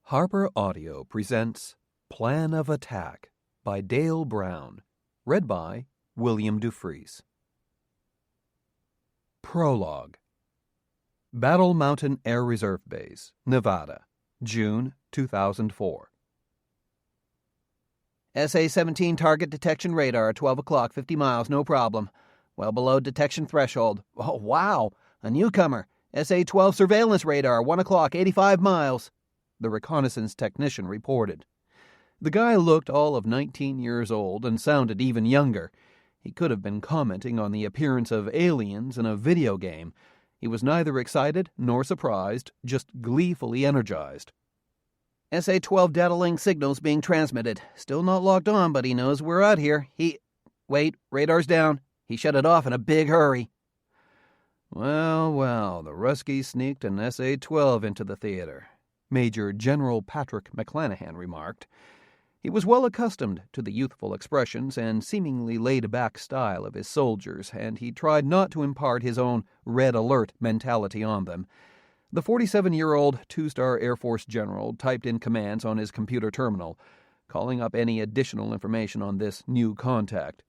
Harper Audio presents Plan of Attack by Dale Brown, read by William Dufries. Prologue. Battle Mountain Air Reserve Base, Nevada, June 2004. SA-17 target detection radar, 12 o'clock, 50 miles, no problem. Well below detection threshold. Oh, wow, a newcomer. SA-12 surveillance radar, 1 o'clock, 85 miles. The reconnaissance technician reported. The guy looked all of 19 years old and sounded even younger. He could have been commenting on the appearance of aliens in a video game. He was neither excited nor surprised, just gleefully energized. SA-12 data link signals being transmitted. Still not locked on, but he knows we're out here. Wait, radar's down. He shut it off in a big hurry. Well, the Ruskies sneaked an SA-12 into the theater, Major General Patrick McClanahan remarked. He was well accustomed to the youthful expressions and seemingly laid-back style of his soldiers, and he tried not to impart his own red alert mentality on them. The 47-year-old two-star Air Force general typed in commands on his computer terminal, calling up any additional information on this new contact.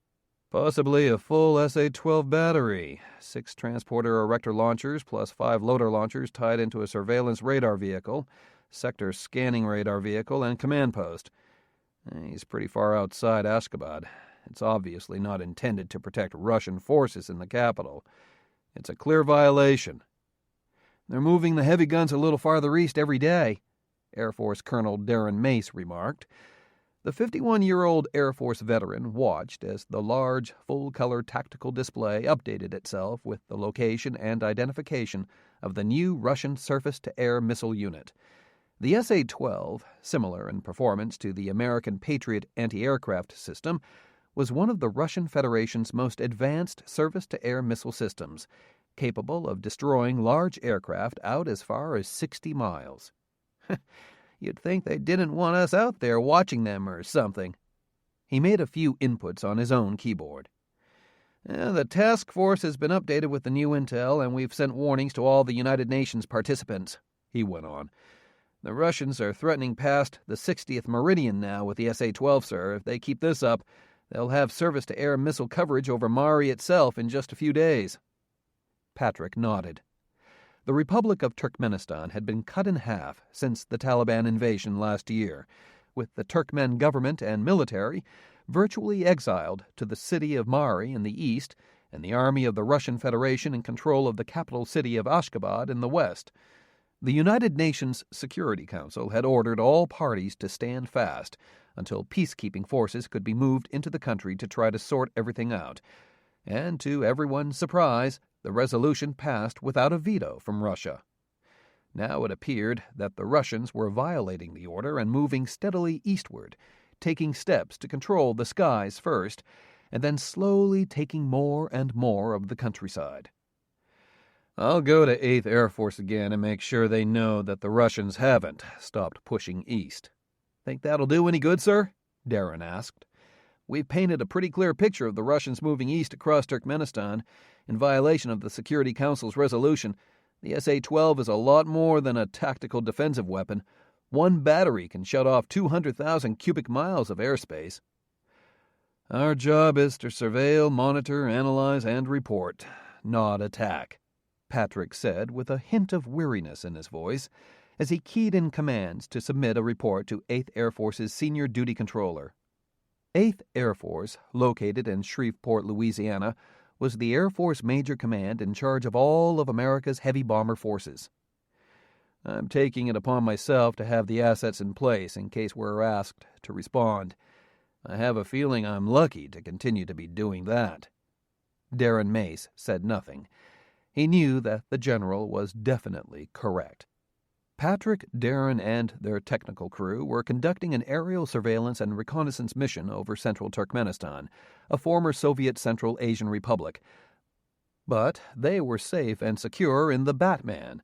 Possibly a full SA-12 battery, 6 transporter erector launchers plus 5 loader launchers tied into a surveillance radar vehicle, sector scanning radar vehicle, and command post. He's pretty far outside Ashgabat. It's obviously not intended to protect Russian forces in the capital. It's a clear violation. They're moving the heavy guns a little farther east every day, Air Force Colonel Darren Mace remarked. The 51-year-old Air Force veteran watched as the large, full-color tactical display updated itself with the location and identification of the new Russian surface-to-air missile unit. The SA-12, similar in performance to the American Patriot anti-aircraft system, was one of the Russian Federation's most advanced surface-to-air missile systems, capable of destroying large aircraft out as far as 60 miles. You'd think they didn't want us out there watching them or something. He made a few inputs on his own keyboard. The task force has been updated with the new intel, and we've sent warnings to all the United Nations participants, he went on. The Russians are threatening past the 60th meridian now with the SA-12, sir. If they keep this up, they'll have surface-to-air missile coverage over Mari itself in just a few days. Patrick nodded. The Republic of Turkmenistan had been cut in half since the Taliban invasion last year, with the Turkmen government and military virtually exiled to the city of Mari in the east and the army of the Russian Federation in control of the capital city of Ashgabat in the west. The United Nations Security Council had ordered all parties to stand fast until peacekeeping forces could be moved into the country to try to sort everything out, and to everyone's surprise, the resolution passed without a veto from Russia. Now it appeared that the Russians were violating the order and moving steadily eastward, taking steps to control the skies first, and then slowly taking more and more of the countryside. I'll go to 8th Air Force again and make sure they know that the Russians haven't stopped pushing east. Think that'll do any good, sir? Darren asked. We've painted a pretty clear picture of the Russians moving east across Turkmenistan. In violation of the Security Council's resolution, the SA-12 is a lot more than a tactical defensive weapon. One battery can shut off 200,000 cubic miles of airspace. Our job is to surveil, monitor, analyze, and report, not attack, Patrick said with a hint of weariness in his voice as he keyed in commands to submit a report to 8th Air Force's senior duty controller. 8th Air Force, located in Shreveport, Louisiana, was the Air Force Major Command in charge of all of America's heavy bomber forces. I'm taking it upon myself to have the assets in place in case we're asked to respond. I have a feeling I'm lucky to continue to be doing that. Darren Mace said nothing. He knew that the general was definitely correct. Patrick, Darren, and their technical crew were conducting an aerial surveillance and reconnaissance mission over central Turkmenistan, a former Soviet Central Asian Republic. But they were safe and secure in the Batman,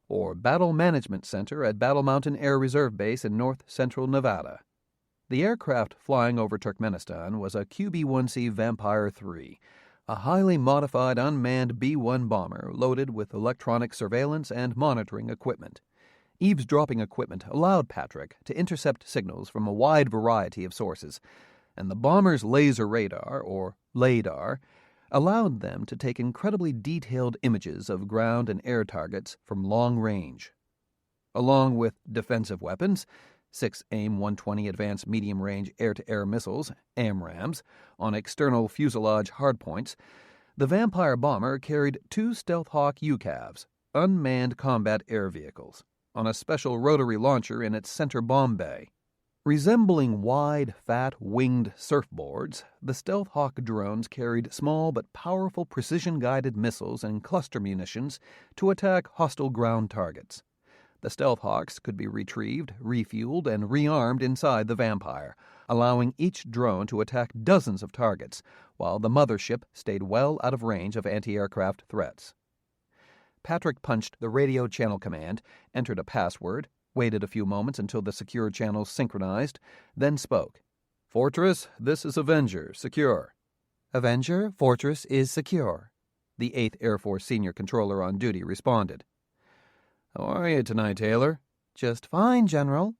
or Battle Management Center at Battle Mountain Air Reserve Base in north-central Nevada. The aircraft flying over Turkmenistan was a QB-1C Vampire III, a highly modified unmanned B-1 bomber loaded with electronic surveillance and monitoring equipment. Eavesdropping equipment allowed Patrick to intercept signals from a wide variety of sources, and the bomber's laser radar, or LADAR, allowed them to take incredibly detailed images of ground and air targets from long range. Along with defensive weapons, 6 AIM-120 Advanced Medium Range Air-to-Air Missiles, AMRAAMs, on external fuselage hardpoints, the Vampire bomber carried 2 Stealth Hawk UCAVs, unmanned combat air vehicles, on a special rotary launcher in its center bomb bay. Resembling wide, fat, winged surfboards, the Stealth Hawk drones carried small but powerful precision-guided missiles and cluster munitions to attack hostile ground targets. The Stealth Hawks could be retrieved, refueled, and rearmed inside the Vampire, allowing each drone to attack dozens of targets, while the mothership stayed well out of range of anti-aircraft threats. Patrick punched the radio channel command, entered a password, waited a few moments until the secure channels synchronized, then spoke. "Fortress, this is Avenger, secure." "Avenger, Fortress is secure," the 8th Air Force Senior Controller on duty responded. "How are you tonight, Taylor?" "Just fine, General,"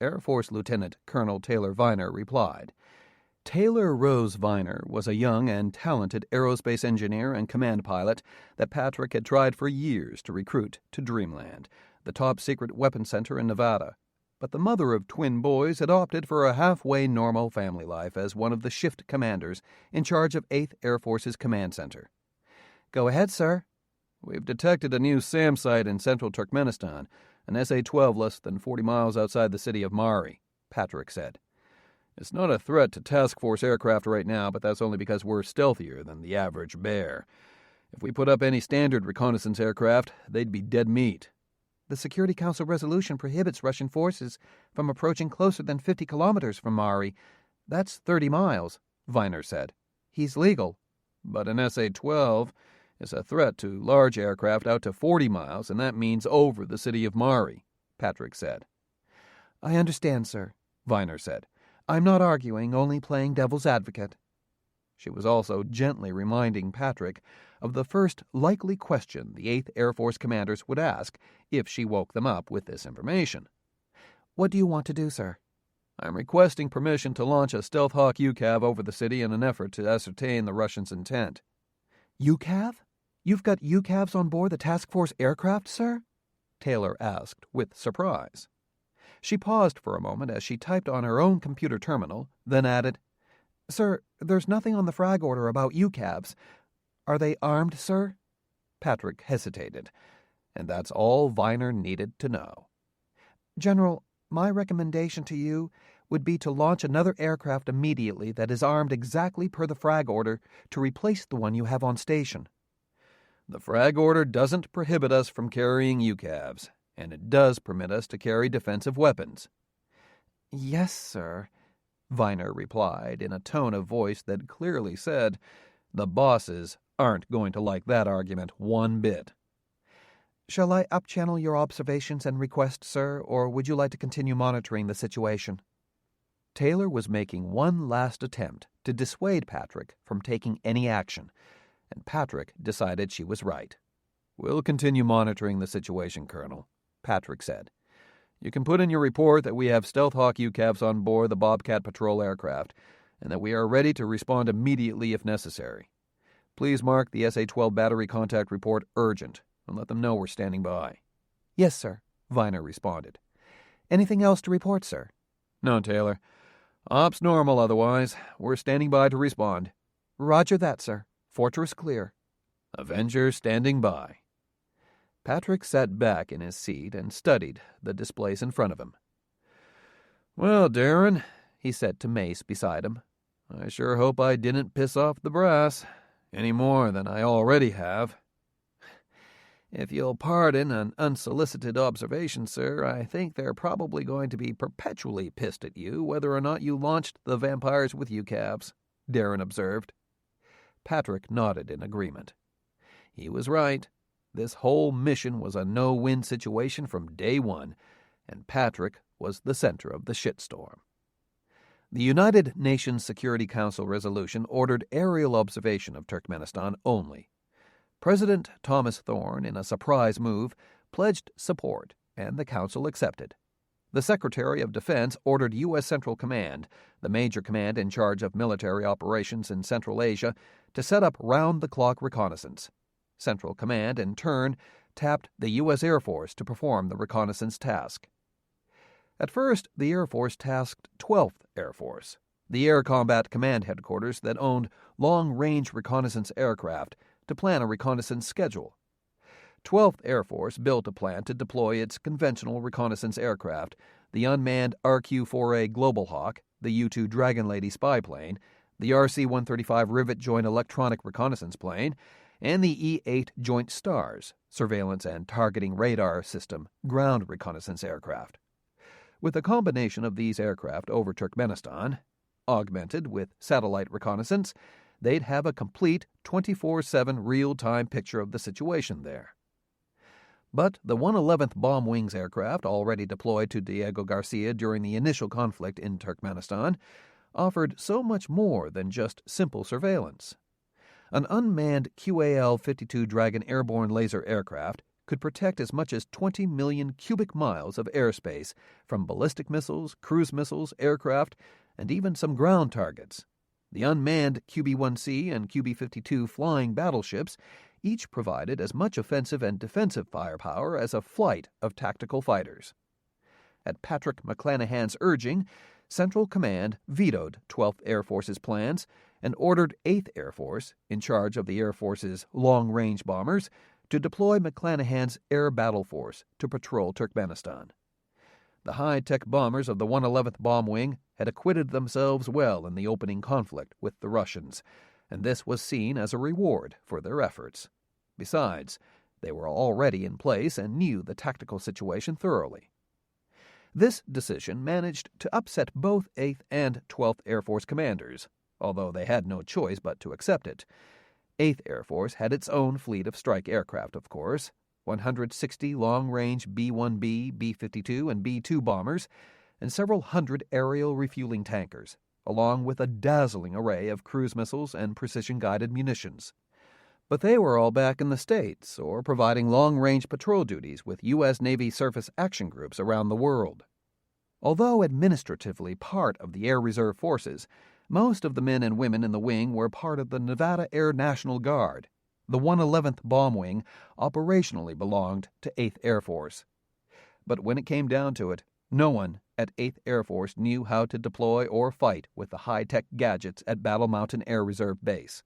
Air Force Lieutenant Colonel Taylor Viner replied. Taylor Rose Viner was a young and talented aerospace engineer and command pilot that Patrick had tried for years to recruit to Dreamland, the top-secret weapons center in Nevada. But the mother of twin boys had opted for a halfway normal family life as one of the shift commanders in charge of 8th Air Force's command center. "Go ahead, sir." "We've detected a new SAM site in central Turkmenistan, an SA-12 less than 40 miles outside the city of Mari," Patrick said. "It's not a threat to task force aircraft right now, but that's only because we're stealthier than the average bear. If we put up any standard reconnaissance aircraft, they'd be dead meat." "The Security Council resolution prohibits Russian forces from approaching closer than 50 kilometers from Mari. That's 30 miles, Viner said. "He's legal." "But an SA-12 is a threat to large aircraft out to 40 miles, and that means over the city of Mari," Patrick said. "I understand, sir," Viner said. "I'm not arguing, only playing devil's advocate." She was also gently reminding Patrick of the first likely question the 8th Air Force commanders would ask if she woke them up with this information. "What do you want to do, sir?" "I'm requesting permission to launch a Stealth Hawk UCAV over the city in an effort to ascertain the Russians' intent." "UCAV? You've got UCAVs on board the task force aircraft, sir?" Taylor asked with surprise. She paused for a moment as she typed on her own computer terminal, then added, "Sir, there's nothing on the frag order about UCAVs. Are they armed, sir?" Patrick hesitated, and that's all Viner needed to know. "General, my recommendation to you would be to launch another aircraft immediately that is armed exactly per the frag order to replace the one you have on station." "The frag order doesn't prohibit us from carrying UCAVs, and it does permit us to carry defensive weapons." "Yes, sir," Viner replied in a tone of voice that clearly said, "The bosses aren't going to like that argument one bit." "Shall I up-channel your observations and request, sir, or would you like to continue monitoring the situation?" Taylor was making one last attempt to dissuade Patrick from taking any action, and Patrick decided she was right. "We'll continue monitoring the situation, Colonel," Patrick said. "You can put in your report that we have Stealth Hawk UCAVs on board the Bobcat patrol aircraft, and that we are ready to respond immediately if necessary. Please mark the SA-12 battery contact report urgent, and let them know we're standing by." "Yes, sir," Viner responded. "Anything else to report, sir?" "No, Taylor. Ops normal otherwise. We're standing by to respond." "Roger that, sir. Fortress clear." "Avenger standing by." Patrick sat back in his seat and studied the displays in front of him. "Well, Darren," he said to Mace beside him, "I sure hope I didn't piss off the brass, any more than I already have." "If you'll pardon an unsolicited observation, sir, I think they're probably going to be perpetually pissed at you whether or not you launched the vampires with UCAVs," Darren observed. Patrick nodded in agreement. He was right. This whole mission was a no-win situation from day one, and Patrick was the center of the shitstorm. The United Nations Security Council resolution ordered aerial observation of Turkmenistan only. President Thomas Thorne, in a surprise move, pledged support and the Council accepted. The Secretary of Defense ordered U.S. Central Command, the major command in charge of military operations in Central Asia, to set up round-the-clock reconnaissance. Central Command, in turn, tapped the U.S. Air Force to perform the reconnaissance task. At first, the Air Force tasked 12th Air Force, the Air Combat Command Headquarters that owned long-range reconnaissance aircraft, to plan a reconnaissance schedule. 12th Air Force built a plan to deploy its conventional reconnaissance aircraft, the unmanned RQ-4A Global Hawk, the U-2 Dragon Lady spy plane, the RC-135 Rivet Joint Electronic Reconnaissance Plane, and the E-8 Joint STARS, surveillance and targeting radar system, ground reconnaissance aircraft. With a combination of these aircraft over Turkmenistan, augmented with satellite reconnaissance, they'd have a complete 24/7 real-time picture of the situation there. But the 111th Bomb Wings aircraft, already deployed to Diego Garcia during the initial conflict in Turkmenistan, offered so much more than just simple surveillance. An unmanned QAL-52 Dragon airborne laser aircraft could protect as much as 20 million cubic miles of airspace from ballistic missiles, cruise missiles, aircraft, and even some ground targets. The unmanned QB-1C and QB-52 flying battleships each provided as much offensive and defensive firepower as a flight of tactical fighters. At Patrick McClanahan's urging, Central Command vetoed 12th Air Force's plans and ordered 8th Air Force, in charge of the Air Force's long-range bombers, to deploy McClanahan's Air Battle Force to patrol Turkmenistan. The high-tech bombers of the 111th Bomb Wing had acquitted themselves well in the opening conflict with the Russians, and this was seen as a reward for their efforts. Besides, they were already in place and knew the tactical situation thoroughly. This decision managed to upset both 8th and 12th Air Force commanders, although they had no choice but to accept it. 8th Air Force had its own fleet of strike aircraft, of course, 160 long-range B-1B, B-52, and B-2 bombers, and several hundred aerial refueling tankers, along with a dazzling array of cruise missiles and precision-guided munitions. But they were all back in the States, or providing long-range patrol duties with U.S. Navy surface action groups around the world. Although administratively part of the Air Reserve Forces, most of the men and women in the wing were part of the Nevada Air National Guard. The 111th Bomb Wing operationally belonged to 8th Air Force. But when it came down to it, no one at 8th Air Force knew how to deploy or fight with the high-tech gadgets at Battle Mountain Air Reserve Base.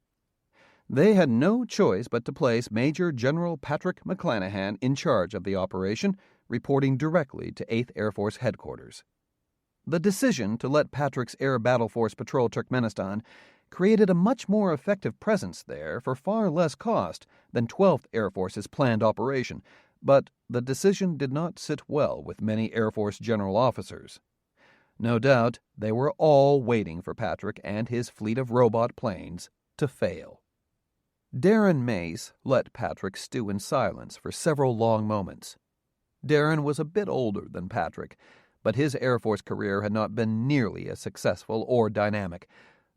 They had no choice but to place Major General Patrick McClanahan in charge of the operation, reporting directly to 8th Air Force headquarters. The decision to let Patrick's Air Battle Force patrol Turkmenistan created a much more effective presence there for far less cost than 12th Air Force's planned operation, but the decision did not sit well with many Air Force general officers. No doubt they were all waiting for Patrick and his fleet of robot planes to fail. Darren Mace let Patrick stew in silence for several long moments. Darren was a bit older than Patrick, but his Air Force career had not been nearly as successful or dynamic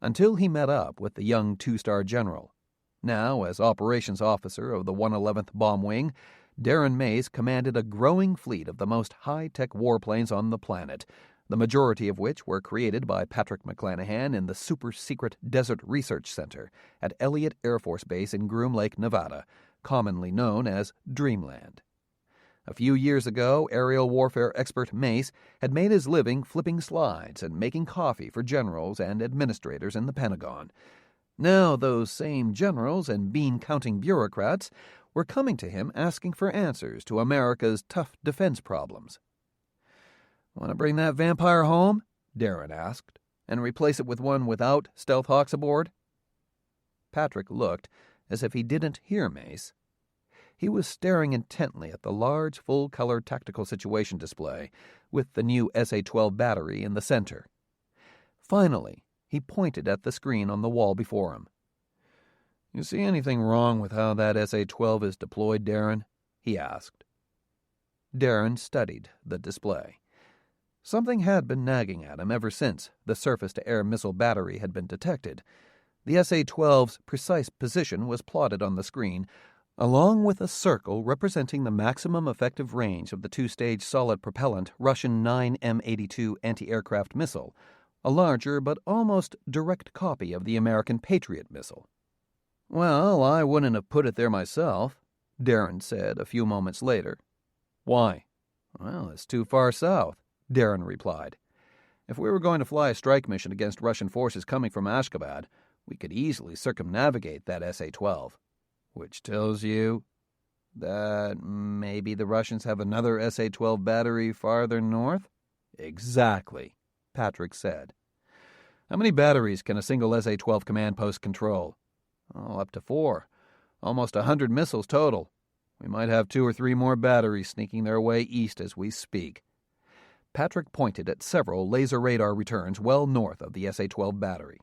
until he met up with the young two-star general. Now, as operations officer of the 111th Bomb Wing, Darren Mace commanded a growing fleet of the most high-tech warplanes on the planet, the majority of which were created by Patrick McClanahan in the super-secret Desert Research Center at Elliott Air Force Base in Groom Lake, Nevada, commonly known as Dreamland. A few years ago, aerial warfare expert Mace had made his living flipping slides and making coffee for generals and administrators in the Pentagon. Now those same generals and bean-counting bureaucrats were coming to him asking for answers to America's tough defense problems. "Want to bring that vampire home?" Darren asked, "and replace it with one without Stealth Hawks aboard?" Patrick looked as if he didn't hear Mace. He was staring intently at the large, full-color tactical situation display with the new SA-12 battery in the center. Finally, he pointed at the screen on the wall before him. "You see anything wrong with how that SA-12 is deployed, Darren?" he asked. Darren studied the display. Something had been nagging at him ever since the surface-to-air missile battery had been detected. The SA-12's precise position was plotted on the screen, Along with a circle representing the maximum effective range of the two-stage solid-propellant Russian 9M82 anti-aircraft missile, a larger but almost direct copy of the American Patriot missile. "Well, I wouldn't have put it there myself," Darren said a few moments later. "Why?" "Well, it's too far south," Darren replied. "If we were going to fly a strike mission against Russian forces coming from Ashgabat, we could easily circumnavigate that SA-12. Which tells you that maybe the Russians have another SA-12 battery farther north?" "Exactly," Patrick said. "How many batteries can a single SA-12 command post control?" "Oh, up to 4. Almost 100 missiles total. We might have 2 or 3 more batteries sneaking their way east as we speak." Patrick pointed at several laser radar returns well north of the SA-12 battery.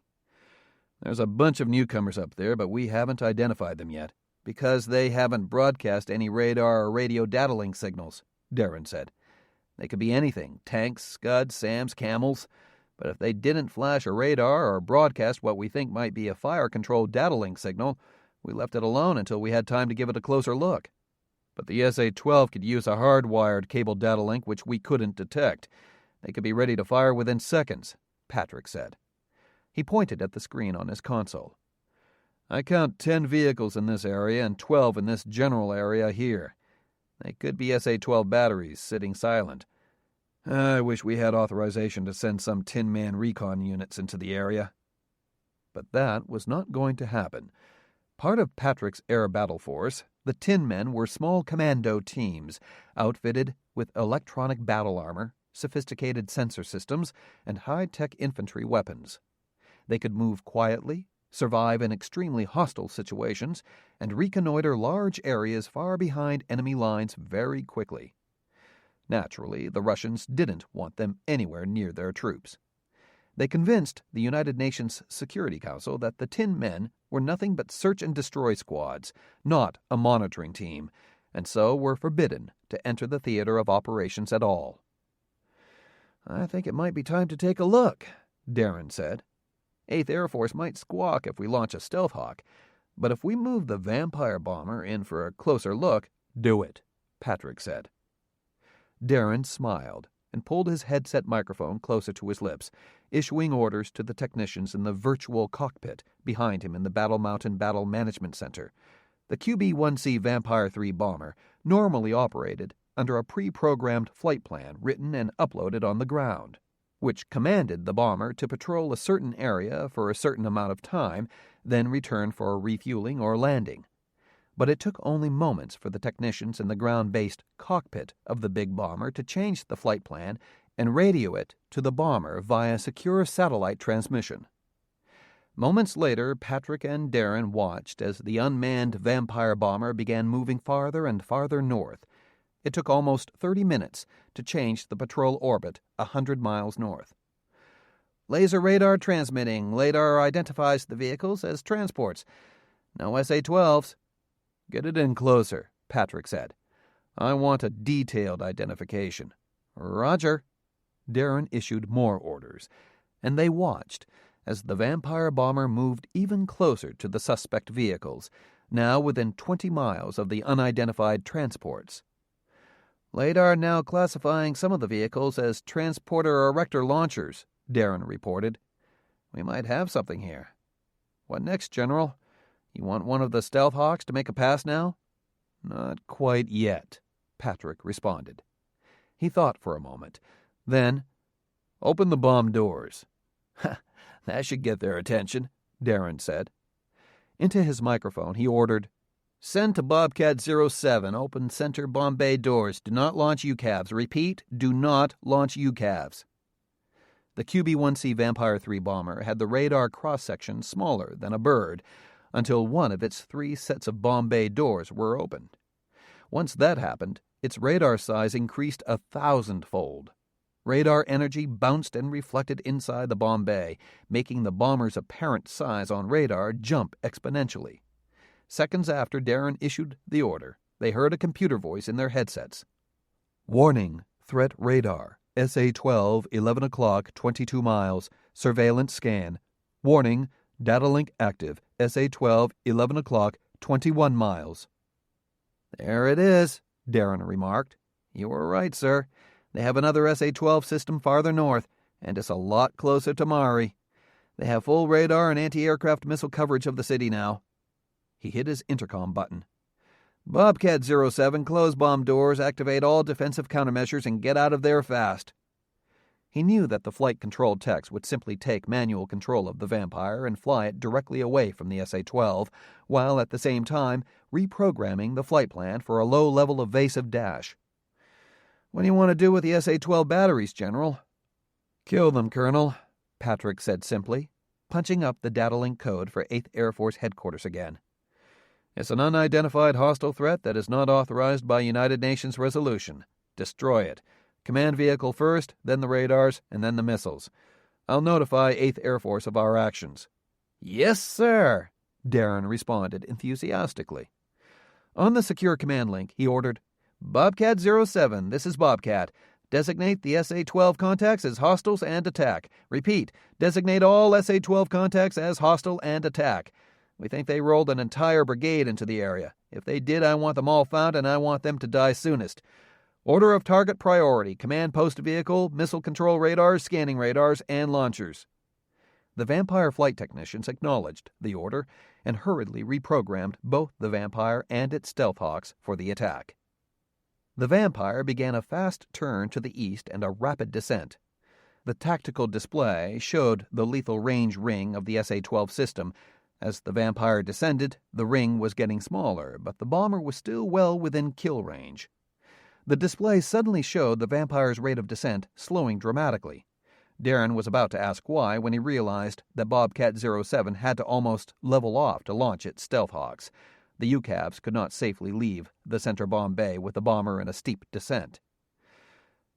"There's a bunch of newcomers up there, but we haven't identified them yet, because they haven't broadcast any radar or radio data link signals," Darren said. "They could be anything, tanks, Scuds, SAMs, Camels, but if they didn't flash a radar or broadcast what we think might be a fire-controlled data link signal, we left it alone until we had time to give it a closer look. But the SA-12 could use a hardwired cable data link which we couldn't detect. They could be ready to fire within seconds," Patrick said. He pointed at the screen on his console. "I count 10 vehicles in this area and 12 in this general area here. They could be SA-12 batteries sitting silent. I wish we had authorization to send some Tin-Man recon units into the area." But that was not going to happen. Part of Patrick's air battle force, the Tin Men were small commando teams, outfitted with electronic battle armor, sophisticated sensor systems, and high-tech infantry weapons. They could move quietly, survive in extremely hostile situations, and reconnoiter large areas far behind enemy lines very quickly. Naturally, the Russians didn't want them anywhere near their troops. They convinced the United Nations Security Council that the Tin Men were nothing but search-and-destroy squads, not a monitoring team, and so were forbidden to enter the theater of operations at all. "I think it might be time to take a look," Darren said. 8th Air Force might squawk if we launch a Stealth Hawk, but if we move the Vampire bomber in for a closer look—" "Do it," Patrick said. Darren smiled and pulled his headset microphone closer to his lips, issuing orders to the technicians in the virtual cockpit behind him in the Battle Mountain Battle Management Center. The QB-1C Vampire 3 bomber normally operated under a pre-programmed flight plan written and uploaded on the ground, which commanded the bomber to patrol a certain area for a certain amount of time, then return for refueling or landing. But it took only moments for the technicians in the ground-based cockpit of the big bomber to change the flight plan and radio it to the bomber via secure satellite transmission. Moments later, Patrick and Darren watched as the unmanned Vampire bomber began moving farther and farther north. It took almost 30 minutes to change the patrol orbit 100 miles north. "Laser radar transmitting. Radar identifies the vehicles as transports. No SA-12s. "Get it in closer," Patrick said. "I want a detailed identification." "Roger." Darren issued more orders, and they watched as the Vampire bomber moved even closer to the suspect vehicles, now within 20 miles of the unidentified transports. "Radar now classifying some of the vehicles as transporter erector launchers," Darren reported. "We might have something here." "What next, General? You want one of the Stealth Hawks to make a pass now?" "Not quite yet," Patrick responded. He thought for a moment. Then, "Open the bomb doors." "That should get their attention," Darren said. Into his microphone he ordered, "Send to Bobcat 07, open center bomb bay doors. Do not launch UCAVs. Repeat, do not launch UCAVs." The QB-1C Vampire 3 bomber had the radar cross-section smaller than a bird, until one of its 3 sets of bomb bay doors were opened. Once that happened, its radar size increased 1,000-fold. Radar energy bounced and reflected inside the bomb bay, making the bomber's apparent size on radar jump exponentially. Seconds after Darren issued the order, they heard a computer voice in their headsets. "Warning, threat radar, SA-12, 11 o'clock, 22 miles, surveillance scan. Warning, data link active, SA-12, 11 o'clock, 21 miles. "There it is," Darren remarked. "You were right, sir. They have another SA-12 system farther north, and it's a lot closer to Mari. They have full radar and anti-aircraft missile coverage of the city now." He hit his intercom button. "Bobcat 07, close bomb doors, activate all defensive countermeasures, and get out of there fast." He knew that the flight control techs would simply take manual control of the Vampire and fly it directly away from the SA-12, while at the same time reprogramming the flight plan for a low level evasive dash. "What do you want to do with the SA-12 batteries, General?" "Kill them, Colonel," Patrick said simply, punching up the data link code for 8th Air Force Headquarters again. "It's an unidentified hostile threat that is not authorized by United Nations resolution. Destroy it. Command vehicle first, then the radars, and then the missiles. I'll notify 8th Air Force of our actions." "Yes, sir," Darren responded enthusiastically. On the secure command link, he ordered, "Bobcat 07, this is Bobcat. Designate the SA-12 contacts as hostiles and attack. Repeat, designate all SA-12 contacts as hostile and attack. We think they rolled an entire brigade into the area. If they did, I want them all found and I want them to die soonest. Order of target priority, command post vehicle, missile control radars, scanning radars, and launchers." The Vampire flight technicians acknowledged the order and hurriedly reprogrammed both the Vampire and its Stealth Hawks for the attack. The Vampire began a fast turn to the east and a rapid descent. The tactical display showed the lethal range ring of the SA-12 system. As the Vampire descended, the ring was getting smaller, but the bomber was still well within kill range. The display suddenly showed the Vampire's rate of descent slowing dramatically. Darren was about to ask why when he realized that Bobcat 07 had to almost level off to launch its Stealth Hawks. The UCAVs could not safely leave the center bomb bay with the bomber in a steep descent.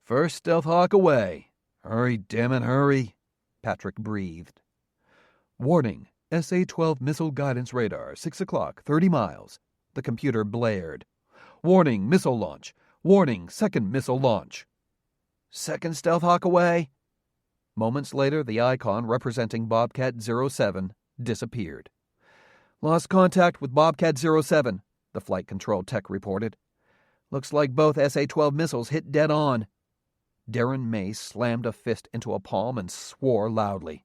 "First Stealth Hawk away. Hurry, damn it, hurry," Patrick breathed. "Warning, SA-12 missile guidance radar, 6 o'clock, 30 miles. The computer blared. "Warning, missile launch. Warning, second missile launch." "Second Stealth Hawk away." Moments later, the icon representing Bobcat 07 disappeared. "Lost contact with Bobcat 07, the flight control tech reported. "Looks like both SA-12 missiles hit dead on." Darren Mace slammed a fist into a palm and swore loudly.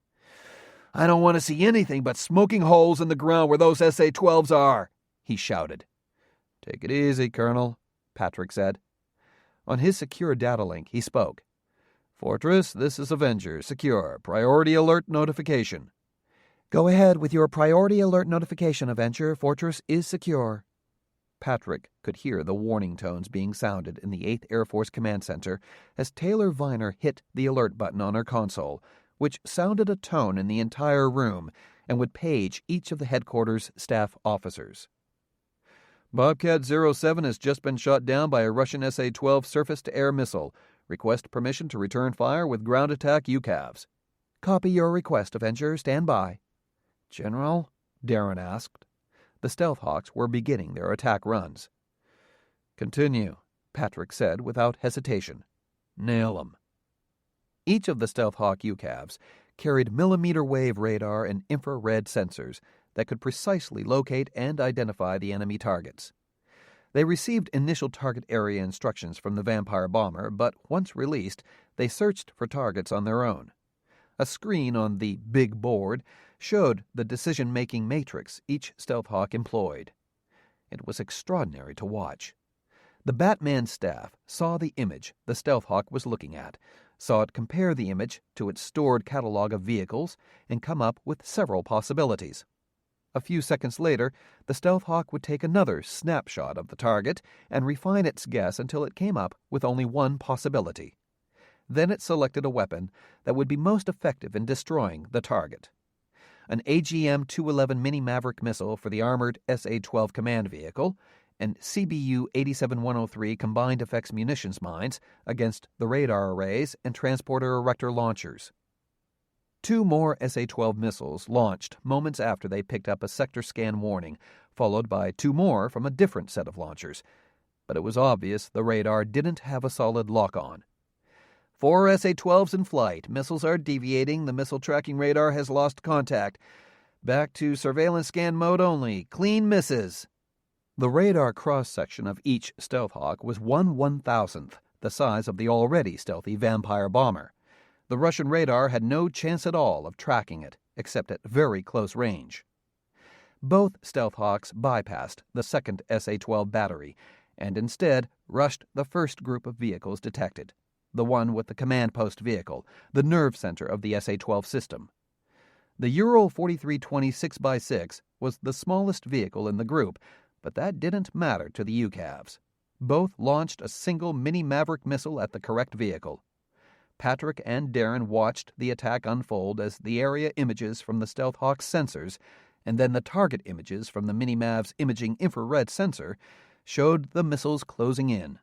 "I don't want to see anything but smoking holes in the ground where those SA-12s are," he shouted. "Take it easy, Colonel," Patrick said. On his secure data link, he spoke. "Fortress, this is Avenger. Secure. Priority alert notification." "Go ahead with your priority alert notification, Avenger. Fortress is secure." Patrick could hear the warning tones being sounded in the 8th Air Force Command Center as Taylor Viner hit the alert button on her console, which sounded a tone in the entire room and would page each of the headquarters staff officers. "Bobcat 07 has just been shot down by a Russian SA-12 surface-to-air missile. Request permission to return fire with ground attack UCAVs." "Copy your request, Avenger. Stand by." "General?" Darren asked. The Stealth Hawks were beginning their attack runs. "Continue," Patrick said without hesitation. "Nail 'em." Each of the Stealth Hawk UCAVs carried millimeter-wave radar and infrared sensors that could precisely locate and identify the enemy targets. They received initial target area instructions from the Vampire bomber, but once released, they searched for targets on their own. A screen on the big board showed the decision-making matrix each Stealth Hawk employed. It was extraordinary to watch. The Batman staff saw the image the Stealth Hawk was looking at, saw it compare the image to its stored catalog of vehicles, and come up with several possibilities. A few seconds later, the Stealth Hawk would take another snapshot of the target and refine its guess until it came up with only one possibility. Then it selected a weapon that would be most effective in destroying the target. An AGM-211 Mini Maverick missile for the armored SA-12 command vehicle, and CBU-87103 combined effects munitions mines against the radar arrays and transporter erector launchers. 2 more SA-12 missiles launched moments after they picked up a sector scan warning, followed by 2 more from a different set of launchers. But it was obvious the radar didn't have a solid lock-on. 4 SA-12s in flight. Missiles are deviating. The missile tracking radar has lost contact. Back to surveillance scan mode only. Clean misses. The radar cross-section of each Stealth Hawk was 1/1000th the size of the already stealthy Vampire bomber. The Russian radar had no chance at all of tracking it, except at very close range. Both Stealth Hawks bypassed the second SA-12 battery and instead rushed the first group of vehicles detected, the one with the command post vehicle, the nerve center of the SA-12 system. The Ural 4320 6x6 was the smallest vehicle in the group, but that didn't matter to the UCAVs. Both launched a single mini-Maverick missile at the correct vehicle. Patrick and Darren watched the attack unfold as the area images from the Stealth Hawk's sensors and then the target images from the Minimav's imaging infrared sensor showed the missiles closing in.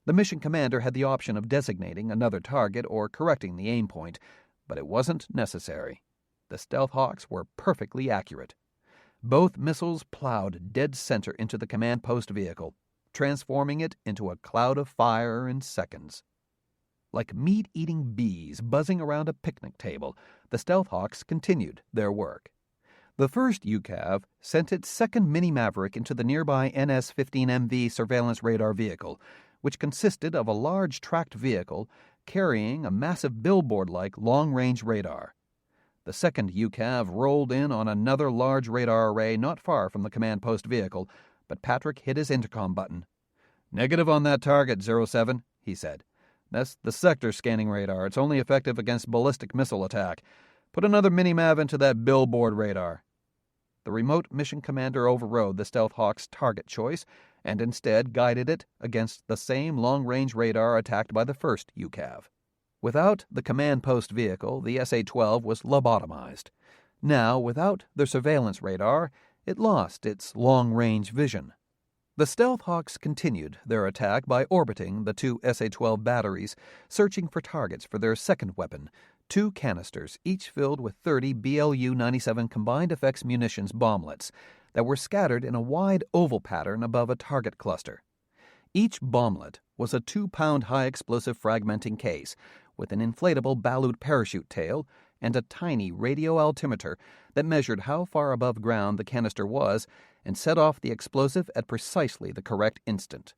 The mission commander had the option of designating another target or correcting the aim point, but it wasn't necessary. The Stealth Hawks were perfectly accurate. Both missiles plowed dead center into the command post vehicle, transforming it into a cloud of fire in seconds. Like meat-eating bees buzzing around a picnic table, the Stealth Hawks continued their work. The first UCAV sent its second mini-Maverick into the nearby NS-15MV surveillance radar vehicle, which consisted of a large tracked vehicle carrying a massive billboard-like long-range radar. The second UCAV rolled in on another large radar array not far from the command post vehicle, but Patrick hit his intercom button. "Negative on that target, 07, he said. "That's the sector scanning radar. It's only effective against ballistic missile attack. Put another mini-Mav into that billboard radar." The remote mission commander overrode the Stealth Hawk's target choice and instead guided it against the same long-range radar attacked by the first UCAV. Without the command post vehicle, the SA-12 was lobotomized. Now, without the surveillance radar, it lost its long-range vision. The Stealth Hawks continued their attack by orbiting the two SA-12 batteries, searching for targets for their second weapon, 2 canisters, each filled with 30 BLU-97 combined effects munitions bomblets that were scattered in a wide oval pattern above a target cluster. Each bomblet was a 2-pound high-explosive fragmenting case with an inflatable ballute parachute tail and a tiny radio altimeter that measured how far above ground the canister was and set off the explosive at precisely the correct instant.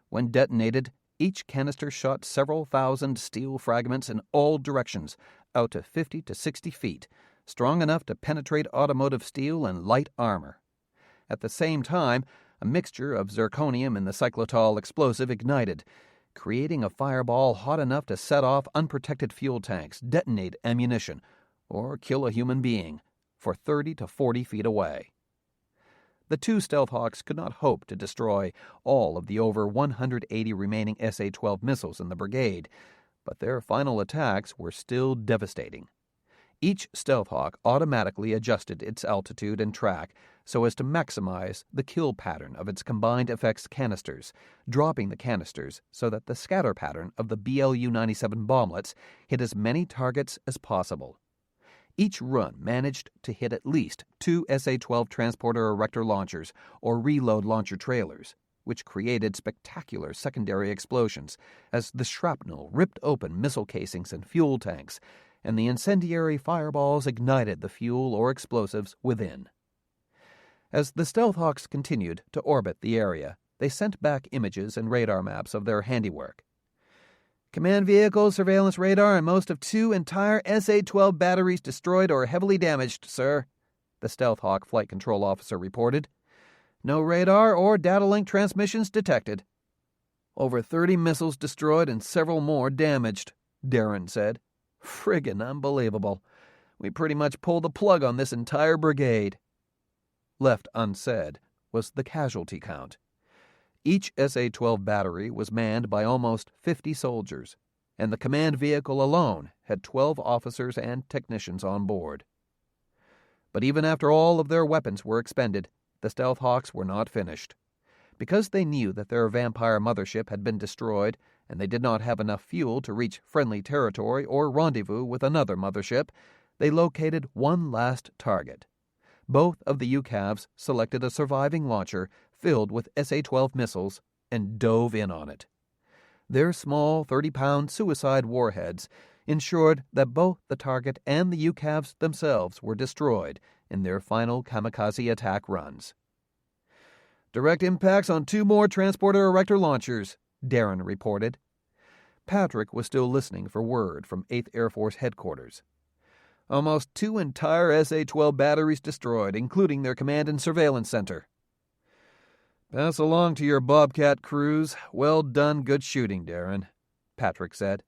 When detonated, each canister shot several thousand steel fragments in all directions, out to 50 to 60 feet, strong enough to penetrate automotive steel and light armor. At the same time, a mixture of zirconium and the cyclotol explosive ignited, creating a fireball hot enough to set off unprotected fuel tanks, detonate ammunition, or kill a human being, for 30 to 40 feet away. The 2 Stealth Hawks could not hope to destroy all of the over 180 remaining SA-12 missiles in the brigade, but their final attacks were still devastating. Each Stealth Hawk automatically adjusted its altitude and track so as to maximize the kill pattern of its combined effects canisters, dropping the canisters so that the scatter pattern of the BLU-97 bomblets hit as many targets as possible. Each run managed to hit at least 2 SA-12 transporter erector launchers or reload launcher trailers, which created spectacular secondary explosions as the shrapnel ripped open missile casings and fuel tanks, and the incendiary fireballs ignited the fuel or explosives within. As the Stealth Hawks continued to orbit the area, they sent back images and radar maps of their handiwork. "Command vehicle, surveillance radar, and most of 2 entire SA-12 batteries destroyed or heavily damaged, sir," the Stealth Hawk flight control officer reported. "No radar or data link transmissions detected." "Over 30 missiles destroyed and several more damaged," Darren said. "Friggin' unbelievable. We pretty much pulled the plug on this entire brigade." Left unsaid was the casualty count. Each SA-12 battery was manned by almost 50 soldiers, and the command vehicle alone had 12 officers and technicians on board. But even after all of their weapons were expended, the Stealth Hawks were not finished. Because they knew that their vampire mothership had been destroyed and they did not have enough fuel to reach friendly territory or rendezvous with another mothership, they located one last target. Both of the UCAVs selected a surviving launcher filled with SA-12 missiles and dove in on it. Their small 30-pound suicide warheads ensured that both the target and the UCAVs themselves were destroyed in their final kamikaze attack runs. Direct impacts on 2 more transporter erector launchers, Darren reported. Patrick was still listening for word from 8th Air Force headquarters. Almost 2 entire SA-12 batteries destroyed, including their command and surveillance center. Pass along to your Bobcat crews. Well done, good shooting, Darren, Patrick said.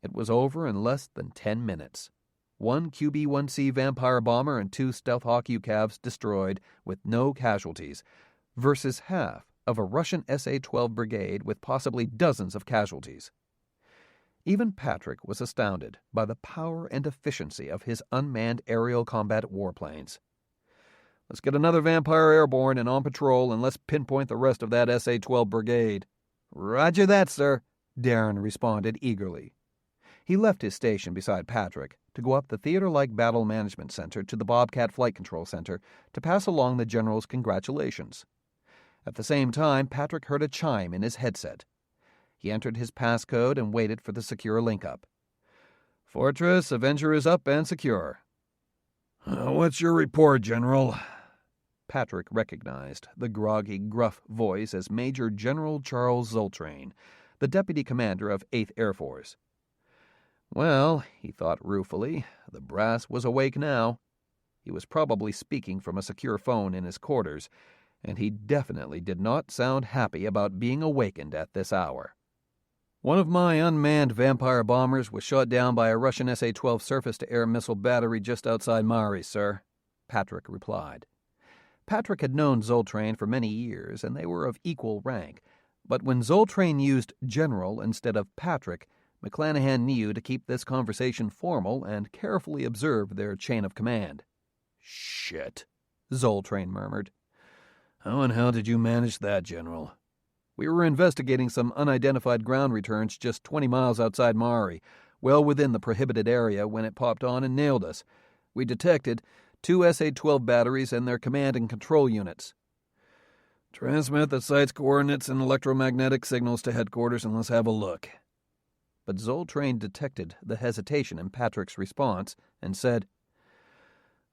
It was over in less than 10 minutes. 1 QB-1C Vampire bomber and 2 Stealth Hawk UCAVs destroyed with no casualties, versus half of a Russian SA-12 brigade with possibly dozens of casualties. Even Patrick was astounded by the power and efficiency of his unmanned aerial combat warplanes. Let's get another Vampire airborne and on patrol, and let's pinpoint the rest of that SA-12 brigade. Roger that, sir, Darren responded eagerly. He left his station beside Patrick to go up the theater-like battle management center to the Bobcat Flight Control Center to pass along the general's congratulations. At the same time, Patrick heard a chime in his headset. He entered his passcode and waited for the secure link-up. Fortress, Avenger is up and secure. What's your report, General? Patrick recognized the groggy, gruff voice as Major General Charles Zoltrain, the deputy commander of 8th Air Force. Well, he thought ruefully, the brass was awake now. He was probably speaking from a secure phone in his quarters, and he definitely did not sound happy about being awakened at this hour. One of my unmanned Vampire bombers was shot down by a Russian SA-12 surface-to-air missile battery just outside Mari, sir, Patrick replied. Patrick had known Zoltrain for many years, and they were of equal rank, but when Zoltrain used General instead of Patrick, McClanahan knew to keep this conversation formal and carefully observe their chain of command. Shit, Zoltrain murmured. How in hell did you manage that, General? We were investigating some unidentified ground returns just 20 miles outside Mari, well within the prohibited area, when it popped on and nailed us. We detected 2 SA-12 batteries and their command and control units. Transmit the site's coordinates and electromagnetic signals to headquarters and let's have a look. But Zoltrain detected the hesitation in Patrick's response and said,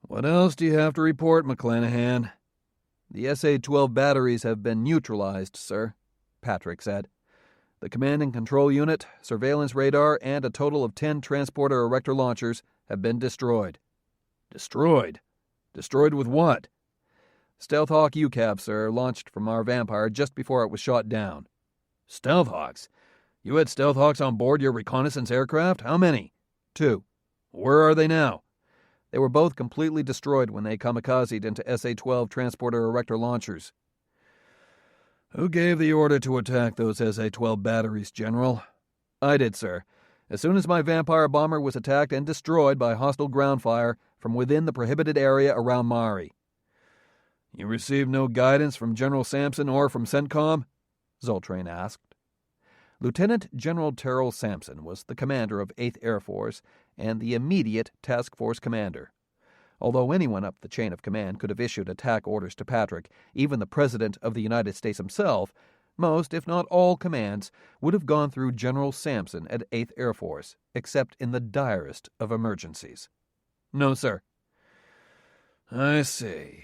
What else do you have to report, McClanahan? The SA-12 batteries have been neutralized, sir, Patrick said. The command and control unit, surveillance radar, and a total of 10 transporter erector launchers have been destroyed. Destroyed? Destroyed with what? Stealth Hawk UCAV, sir, launched from our Vampire just before it was shot down. Stealth Hawks? You had Stealth Hawks on board your reconnaissance aircraft? How many? 2. Where are they now? They were both completely destroyed when they kamikazed into SA-12 transporter erector launchers. Who gave the order to attack those SA-12 batteries, General? I did, sir. As soon as my Vampire bomber was attacked and destroyed by hostile ground fire from within the prohibited area around Mari. You received no guidance from General Sampson or from CENTCOM? Zoltrain asked. Lieutenant General Terrell Sampson was the commander of 8th Air Force and the immediate task force commander. Although anyone up the chain of command could have issued attack orders to Patrick, even the President of the United States himself, most, if not all, commands would have gone through General Sampson at 8th Air Force, except in the direst of emergencies. No, sir. I see.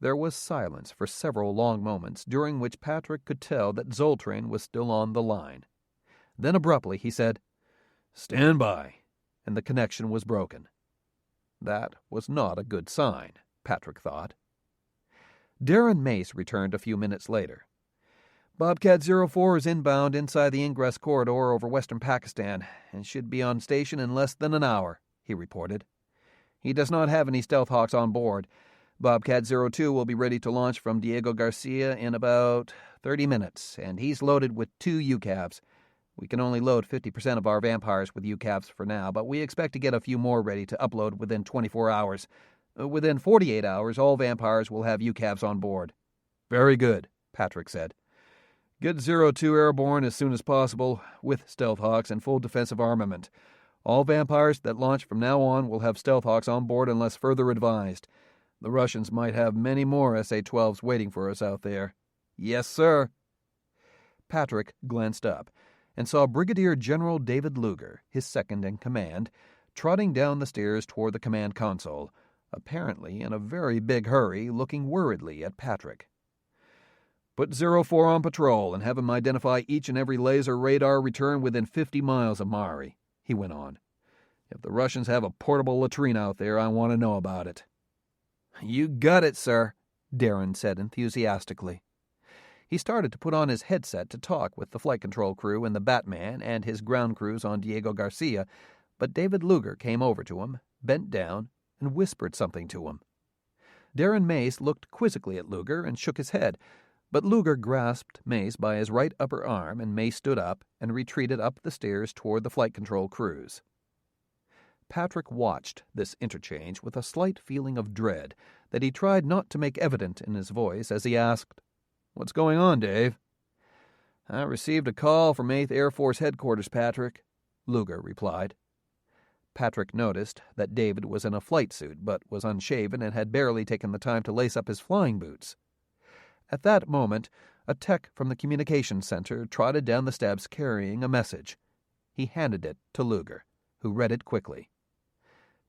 There was silence for several long moments, during which Patrick could tell that Zoltrain was still on the line. Then abruptly he said, Stand by, and the connection was broken. That was not a good sign, Patrick thought. Darren Mace returned a few minutes later. Bobcat 04 is inbound inside the ingress corridor over western Pakistan and should be on station in less than an hour, he reported. He does not have any Stealth Hawks on board. Bobcat 02 will be ready to launch from Diego Garcia in about 30 minutes, and he's loaded with 2 UCAVs. We can only load 50% of our Vampires with UCAVs for now, but we expect to get a few more ready to upload within 24 hours. Within 48 hours, all Vampires will have UCAVs on board. Very good, Patrick said. Get 02 airborne as soon as possible, with Stealth Hawks and full defensive armament. All Vampires that launch from now on will have Stealth Hawks on board unless further advised. The Russians might have many more SA-12s waiting for us out there. Yes, sir. Patrick glanced up and saw Brigadier General David Luger, his second-in-command, trotting down the stairs toward the command console, apparently in a very big hurry, looking worriedly at Patrick. Put 04 on patrol and have him identify each and every laser radar return within 50 miles of Mari," he went on. "If the Russians have a portable latrine out there, I want to know about it." "You got it, sir," Darren said enthusiastically. He started to put on his headset to talk with the flight control crew in the Batman and his ground crews on Diego Garcia, but David Luger came over to him, bent down, and whispered something to him. Darren Mace looked quizzically at Luger and shook his head, but Luger grasped Mace by his right upper arm, and Mace stood up and retreated up the stairs toward the flight control crews. Patrick watched this interchange with a slight feeling of dread that he tried not to make evident in his voice as he asked, "What's going on, Dave?" "I received a call from 8th Air Force Headquarters, Patrick," Luger replied. Patrick noticed that David was in a flight suit but was unshaven and had barely taken the time to lace up his flying boots. At that moment, a tech from the communications center trotted down the steps carrying a message. He handed it to Luger, who read it quickly.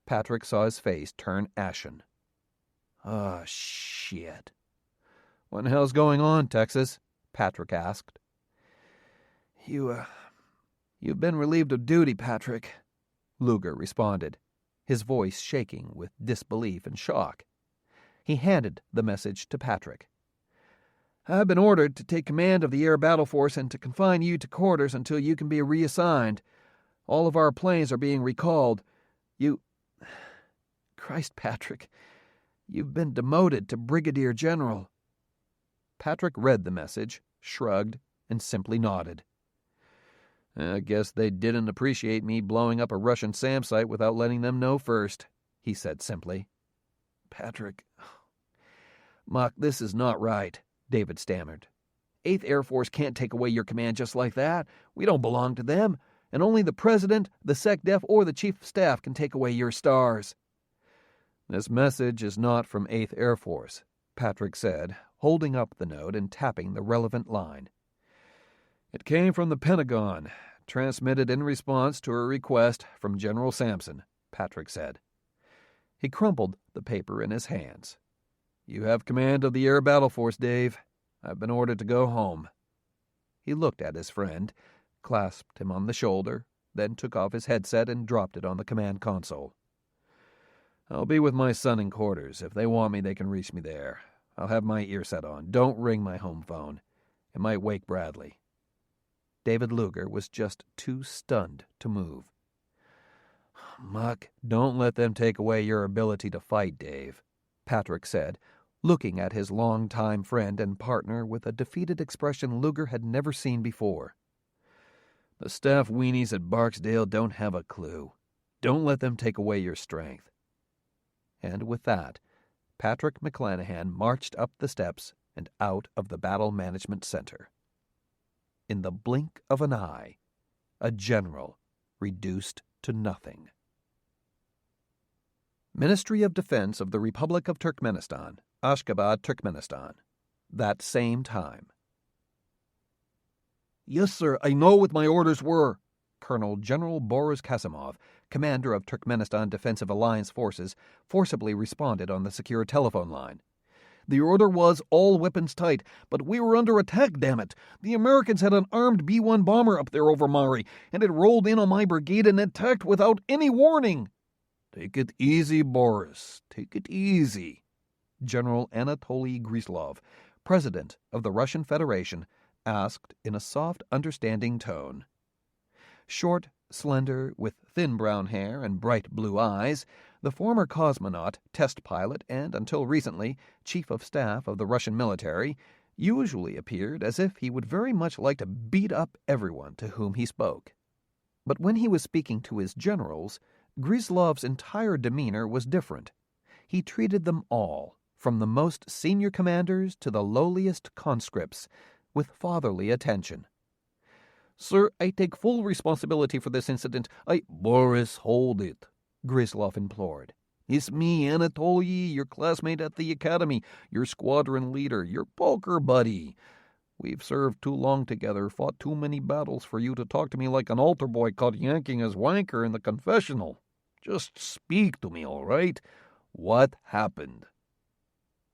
Patrick saw his face turn ashen. "Oh, shit." "What the hell's going on, Texas?" Patrick asked. You've been relieved of duty, Patrick," Luger responded, his voice shaking with disbelief and shock. He handed the message to Patrick. "I've been ordered to take command of the air battle force and to confine you to quarters until you can be reassigned. All of our planes are being recalled. Christ, Patrick, you've been demoted to Brigadier General." Patrick read the message, shrugged, and simply nodded. "I guess they didn't appreciate me blowing up a Russian SAM site without letting them know first," he said simply. "Patrick, Muck, this is not right," David stammered. "8th Air Force can't take away your command just like that. We don't belong to them, and only the President, the SecDef, or the Chief of Staff can take away your stars." "This message is not from 8th Air Force," Patrick said, holding up the note and tapping the relevant line. "It came from the Pentagon, transmitted in response to a request from General Sampson," Patrick said. He crumpled the paper in his hands. "You have command of the air battle force, Dave. I've been ordered to go home." He looked at his friend, clasped him on the shoulder, then took off his headset and dropped it on the command console. "I'll be with my son in quarters. If they want me, they can reach me there. I'll have my ear set on. Don't ring my home phone. It might wake Bradley." David Luger was just too stunned to move. "Muck, don't let them take away your ability to fight, Dave," Patrick said, looking at his longtime friend and partner with a defeated expression Luger had never seen before. "The staff weenies at Barksdale don't have a clue. Don't let them take away your strength." And with that, Patrick McClanahan marched up the steps and out of the Battle Management Center. In the blink of an eye, a general reduced to nothing. Ministry of Defense of the Republic of Turkmenistan, Ashgabat, Turkmenistan. That same time. "Yes, sir, I know what my orders were," Colonel General Boris Kasimov, commander of Turkmenistan Defensive Alliance Forces, forcibly responded on the secure telephone line. "The order was all weapons tight, but we were under attack, damn it. The Americans had an armed B-1 bomber up there over Mari, and it rolled in on my brigade and attacked without any warning." "Take it easy, Boris. Take it easy," General Anatoly Grislov, president of the Russian Federation, asked in a soft, understanding tone. Short, slender, with thin brown hair and bright blue eyes, the former cosmonaut, test pilot, and, until recently, chief of staff of the Russian military, usually appeared as if he would very much like to beat up everyone to whom he spoke. But when he was speaking to his generals, Grislov's entire demeanor was different. He treated them all, from the most senior commanders to the lowliest conscripts, with fatherly attention. "Sir, I take full responsibility for this incident. Boris, hold it," Grislov implored. "It's me, Anatoly, your classmate at the academy, your squadron leader, your poker buddy. We've served too long together, fought too many battles for you to talk to me like an altar boy caught yanking his wanker in the confessional. Just speak to me, all right? What happened?"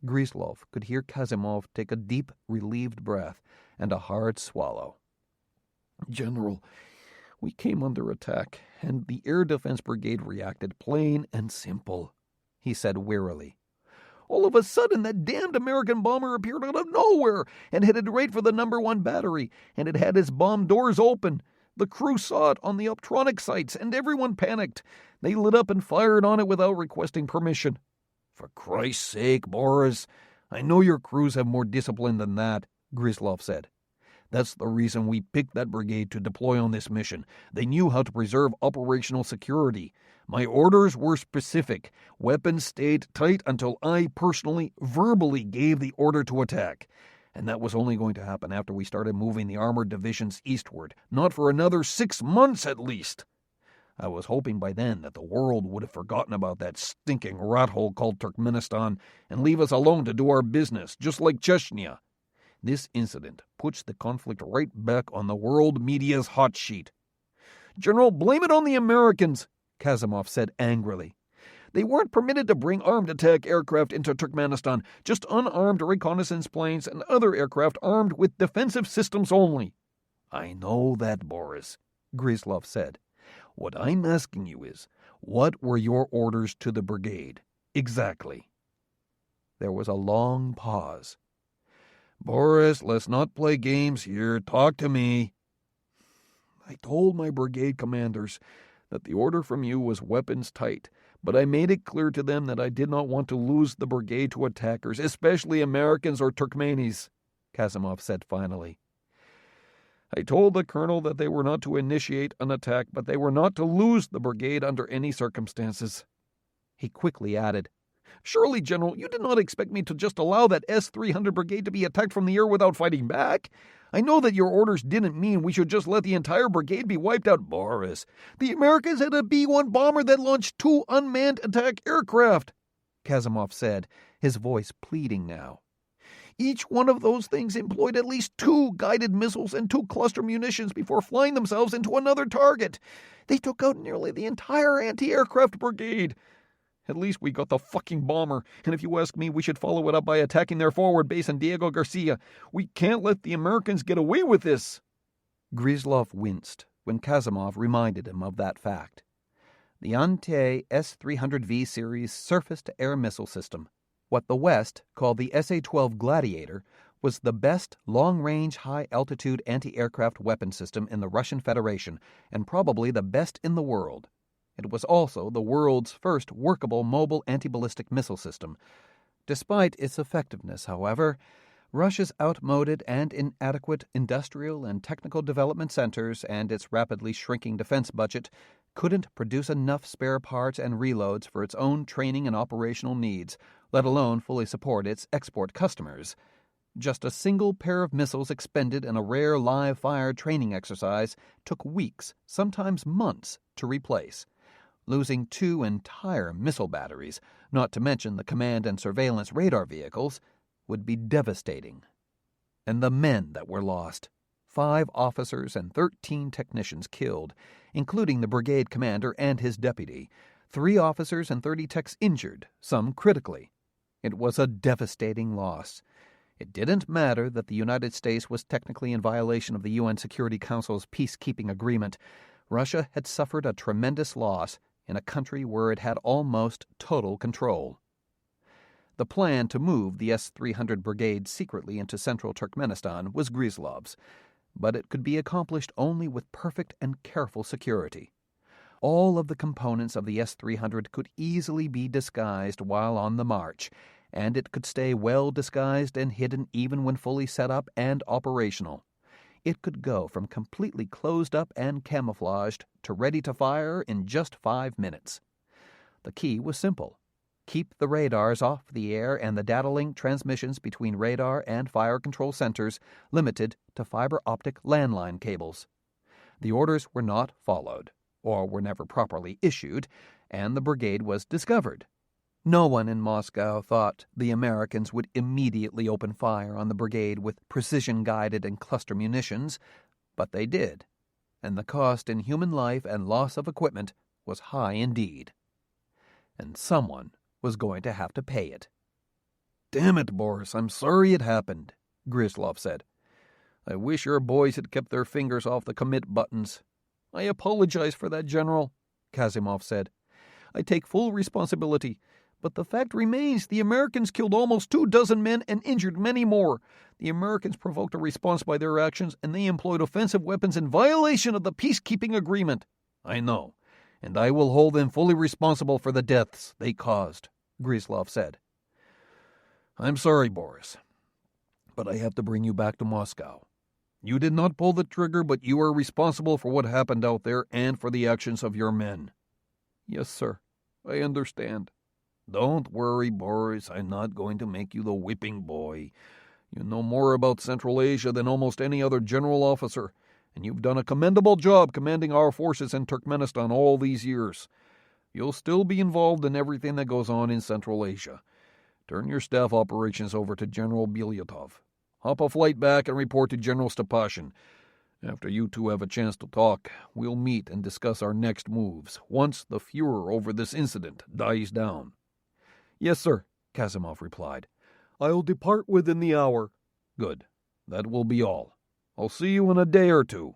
Gryzlov could hear Kazimov take a deep, relieved breath and a hard swallow. "General, we came under attack, and the Air Defense Brigade reacted plain and simple," he said wearily. "All of a sudden, that damned American bomber appeared out of nowhere and headed right for the number 1 battery, and it had its bomb doors open. The crew saw it on the optronic sights, and everyone panicked. They lit up and fired on it without requesting permission." "For Christ's sake, Boris, I know your crews have more discipline than that," Gryzlov said. "That's the reason we picked that brigade to deploy on this mission. They knew how to preserve operational security. My orders were specific. Weapons stayed tight until I personally, verbally gave the order to attack. And that was only going to happen after we started moving the armored divisions eastward, not for another 6 months at least. I was hoping by then that the world would have forgotten about that stinking rat hole called Turkmenistan and leave us alone to do our business, just like Chechnya. This incident puts the conflict right back on the world media's hot sheet." "General, blame it on the Americans," Kazimov said angrily. "They weren't permitted to bring armed attack aircraft into Turkmenistan, just unarmed reconnaissance planes and other aircraft armed with defensive systems only." "I know that, Boris," Gryzlov said. "What I'm asking you is, what were your orders to the brigade? Exactly." There was a long pause. "Boris, let's not play games here. Talk to me." "I told my brigade commanders that the order from you was weapons tight, but I made it clear to them that I did not want to lose the brigade to attackers, especially Americans or Turkmenis," Kazimov said finally. "I told the colonel that they were not to initiate an attack, but they were not to lose the brigade under any circumstances." He quickly added, "Surely, General, you did not expect me to just allow that S-300 brigade to be attacked from the air without fighting back? I know that your orders didn't mean we should just let the entire brigade be wiped out." "Boris, the Americans had a B-1 bomber that launched 2 unmanned attack aircraft," Kazimov said, his voice pleading now. "Each one of those things employed at least 2 guided missiles and 2 cluster munitions before flying themselves into another target. They took out nearly the entire anti-aircraft brigade. At least we got the fucking bomber, and if you ask me, we should follow it up by attacking their forward base in Diego Garcia. We can't let the Americans get away with this." Gryzlov winced when Kazimov reminded him of that fact. The Ante S-300V series surface-to-air missile system, what the West called the SA-12 Gladiator, was the best long-range, high-altitude anti-aircraft weapon system in the Russian Federation, and probably the best in the world. It was also the world's first workable mobile anti-ballistic missile system. Despite its effectiveness, however, Russia's outmoded and inadequate industrial and technical development centers and its rapidly shrinking defense budget couldn't produce enough spare parts and reloads for its own training and operational needs, let alone fully support its export customers. Just a single pair of missiles expended in a rare live-fire training exercise took weeks, sometimes months, to replace. Losing 2 entire missile batteries, not to mention the command and surveillance radar vehicles, would be devastating. And the men that were lost. 5 officers and 13 technicians killed, including the brigade commander and his deputy. 3 officers and 30 techs injured, some critically. It was a devastating loss. It didn't matter that the United States was technically in violation of the UN Security Council's peacekeeping agreement. Russia had suffered a tremendous loss in a country where it had almost total control. The plan to move the S-300 brigade secretly into central Turkmenistan was Gryzlov's, but it could be accomplished only with perfect and careful security. All of the components of the S-300 could easily be disguised while on the march, and it could stay well disguised and hidden even when fully set up and operational. It could go from completely closed up and camouflaged to ready to fire in just 5 minutes. The key was simple. Keep the radars off the air and the data link transmissions between radar and fire control centers limited to fiber optic landline cables. The orders were not followed, or were never properly issued, and the brigade was discovered. No one in Moscow thought the Americans would immediately open fire on the brigade with precision-guided and cluster munitions, but they did, and the cost in human life and loss of equipment was high indeed. And someone was going to have to pay it. Damn it, Boris, I'm sorry it happened, Gryzlov said. I wish your boys had kept their fingers off the commit buttons. I apologize for that, General, Kazimov said. I take full responsibility, but the fact remains the Americans killed almost 24 men and injured many more. The Americans provoked a response by their actions, and they employed offensive weapons in violation of the peacekeeping agreement. I know, and I will hold them fully responsible for the deaths they caused, Gryzlov said. I'm sorry, Boris, but I have to bring you back to Moscow. You did not pull the trigger, but you are responsible for what happened out there and for the actions of your men. Yes, sir. I understand. Don't worry, Boris. I'm not going to make you the whipping boy. You know more about Central Asia than almost any other general officer, and you've done a commendable job commanding our forces in Turkmenistan all these years. You'll still be involved in everything that goes on in Central Asia. Turn your staff operations over to General Bilyatov. Hop a flight back and report to General Stepashin. After you two have a chance to talk, we'll meet and discuss our next moves once the furor over this incident dies down. Yes, sir, Kazimov replied. I'll depart within the hour. Good. That will be all. I'll see you in a day or two.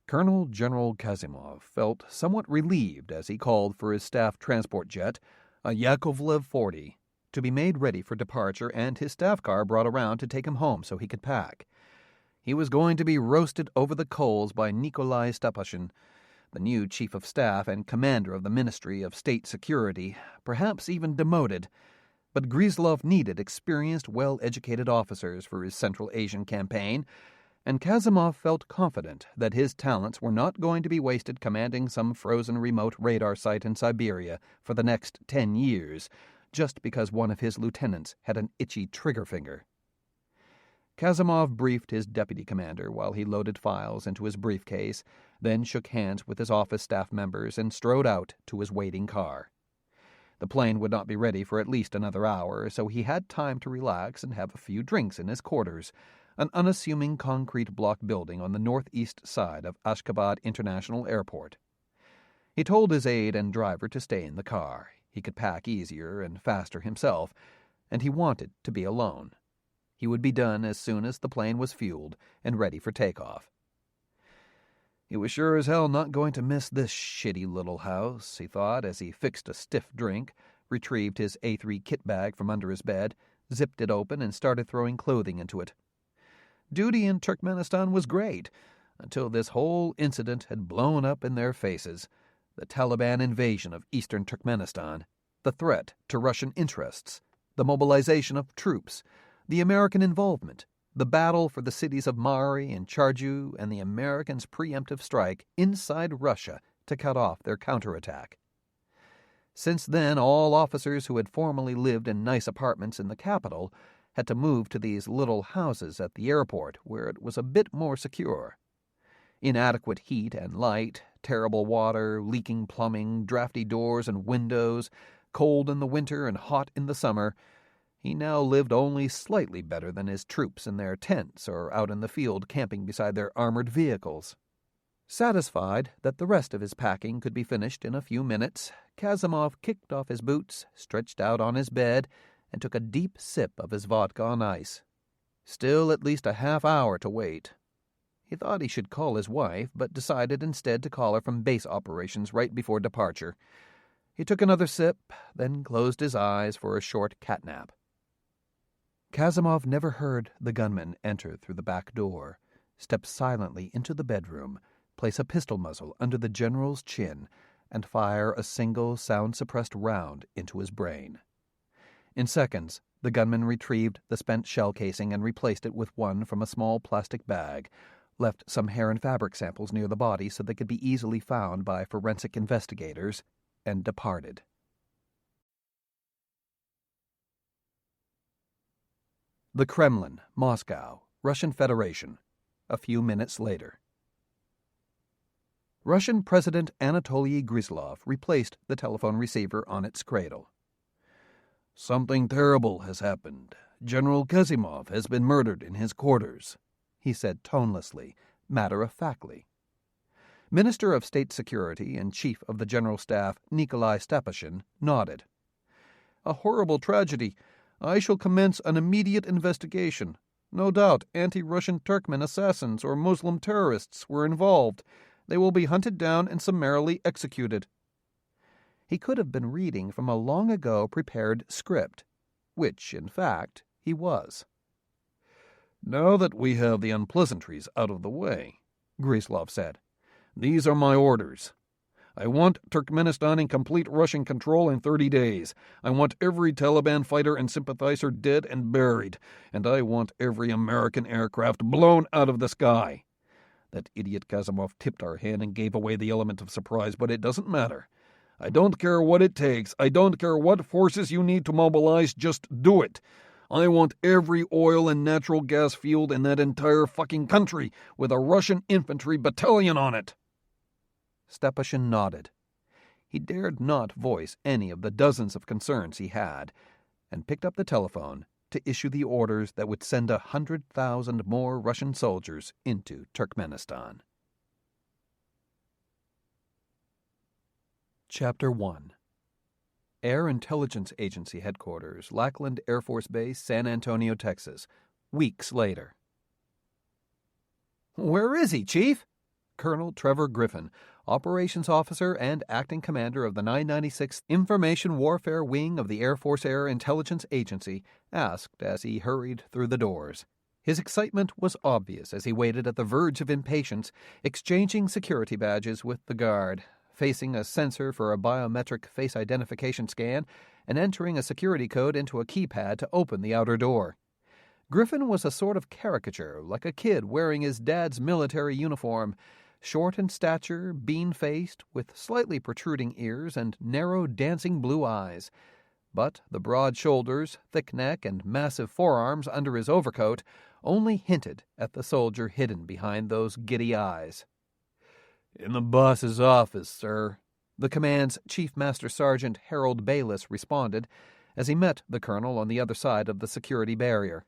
Colonel General Kazimov felt somewhat relieved as he called for his staff transport jet, a Yakovlev 40, to be made ready for departure, and his staff car brought around to take him home so he could pack. He was going to be roasted over the coals by Nikolai Stepashin, the new chief of staff and commander of the Ministry of State Security, perhaps even demoted. But Gryzlov needed experienced, well-educated officers for his Central Asian campaign, and Kazimov felt confident that his talents were not going to be wasted commanding some frozen remote radar site in Siberia for the next 10 years, just because one of his lieutenants had an itchy trigger finger. Kazimov briefed his deputy commander while he loaded files into his briefcase, then shook hands with his office staff members and strode out to his waiting car. The plane would not be ready for at least another hour, so he had time to relax and have a few drinks in his quarters, an unassuming concrete block building on the northeast side of Ashgabat International Airport. He told his aide and driver to stay in the car. He could pack easier and faster himself, and he wanted to be alone. He would be done as soon as the plane was fueled and ready for takeoff. He was sure as hell not going to miss this shitty little house, he thought as he fixed a stiff drink, retrieved his A3 kit bag from under his bed, zipped it open, and started throwing clothing into it. Duty in Turkmenistan was great, until this whole incident had blown up in their faces. The Taliban invasion of eastern Turkmenistan, the threat to Russian interests, the mobilization of troops, the American involvement, the battle for the cities of Mari and Charju, and the Americans' preemptive strike inside Russia to cut off their counterattack. Since then, all officers who had formerly lived in nice apartments in the capital had to move to these little houses at the airport where it was a bit more secure. Inadequate heat and light, terrible water, leaking plumbing, drafty doors and windows, cold in the winter and hot in the summer, he now lived only slightly better than his troops in their tents or out in the field camping beside their armored vehicles. Satisfied that the rest of his packing could be finished in a few minutes, Kazimov kicked off his boots, stretched out on his bed, and took a deep sip of his vodka on ice. Still at least a half hour to wait. He thought he should call his wife, but decided instead to call her from base operations right before departure. He took another sip, then closed his eyes for a short catnap. Kazimov never heard the gunman enter through the back door, step silently into the bedroom, place a pistol muzzle under the general's chin, and fire a single sound-suppressed round into his brain. In seconds, the gunman retrieved the spent shell casing and replaced it with one from a small plastic bag, left some hair and fabric samples near the body so they could be easily found by forensic investigators, and departed. The Kremlin, Moscow, Russian Federation, a few minutes later. Russian President Anatoly Gryzlov replaced the telephone receiver on its cradle. "Something terrible has happened. General Kazimov has been murdered in his quarters," he said tonelessly, matter-of-factly. Minister of State Security and Chief of the General Staff Nikolai Stepashin nodded. "A horrible tragedy. I shall commence an immediate investigation. No doubt anti-Russian Turkmen assassins or Muslim terrorists were involved. They will be hunted down and summarily executed." He could have been reading from a long-ago prepared script, which, in fact, he was. "Now that we have the unpleasantries out of the way," Grislov said, "these are my orders. I want Turkmenistan in complete Russian control in 30 days. I want every Taliban fighter and sympathizer dead and buried, and I want every American aircraft blown out of the sky. That idiot Kazimov tipped our hand and gave away the element of surprise, but it doesn't matter. I don't care what it takes. I don't care what forces you need to mobilize. Just do it. I want every oil and natural gas field in that entire fucking country with a Russian infantry battalion on it." Stepashin nodded. He dared not voice any of the dozens of concerns he had, and picked up the telephone to issue the orders that would send 100,000 more Russian soldiers into Turkmenistan. Chapter 1. Air Intelligence Agency Headquarters, Lackland Air Force Base, San Antonio, Texas, weeks later. "Where is he, Chief?" Colonel Trevor Griffin, Operations Officer and Acting Commander of the 996th Information Warfare Wing of the Air Force Air Intelligence Agency, asked as he hurried through the doors. His excitement was obvious as he waited at the verge of impatience, exchanging security badges with the guard, facing a sensor for a biometric face identification scan, and entering a security code into a keypad to open the outer door. Griffin was a sort of caricature, like a kid wearing his dad's military uniform, short in stature, bean-faced, with slightly protruding ears and narrow, dancing blue eyes. But the broad shoulders, thick neck, and massive forearms under his overcoat only hinted at the soldier hidden behind those giddy eyes. "In the boss's office, sir," the command's Chief Master Sergeant Harold Bayliss responded as he met the colonel on the other side of the security barrier.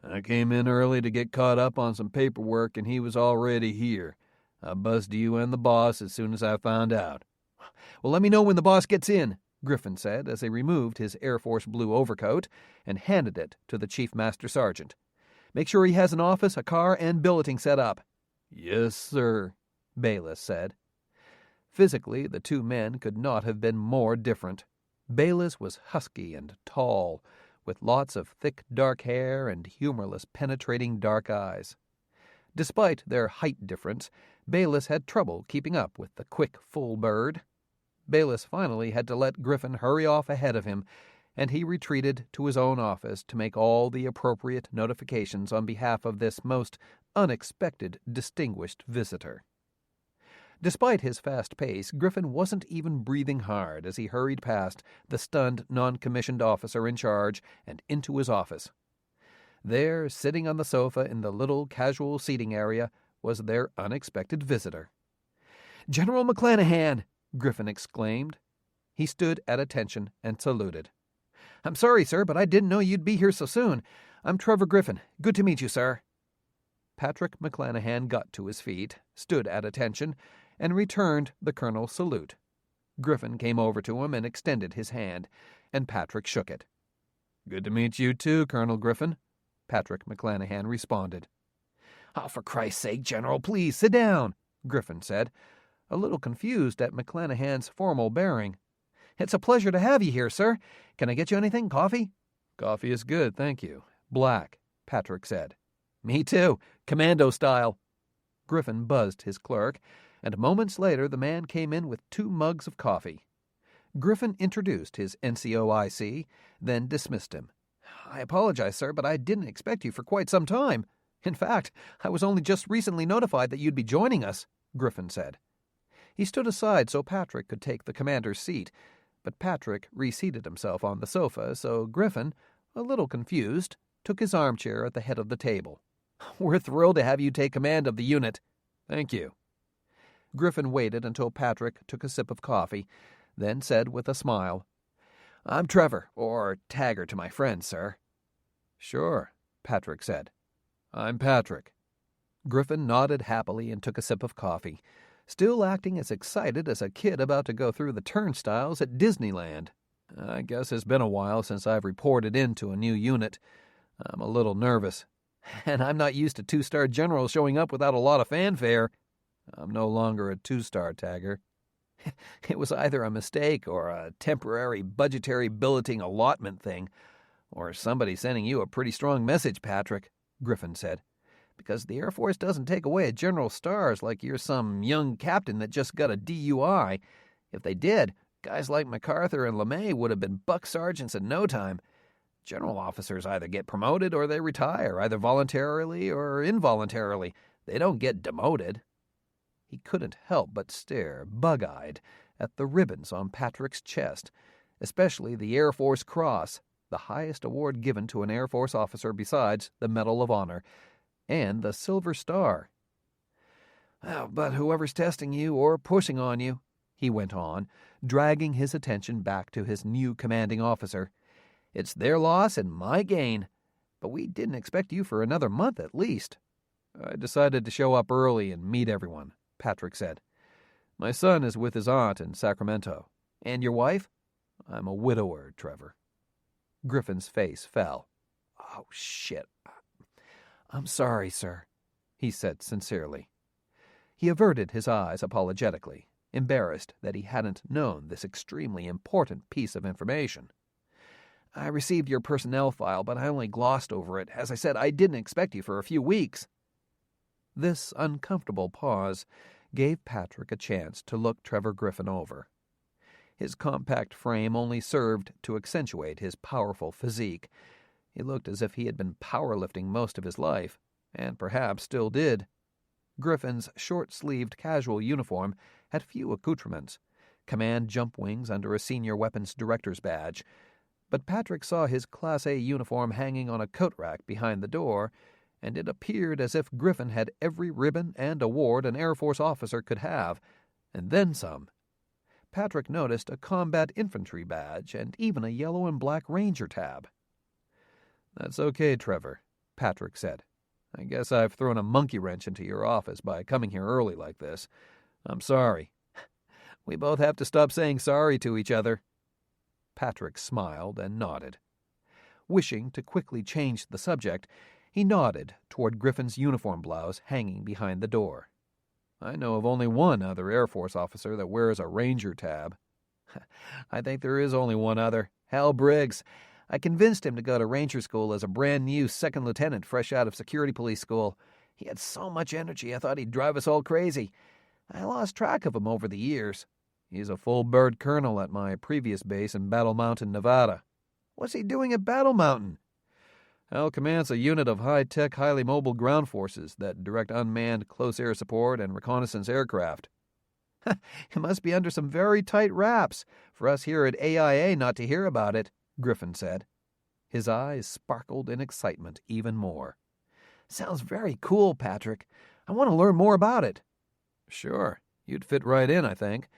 "I came in early to get caught up on some paperwork, and he was already here. I buzzed you and the boss as soon as I found out." "Well, let me know when the boss gets in," Griffin said as he removed his Air Force blue overcoat and handed it to the Chief Master Sergeant. "Make sure he has an office, a car, and billeting set up." "Yes, sir," Bayliss said. Physically, the two men could not have been more different. Bayliss was husky and tall, with lots of thick dark hair and humorless, penetrating dark eyes. Despite their height difference, Bayliss had trouble keeping up with the quick, full bird. Bayliss finally had to let Griffin hurry off ahead of him, and he retreated to his own office to make all the appropriate notifications on behalf of this most unexpected distinguished visitor. Despite his fast pace, Griffin wasn't even breathing hard as he hurried past the stunned non-commissioned officer in charge and into his office. There, sitting on the sofa in the little casual seating area, was their unexpected visitor. "General McClanahan!" Griffin exclaimed. He stood at attention and saluted. "I'm sorry, sir, but I didn't know you'd be here so soon. I'm Trevor Griffin. Good to meet you, sir." Patrick McClanahan got to his feet, stood at attention, and returned the colonel's salute. Griffin came over to him and extended his hand, and Patrick shook it. "Good to meet you, too, Colonel Griffin," Patrick McClanahan responded. "Oh, for Christ's sake, General, please sit down," Griffin said, a little confused at McClanahan's formal bearing. "It's a pleasure to have you here, sir. Can I get you anything? Coffee?" "Coffee is good, thank you. Black," Patrick said. "Me too. Commando style." Griffin buzzed his clerk, and moments later the man came in with 2 mugs of coffee. Griffin introduced his NCOIC, then dismissed him. "I apologize, sir, but I didn't expect you for quite some time. In fact, I was only just recently notified that you'd be joining us," Griffin said. He stood aside so Patrick could take the commander's seat, but Patrick reseated himself on the sofa, so Griffin, a little confused, took his armchair at the head of the table. "We're thrilled to have you take command of the unit." "Thank you." Griffin waited until Patrick took a sip of coffee, then said with a smile, "I'm Trevor, or Tagger to my friends, sir." "Sure," Patrick said. "I'm Patrick." Griffin nodded happily and took a sip of coffee, still acting as excited as a kid about to go through the turnstiles at Disneyland. I guess it's been a while since I've reported into a new unit. I'm a little nervous. And I'm not used to two-star generals showing up without a lot of fanfare. I'm no longer a two-star tagger. It was either a mistake or a temporary budgetary billeting allotment thing, or somebody sending you a pretty strong message, Patrick, Griffin said, because the Air Force doesn't take away a general's stars like you're some young captain that just got a DUI. If they did, guys like MacArthur and LeMay would have been buck sergeants in no time. General officers either get promoted or they retire, either voluntarily or involuntarily. They don't get demoted. He couldn't help but stare, bug-eyed, at the ribbons on Patrick's chest, especially the Air Force Cross, the highest award given to an Air Force officer besides the Medal of Honor, and the Silver Star. "Oh, but whoever's testing you or pushing on you," he went on, dragging his attention back to his new commanding officer, "it's their loss and my gain. But we didn't expect you for another month at least." "I decided to show up early and meet everyone," Patrick said. "My son is with his aunt in Sacramento." "And your wife?" "I'm a widower, Trevor." Griffin's face fell. "Oh, shit. I'm sorry, sir," he said sincerely. He averted his eyes apologetically, embarrassed that he hadn't known this extremely important piece of information. "I received your personnel file, but I only glossed over it. As I said, I didn't expect you for a few weeks." This uncomfortable pause gave Patrick a chance to look Trevor Griffin over. His compact frame only served to accentuate his powerful physique. He looked as if he had been powerlifting most of his life, and perhaps still did. Griffin's short-sleeved casual uniform had few accoutrements, command jump wings under a senior weapons director's badge, but Patrick saw his Class A uniform hanging on a coat rack behind the door, and it appeared as if Griffin had every ribbon and award an Air Force officer could have, and then some. Patrick noticed a combat infantry badge and even a yellow and black ranger tab. "That's okay, Trevor," Patrick said. "I guess I've thrown a monkey wrench into your office by coming here early like this. I'm sorry." "We both have to stop saying sorry to each other." Patrick smiled and nodded. Wishing to quickly change the subject, he nodded toward Griffin's uniform blouse hanging behind the door. "I know of only one other Air Force officer that wears a ranger tab." "I think there is only one other. Hal Briggs. I convinced him to go to ranger school as a brand-new second lieutenant fresh out of security police school. He had so much energy I thought he'd drive us all crazy. I lost track of him over the years. He's a full-bird colonel at my previous base in Battle Mountain, Nevada." "What's he doing at Battle Mountain?" "Hal commands a unit of high-tech, highly mobile ground forces that direct unmanned close air support and reconnaissance aircraft." "It must be under some very tight wraps for us here at AIA not to hear about it," Griffin said. His eyes sparkled in excitement even more. "Sounds very cool, Patrick. I want to learn more about it." "Sure. You'd fit right in, I think.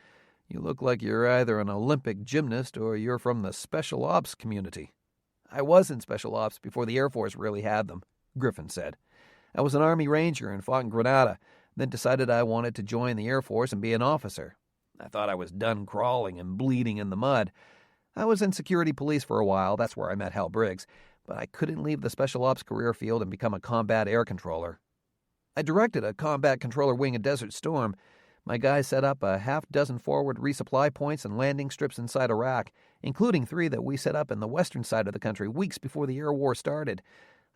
You look like you're either an Olympic gymnast or you're from the special ops community." "I was in special ops before the Air Force really had them," Griffin said. "I was an Army Ranger and fought in Grenada, then decided I wanted to join the Air Force and be an officer. I thought I was done crawling and bleeding in the mud. I was in security police for a while, that's where I met Hal Briggs, but I couldn't leave the special ops career field and become a combat air controller. I directed a combat controller wing at Desert Storm. My guys set up a half-dozen forward resupply points and landing strips inside Iraq, including 3 that we set up in the western side of the country weeks before the air war started.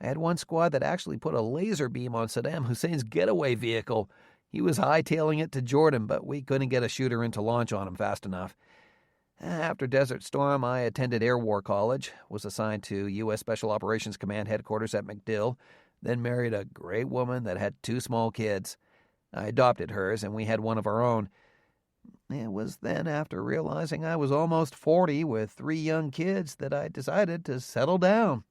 I had one squad that actually put a laser beam on Saddam Hussein's getaway vehicle. He was hightailing it to Jordan, but we couldn't get a shooter in to launch on him fast enough. After Desert Storm, I attended Air War College, was assigned to U.S. Special Operations Command headquarters at MacDill, then married a great woman that had 2 small kids. I adopted hers, and we had one of our own. It was then, after realizing I was almost 40 with 3 young kids, that I decided to settle down.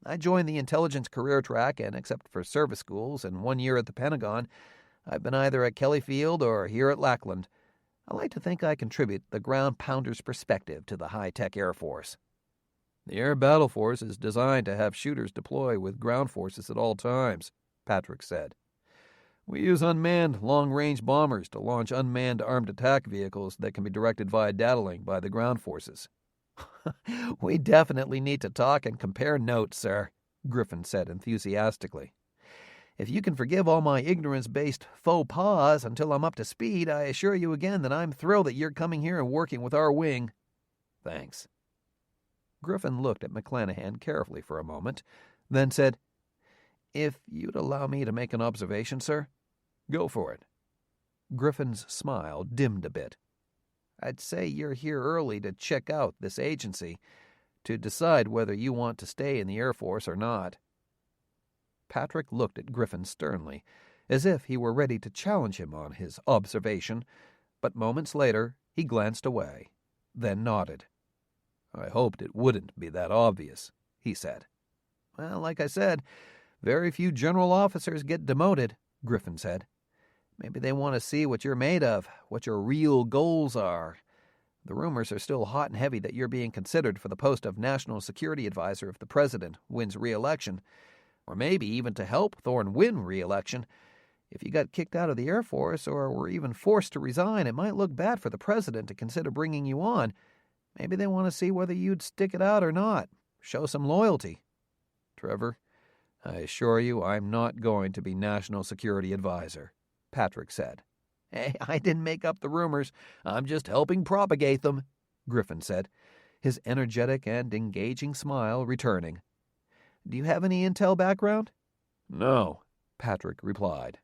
I joined the intelligence career track, and except for service schools and 1 year at the Pentagon, I've been either at Kelly Field or here at Lackland. I like to think I contribute the ground pounder's perspective to the high-tech Air Force." "The Air Battle Force is designed to have shooters deploy with ground forces at all times," Patrick said. "We use unmanned long-range bombers to launch unmanned armed attack vehicles that can be directed via data link by the ground forces." We definitely need to talk and compare notes, sir, Griffin said enthusiastically. If you can forgive all my ignorance-based faux pas until I'm up to speed, I assure you again that I'm thrilled that you're coming here and working with our wing. Thanks. Griffin looked at McClanahan carefully for a moment, then said, If you'd allow me to make an observation, sir? Go for it. Griffin's smile dimmed a bit. I'd say you're here early to check out this agency, to decide whether you want to stay in the Air Force or not. Patrick looked at Griffin sternly, as if he were ready to challenge him on his observation, but moments later he glanced away, then nodded. I hoped it wouldn't be that obvious, he said. Well, like I said, very few general officers get demoted, Griffin said. Maybe they want to see what you're made of, what your real goals are. The rumors are still hot and heavy that you're being considered for the post of National Security Advisor if the president wins re-election, or maybe even to help Thorne win re-election. If you got kicked out of the Air Force or were even forced to resign, it might look bad for the president to consider bringing you on. Maybe they want to see whether you'd stick it out or not, show some loyalty. Trevor, I assure you I'm not going to be National Security Advisor, Patrick said. Hey, I didn't make up the rumors. I'm just helping propagate them, Griffin said, his energetic and engaging smile returning. Do you have any intel background? No, Patrick replied.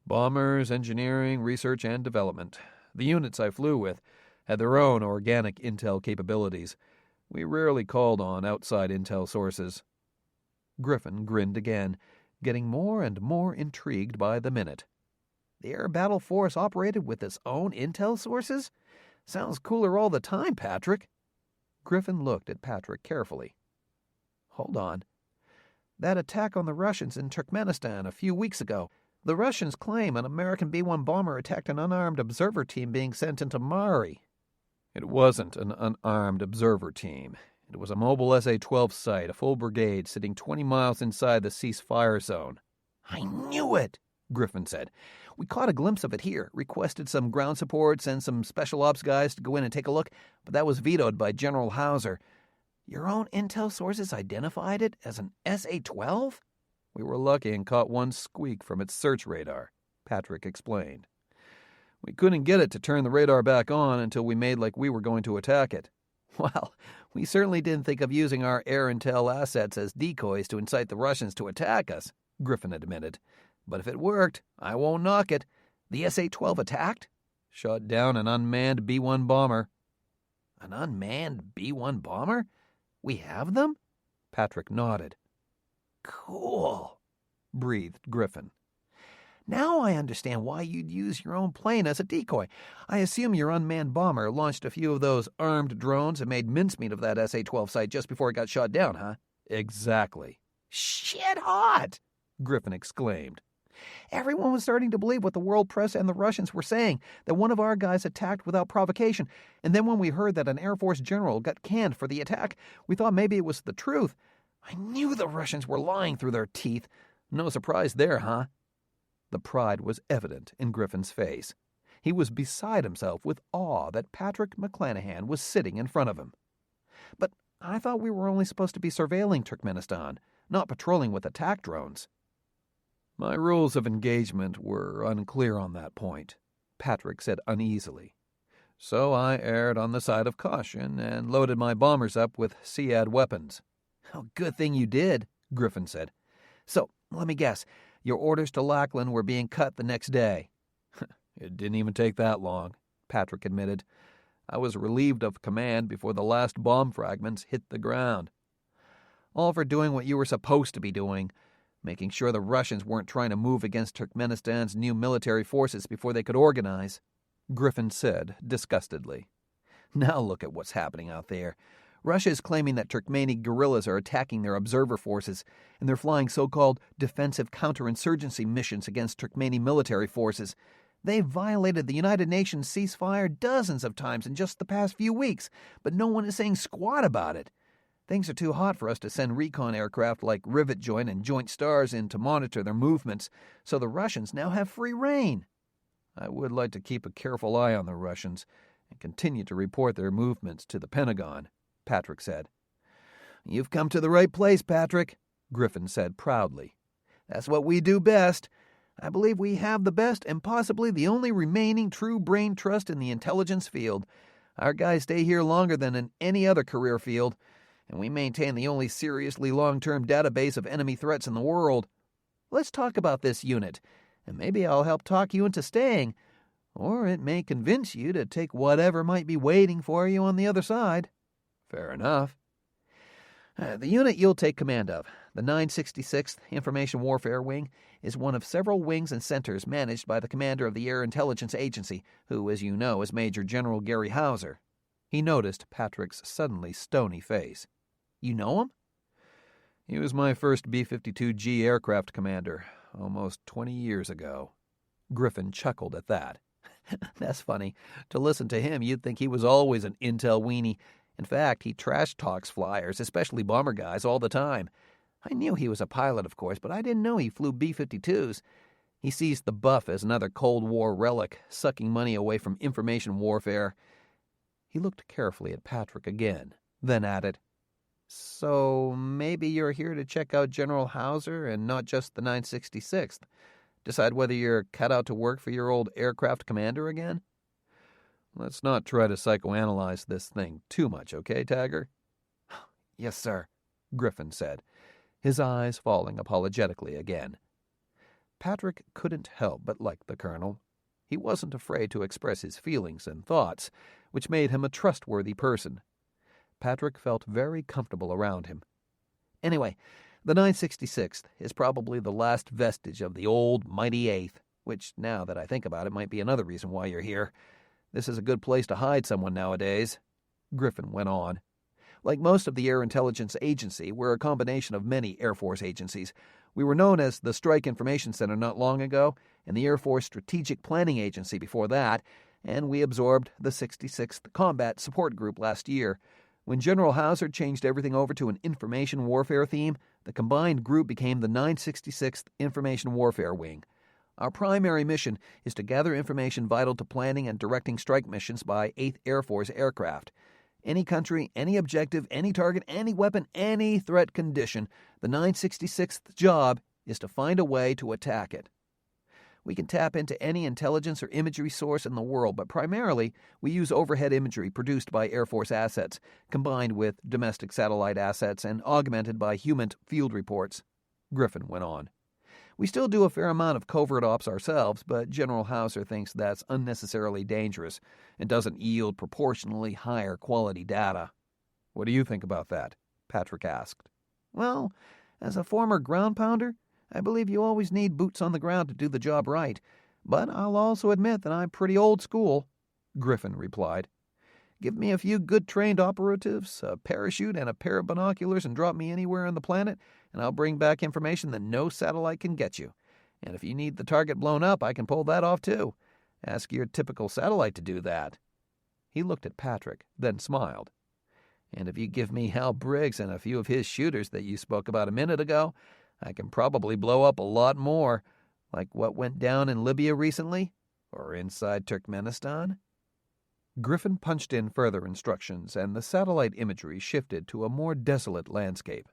Bombers, engineering, research, and development. The units I flew with had their own organic intel capabilities. We rarely called on outside intel sources. Griffin grinned again, getting more and more intrigued by the minute. The Air Battle Force operated with its own intel sources? Sounds cooler all the time, Patrick. Griffin looked at Patrick carefully. Hold on. That attack on the Russians in Turkmenistan a few weeks ago. The Russians claim an American B-1 bomber attacked an unarmed observer team being sent into Mari. It wasn't an unarmed observer team. It was a mobile SA-12 site, a full brigade sitting 20 miles inside the ceasefire zone. I knew it, Griffin said. We caught a glimpse of it here, requested some ground support, sent some special ops guys to go in and take a look, but that was vetoed by General Hauser. Your own intel sources identified it as an SA-12? We were lucky and caught one squeak from its search radar, Patrick explained. We couldn't get it to turn the radar back on until we made like we were going to attack it. Well, we certainly didn't think of using our air intel assets as decoys to incite the Russians to attack us, Griffin admitted. But if it worked, I won't knock it. The SA-12 attacked? Shot down an unmanned B-1 bomber. An unmanned B-1 bomber? We have them? Patrick nodded. Cool, breathed Griffin. Now I understand why you'd use your own plane as a decoy. I assume your unmanned bomber launched a few of those armed drones and made mincemeat of that SA-12 site just before it got shot down, huh? Exactly. Shit hot, Griffin exclaimed. Everyone was starting to believe what the world press and the Russians were saying, that one of our guys attacked without provocation. And then when we heard that an Air Force general got canned for the attack, we thought maybe it was the truth. I knew the Russians were lying through their teeth. No surprise there, huh? The pride was evident in Griffin's face. He was beside himself with awe that Patrick McClanahan was sitting in front of him. But I thought we were only supposed to be surveilling Turkmenistan, not patrolling with attack drones. My rules of engagement were unclear on that point, Patrick said uneasily. So I erred on the side of caution and loaded my bombers up with SEAD weapons. Oh, good thing you did, Griffin said. So, let me guess, your orders to Lackland were being cut the next day. It didn't even take that long, Patrick admitted. I was relieved of command before the last bomb fragments hit the ground. All for doing what you were supposed to be doing, making sure the Russians weren't trying to move against Turkmenistan's new military forces before they could organize, Griffin said disgustedly. Now look at what's happening out there. Russia is claiming that Turkmeni guerrillas are attacking their observer forces, and they're flying so-called defensive counterinsurgency missions against Turkmeni military forces. They've violated the United Nations ceasefire dozens of times in just the past few weeks, but no one is saying squat about it. Things are too hot for us to send recon aircraft like Rivet Joint and Joint Stars in to monitor their movements, so the Russians now have free rein. I would like to keep a careful eye on the Russians and continue to report their movements to the Pentagon, Patrick said. "You've come to the right place, Patrick," Griffin said proudly. "That's what we do best. I believe we have the best and possibly the only remaining true brain trust in the intelligence field. Our guys stay here longer than in any other career field, and we maintain the only seriously long-term database of enemy threats in the world. Let's talk about this unit, and maybe I'll help talk you into staying, or it may convince you to take whatever might be waiting for you on the other side." "Fair enough." The unit you'll take command of, the 966th Information Warfare Wing, is one of several wings and centers managed by the commander of the Air Intelligence Agency, who, as you know, is Major General Gary Hauser. He noticed Patrick's suddenly stony face. "You know him?" "He was my first B-52G aircraft commander, almost 20 years ago." Griffin chuckled at that. "That's funny. To listen to him, you'd think he was always an intel weenie. In fact, he trash talks flyers, especially bomber guys, all the time. I knew he was a pilot, of course, but I didn't know he flew B-52s. He sees the Buff as another Cold War relic, sucking money away from information warfare." He looked carefully at Patrick again, then added, "So maybe you're here to check out General Hauser and not just the 966th? Decide whether you're cut out to work for your old aircraft commander again?" "Let's not try to psychoanalyze this thing too much, okay, Tagger?" "Yes, sir," Griffin said, his eyes falling apologetically again. Patrick couldn't help but like the colonel. He wasn't afraid to express his feelings and thoughts, which made him a trustworthy person. Patrick felt very comfortable around him. "Anyway, the 966th is probably the last vestige of the old mighty 8th, which, now that I think about it, might be another reason why you're here. This is a good place to hide someone nowadays," Griffin went on. "Like most of the Air Intelligence Agency, we're a combination of many Air Force agencies. We were known as the Strike Information Center not long ago, and the Air Force Strategic Planning Agency before that, and we absorbed the 66th Combat Support Group last year. When General Hauser changed everything over to an information warfare theme, the combined group became the 966th Information Warfare Wing. Our primary mission is to gather information vital to planning and directing strike missions by 8th Air Force aircraft. Any country, any objective, any target, any weapon, any threat condition, the 966th job is to find a way to attack it. We can tap into any intelligence or imagery source in the world, but primarily we use overhead imagery produced by Air Force assets, combined with domestic satellite assets and augmented by human field reports," Griffin went on. "We still do a fair amount of covert ops ourselves, but General Hauser thinks that's unnecessarily dangerous and doesn't yield proportionally higher quality data." "What do you think about that?" Patrick asked. "Well, as a former ground pounder, I believe you always need boots on the ground to do the job right, but I'll also admit that I'm pretty old school," Griffin replied. "Give me a few good trained operatives, a parachute, and a pair of binoculars and drop me anywhere on the planet, and I'll bring back information that no satellite can get you. And if you need the target blown up, I can pull that off too. Ask your typical satellite to do that." He looked at Patrick, then smiled. "And if you give me Hal Briggs and a few of his shooters that you spoke about a minute ago, I can probably blow up a lot more, like what went down in Libya recently, or inside Turkmenistan." Griffin punched in further instructions, and the satellite imagery shifted to a more desolate landscape.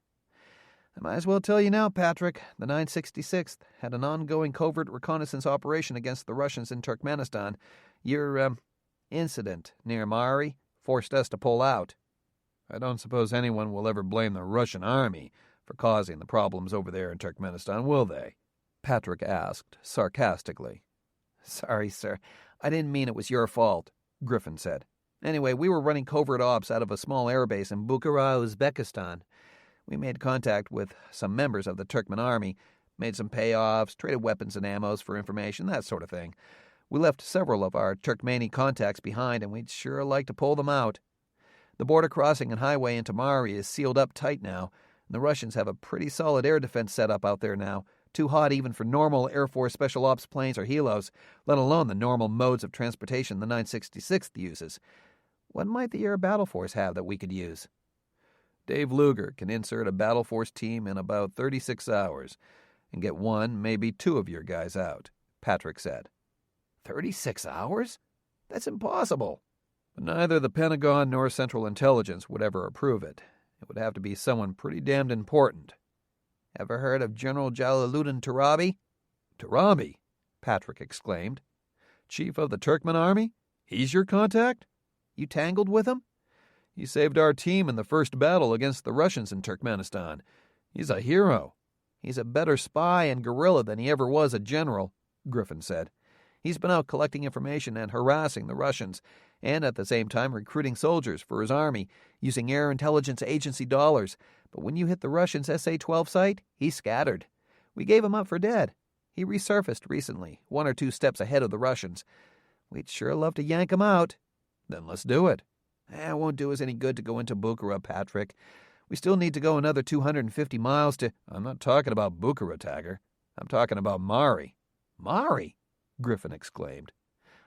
"I might as well tell you now, Patrick, the 966th had an ongoing covert reconnaissance operation against the Russians in Turkmenistan. Your, incident near Mari forced us to pull out." "I don't suppose anyone will ever blame the Russian army for causing the problems over there in Turkmenistan, will they?" Patrick asked sarcastically. "Sorry, sir. I didn't mean it was your fault," Griffin said. "Anyway, we were running covert ops out of a small airbase in Bukhara, Uzbekistan. We made contact with some members of the Turkmen army, made some payoffs, traded weapons and ammos for information, that sort of thing. We left several of our Turkmeni contacts behind, and we'd sure like to pull them out. The border crossing and highway into Mari is sealed up tight now, and the Russians have a pretty solid air defense set up out there now, too hot even for normal Air Force Special Ops planes or helos, let alone the normal modes of transportation the 966th uses. What might the Air Battle Force have that we could use?" "Dave Luger can insert a Battle Force team in about 36 hours and get one, maybe two of your guys out," Patrick said. 36 hours? That's impossible." Neither the Pentagon nor Central Intelligence would ever approve it. It would have to be someone pretty damned important. Ever heard of General Jalaluddin Turabi? Turabi? Patrick exclaimed. Chief of the Turkmen army? He's your contact? You tangled with him? He saved our team in the first battle against the Russians in Turkmenistan. He's a hero. He's a better spy and guerrilla than he ever was a general, Griffin said. He's been out collecting information and harassing the Russians, and at the same time recruiting soldiers for his army, using Air Intelligence Agency dollars. But when you hit the Russians' SA-12 site, he scattered. We gave him up for dead. He resurfaced recently, 1 or 2 steps ahead of the Russians. We'd sure love to yank him out. Then let's do it. It won't do us any good to go into Bukhara, Patrick. We still need to go another 250 miles to... I'm not talking about Bukhara, Tagger. I'm talking about Mari. Mari? Griffin exclaimed.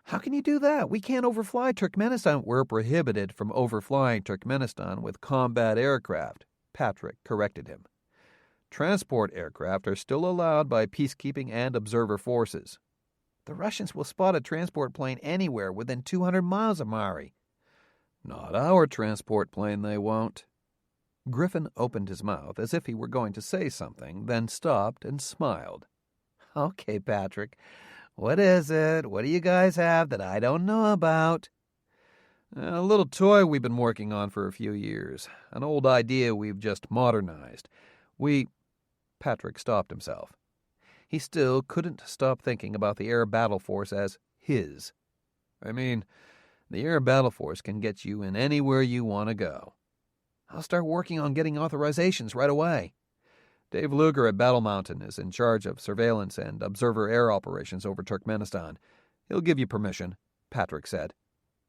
How can you do that? We can't overfly Turkmenistan. We're prohibited from overflying Turkmenistan with combat aircraft, Patrick corrected him. Transport aircraft are still allowed by peacekeeping and observer forces. The Russians will spot a transport plane anywhere within 200 miles of Mari. Not our transport plane, they won't. Griffin opened his mouth as if he were going to say something, then stopped and smiled. Okay, Patrick. What is it? What do you guys have that I don't know about? A little toy we've been working on for a few years. An old idea we've just modernized. Patrick stopped himself. He still couldn't stop thinking about the Air Battle Force as his. I mean, the Air Battle Force can get you in anywhere you want to go. I'll start working on getting authorizations right away. Dave Luger at Battle Mountain is in charge of surveillance and observer air operations over Turkmenistan. He'll give you permission, Patrick said.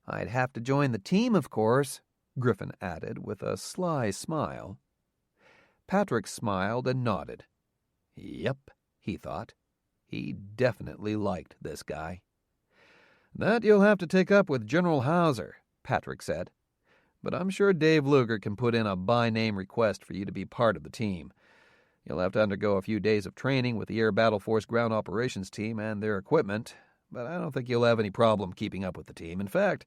I'd have to join the team, of course, Griffin added with a sly smile. Patrick smiled and nodded. Yep, he thought. He definitely liked this guy. That you'll have to take up with General Hauser, Patrick said. But I'm sure Dave Luger can put in a by-name request for you to be part of the team. You'll have to undergo a few days of training with the Air Battle Force ground operations team and their equipment, but I don't think you'll have any problem keeping up with the team. In fact,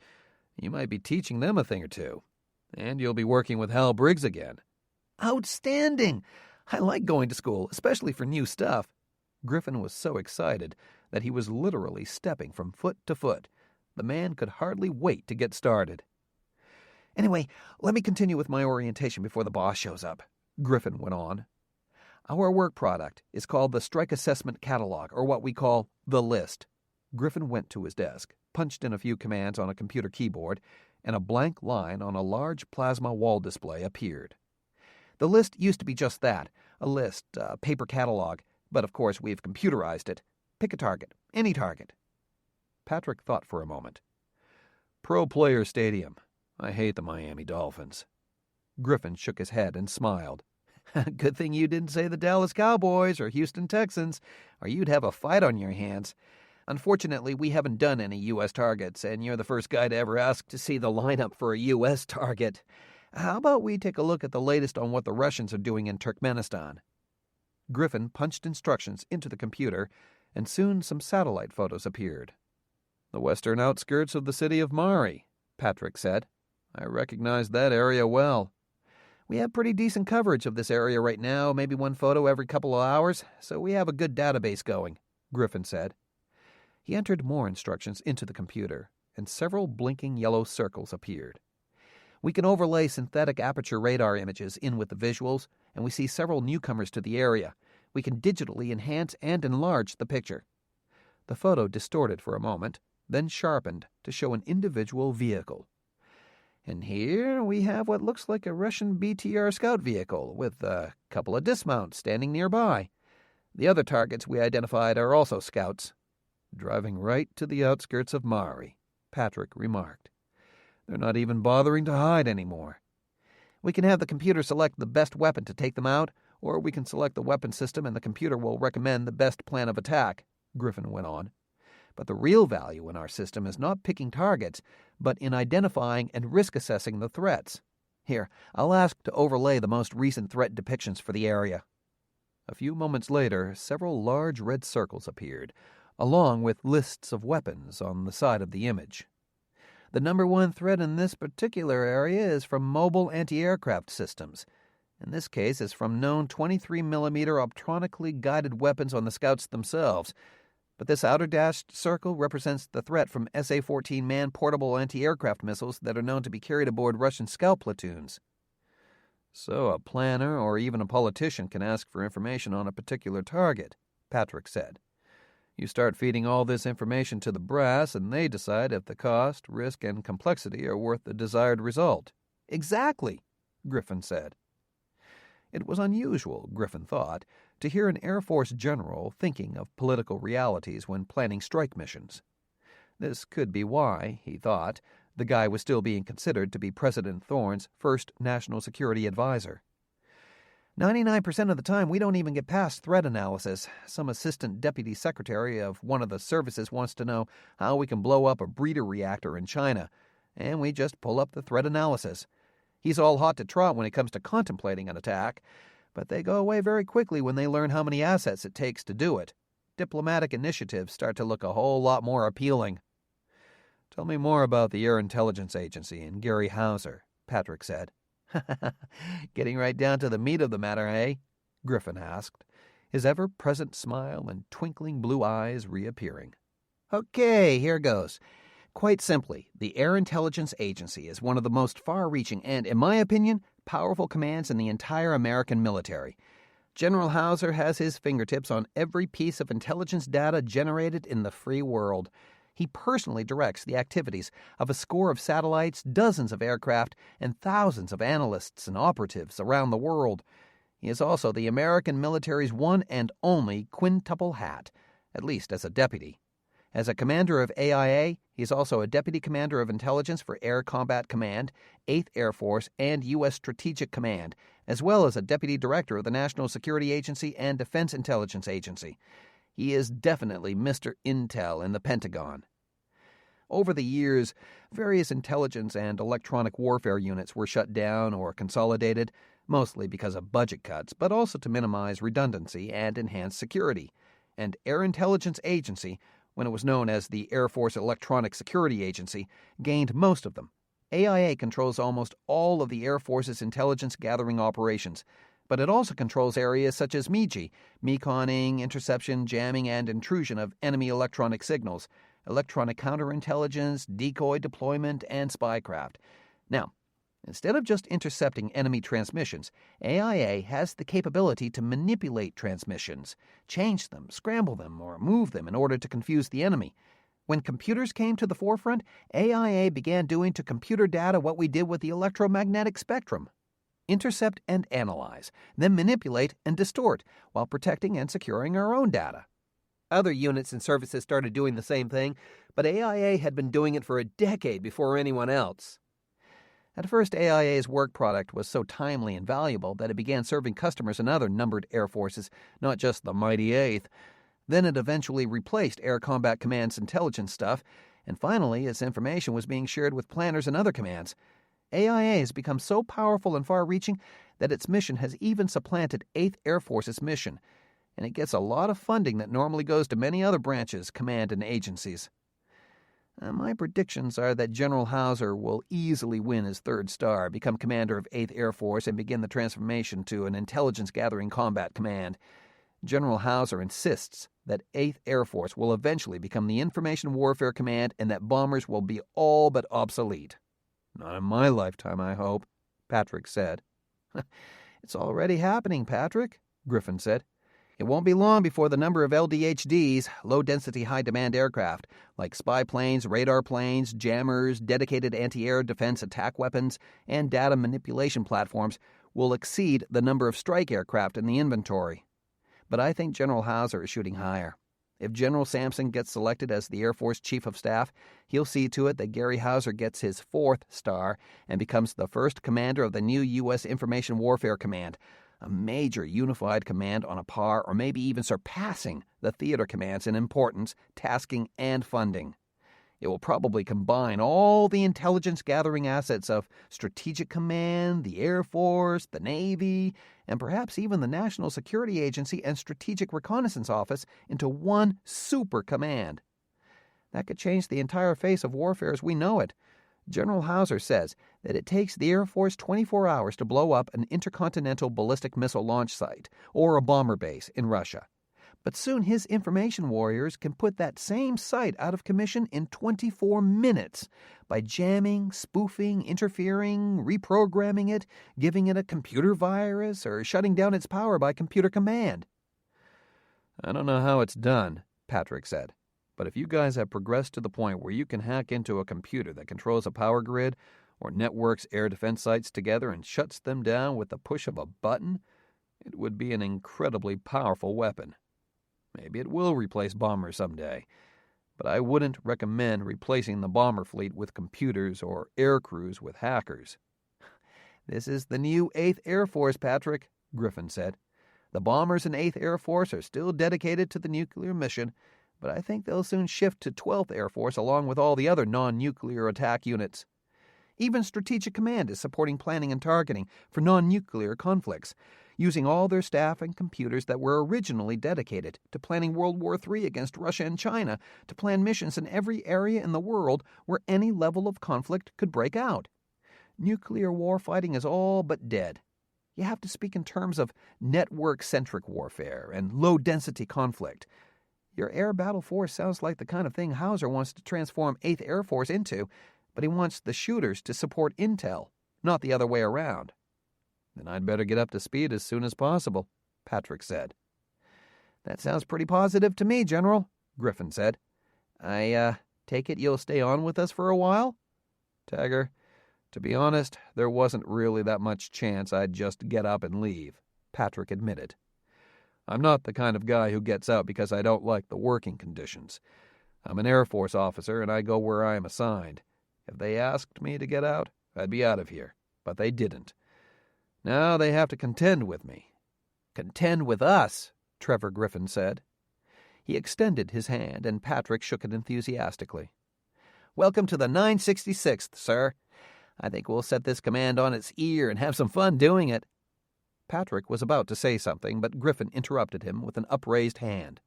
you might be teaching them a thing or two. And you'll be working with Hal Briggs again. Outstanding! I like going to school, especially for new stuff. Griffin was so excited that he was literally stepping from foot to foot. The man could hardly wait to get started. Anyway, let me continue with my orientation before the boss shows up, Griffin went on. Our work product is called the Strike Assessment Catalog, or what we call the List. Griffin went to his desk, punched in a few commands on a computer keyboard, and a blank line on a large plasma wall display appeared. The list used to be just that, a list, a paper catalog, but of course we've computerized it. Pick a target, any target. Patrick thought for a moment. Pro Player Stadium. I hate the Miami Dolphins. Griffin shook his head and smiled. Good thing you didn't say the Dallas Cowboys or Houston Texans, or you'd have a fight on your hands. Unfortunately, we haven't done any U.S. targets, and you're the first guy to ever ask to see the lineup for a U.S. target. How about we take a look at the latest on what the Russians are doing in Turkmenistan? Griffin punched instructions into the computer, and soon some satellite photos appeared. The western outskirts of the city of Mari, Patrick said. I recognize that area well. We have pretty decent coverage of this area right now, maybe one photo every couple of hours, so we have a good database going, Griffin said. He entered more instructions into the computer, and several blinking yellow circles appeared. We can overlay synthetic aperture radar images in with the visuals, and we see several newcomers to the area. We can digitally enhance and enlarge the picture. The photo distorted for a moment, then sharpened to show an individual vehicle. And here we have what looks like a Russian BTR scout vehicle with a couple of dismounts standing nearby. The other targets we identified are also scouts. Driving right to the outskirts of Mari, Patrick remarked. They're not even bothering to hide anymore. We can have the computer select the best weapon to take them out, or we can select the weapon system and the computer will recommend the best plan of attack, Griffin went on. But the real value in our system is not picking targets, but in identifying and risk assessing the threats. Here, I'll ask to overlay the most recent threat depictions for the area. A few moments later, several large red circles appeared, along with lists of weapons on the side of the image. The number one threat in this particular area is from mobile anti-aircraft systems. In this case, it's from known 23mm optronically guided weapons on the Scouts themselves. But this outer dashed circle represents the threat from SA-14 man-portable anti-aircraft missiles that are known to be carried aboard Russian scout platoons. So a planner or even a politician can ask for information on a particular target, Patrick said. You start feeding all this information to the brass, and they decide if the cost, risk, and complexity are worth the desired result. Exactly, Griffin said. It was unusual, Griffin thought, to hear an Air Force general thinking of political realities when planning strike missions. This could be why, he thought, the guy was still being considered to be President Thorne's first national security advisor. 99% of the time, we don't even get past threat analysis. Some assistant deputy secretary of one of the services wants to know how we can blow up a breeder reactor in China, and we just pull up the threat analysis. He's all hot to trot when it comes to contemplating an attack, but they go away very quickly when they learn how many assets it takes to do it. Diplomatic initiatives start to look a whole lot more appealing. Tell me more about the Air Intelligence Agency and Gary Hauser, Patrick said. Getting right down to the meat of the matter, eh? Griffin asked, his ever-present smile and twinkling blue eyes reappearing. Okay, here goes. Quite simply, the Air Intelligence Agency is one of the most far-reaching and, in my opinion, powerful commands in the entire American military. General Hauser has his fingertips on every piece of intelligence data generated in the free world. He personally directs the activities of a score of satellites, dozens of aircraft, and thousands of analysts and operatives around the world. He is also the American military's one and only quintuple hat, at least as a deputy. As a commander of AIA, he is also a deputy commander of intelligence for Air Combat Command, 8th Air Force, and U.S. Strategic Command, as well as a deputy director of the National Security Agency and Defense Intelligence Agency. He is definitely Mr. Intel in the Pentagon. Over the years, various intelligence and electronic warfare units were shut down or consolidated, mostly because of budget cuts, but also to minimize redundancy and enhance security. And Air Intelligence Agency, when it was known as the Air Force Electronic Security Agency, gained most of them. AIA controls almost all of the Air Force's intelligence gathering operations, but it also controls areas such as MEJ, meconning, interception, jamming, and intrusion of enemy electronic signals, electronic counterintelligence, decoy deployment, and spycraft. Now, instead of just intercepting enemy transmissions, AIA has the capability to manipulate transmissions, change them, scramble them, or move them in order to confuse the enemy. When computers came to the forefront, AIA began doing to computer data what we did with the electromagnetic spectrum. Intercept and analyze, then manipulate and distort, while protecting and securing our own data. Other units and services started doing the same thing, but AIA had been doing it for a decade before anyone else. At first, AIA's work product was so timely and valuable that it began serving customers in other numbered air forces, not just the mighty 8th. Then it eventually replaced Air Combat Command's intelligence stuff, and finally its information was being shared with planners and other commands. AIA has become so powerful and far-reaching that its mission has even supplanted 8th Air Force's mission, and it gets a lot of funding that normally goes to many other branches, command, and agencies. My predictions are that General Hauser will easily win his 3rd star, become commander of 8th Air Force, and begin the transformation to an intelligence-gathering combat command. General Hauser insists that 8th Air Force will eventually become the Information Warfare Command and that bombers will be all but obsolete. Not in my lifetime, I hope, Patrick said. It's already happening, Patrick, Griffin said. It won't be long before the number of LDHDs, low-density, high-demand aircraft, like spy planes, radar planes, jammers, dedicated anti-air defense attack weapons, and data manipulation platforms, will exceed the number of strike aircraft in the inventory. But I think General Hauser is shooting higher. If General Sampson gets selected as the Air Force Chief of Staff, he'll see to it that Gary Hauser gets his 4th star and becomes the first commander of the new U.S. Information Warfare Command, a major unified command on a par or maybe even surpassing the theater commands in importance, tasking, and funding. It will probably combine all the intelligence-gathering assets of Strategic Command, the Air Force, the Navy, and perhaps even the National Security Agency and Strategic Reconnaissance Office into one super command. That could change the entire face of warfare as we know it, General Hauser says that it takes the Air Force 24 hours to blow up an intercontinental ballistic missile launch site or a bomber base in Russia. But soon his information warriors can put that same site out of commission in 24 minutes by jamming, spoofing, interfering, reprogramming it, giving it a computer virus, or shutting down its power by computer command. I don't know how it's done, Patrick said, but if you guys have progressed to the point where you can hack into a computer that controls a power grid or networks air defense sites together and shuts them down with the push of a button, it would be an incredibly powerful weapon. Maybe it will replace bombers someday, but I wouldn't recommend replacing the bomber fleet with computers or air crews with hackers. This is the new 8th Air Force, Patrick, Griffin said. The bombers in 8th Air Force are still dedicated to the nuclear mission, but I think they'll soon shift to 12th Air Force along with all the other non-nuclear attack units. Even Strategic Command is supporting planning and targeting for non-nuclear conflicts, using all their staff and computers that were originally dedicated to planning World War III against Russia and China to plan missions in every area in the world where any level of conflict could break out. Nuclear warfighting is all but dead. You have to speak in terms of network-centric warfare and low-density conflict. Your air battle force sounds like the kind of thing Hauser wants to transform 8th Air Force into, but he wants the shooters to support intel, not the other way around. Then I'd better get up to speed as soon as possible, Patrick said. That sounds pretty positive to me, General, Griffin said. I take it you'll stay on with us for a while? Tagger, to be honest, there wasn't really that much chance I'd just get up and leave, Patrick admitted. I'm not the kind of guy who gets out because I don't like the working conditions. I'm an Air Force officer and I go where I am assigned. If they asked me to get out, I'd be out of here, but they didn't. Now they have to contend with me. Contend with us, Trevor Griffin said. He extended his hand, and Patrick shook it enthusiastically. Welcome to the 966th, sir. I think we'll set this command on its ear and have some fun doing it. Patrick was about to say something, but Griffin interrupted him with an upraised hand.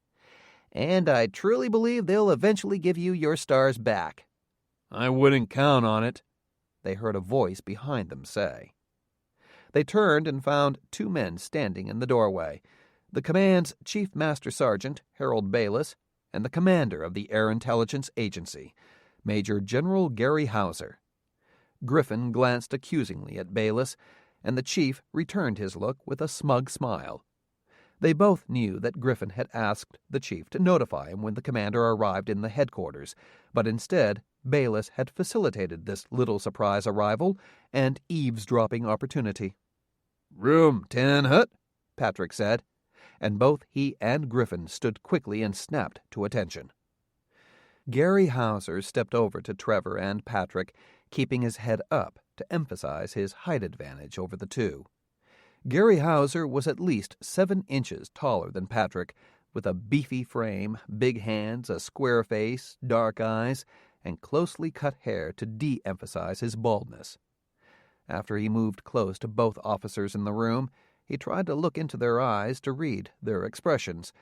And I truly believe they'll eventually give you your stars back. I wouldn't count on it, they heard a voice behind them say. They turned and found two men standing in the doorway, the command's Chief Master Sergeant, Harold Bayless, and the commander of the Air Intelligence Agency, Major General Gary Hauser. Griffin glanced accusingly at Bayless, and the chief returned his look with a smug smile. They both knew that Griffin had asked the chief to notify him when the commander arrived in the headquarters, but instead Bayless had facilitated this little surprise arrival and eavesdropping opportunity. "Room 10, Hut," Patrick said, and both he and Griffin stood quickly and snapped to attention. Gary Hauser stepped over to Trevor and Patrick, keeping his head up to emphasize his height advantage over the two. Gary Hauser was at least 7 inches taller than Patrick, with a beefy frame, big hands, a square face, dark eyes, and closely cut hair to de-emphasize his baldness. After he moved close to both officers in the room, he tried to look into their eyes to read their expressions,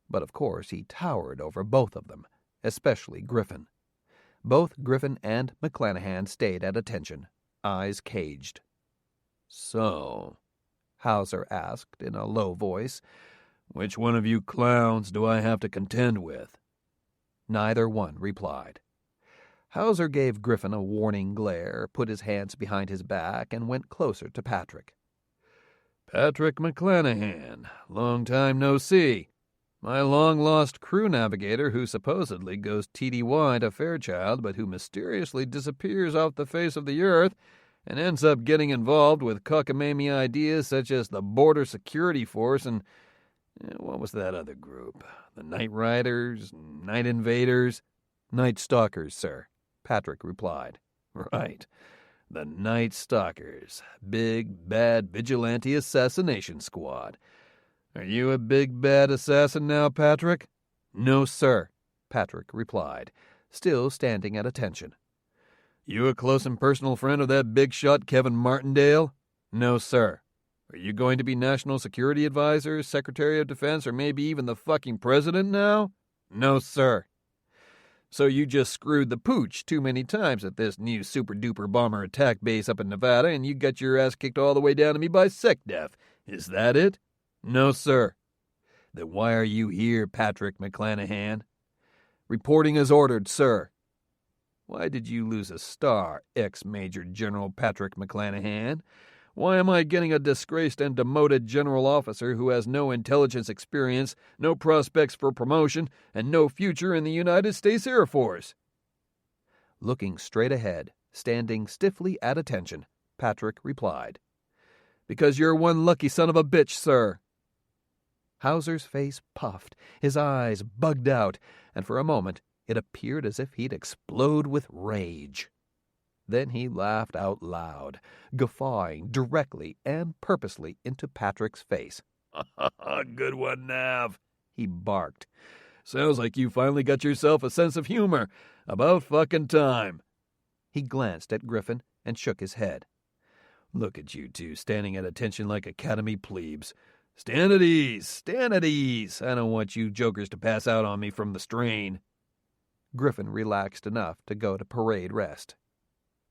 but of course he towered over both of them, especially Griffin. Both Griffin and McClanahan stayed at attention, eyes caged. "So," Hauser asked in a low voice, "which one of you clowns do I have to contend with?" Neither one replied. Hauser gave Griffin a warning glare, put his hands behind his back, and went closer to Patrick. "Patrick McClanahan, long time no see. My long-lost crew navigator who supposedly goes TDY to Fairchild but who mysteriously disappears off the face of the earth and ends up getting involved with cockamamie ideas such as the Border Security Force and, what was that other group? The Night Riders? Night Invaders?" "Night Stalkers, sir," Patrick replied. "Right. The Night Stalkers. Big, bad vigilante assassination squad. Are you a big, bad assassin now, Patrick?" "No, sir," Patrick replied, still standing at attention. "You a close and personal friend of that big shot Kevin Martindale?" "No, sir." "Are you going to be National Security Advisor, Secretary of Defense, or maybe even the fucking President now?" "No, sir." So you just screwed the pooch too many times at this new super-duper bomber attack base up in Nevada, and you got your ass kicked all the way down to me by SecDef. Is that it? No, sir. Then why are you here, Patrick McClanahan? Reporting as ordered, sir. Why did you lose a star, ex-Major General Patrick McClanahan? Why am I getting a disgraced and demoted general officer who has no intelligence experience, no prospects for promotion, and no future in the United States Air Force? Looking straight ahead, standing stiffly at attention, Patrick replied, Because you're one lucky son of a bitch, sir. Hauser's face puffed, his eyes bugged out, and for a moment it appeared as if he'd explode with rage. Then he laughed out loud, guffawing directly and purposely into Patrick's face. Good one, Nav, he barked. Sounds like you finally got yourself a sense of humor. About fucking time. He glanced at Griffin and shook his head. Look at you two standing at attention like Academy plebes. Stand at ease, stand at ease. I don't want you jokers to pass out on me from the strain. Griffin relaxed enough to go to parade rest.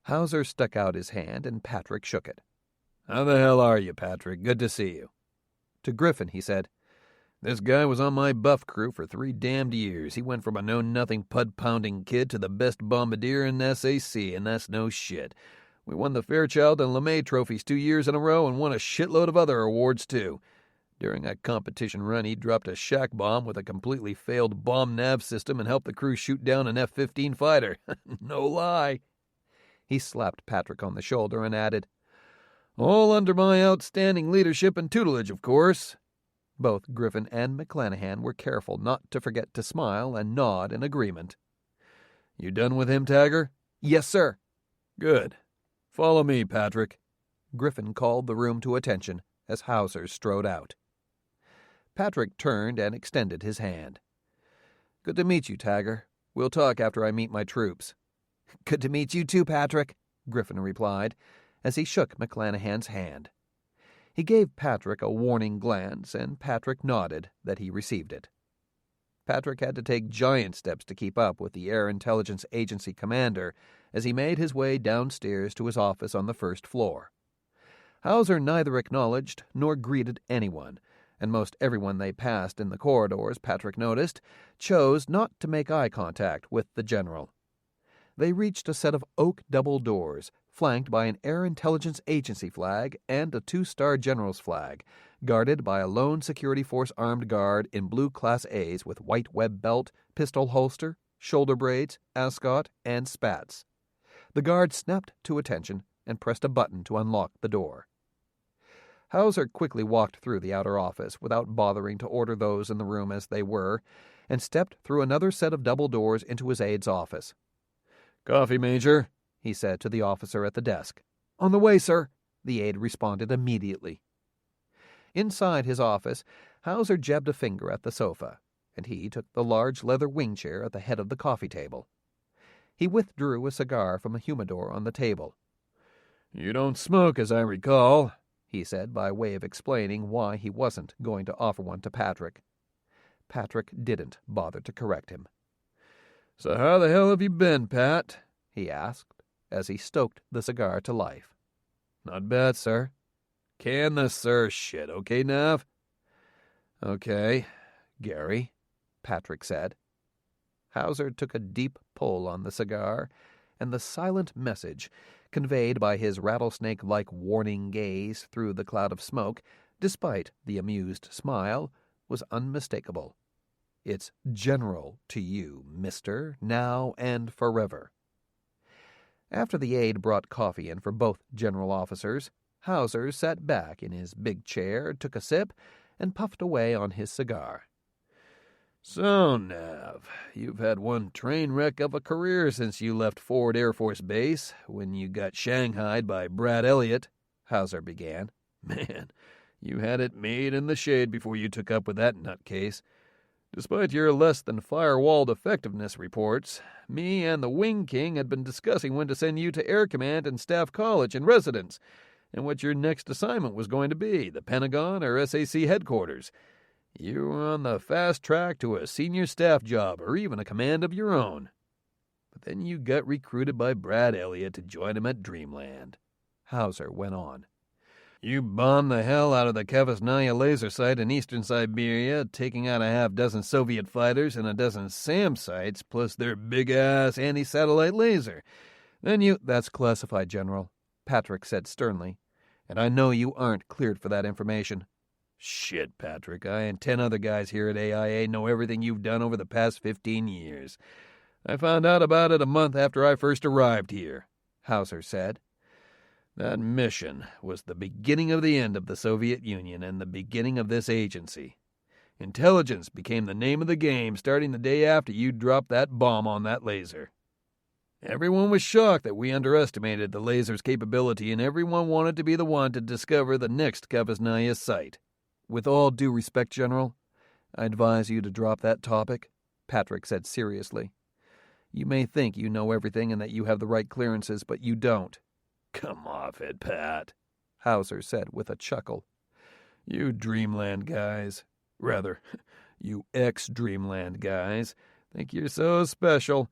Hauser stuck out his hand and Patrick shook it. How the hell are you, Patrick? Good to see you. To Griffin, he said, This guy was on my buff crew for 3 damned years. He went from a know-nothing pud-pounding kid to the best bombardier in SAC, and that's no shit. We won the Fairchild and LeMay trophies 2 years in a row and won a shitload of other awards, too. During that competition run, he dropped a shack bomb with a completely failed bomb nav system and helped the crew shoot down an F-15 fighter. No lie. He slapped Patrick on the shoulder and added, All under my outstanding leadership and tutelage, of course. Both Griffin and McClanahan were careful not to forget to smile and nod in agreement. You done with him, Tagger? Yes, sir. Good. Follow me, Patrick. Griffin called the room to attention as Hauser strode out. Patrick turned and extended his hand. Good to meet you, Tagger. We'll talk after I meet my troops. Good to meet you too, Patrick, Griffin replied, as he shook McClanahan's hand. He gave Patrick a warning glance, and Patrick nodded that he received it. Patrick had to take giant steps to keep up with the Air Intelligence Agency commander as he made his way downstairs to his office on the first floor. Hauser neither acknowledged nor greeted anyone, and most everyone they passed in the corridors, Patrick noticed, chose not to make eye contact with the general. They reached a set of oak double doors, flanked by an Air Intelligence Agency flag and a 2-star general's flag, guarded by a lone security force armed guard in blue Class A's with white web belt, pistol holster, shoulder braids, ascot, and spats. The guard snapped to attention and pressed a button to unlock the door. Hauser quickly walked through the outer office without bothering to order those in the room as they were, and stepped through another set of double doors into his aide's office. Coffee, Major, he said to the officer at the desk. On the way, sir, the aide responded immediately. Inside his office, Hauser jabbed a finger at the sofa, and he took the large leather wing chair at the head of the coffee table. He withdrew a cigar from a humidor on the table. You don't smoke, as I recall, he said by way of explaining why he wasn't going to offer one to Patrick. Patrick didn't bother to correct him. So how the hell have you been, Pat? He asked, as he stoked the cigar to life. Not bad, sir. Can the sir shit, okay, Nav? Okay, Gary, Patrick said. Hauser took a deep pull on the cigar, and the silent message, conveyed by his rattlesnake-like warning gaze through the cloud of smoke, despite the amused smile, was unmistakable. It's general to you, mister, now and forever. After the aide brought coffee in for both general officers, Hauser sat back in his big chair, took a sip, and puffed away on his cigar. So, Nav, you've had one train wreck of a career since you left Ford Air Force Base, when you got shanghaied by Brad Elliott, Hauser began. Man, you had it made in the shade before you took up with that nutcase. Despite your less-than-firewalled effectiveness reports, me and the Wing King had been discussing when to send you to Air Command and Staff College in residence, and what your next assignment was going to be, the Pentagon or SAC headquarters. You were on the fast track to a senior staff job or even a command of your own. But then you got recruited by Brad Elliott to join him at Dreamland. Hauser went on. You bombed the hell out of the Kvasnaya laser site in eastern Siberia, taking out a half-dozen Soviet fighters and a dozen SAM sites, plus their big-ass anti-satellite laser. Then you— That's classified, General, Patrick said sternly, and I know you aren't cleared for that information. Shit, Patrick, I and 10 other guys here at AIA know everything you've done over the past 15 years. I found out about it a month after I first arrived here, Hauser said. That mission was the beginning of the end of the Soviet Union and the beginning of this agency. Intelligence became the name of the game starting the day after you dropped that bomb on that laser. Everyone was shocked that we underestimated the laser's capability, and everyone wanted to be the one to discover the next Kvasnaya site. With all due respect, General, I advise you to drop that topic, Patrick said seriously. You may think you know everything and that you have the right clearances, but you don't. Come off it, Pat, Hauser said with a chuckle. You Dreamland guys, rather, you ex-Dreamland guys, think you're so special.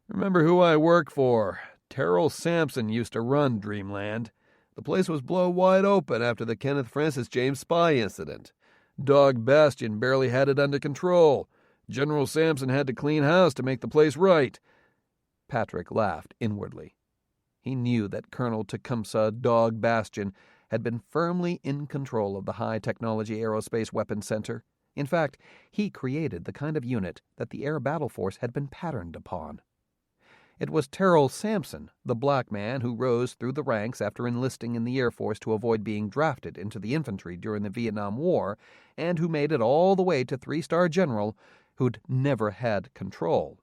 Remember who I work for. Terrell Sampson used to run Dreamland. The place was blown wide open after the Kenneth Francis James spy incident. Dog Bastion barely had it under control. General Sampson had to clean house to make the place right. Patrick laughed inwardly. He knew that Colonel Tecumseh Dog Bastion had been firmly in control of the high-technology aerospace weapons center. In fact, he created the kind of unit that the Air Battle Force had been patterned upon. It was Terrell Sampson, the black man who rose through the ranks after enlisting in the Air Force to avoid being drafted into the infantry during the Vietnam War, and who made it all the way to 3-star general, who'd never had control.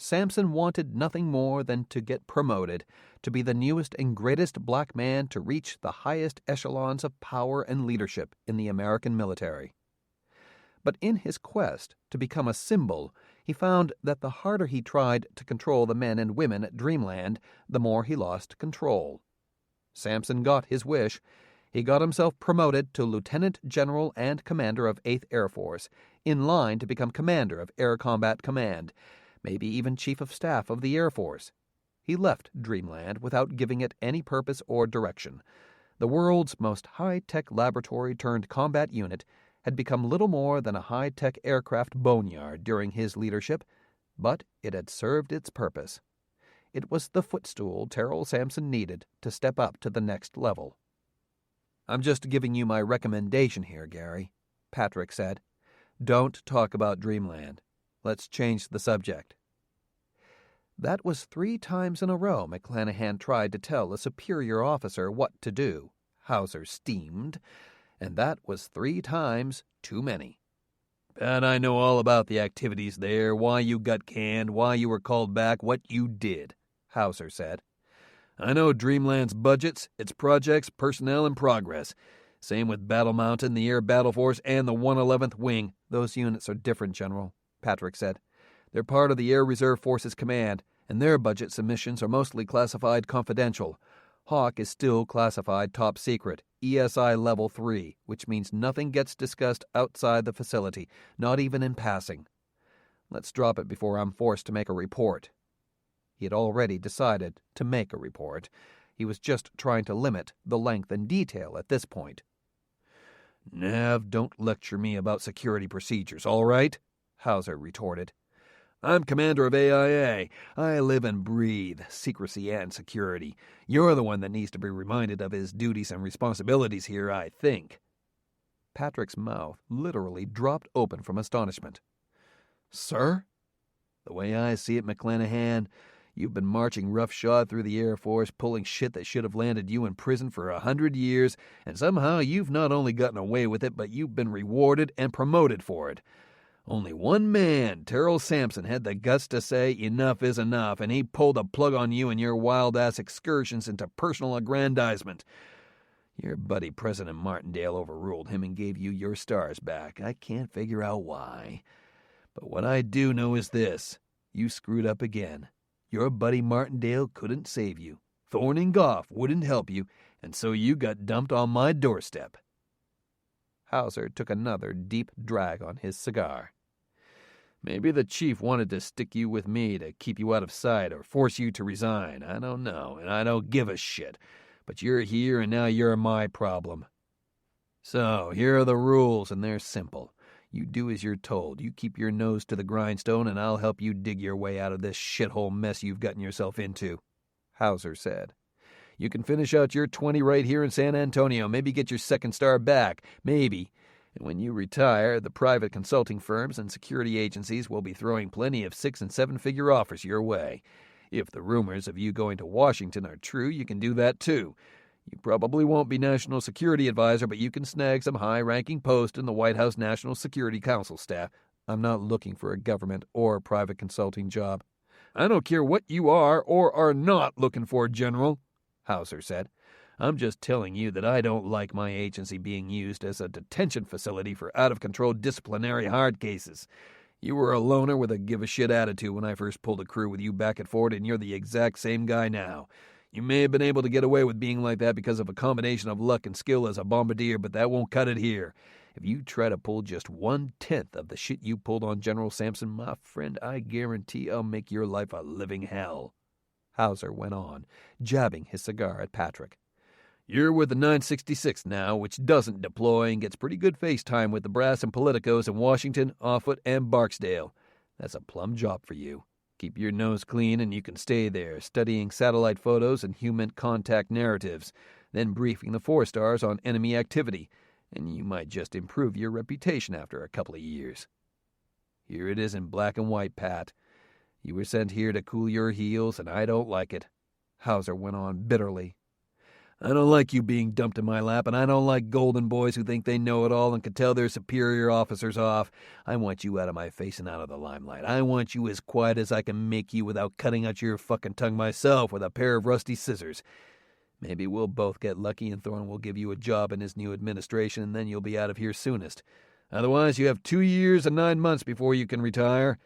Sampson wanted nothing more than to get promoted, to be the newest and greatest black man to reach the highest echelons of power and leadership in the American military. But in his quest to become a symbol, he found that the harder he tried to control the men and women at Dreamland, the more he lost control. Sampson got his wish. He got himself promoted to Lieutenant General and Commander of 8th Air Force, in line to become Commander of Air Combat Command, maybe even Chief of Staff of the Air Force. He left Dreamland without giving it any purpose or direction. The world's most high-tech laboratory-turned-combat unit had become little more than a high-tech aircraft boneyard during his leadership, but it had served its purpose. It was the footstool Terrell Sampson needed to step up to the next level. I'm just giving you my recommendation here, Gary, Patrick said. Don't talk about Dreamland. Let's change the subject. That was 3 times in a row McClanahan tried to tell a superior officer what to do, Hauser steamed, and that was 3 times too many. But I know all about the activities there, why you got canned, why you were called back, what you did, Hauser said. I know Dreamland's budgets, its projects, personnel, and progress. Same with Battle Mountain, the Air Battle Force, and the 111th Wing. Those units are different, General, Patrick said. They're part of the Air Reserve Forces Command, and their budget submissions are mostly classified confidential. Hawk is still classified top secret, ESI Level 3, which means nothing gets discussed outside the facility, not even in passing. Let's drop it before I'm forced to make a report. He had already decided to make a report. He was just trying to limit the length and detail at this point. Nav, don't lecture me about security procedures, all right? Hauser retorted. I'm commander of AIA. I live and breathe secrecy and security. You're the one that needs to be reminded of his duties and responsibilities here, I think. Patrick's mouth literally dropped open from astonishment. Sir? The way I see it, McClanahan, you've been marching roughshod through the Air Force, pulling shit that should have landed you in prison for 100 years, and somehow you've not only gotten away with it, but you've been rewarded and promoted for it. Only one man, Terrell Sampson, had the guts to say enough is enough, and he pulled the plug on you and your wild-ass excursions into personal aggrandizement. Your buddy President Martindale overruled him and gave you your stars back. I can't figure out why. But what I do know is this. You screwed up again. Your buddy Martindale couldn't save you. Thorne and Goff wouldn't help you, and so you got dumped on my doorstep. Hauser took another deep drag on his cigar. Maybe the chief wanted to stick you with me to keep you out of sight or force you to resign. I don't know, and I don't give a shit. But you're here, and now you're my problem. So, here are the rules, and they're simple. You do as you're told. You keep your nose to the grindstone, and I'll help you dig your way out of this shithole mess you've gotten yourself into," Hauser said. "You can finish out your 20 right here in San Antonio, maybe get your second star back, maybe. And when you retire, the private consulting firms and security agencies will be throwing plenty of 6- and 7-figure offers your way. If the rumors of you going to Washington are true, you can do that too. You probably won't be National Security Advisor, but you can snag some high-ranking post in the White House National Security Council staff. I'm not looking for a government or private consulting job." "I don't care what you are or are not looking for, General," Hauser said. "I'm just telling you that I don't like my agency being used as a detention facility for out-of-control disciplinary hard cases. You were a loner with a give-a-shit attitude when I first pulled a crew with you back at Fort, and you're the exact same guy now. You may have been able to get away with being like that because of a combination of luck and skill as a bombardier, but that won't cut it here. If you try to pull just 1/10 of the shit you pulled on General Sampson, my friend, I guarantee I'll make your life a living hell," Hauser went on, jabbing his cigar at Patrick. "You're with the 966th now, which doesn't deploy and gets pretty good face time with the brass and politicos in Washington, Offutt, and Barksdale. That's a plum job for you. Keep your nose clean and you can stay there, studying satellite photos and human contact narratives, then briefing the 4-stars on enemy activity, and you might just improve your reputation after a couple of years. Here it is in black and white, Pat. You were sent here to cool your heels, and I don't like it," Hauser went on bitterly. "I don't like you being dumped in my lap, and I don't like golden boys who think they know it all and can tell their superior officers off. I want you out of my face and out of the limelight. I want you as quiet as I can make you without cutting out your fucking tongue myself with a pair of rusty scissors. Maybe we'll both get lucky and Thorne will give you a job in his new administration, and then you'll be out of here soonest. Otherwise, you have 2 years and 9 months before you can retire.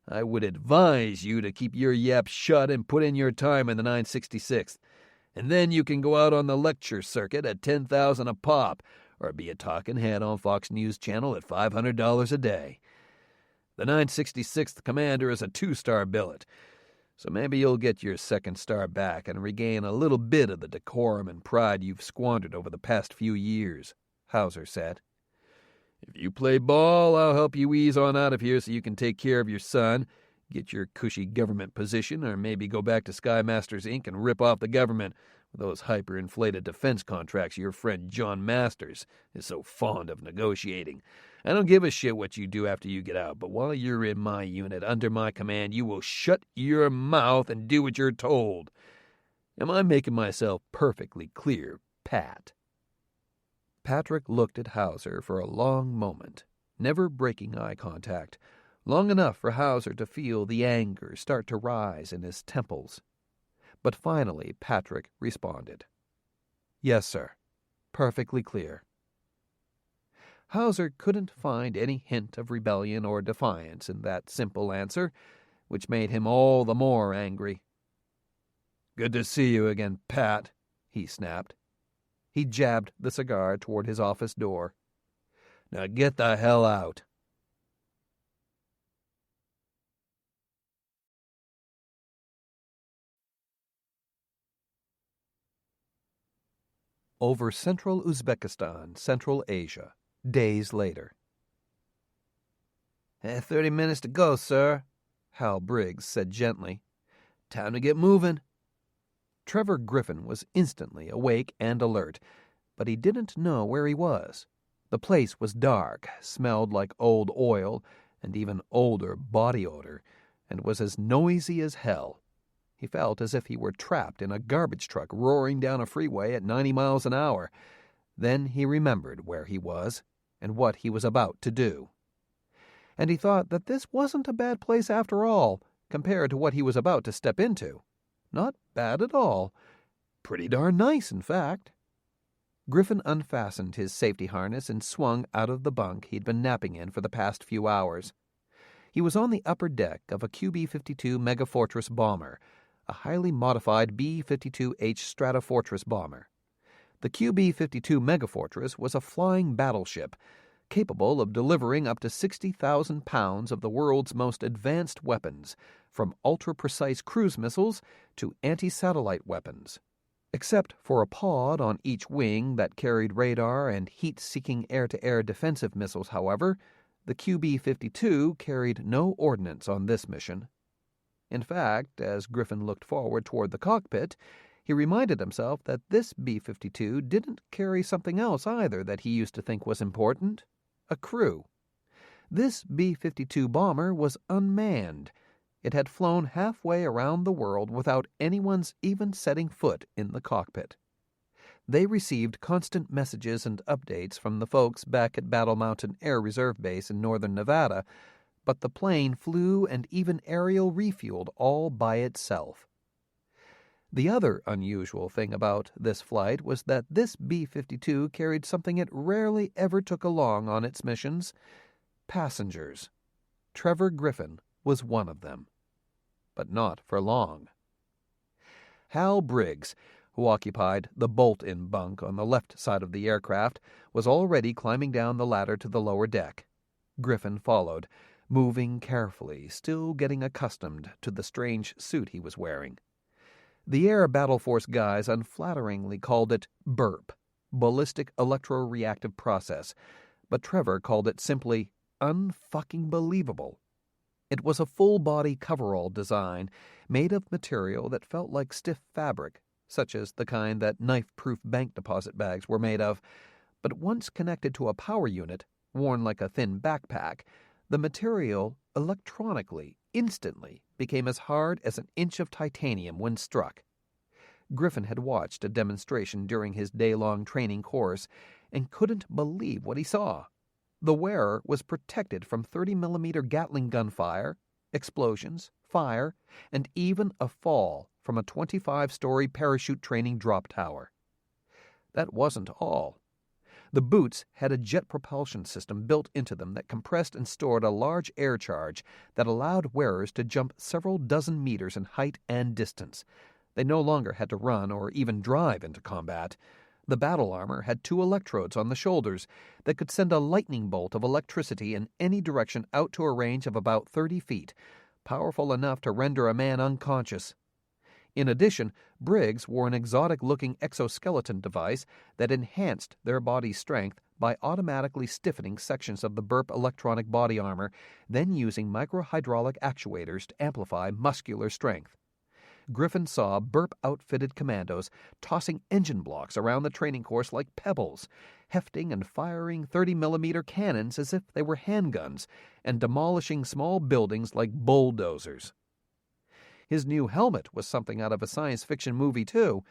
I would advise you to keep your yap shut and put in your time in the 966th. And then you can go out on the lecture circuit at $10,000 a pop, or be a talking head on Fox News Channel at $500 a day. The 966th Commander is a 2-star billet, so maybe you'll get your second star back and regain a little bit of the decorum and pride you've squandered over the past few years," Hauser said. "If you play ball, I'll help you ease on out of here so you can take care of your son, get your cushy government position, or maybe go back to Sky Masters, Inc. and rip off the government with those hyper-inflated defense contracts your friend John Masters is so fond of negotiating. I don't give a shit what you do after you get out, but while you're in my unit, under my command, you will shut your mouth and do what you're told. Am I making myself perfectly clear, Pat?" Patrick looked at Hauser for a long moment, never breaking eye contact, long enough for Hauser to feel the anger start to rise in his temples. But finally Patrick responded. "Yes, sir. Perfectly clear." Hauser couldn't find any hint of rebellion or defiance in that simple answer, which made him all the more angry. "Good to see you again, Pat," he snapped. He jabbed the cigar toward his office door. "Now get the hell out." Over central Uzbekistan, Central Asia, days later. 30 minutes to go, sir," Hal Briggs said gently. "Time to get moving." Trevor Griffin was instantly awake and alert, but he didn't know where he was. The place was dark, smelled like old oil and even older body odor, and was as noisy as hell. He felt as if he were trapped in a garbage truck roaring down a freeway at 90 miles an hour. Then he remembered where he was and what he was about to do. And he thought that this wasn't a bad place after all, compared to what he was about to step into. Not bad at all. Pretty darn nice, in fact. Griffin unfastened his safety harness and swung out of the bunk he'd been napping in for the past few hours. He was on the upper deck of a QB-52 Megafortress bomber, a highly modified B-52H Stratofortress bomber. The QB-52 Megafortress was a flying battleship, capable of delivering up to 60,000 pounds of the world's most advanced weapons, from ultra-precise cruise missiles to anti-satellite weapons. Except for a pod on each wing that carried radar and heat-seeking air-to-air defensive missiles, however, the QB-52 carried no ordnance on this mission. In fact, as Griffin looked forward toward the cockpit, he reminded himself that this B-52 didn't carry something else either that he used to think was important: a crew. This B-52 bomber was unmanned. It had flown halfway around the world without anyone's even setting foot in the cockpit. They received constant messages and updates from the folks back at Battle Mountain Air Reserve Base in northern Nevada, but the plane flew and even aerial refueled all by itself. The other unusual thing about this flight was that this B-52 carried something it rarely ever took along on its missions: passengers. Trevor Griffin was one of them. But not for long. Hal Briggs, who occupied the bolt-in bunk on the left side of the aircraft, was already climbing down the ladder to the lower deck. Griffin followed, moving carefully, still getting accustomed to the strange suit he was wearing. The Air Battle Force guys unflatteringly called it BERP, Ballistic Electroreactive Process, but Trevor called it simply unfucking believable. It was a full-body coverall design made of material that felt like stiff fabric, such as the kind that knife-proof bank deposit bags were made of, but once connected to a power unit, worn like a thin backpack, the material electronically, instantly, became as hard as an inch of titanium when struck. Griffin had watched a demonstration during his day-long training course and couldn't believe what he saw. The wearer was protected from 30mm Gatling gunfire, explosions, fire, and even a fall from a 25-story parachute training drop tower. That wasn't all. The boots had a jet propulsion system built into them that compressed and stored a large air charge that allowed wearers to jump several dozen meters in height and distance. They no longer had to run or even drive into combat. The battle armor had 2 electrodes on the shoulders that could send a lightning bolt of electricity in any direction out to a range of about 30 feet, powerful enough to render a man unconscious. In addition, Briggs wore an exotic-looking exoskeleton device that enhanced their body's strength by automatically stiffening sections of the BERP electronic body armor, then using microhydraulic actuators to amplify muscular strength. Griffin saw BERP-outfitted commandos tossing engine blocks around the training course like pebbles, hefting and firing 30mm cannons as if they were handguns, and demolishing small buildings like bulldozers. His new helmet was something out of a science fiction movie, too.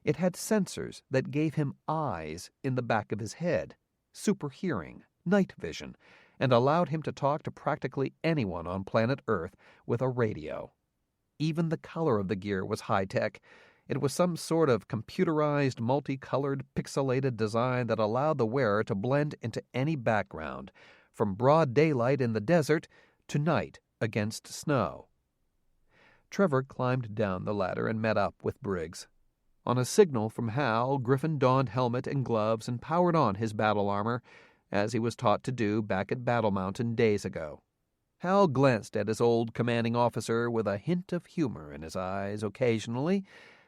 It had sensors that gave him eyes in the back of his head, super hearing, night vision, and allowed him to talk to practically anyone on planet Earth with a radio. Even the color of the gear was high-tech. It was some sort of computerized, multicolored, pixelated design that allowed the wearer to blend into any background, from broad daylight in the desert to night against snow. Trevor climbed down the ladder and met up with Briggs. On a signal from Hal, Griffin donned helmet and gloves and powered on his battle armor, as he was taught to do back at Battle Mountain days ago. Hal glanced at his old commanding officer with a hint of humor in his eyes occasionally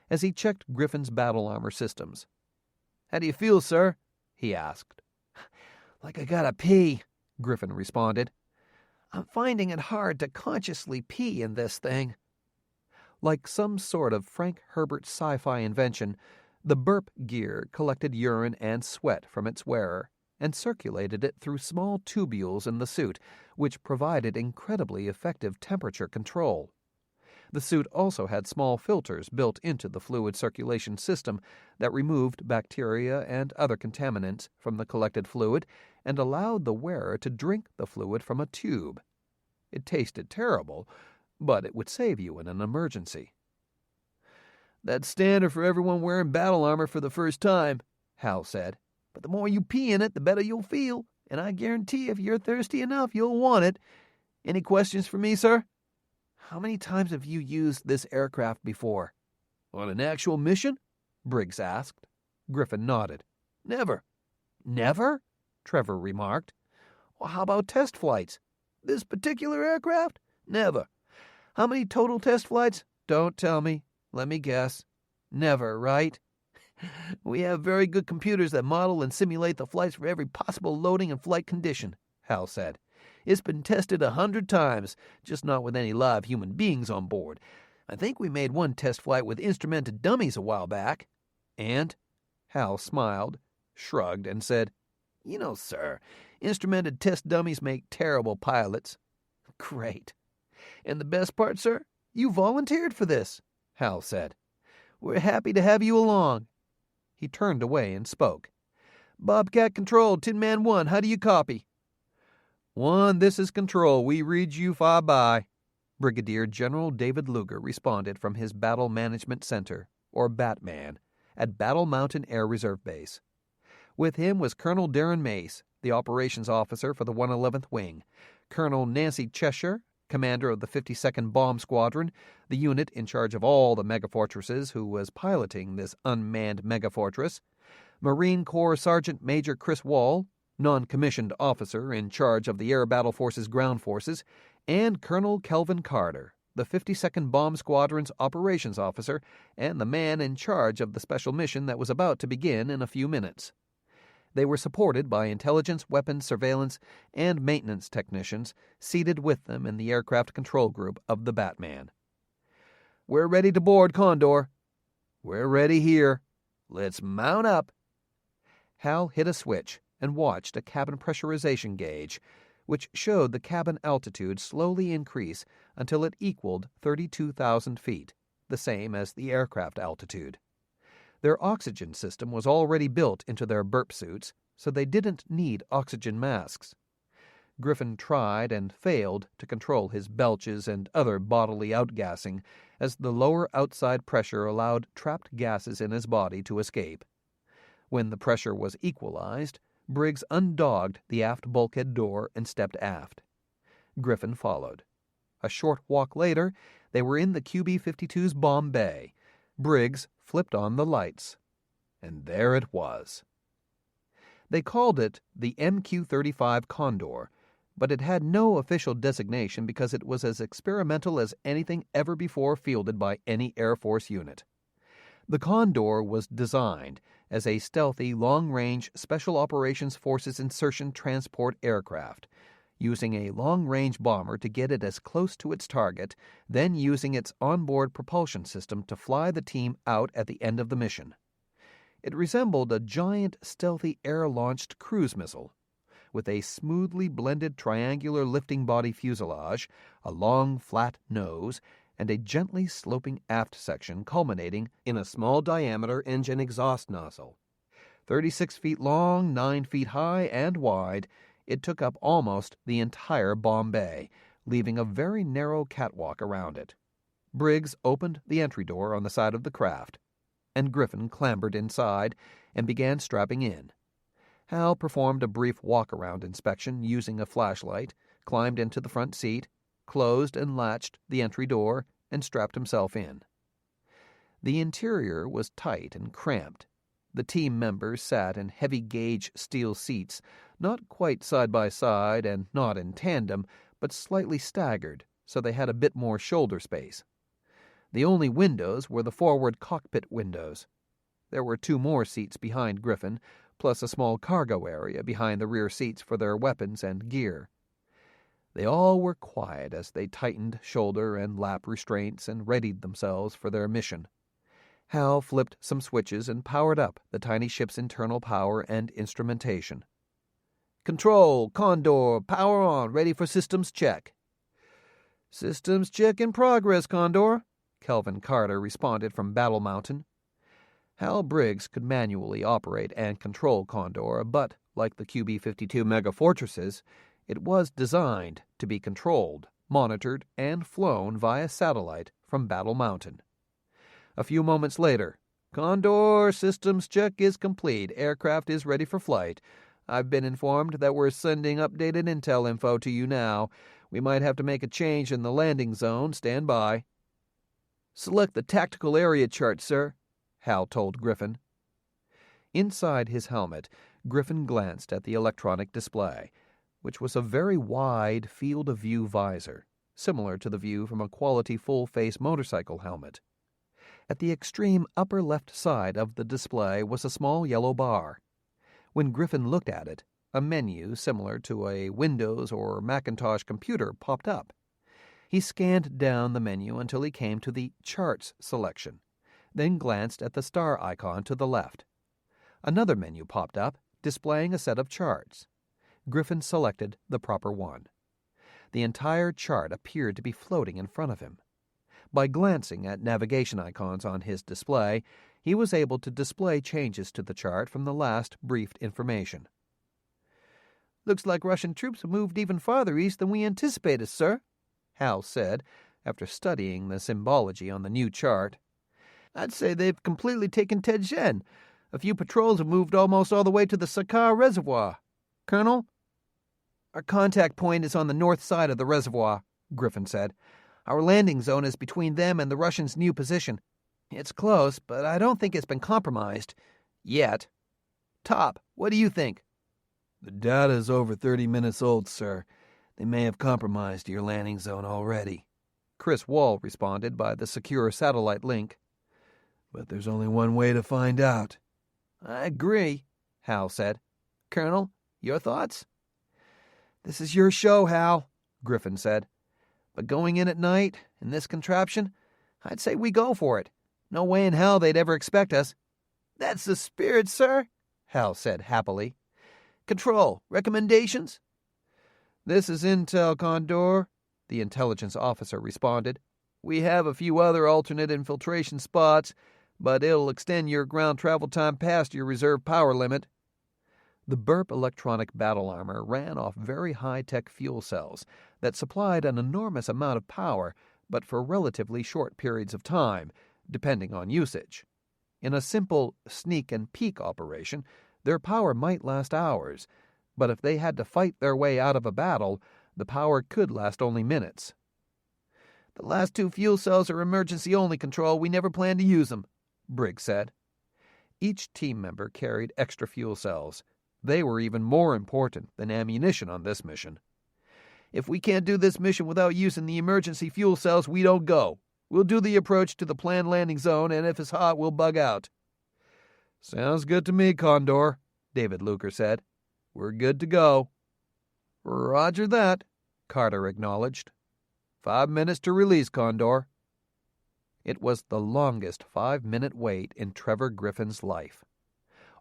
as he checked Griffin's battle armor systems. "How do you feel, sir?" he asked. "Like I gotta pee," Griffin responded. "I'm finding it hard to consciously pee in this thing." Like some sort of Frank Herbert sci-fi invention, the BERP gear collected urine and sweat from its wearer and circulated it through small tubules in the suit, which provided incredibly effective temperature control. The suit also had small filters built into the fluid circulation system that removed bacteria and other contaminants from the collected fluid and allowed the wearer to drink the fluid from a tube. It tasted terrible, but it would save you in an emergency. "That's standard for everyone wearing battle armor for the first time," Hal said. "But the more you pee in it, the better you'll feel, and I guarantee if you're thirsty enough, you'll want it. Any questions for me, sir?" "How many times have you used this aircraft before?" "On an actual mission?" Briggs asked. Griffin nodded. "Never." "Never?" Trevor remarked. Well, how about test flights? This particular aircraft? Never. How many total test flights? Don't tell me. Let me guess. Never, right? We have very good computers that model and simulate the flights for every possible loading and flight condition, Hal said. It's been tested 100 times, just not with any live human beings on board. I think we made one test flight with instrumented dummies a while back. And? Hal smiled, shrugged, and said, You know, sir, instrumented test dummies make terrible pilots. Great. And the best part, sir, you volunteered for this, Hal said. We're happy to have you along. He turned away and spoke. Bobcat Control, Tin Man 1, how do you copy? 1, this is Control. We read you 5-by. Brigadier General David Luger responded from his Battle Management Center, or Batman, at Battle Mountain Air Reserve Base. With him was Colonel Darren Mace, the operations officer for the 111th Wing, Colonel Nancy Cheshire, commander of the 52nd Bomb Squadron, the unit in charge of all the megafortresses who was piloting this unmanned megafortress, Marine Corps Sergeant Major Chris Wall, non-commissioned officer in charge of the Air Battle Force's ground forces, and Colonel Kelvin Carter, the 52nd Bomb Squadron's operations officer and the man in charge of the special mission that was about to begin in a few minutes. They were supported by intelligence, weapons, surveillance, and maintenance technicians seated with them in the aircraft control group of the Batman. We're ready to board, Condor. We're ready here. Let's mount up. Hal hit a switch and watched a cabin pressurization gauge, which showed the cabin altitude slowly increase until it equaled 32,000 feet, the same as the aircraft altitude. Their oxygen system was already built into their burp suits, so they didn't need oxygen masks. Griffin tried and failed to control his belches and other bodily outgassing as the lower outside pressure allowed trapped gases in his body to escape. When the pressure was equalized, Briggs undogged the aft bulkhead door and stepped aft. Griffin followed. A short walk later, they were in the QB-52's bomb bay. Briggs flipped on the lights, and there it was. They called it the MQ-35 Condor, but it had no official designation because it was as experimental as anything ever before fielded by any Air Force unit. The Condor was designed as a stealthy, long-range Special Operations Forces insertion transport aircraft, using a long-range bomber to get it as close to its target, then using its onboard propulsion system to fly the team out at the end of the mission. It resembled a giant, stealthy air-launched cruise missile, with a smoothly blended triangular lifting body fuselage, a long, flat nose, and a gently sloping aft section culminating in a small-diameter engine exhaust nozzle. 36 feet long, 9 feet high, and wide, it took up almost the entire bomb bay, leaving a very narrow catwalk around it. Briggs opened the entry door on the side of the craft, and Griffin clambered inside and began strapping in. Hal performed a brief walk-around inspection using a flashlight, climbed into the front seat, closed and latched the entry door, and strapped himself in. The interior was tight and cramped. The team members sat in heavy-gauge steel seats, not quite side by side and not in tandem, but slightly staggered, so they had a bit more shoulder space. The only windows were the forward cockpit windows. There were 2 more seats behind Griffin, plus a small cargo area behind the rear seats for their weapons and gear. They all were quiet as they tightened shoulder and lap restraints and readied themselves for their mission. Hal flipped some switches and powered up the tiny ship's internal power and instrumentation. Control, Condor, power on, ready for systems check. Systems check in progress, Condor, Kelvin Carter responded from Battle Mountain. Hal Briggs could manually operate and control Condor, but, like the QB-52 megafortresses, it was designed to be controlled, monitored, and flown via satellite from Battle Mountain. A few moments later, Condor, systems check is complete. Aircraft is ready for flight. I've been informed that we're sending updated intel info to you now. We might have to make a change in the landing zone. Stand by. Select the tactical area chart, sir, Hal told Griffin. Inside his helmet, Griffin glanced at the electronic display. which was a very wide field-of-view visor, similar to the view from a quality full-face motorcycle helmet. At the extreme upper left side of the display was a small yellow bar. When Griffin looked at it, a menu similar to a Windows or Macintosh computer popped up. He scanned down the menu until he came to the Charts selection, then glanced at the star icon to the left. Another menu popped up, displaying a set of charts. Griffin selected the proper one. The entire chart appeared to be floating in front of him. By glancing at navigation icons on his display, he was able to display changes to the chart from the last briefed information. "Looks like Russian troops have moved even farther east than we anticipated, sir," Hal said, after studying the symbology on the new chart. "I'd say they've completely taken Tezhen. A few patrols have moved almost all the way to the Sakar Reservoir. Colonel?" "Our contact point is on the north side of the reservoir," Griffin said. "Our landing zone is between them and the Russians' new position. It's close, but I don't think it's been compromised. Yet. Top, what do you think?" "The data is over 30 minutes old, sir. They may have compromised your landing zone already," Chris Wall responded by the secure satellite link. "But there's only one way to find out." "I agree," Hal said. "Colonel, your thoughts?" "This is your show, Hal," Griffin said. "But going in at night, in this contraption, I'd say we go for it. No way in hell they'd ever expect us." "That's the spirit, sir," Hal said happily. "Control, recommendations?" "This is Intel, Condor," the intelligence officer responded. "We have a few other alternate infiltration spots, but it'll extend your ground travel time past your reserve power limit." The Burp electronic battle armor ran off very high-tech fuel cells that supplied an enormous amount of power, but for relatively short periods of time, depending on usage. In a simple sneak-and-peek operation, their power might last hours, but if they had to fight their way out of a battle, the power could last only minutes. "The last two fuel cells are emergency-only, Control. We never plan to use them," Briggs said. Each team member carried extra fuel cells. They were even more important than ammunition on this mission. "If we can't do this mission without using the emergency fuel cells, we don't go. We'll do the approach to the planned landing zone, and if it's hot, we'll bug out." "Sounds good to me, Condor," David Luker said. "We're good to go." "Roger that," Carter acknowledged. 5 minutes to release, Condor." It was the longest 5-minute wait in Trevor Griffin's life.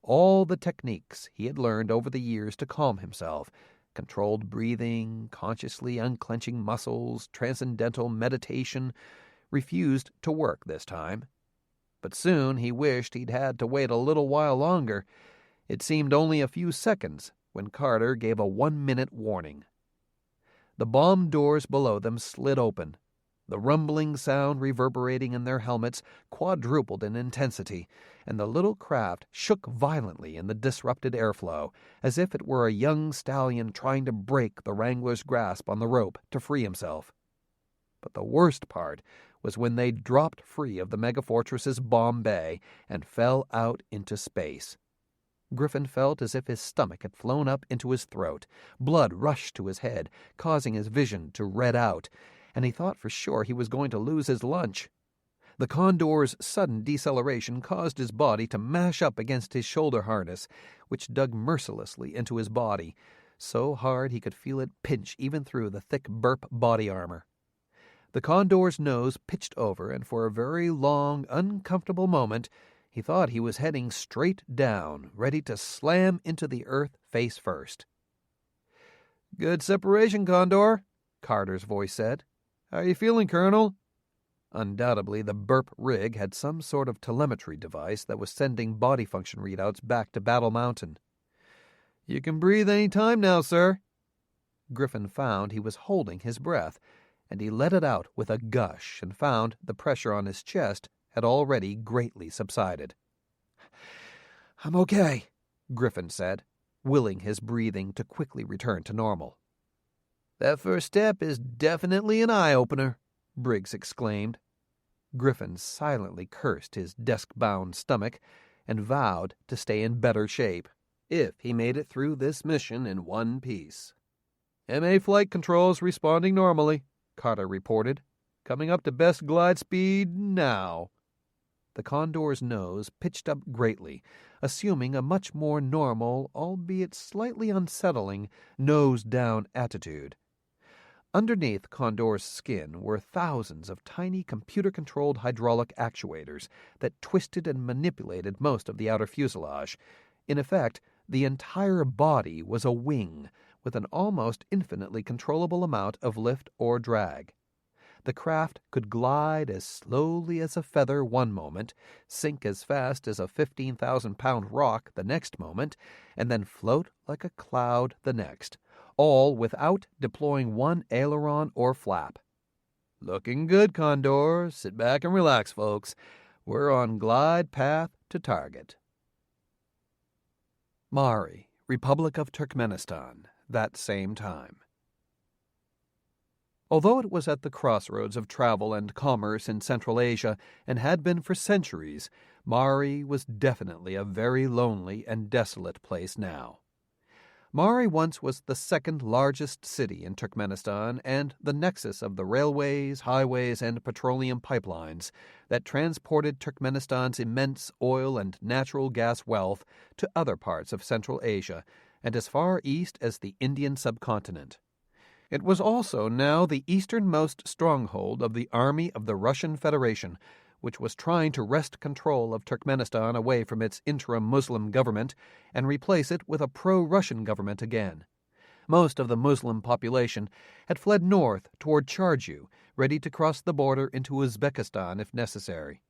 All the techniques he had learned over the years to calm himself, controlled breathing, consciously unclenching muscles, transcendental meditation, refused to work this time. But soon he wished he'd had to wait a little while longer. It seemed only a few seconds when Carter gave a 1-minute warning. The bomb doors below them slid open. The rumbling sound reverberating in their helmets quadrupled in intensity, and the little craft shook violently in the disrupted airflow, as if it were a young stallion trying to break the wrangler's grasp on the rope to free himself. But the worst part was when they dropped free of the megafortress's bomb bay and fell out into space. Griffin felt as if his stomach had flown up into his throat. Blood rushed to his head, causing his vision to red out, and he thought for sure he was going to lose his lunch. The Condor's sudden deceleration caused his body to mash up against his shoulder harness, which dug mercilessly into his body, so hard he could feel it pinch even through the thick Burp body armor. The Condor's nose pitched over, and for a very long, uncomfortable moment, he thought he was heading straight down, ready to slam into the earth face first. "Good separation, Condor," Carter's voice said. "How are you feeling, Colonel?" Undoubtedly, the Burp rig had some sort of telemetry device that was sending body function readouts back to Battle Mountain. "You can breathe any time now, sir." Griffin found he was holding his breath, and he let it out with a gush and found the pressure on his chest had already greatly subsided. "I'm okay," Griffin said, willing his breathing to quickly return to normal. "That first step is definitely an eye-opener," Briggs exclaimed. Griffin silently cursed his desk-bound stomach and vowed to stay in better shape if he made it through this mission in one piece. MA flight controls responding normally, Carter reported. Coming up to best glide speed now. The Condor's nose pitched up greatly, assuming a much more normal, albeit slightly unsettling, nose-down attitude. Underneath Condor's skin were thousands of tiny computer-controlled hydraulic actuators that twisted and manipulated most of the outer fuselage. In effect, the entire body was a wing, with an almost infinitely controllable amount of lift or drag. The craft could glide as slowly as a feather one moment, sink as fast as a 15,000-pound rock the next moment, and then float like a cloud the next, all without deploying one aileron or flap. Looking good, Condor. Sit back and relax, folks. We're on glide path to target. Mari, Republic of Turkmenistan, that same time. Although it was at the crossroads of travel and commerce in Central Asia and had been for centuries, Mari was definitely a very lonely and desolate place now. Mari once was the second largest city in Turkmenistan and the nexus of the railways, highways, and petroleum pipelines that transported Turkmenistan's immense oil and natural gas wealth to other parts of Central Asia and as far east as the Indian subcontinent. It was also now the easternmost stronghold of the army of the Russian Federation, which was trying to wrest control of Turkmenistan away from its interim Muslim government and replace it with a pro-Russian government again. Most of the Muslim population had fled north toward Charju, ready to cross the border into Uzbekistan if necessary.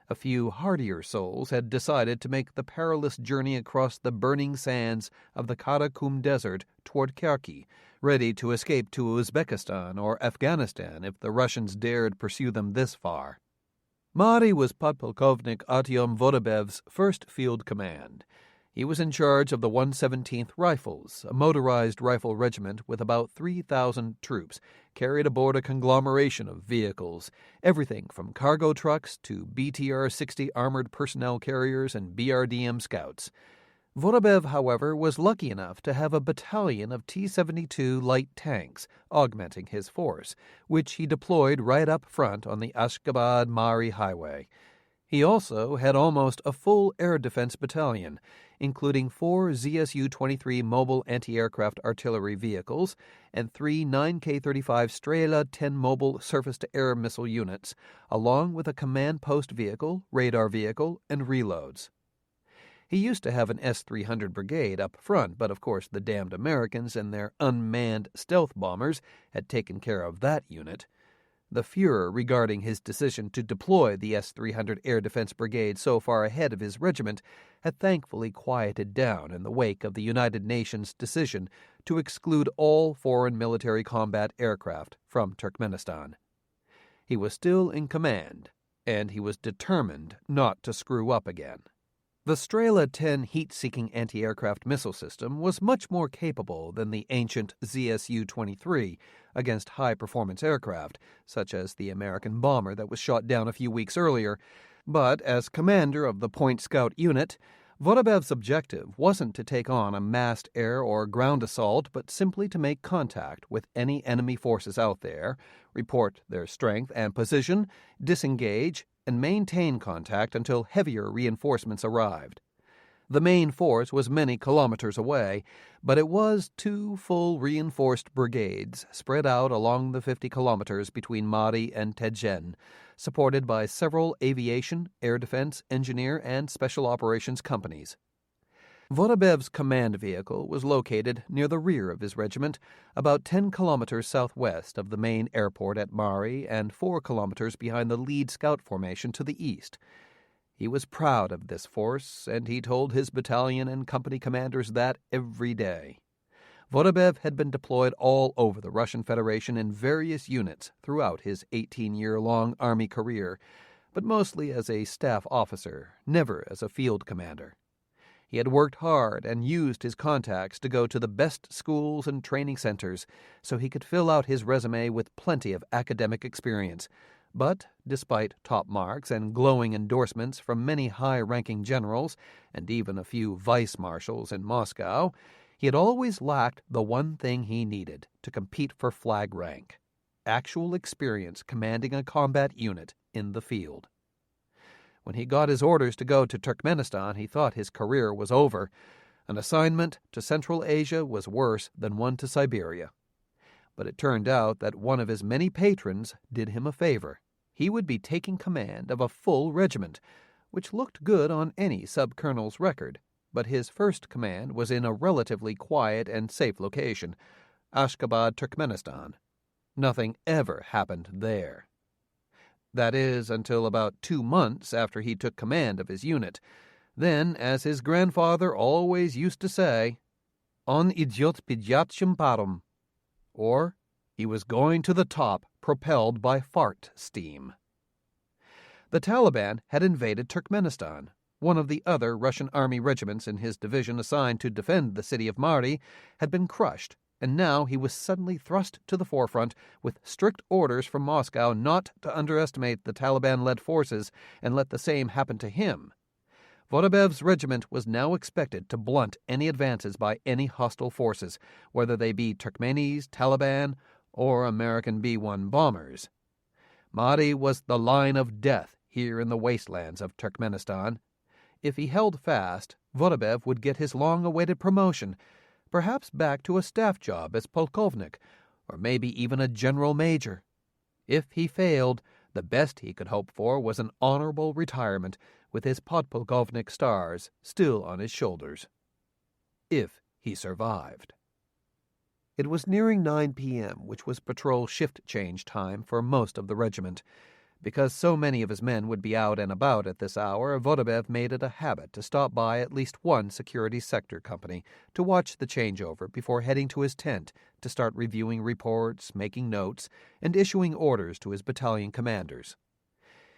A few hardier souls had decided to make the perilous journey across the burning sands of the Karakum Desert toward Kirki, ready to escape to Uzbekistan or Afghanistan if the Russians dared pursue them this far. Mari was Podpolkovnik Artyom Vodobev's first field command. He was in charge of the 117th Rifles, a motorized rifle regiment with about 3,000 troops, carried aboard a conglomeration of vehicles, everything from cargo trucks to BTR-60 armored personnel carriers and BRDM scouts. Vorobev, however, was lucky enough to have a battalion of T-72 light tanks augmenting his force, which he deployed right up front on the Ashgabat-Mari highway. He also had almost a full air defense battalion, including 4 ZSU-23 mobile anti-aircraft artillery vehicles and 3 9K-35 Strela-10 mobile surface-to-air missile units, along with a command post vehicle, radar vehicle, and reloads. He used to have an S-300 brigade up front, but of course the damned Americans and their unmanned stealth bombers had taken care of that unit. The furor regarding his decision to deploy the S-300 Air Defense Brigade so far ahead of his regiment had thankfully quieted down in the wake of the United Nations decision to exclude all foreign military combat aircraft from Turkmenistan. He was still in command, and he was determined not to screw up again. The Strela-10 heat-seeking anti-aircraft missile system was much more capable than the ancient ZSU-23 against high-performance aircraft, such as the American bomber that was shot down a few weeks earlier, but as commander of the Point Scout unit, Vodobev's objective wasn't to take on a massed air or ground assault, but simply to make contact with any enemy forces out there, report their strength and position, disengage, and maintain contact until heavier reinforcements arrived. The main force was many kilometers away, but it was 2 full reinforced brigades spread out along the 50 kilometers between Mari and Tezhen, supported by several aviation, air defense, engineer, and special operations companies. Vodobev's command vehicle was located near the rear of his regiment, about 10 kilometers southwest of the main airport at Mari and 4 kilometers behind the lead scout formation to the east. He was proud of this force, and he told his battalion and company commanders that every day. Vorobev had been deployed all over the Russian Federation in various units throughout his 18-year-long Army career, but mostly as a staff officer, never as a field commander. He had worked hard and used his contacts to go to the best schools and training centers so he could fill out his resume with plenty of academic experience. But, despite top marks and glowing endorsements from many high-ranking generals and even a few vice-marshals in Moscow, He had always lacked the one thing he needed to compete for flag rank: actual experience commanding a combat unit in the field. When he got his orders to go to Turkmenistan, he thought his career was over. An assignment to Central Asia was worse than one to Siberia. But it turned out that one of his many patrons did him a favor. He would be taking command of a full regiment, which looked good on any sub-colonel's record, but his first command was in a relatively quiet and safe location, Ashgabat, Turkmenistan. Nothing ever happened there. That is, until about 2 months after he took command of his unit. Then, as his grandfather always used to say, on idiot pidjatchim parum, or he was going to the top propelled by fart steam. The Taliban had invaded Turkmenistan. One of the other Russian army regiments in his division assigned to defend the city of Mari had been crushed, and now he was suddenly thrust to the forefront with strict orders from Moscow not to underestimate the Taliban-led forces and let the same happen to him. Vodabev's regiment was now expected to blunt any advances by any hostile forces, whether they be Turkmenis, Taliban, or American B-1 bombers. Mari was the line of death here in the wastelands of Turkmenistan. If he held fast, Vodabev would get his long-awaited promotion, perhaps back to a staff job as polkovnik, or maybe even a general major. If he failed, the best he could hope for was an honorable retirement with his podpolkovnik stars still on his shoulders. If he survived. It was nearing 9 p.m., which was patrol shift change time for most of the regiment. Because so many of his men would be out and about at this hour, Vodabev made it a habit to stop by at least one security sector company to watch the changeover before heading to his tent to start reviewing reports, making notes, and issuing orders to his battalion commanders.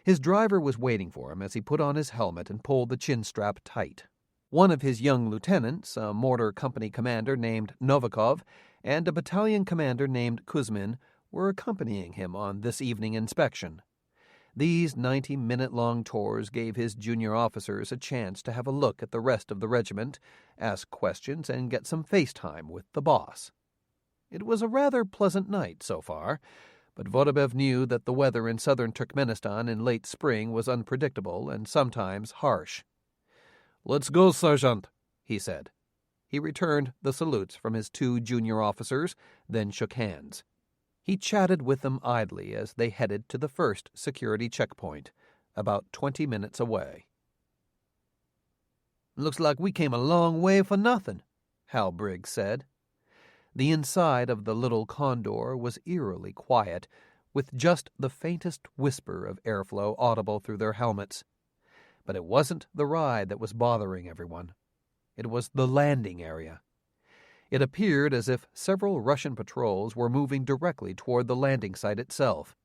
His driver was waiting for him as he put on his helmet and pulled the chin strap tight. One of his young lieutenants, a mortar company commander named Novikov, and a battalion commander named Kuzmin, were accompanying him on this evening inspection. These 90-minute-long tours gave his junior officers a chance to have a look at the rest of the regiment, ask questions, and get some face time with the boss. It was a rather pleasant night so far, but Vodabev knew that the weather in southern Turkmenistan in late spring was unpredictable and sometimes harsh. "Let's go, Sergeant," he said. He returned the salutes from his 2 junior officers, then shook hands. He chatted with them idly as they headed to the first security checkpoint, about 20 minutes away. "Looks like we came a long way for nothing," Hal Briggs said. The inside of the little Condor was eerily quiet, with just the faintest whisper of airflow audible through their helmets. But it wasn't the ride that was bothering everyone. It was the landing area. It appeared as if several Russian patrols were moving directly toward the landing site itself.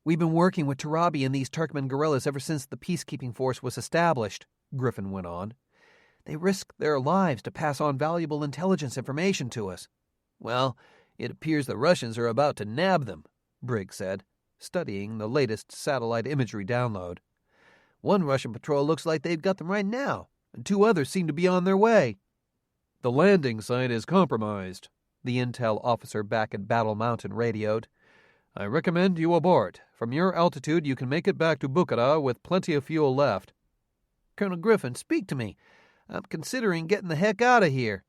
"We've been working with Turabi and these Turkmen guerrillas ever since the peacekeeping force was established," Griffin went on. "They risked their lives to pass on valuable intelligence information to us." "Well, it appears the Russians are about to nab them," Briggs said, studying the latest satellite imagery download. "One Russian patrol looks like they've got them right now, and 2 others seem to be on their way." "The landing site is compromised," the intel officer back at Battle Mountain radioed. "I recommend you abort. From your altitude you can make it back to Bukhara with plenty of fuel left." "Colonel Griffin, speak to me. I'm considering getting the heck out of here.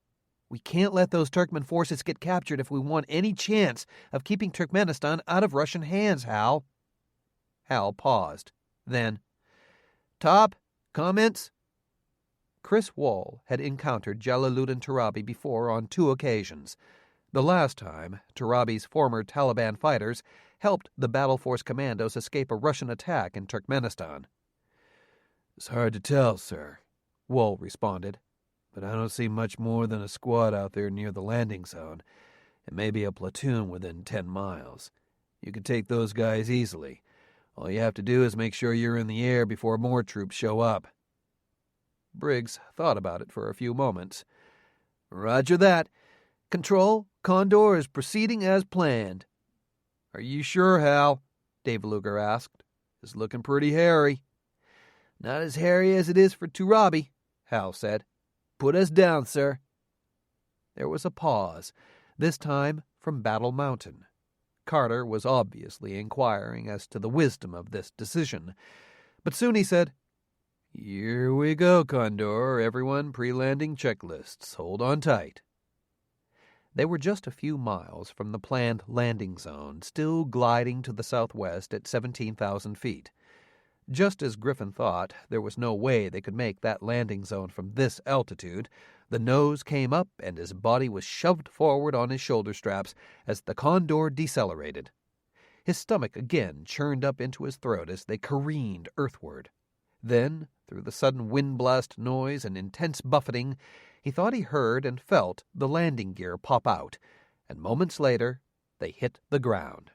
We can't let those Turkmen forces get captured if we want any chance of keeping Turkmenistan out of Russian hands, Hal." Hal paused. Then, "Top, comments?" Chris Wall had encountered Jalaluddin Turabi before on 2 occasions. The last time, Turabi's former Taliban fighters helped the Battle Force commandos escape a Russian attack in Turkmenistan. "It's hard to tell, sir," Wall responded, "but I don't see much more than a squad out there near the landing zone, and maybe a platoon within 10 miles. You can take those guys easily. All you have to do is make sure you're in the air before more troops show up." Briggs thought about it for a few moments. "Roger that. Control, Condor is proceeding as planned." "Are you sure, Hal?" Dave Luger asked. "It's looking pretty hairy." "Not as hairy as it is for Turabi," Hal said. "Put us down, sir." There was a pause, this time from Battle Mountain. Carter was obviously inquiring as to the wisdom of this decision, but soon he said, "Here we go, Condor. Everyone, pre-landing checklists. Hold on tight." They were just a few miles from the planned landing zone, still gliding to the southwest at 17,000 feet. Just as Griffin thought there was no way they could make that landing zone from this altitude, the nose came up and his body was shoved forward on his shoulder straps as the Condor decelerated. His stomach again churned up into his throat as they careened earthward. Then, through the sudden wind-blast noise and intense buffeting, he thought he heard and felt the landing gear pop out, and moments later they hit the ground.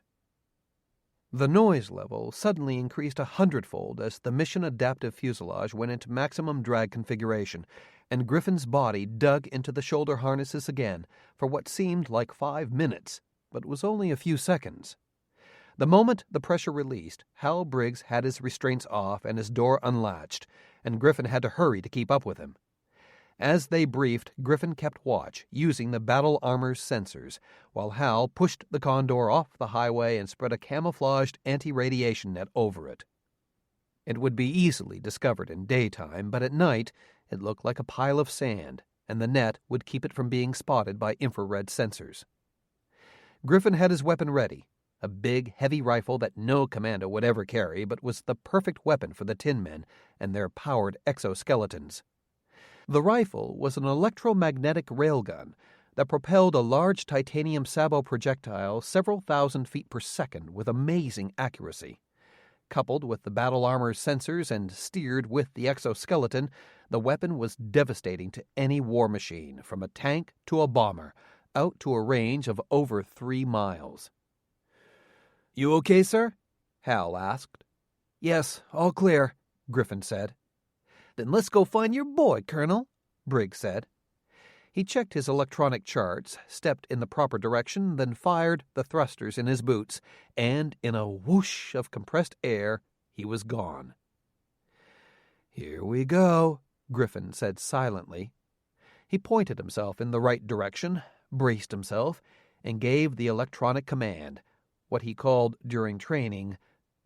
The noise level suddenly increased 100-fold as the mission-adaptive fuselage went into maximum drag configuration, and Griffin's body dug into the shoulder harnesses again for what seemed like 5 minutes, but was only a few seconds. The moment the pressure released, Hal Briggs had his restraints off and his door unlatched, and Griffin had to hurry to keep up with him. As they briefed, Griffin kept watch, using the battle armor's sensors, while Hal pushed the Condor off the highway and spread a camouflaged anti-radiation net over it. It would be easily discovered in daytime, but at night it looked like a pile of sand, and the net would keep it from being spotted by infrared sensors. Griffin had his weapon ready, a big, heavy rifle that no commando would ever carry, but was the perfect weapon for the Tin Men and their powered exoskeletons. The rifle was an electromagnetic railgun that propelled a large titanium sabot projectile several thousand feet per second with amazing accuracy. Coupled with the battle armor's sensors and steered with the exoskeleton, the weapon was devastating to any war machine, from a tank to a bomber, out to a range of over 3 miles. "You okay, sir?" Hal asked. "Yes, all clear," Griffin said. "Then let's go find your boy, Colonel," Briggs said. He checked his electronic charts, stepped in the proper direction, then fired the thrusters in his boots, and in a whoosh of compressed air, he was gone. "Here we go," Griffin said silently. He pointed himself in the right direction, braced himself, and gave the electronic command, what he called during training,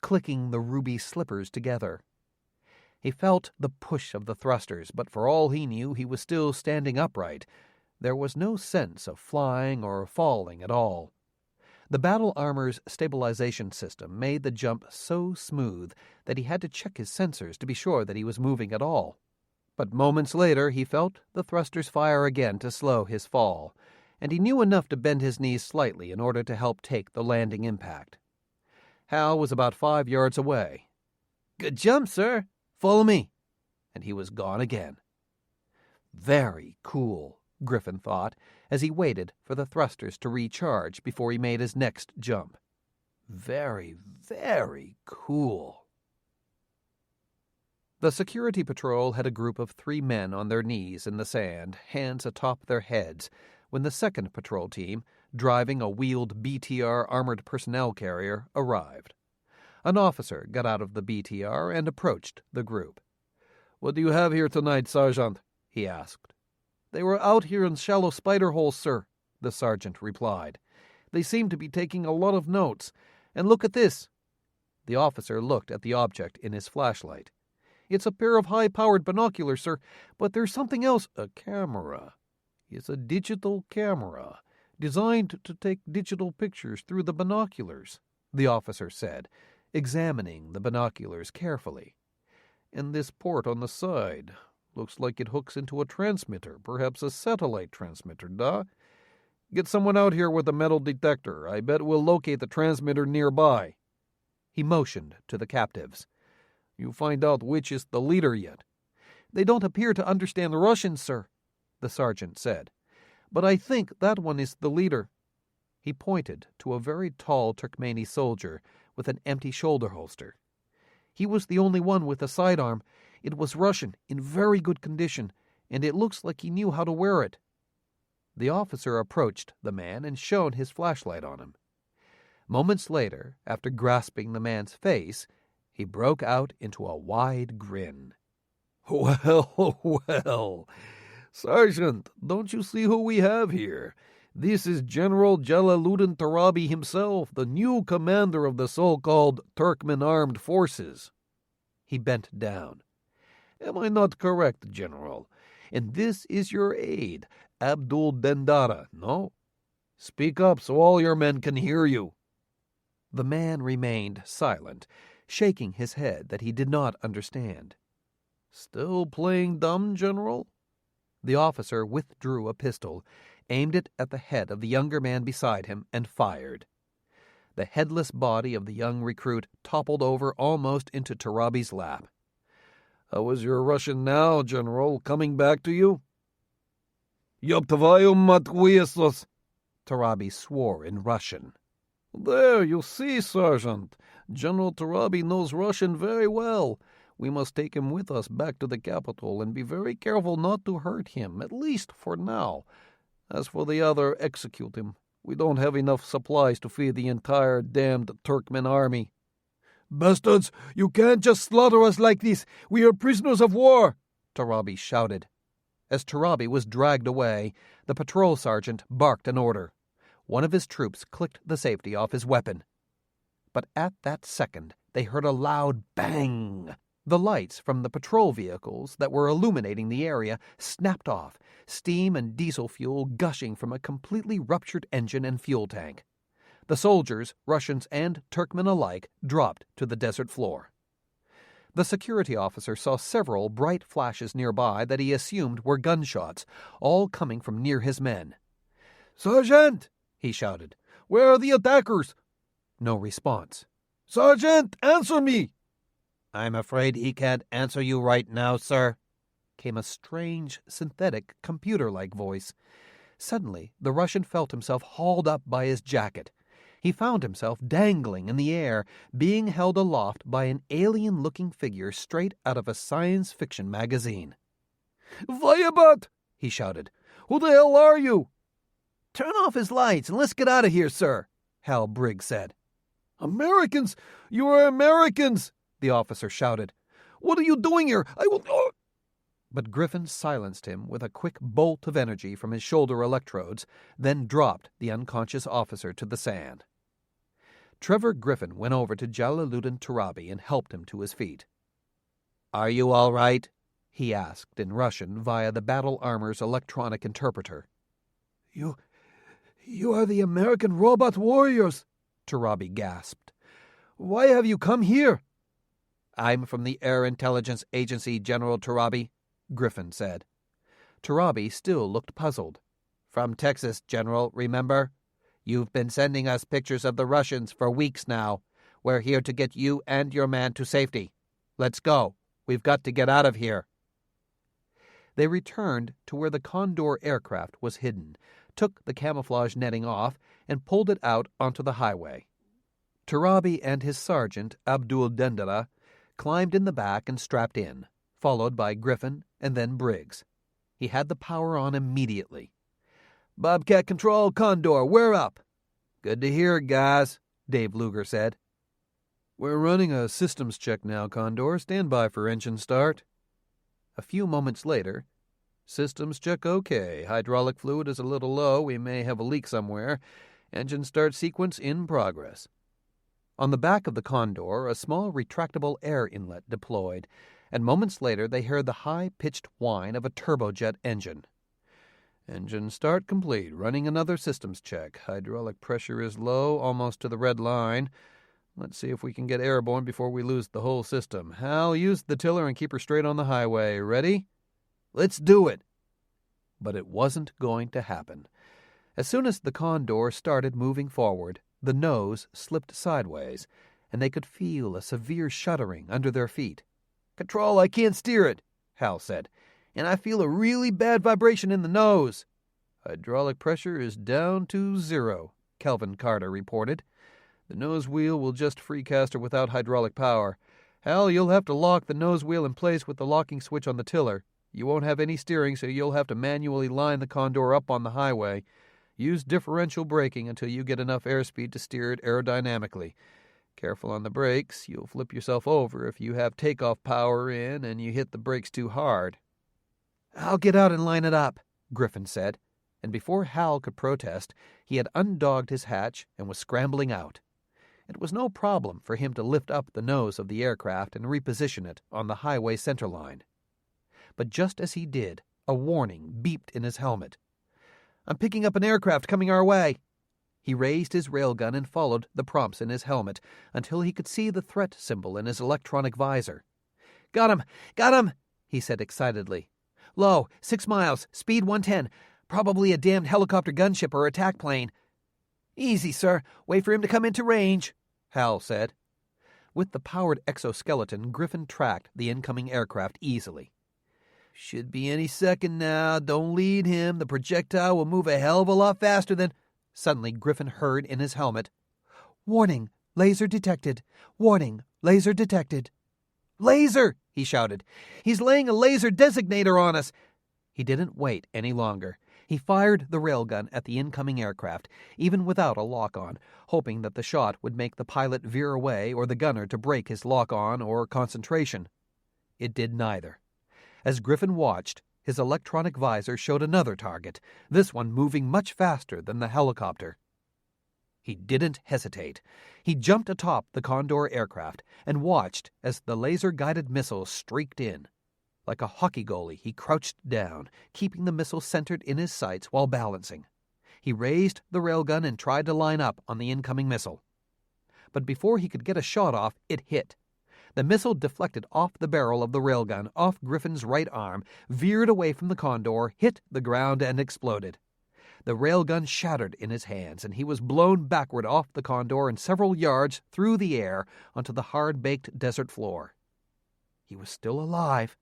clicking the ruby slippers together. He felt the push of the thrusters, but for all he knew he was still standing upright. There was no sense of flying or falling at all. The battle armor's stabilization system made the jump so smooth that he had to check his sensors to be sure that he was moving at all. But moments later he felt the thrusters fire again to slow his fall, and he knew enough to bend his knees slightly in order to help take the landing impact. Hal was about 5 yards away. "Good jump, sir. Follow me." And he was gone again. Very cool, Griffin thought, as he waited for the thrusters to recharge before he made his next jump. Very, very cool. The security patrol had a group of 3 men on their knees in the sand, hands atop their heads, when the second patrol team, driving a wheeled BTR armored personnel carrier, arrived. An officer got out of the BTR and approached the group. "What do you have here tonight, Sergeant?" he asked. "They were out here in shallow spider holes, sir," the sergeant replied. "They seem to be taking a lot of notes. And look at this." The officer looked at the object in his flashlight. "It's a pair of high-powered binoculars, sir, but there's something else." "A camera. It's a digital camera, designed to take digital pictures through the binoculars," the officer said, examining the binoculars carefully. "And this port on the side looks like it hooks into a transmitter, perhaps a satellite transmitter, da? Get someone out here with a metal detector. I bet we'll locate the transmitter nearby." He motioned to the captives. "You find out which is the leader yet?" "They don't appear to understand Russian, sir," the sergeant said. "But I think that one is the leader." He pointed to a very tall Turkmeni soldier with an empty shoulder holster. "He was the only one with a sidearm. It was Russian, in very good condition, and it looks like he knew how to wear it." The officer approached the man and shone his flashlight on him. Moments later, after grasping the man's face, he broke out into a wide grin. "Well, well, Sergeant, don't you see who we have here? This is General Jalaluddin Tarabi himself, the new commander of the so-called Turkmen Armed Forces. He bent down. Am I not correct, General? And this is your aide, Abdul Dendara, no? Speak up so all your men can hear you. The man remained silent, shaking his head that he did not understand. Still playing dumb, General? The officer withdrew a pistol, aimed it at the head of the younger man beside him, and fired. The headless body of the young recruit toppled over almost into Tarabi's lap. How is your Russian now, General? Coming back to you? Ёб твою мать хуесос! Tarabi swore in Russian. There, you see, Sergeant. General Tarabi knows Russian very well. We must take him with us back to the capital and be very careful not to hurt him, at least for now. As for the other, execute him. We don't have enough supplies to feed the entire damned Turkmen army. Bastards, you can't just slaughter us like this. We are prisoners of war, Tarabi shouted. As Tarabi was dragged away, the patrol sergeant barked an order. One of his troops clicked the safety off his weapon. But at that second, they heard a loud bang. The lights from the patrol vehicles that were illuminating the area snapped off, steam and diesel fuel gushing from a completely ruptured engine and fuel tank. The soldiers, Russians and Turkmen alike, dropped to the desert floor. The security officer saw several bright flashes nearby that he assumed were gunshots, all coming from near his men. "Sergeant!" he shouted. "Where are the attackers?" No response. "Sergeant, answer me!" "I'm afraid he can't answer you right now, sir," came a strange, synthetic, computer-like voice. Suddenly, the Russian felt himself hauled up by his jacket. He found himself dangling in the air, being held aloft by an alien-looking figure straight out of a science fiction magazine. "Vayabat!" he shouted. "Who the hell are you?" "Turn off his lights and let's get out of here, sir," Hal Briggs said. "Americans! You are Americans!" the officer shouted. "What are you doing here? I will..." But Griffin silenced him with a quick bolt of energy from his shoulder electrodes, then dropped the unconscious officer to the sand. Trevor Griffin went over to Jalaluddin Tarabi and helped him to his feet. "Are you all right?" he asked in Russian via the battle armor's electronic interpreter. You are the American robot warriors," Tarabi gasped. "Why have you come here?" "I'm from the Air Intelligence Agency, General Tarabi," Griffin said. Tarabi still looked puzzled. "From Texas, General, remember? You've been sending us pictures of the Russians for weeks now. We're here to get you and your man to safety. Let's go. We've got to get out of here." They returned to where the Condor aircraft was hidden, took the camouflage netting off, and pulled it out onto the highway. Tarabi and his sergeant, Abdul Dendara, climbed in the back and strapped in, followed by Griffin and then Briggs. He had the power on immediately. "Bobcat Control, Condor, we're up." "Good to hear, guys," Dave Luger said. "We're running a systems check now, Condor. Stand by for engine start." A few moments later, "Systems check okay. Hydraulic fluid is a little low. We may have a leak somewhere. Engine start sequence in progress." On the back of the Condor, a small retractable air inlet deployed, and moments later they heard the high-pitched whine of a turbojet engine. "Engine start complete. Running another systems check. Hydraulic pressure is low, almost to the red line. Let's see if we can get airborne before we lose the whole system. Hal, use the tiller and keep her straight on the highway. Ready?" "Let's do it." But it wasn't going to happen. As soon as the Condor started moving forward, the nose slipped sideways, and they could feel a severe shuddering under their feet. "Control, I can't steer it," Hal said, "and I feel a really bad vibration in the nose." "Hydraulic pressure is down to 0, Kelvin Carter reported. "The nose wheel will just freecast her without hydraulic power. Hal, you'll have to lock the nose wheel in place with the locking switch on the tiller. You won't have any steering, so you'll have to manually line the Condor up on the highway. Use differential braking until you get enough airspeed to steer it aerodynamically. Careful on the brakes. You'll flip yourself over if you have takeoff power in and you hit the brakes too hard." "I'll get out and line it up," Griffin said, and before Hal could protest, he had undogged his hatch and was scrambling out. It was no problem for him to lift up the nose of the aircraft and reposition it on the highway center line. But just as he did, a warning beeped in his helmet. "I'm picking up an aircraft coming our way." He raised his railgun and followed the prompts in his helmet until he could see the threat symbol in his electronic visor. "Got him! Got him!" he said excitedly. "Low, 6 miles, speed 110. Probably a damned helicopter gunship or attack plane." "Easy, sir. Wait for him to come into range," Hal said. With the powered exoskeleton, Griffin tracked the incoming aircraft easily. "Should be any second now. Don't lead him. The projectile will move a hell of a lot faster than—" Suddenly Griffin heard in his helmet, "Warning, laser detected. Warning, laser detected." "Laser!" he shouted. "He's laying a laser designator on us." He didn't wait any longer. He fired the railgun at the incoming aircraft, even without a lock-on, hoping that the shot would make the pilot veer away or the gunner to break his lock-on or concentration. It did neither. As Griffin watched, his electronic visor showed another target, this one moving much faster than the helicopter. He didn't hesitate. He jumped atop the Condor aircraft and watched as the laser-guided missile streaked in. Like a hockey goalie, he crouched down, keeping the missile centered in his sights while balancing. He raised the railgun and tried to line up on the incoming missile. But before he could get a shot off, it hit. The missile deflected off the barrel of the railgun, off Griffin's right arm, veered away from the Condor, hit the ground, and exploded. The railgun shattered in his hands, and he was blown backward off the Condor and several yards through the air onto the hard-baked desert floor. He was still alive.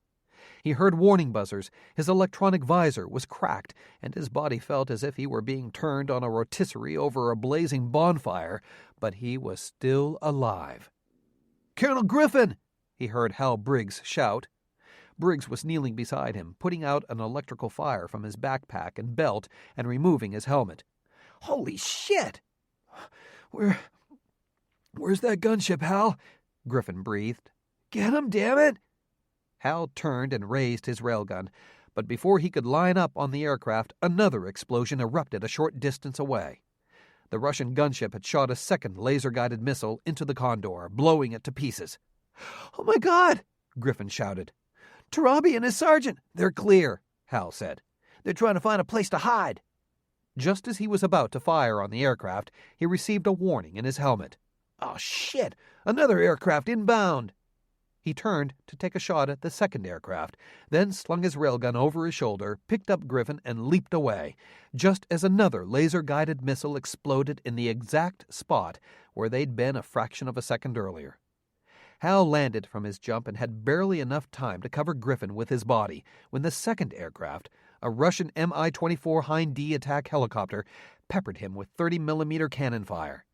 He heard warning buzzers, his electronic visor was cracked, and his body felt as if he were being turned on a rotisserie over a blazing bonfire, but he was still alive. "Colonel Griffin!" he heard Hal Briggs shout. Briggs was kneeling beside him, putting out an electrical fire from his backpack and belt and removing his helmet. "Holy shit!" Where's that gunship, Hal?" Griffin breathed. "Get him, damn it!" Hal turned and raised his railgun, but before he could line up on the aircraft, another explosion erupted a short distance away. The Russian gunship had shot a second laser-guided missile into the Condor, blowing it to pieces. "Oh, my God!" Griffin shouted. "Tarabi and his sergeant!" "They're clear," Hal said. "They're trying to find a place to hide." Just as he was about to fire on the aircraft, he received a warning in his helmet. "Oh, shit! Another aircraft inbound!" He turned to take a shot at the second aircraft, then slung his railgun over his shoulder, picked up Griffin, and leaped away, just as another laser-guided missile exploded in the exact spot where they'd been a fraction of a second earlier. Hal landed from his jump and had barely enough time to cover Griffin with his body when the second aircraft, a Russian Mi-24 Hind D attack helicopter, peppered him with 30mm cannon fire.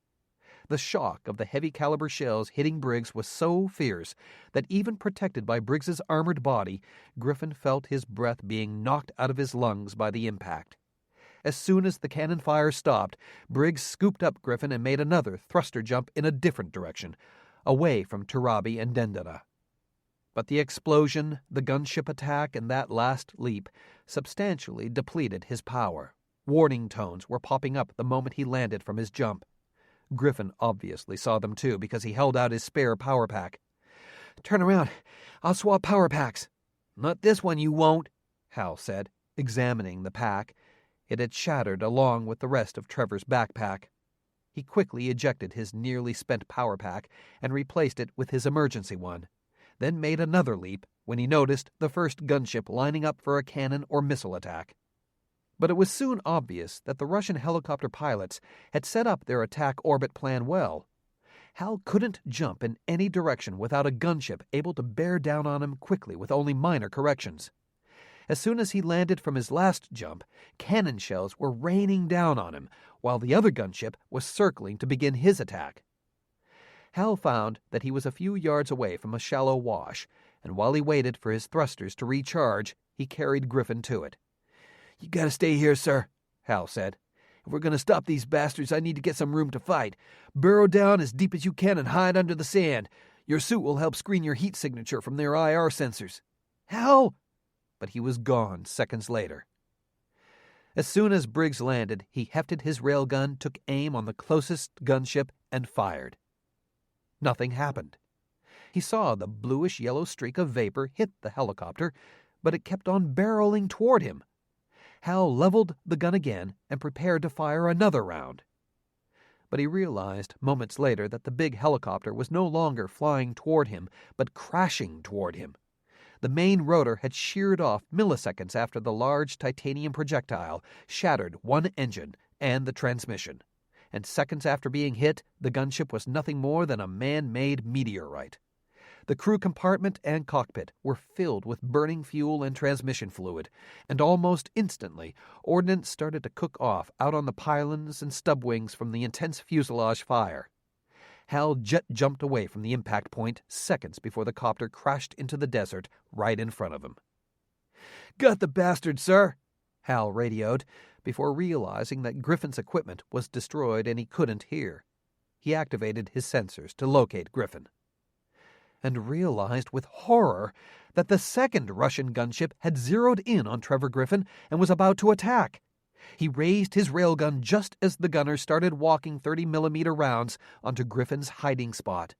The shock of the heavy-caliber shells hitting Briggs was so fierce that even protected by Briggs's armored body, Griffin felt his breath being knocked out of his lungs by the impact. As soon as the cannon fire stopped, Briggs scooped up Griffin and made another thruster jump in a different direction, away from Tarabi and Dendana. But the explosion, the gunship attack, and that last leap substantially depleted his power. Warning tones were popping up the moment he landed from his jump. Griffin obviously saw them too because he held out his spare power pack. "Turn around. I'll swap power packs." "Not this one, you won't," Hal said, examining the pack. It had shattered along with the rest of Trevor's backpack. He quickly ejected his nearly spent power pack and replaced it with his emergency one, then made another leap when he noticed the first gunship lining up for a cannon or missile attack. But it was soon obvious that the Russian helicopter pilots had set up their attack orbit plan well. Hal couldn't jump in any direction without a gunship able to bear down on him quickly with only minor corrections. As soon as he landed from his last jump, cannon shells were raining down on him, while the other gunship was circling to begin his attack. Hal found that he was a few yards away from a shallow wash, and while he waited for his thrusters to recharge, he carried Griffin to it. "You gotta stay here, sir," Hal said. "If we're gonna stop these bastards, I need to get some room to fight. Burrow down as deep as you can and hide under the sand. Your suit will help screen your heat signature from their IR sensors." "Hal!" but he was gone seconds later. As soon as Briggs landed, he hefted his railgun, took aim on the closest gunship, and fired. Nothing happened. He saw the bluish-yellow streak of vapor hit the helicopter, but it kept on barreling toward him. Hal leveled the gun again and prepared to fire another round. But he realized moments later that the big helicopter was no longer flying toward him, but crashing toward him. The main rotor had sheared off milliseconds after the large titanium projectile shattered one engine and the transmission, and seconds after being hit, the gunship was nothing more than a man-made meteorite. The crew compartment and cockpit were filled with burning fuel and transmission fluid, and almost instantly, ordnance started to cook off out on the pylons and stub wings from the intense fuselage fire. Hal jet-jumped away from the impact point seconds before the copter crashed into the desert right in front of him. "Got the bastard, sir," Hal radioed, before realizing that Griffin's equipment was destroyed and he couldn't hear. He activated his sensors to locate Griffin, and realized with horror that the second Russian gunship had zeroed in on Trevor Griffin and was about to attack. He raised his railgun just as the gunner started walking 30mm rounds onto Griffin's hiding spot.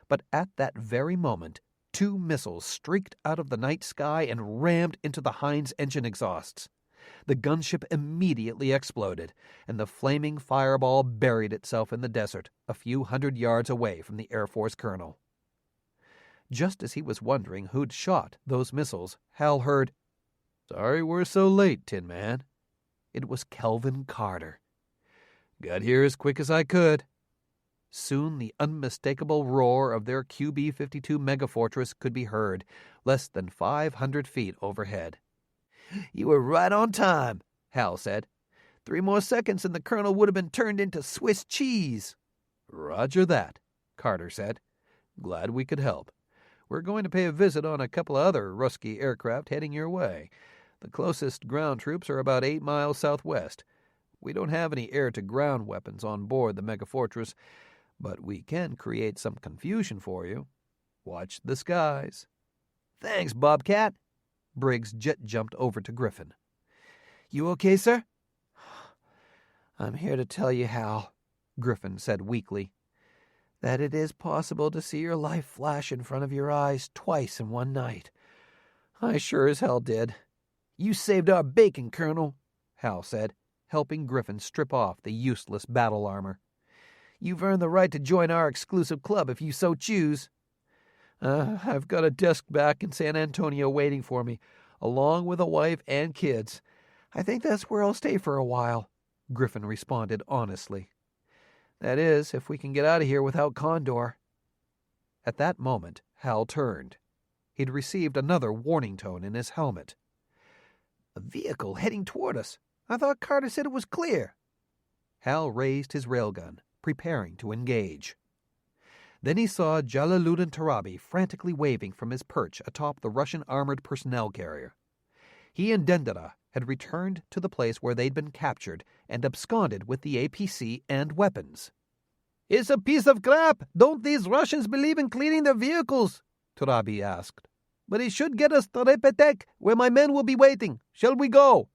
But at that very moment, 2 missiles streaked out of the night sky and rammed into the Heinz engine exhausts. The gunship immediately exploded, and the flaming fireball buried itself in the desert a few hundred yards away from the Air Force colonel. Just as he was wondering who'd shot those missiles, Hal heard, "Sorry we're so late, Tin Man." It was Kelvin Carter. "Got here as quick as I could." Soon the unmistakable roar of their QB-52 megafortress could be heard, less than 500 feet overhead. "You were right on time," Hal said. 3 more seconds and the colonel would have been turned into Swiss cheese." "Roger that," Carter said. "Glad we could help. We're going to pay a visit on a couple of other Ruski aircraft heading your way. The closest ground troops are about 8 miles southwest. We don't have any air-to-ground weapons on board the megafortress, but we can create some confusion for you. Watch the skies." "Thanks, Bobcat." Briggs jet-jumped over to Griffin. "You okay, sir?" "I'm here to tell you, Hal," Griffin said weakly, "that it is possible to see your life flash in front of your eyes twice in one night. I sure as hell did." "You saved our bacon, Colonel," Hal said, helping Griffin strip off the useless battle armor. "You've earned the right to join our exclusive club if you so choose." I've got a desk back in San Antonio waiting for me, along with a wife and kids. I think that's where I'll stay for a while," Griffin responded honestly. "That is, if we can get out of here without Condor." At that moment, Hal turned. He'd received another warning tone in his helmet. "A vehicle heading toward us. I thought Carter said it was clear." Hal raised his railgun, preparing to engage. Then he saw Jalaluddin Tarabi frantically waving from his perch atop the Russian armored personnel carrier. He and Dendera had returned to the place where they'd been captured and absconded with the APC and weapons. "It's a piece of crap. Don't these Russians believe in cleaning their vehicles?" Tarabi asked. "But it should get us to Repetek, where my men will be waiting. Shall we go?"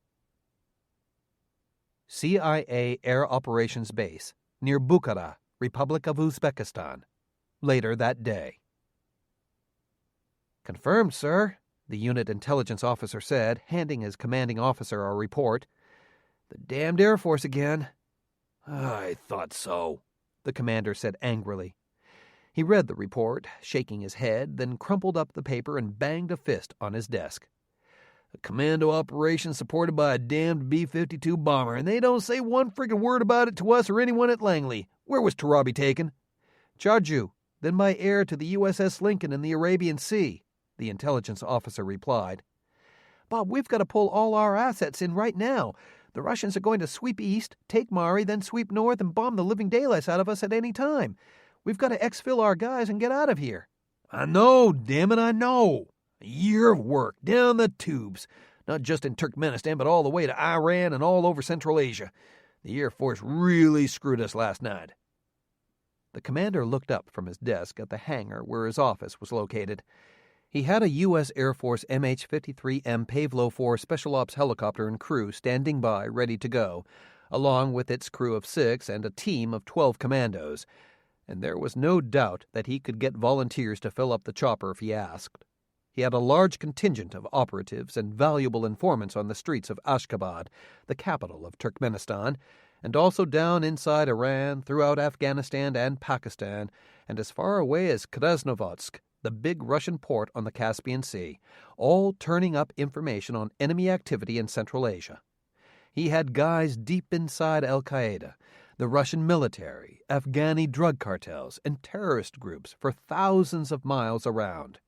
CIA Air Operations Base, near Bukhara, Republic of Uzbekistan. Later that day. "Confirmed, sir," the unit intelligence officer said, handing his commanding officer a report. "The damned Air Force again." "I thought so," the commander said angrily. He read the report, shaking his head, then crumpled up the paper and banged a fist on his desk. "A commando operation supported by a damned B-52 bomber, and they don't say one friggin' word about it to us or anyone at Langley. Where was Tarabi taken?" "Charju, then by air to the USS Lincoln in the Arabian Sea," the intelligence officer replied. "Bob, we've got to pull all our assets in right now. The Russians are going to sweep east, take Mari, then sweep north and bomb the living daylights out of us at any time. We've got to exfil our guys and get out of here." "I know, damn it, I know. A year of work, down the tubes. Not just in Turkmenistan, but all the way to Iran and all over Central Asia. The Air Force really screwed us last night." The commander looked up from his desk at the hangar where his office was located. He had a U.S. Air Force MH-53M Pavlo IV Special Ops helicopter and crew standing by, ready to go, along with its crew of 6 and a team of 12 commandos, and there was no doubt that he could get volunteers to fill up the chopper if he asked. He had a large contingent of operatives and valuable informants on the streets of Ashgabat, the capital of Turkmenistan, and also down inside Iran, throughout Afghanistan and Pakistan, and as far away as Krasnovodsk, the big Russian port on the Caspian Sea, all turning up information on enemy activity in Central Asia. He had guys deep inside Al-Qaeda, the Russian military, Afghani drug cartels, and terrorist groups for thousands of miles around.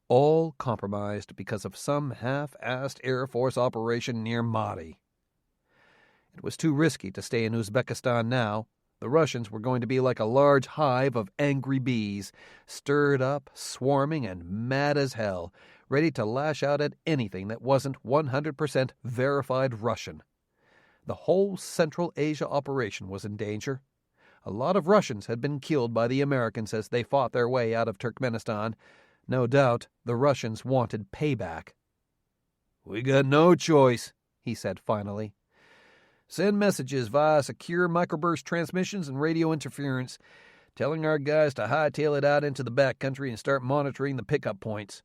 All compromised because of some half-assed Air Force operation near Mahdi. It was too risky to stay in Uzbekistan now. The Russians were going to be like a large hive of angry bees, stirred up, swarming, and mad as hell, ready to lash out at anything that wasn't 100% verified Russian. The whole Central Asia operation was in danger. A lot of Russians had been killed by the Americans as they fought their way out of Turkmenistan. No doubt the Russians wanted payback. "We got no choice," he said finally. "Send messages via secure microburst transmissions and radio interference, telling our guys to hightail it out into the backcountry and start monitoring the pickup points."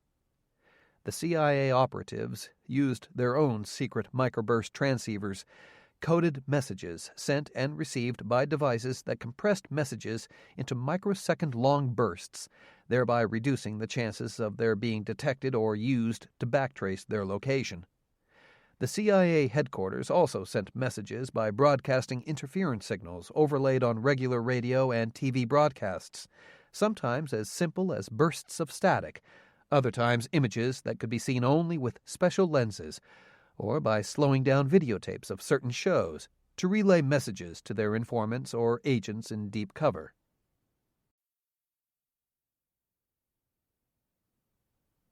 The CIA operatives used their own secret microburst transceivers, coded messages sent and received by devices that compressed messages into microsecond-long bursts, thereby reducing the chances of their being detected or used to backtrace their location. The CIA headquarters also sent messages by broadcasting interference signals overlaid on regular radio and TV broadcasts, sometimes as simple as bursts of static, other times images that could be seen only with special lenses, or by slowing down videotapes of certain shows to relay messages to their informants or agents in deep cover.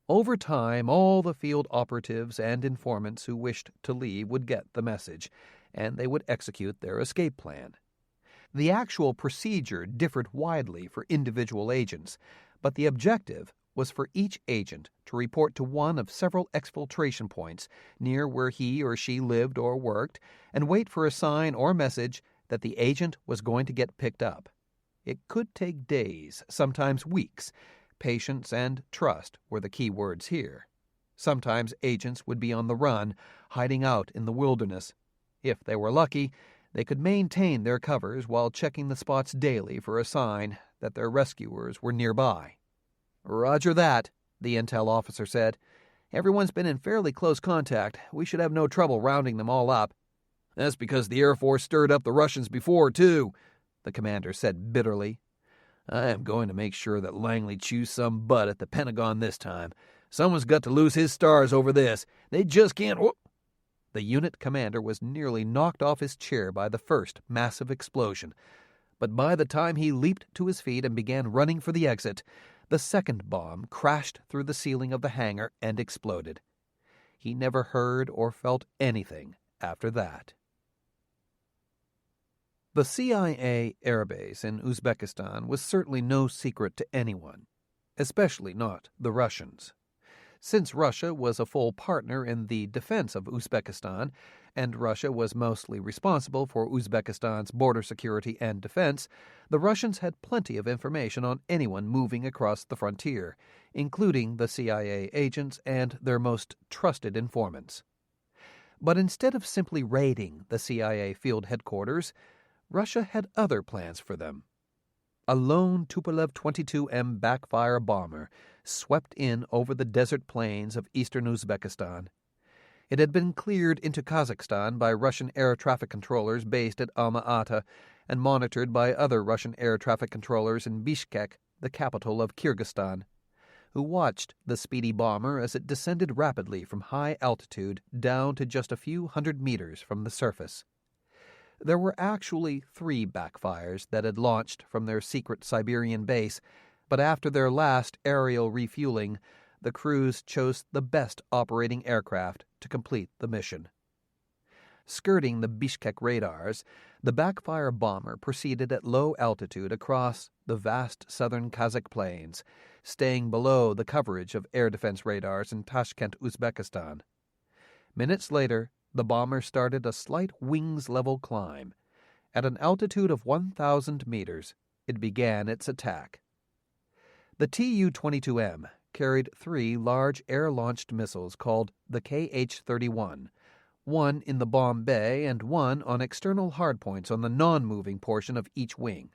Over time, all the field operatives and informants who wished to leave would get the message, and they would execute their escape plan. The actual procedure differed widely for individual agents, but the objective was for each agent to report to one of several exfiltration points near where he or she lived or worked and wait for a sign or message that the agent was going to get picked up. It could take days, sometimes weeks. Patience and trust were the key words here. Sometimes agents would be on the run, hiding out in the wilderness. If they were lucky, they could maintain their covers while checking the spots daily for a sign that their rescuers were nearby. "Roger that," the intel officer said. "Everyone's been in fairly close contact. We should have no trouble rounding them all up." "That's because the Air Force stirred up the Russians before, too," the commander said bitterly. "I am going to make sure that Langley chews some butt at the Pentagon this time. Someone's got to lose his stars over this. They just can't—" The unit commander was nearly knocked off his chair by the first massive explosion. But by the time he leaped to his feet and began running for the exit, the second bomb crashed through the ceiling of the hangar and exploded. He never heard or felt anything after that. The CIA airbase in Uzbekistan was certainly no secret to anyone, especially not the Russians. Since Russia was a full partner in the defense of Uzbekistan, and Russia was mostly responsible for Uzbekistan's border security and defense, the Russians had plenty of information on anyone moving across the frontier, including the CIA agents and their most trusted informants. But instead of simply raiding the CIA field headquarters, Russia had other plans for them. A lone Tupolev 22M backfire bomber swept in over the desert plains of eastern Uzbekistan. It had been cleared into Kazakhstan by Russian air traffic controllers based at Alma-Ata and monitored by other Russian air traffic controllers in Bishkek, the capital of Kyrgyzstan, who watched the speedy bomber as it descended rapidly from high altitude down to just a few hundred meters from the surface. There were actually 3 backfires that had launched from their secret Siberian base, but after their last aerial refueling, the crews chose the best operating aircraft to complete the mission. Skirting the Bishkek radars, the backfire bomber proceeded at low altitude across the vast southern Kazakh plains, staying below the coverage of air defense radars in Tashkent, Uzbekistan. Minutes later, the bomber started a slight wings-level climb. At an altitude of 1,000 meters, it began its attack. The Tu-22M carried 3 large air-launched missiles called the Kh-31, one in the bomb bay and one on external hardpoints on the non-moving portion of each wing.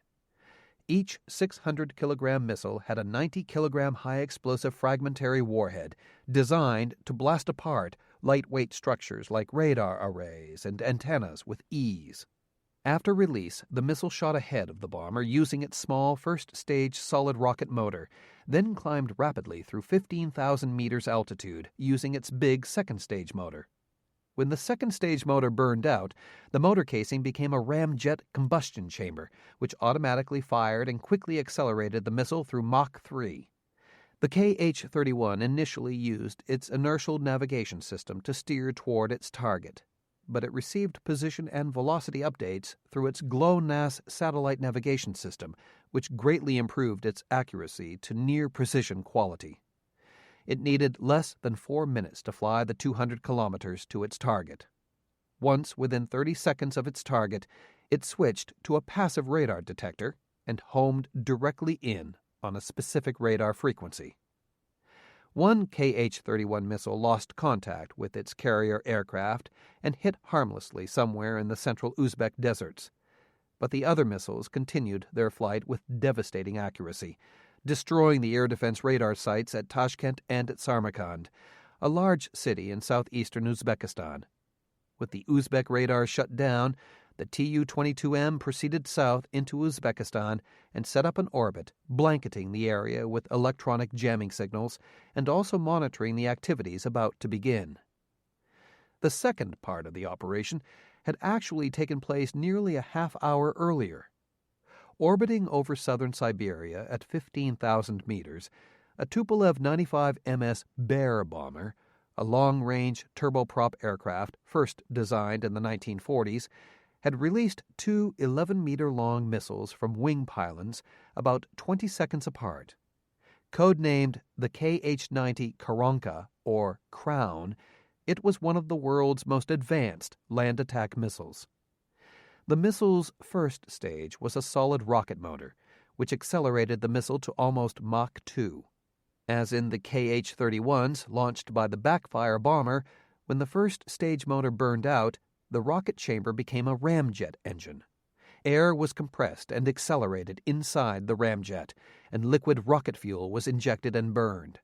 Each 600-kilogram missile had a 90-kilogram high-explosive fragmentary warhead designed to blast apart lightweight structures like radar arrays and antennas with ease. After release, the missile shot ahead of the bomber using its small first-stage solid rocket motor, then climbed rapidly through 15,000 meters altitude using its big second-stage motor. When the second-stage motor burned out, the motor casing became a ramjet combustion chamber, which automatically fired and quickly accelerated the missile through Mach 3. The Kh-31 initially used its inertial navigation system to steer toward its target, but it received position and velocity updates through its GLONASS satellite navigation system, which greatly improved its accuracy to near-precision quality. It needed less than 4 minutes to fly the 200 kilometers to its target. Once within 30 seconds of its target, it switched to a passive radar detector and homed directly in on a specific radar frequency. One Kh-31 missile lost contact with its carrier aircraft and hit harmlessly somewhere in the central Uzbek deserts, but the other missiles continued their flight with devastating accuracy, destroying the air defense radar sites at Tashkent and at Samarkand, a large city in southeastern Uzbekistan. With the Uzbek radar shut down, the Tu-22M proceeded south into Uzbekistan and set up an orbit, blanketing the area with electronic jamming signals and also monitoring the activities about to begin. The second part of the operation had actually taken place nearly a half-hour earlier. Orbiting over southern Siberia at 15,000 meters, a Tupolev 95 MS Bear bomber, a long-range turboprop aircraft first designed in the 1940s, had released 2 11-meter-long missiles from wing pylons about 20 seconds apart. Codenamed the Kh-90 Karanka, or Crown, it was one of the world's most advanced land attack missiles. The missile's first stage was a solid rocket motor, which accelerated the missile to almost Mach 2. As in the Kh-31s launched by the backfire bomber, when the first stage motor burned out, the rocket chamber became a ramjet engine. Air was compressed and accelerated inside the ramjet, and liquid rocket fuel was injected and burned.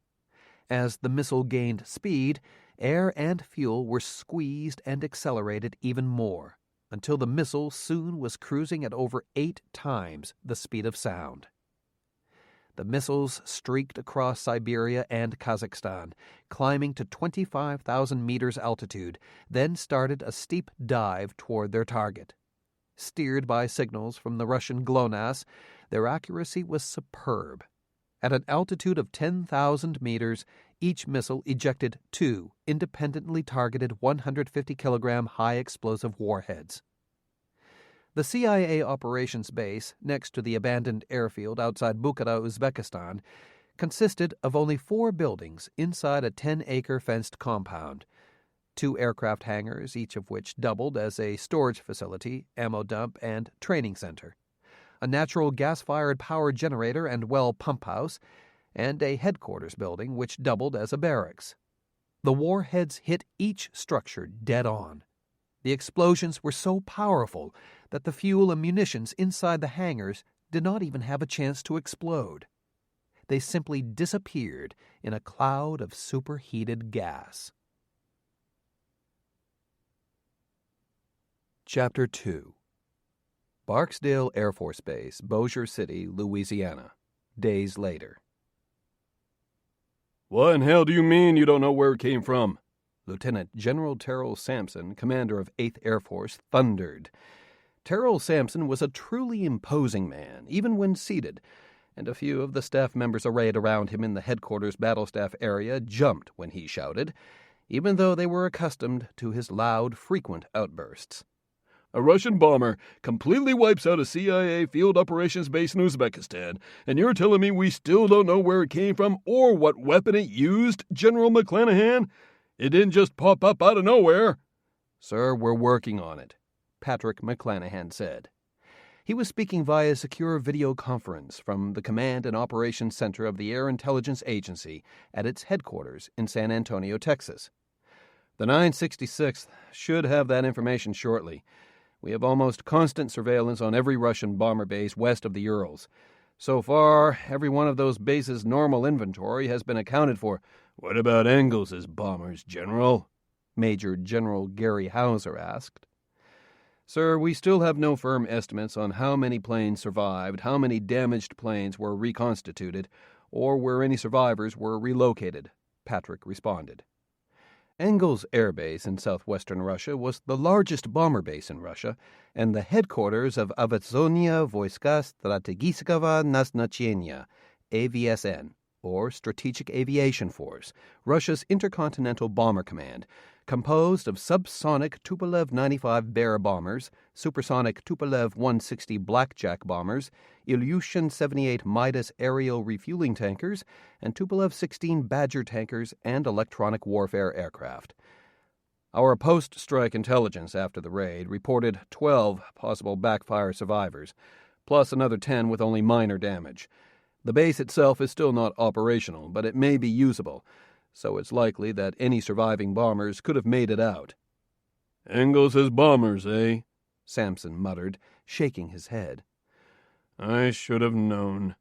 As the missile gained speed, air and fuel were squeezed and accelerated even more, until the missile soon was cruising at over 8 times the speed of sound. The missiles streaked across Siberia and Kazakhstan, climbing to 25,000 meters altitude, then started a steep dive toward their target. Steered by signals from the Russian GLONASS, their accuracy was superb. At an altitude of 10,000 meters, each missile ejected 2 independently targeted 150-kilogram high-explosive warheads. The CIA operations base, next to the abandoned airfield outside Bukhara, Uzbekistan, consisted of only 4 buildings inside a 10-acre fenced compound, 2 aircraft hangars, each of which doubled as a storage facility, ammo dump, and training center, a natural gas-fired power generator and well pump house, and a headquarters building which doubled as a barracks. The warheads hit each structure dead on. The explosions were so powerful that the fuel and munitions inside the hangars did not even have a chance to explode. They simply disappeared in a cloud of superheated gas. Chapter 2. Barksdale Air Force Base, Bossier City, Louisiana. Days later. What in hell do you mean you don't know where it came from? Lieutenant General Terrell Sampson, commander of 8th Air Force, thundered. Terrell Sampson was a truly imposing man, even when seated, and a few of the staff members arrayed around him in the headquarters battle staff area jumped when he shouted. even though they were accustomed to his loud, frequent outbursts. A Russian bomber completely wipes out a CIA field operations base in Uzbekistan, and you're telling me we still don't know where it came from or what weapon it used, General McClanahan? It didn't just pop up out of nowhere. Sir, we're working on it, Patrick McClanahan said. He was speaking via secure video conference from the Command and Operations Center of the Air Intelligence Agency at its headquarters in San Antonio, Texas. The 966th should have that information shortly. We have almost constant surveillance on every Russian bomber base west of the Urals. So far, every one of those bases' normal inventory has been accounted for. What about Engels's bombers, General? Major General Gary Hauser asked. Sir, we still have no firm estimates on how many planes survived, how many damaged planes were reconstituted, or where any survivors were relocated, Patrick responded. Engels Air Base in southwestern Russia was the largest bomber base in Russia and the headquarters of Aviationная Войска Стратегического Назначения, AVSN, or Strategic Aviation Force, Russia's intercontinental bomber command, composed of subsonic Tupolev 95 Bear bombers, supersonic Tupolev 160 Blackjack bombers, Ilyushin 78 Midas aerial refueling tankers, and Tupolev 16 Badger tankers and electronic warfare aircraft. Our post-strike intelligence after the raid reported 12 possible backfire survivors, plus another 10 with only minor damage. The base itself is still not operational, but it may be usable, so it's likely that any surviving bombers could have made it out. Engels's bombers, eh? Sampson muttered, shaking his head. I should have known.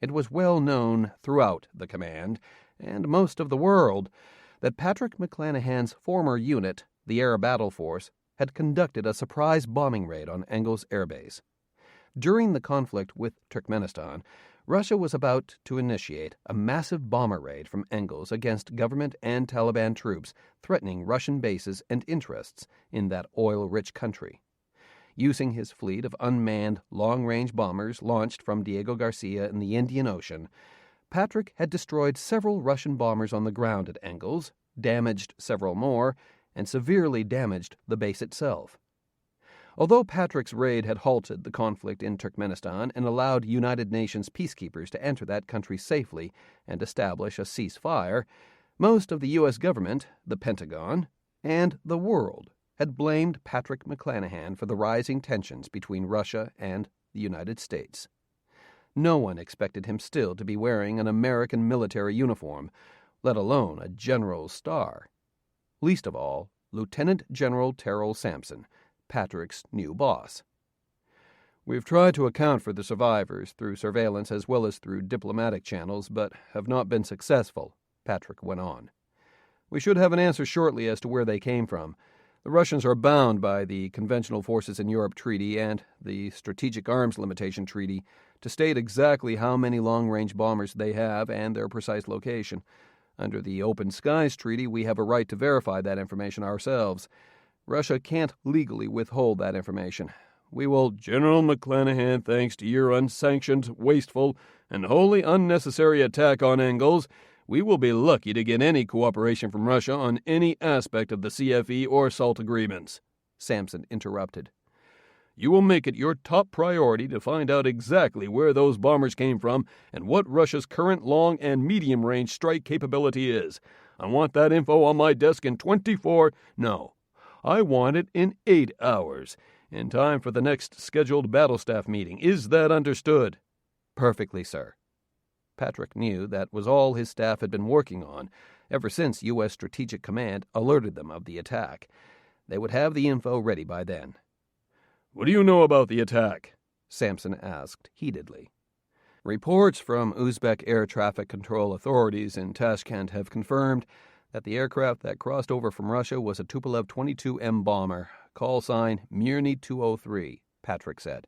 It was well known throughout the command, and most of the world, that Patrick McClanahan's former unit, the Air Battle Force, had conducted a surprise bombing raid on Engels Air Base. During the conflict with Turkmenistan, Russia was about to initiate a massive bomber raid from Engels against government and Taliban troops threatening Russian bases and interests in that oil-rich country. Using his fleet of unmanned, long-range bombers launched from Diego Garcia in the Indian Ocean, Patrick had destroyed several Russian bombers on the ground at Engels, damaged several more, and severely damaged the base itself. Although Patrick's raid had halted the conflict in Turkmenistan and allowed United Nations peacekeepers to enter that country safely and establish a ceasefire, most of the U.S. government, the Pentagon, and the world had blamed Patrick McClanahan for the rising tensions between Russia and the United States. No one expected him still to be wearing an American military uniform, let alone a general's star. Least of all, Lieutenant General Terrell Sampson, Patrick's new boss. We've tried to account for the survivors through surveillance as well as through diplomatic channels, but have not been successful, Patrick went on. We should have an answer shortly as to where they came from. The Russians are bound by the Conventional Forces in Europe Treaty and the Strategic Arms Limitation Treaty to state exactly how many long-range bombers they have and their precise location. Under the Open Skies Treaty, we have a right to verify that information ourselves. Russia can't legally withhold that information. We will... General McClanahan, thanks to your unsanctioned, wasteful, and wholly unnecessary attack on Engels, we will be lucky to get any cooperation from Russia on any aspect of the CFE or SALT agreements, Sampson interrupted. You will make it your top priority to find out exactly where those bombers came from and what Russia's current long and medium-range strike capability is. I want that info on my desk in 24... No. I want it in 8 hours, in time for the next scheduled battle staff meeting. Is that understood? Perfectly, sir. Patrick knew that was all his staff had been working on ever since U.S. Strategic Command alerted them of the attack. They would have the info ready by then. What do you know about the attack? Sampson asked heatedly. Reports from Uzbek air traffic control authorities in Tashkent have confirmed that the aircraft that crossed over from Russia was a Tupolev 22M bomber, call sign Mirny 203, Patrick said.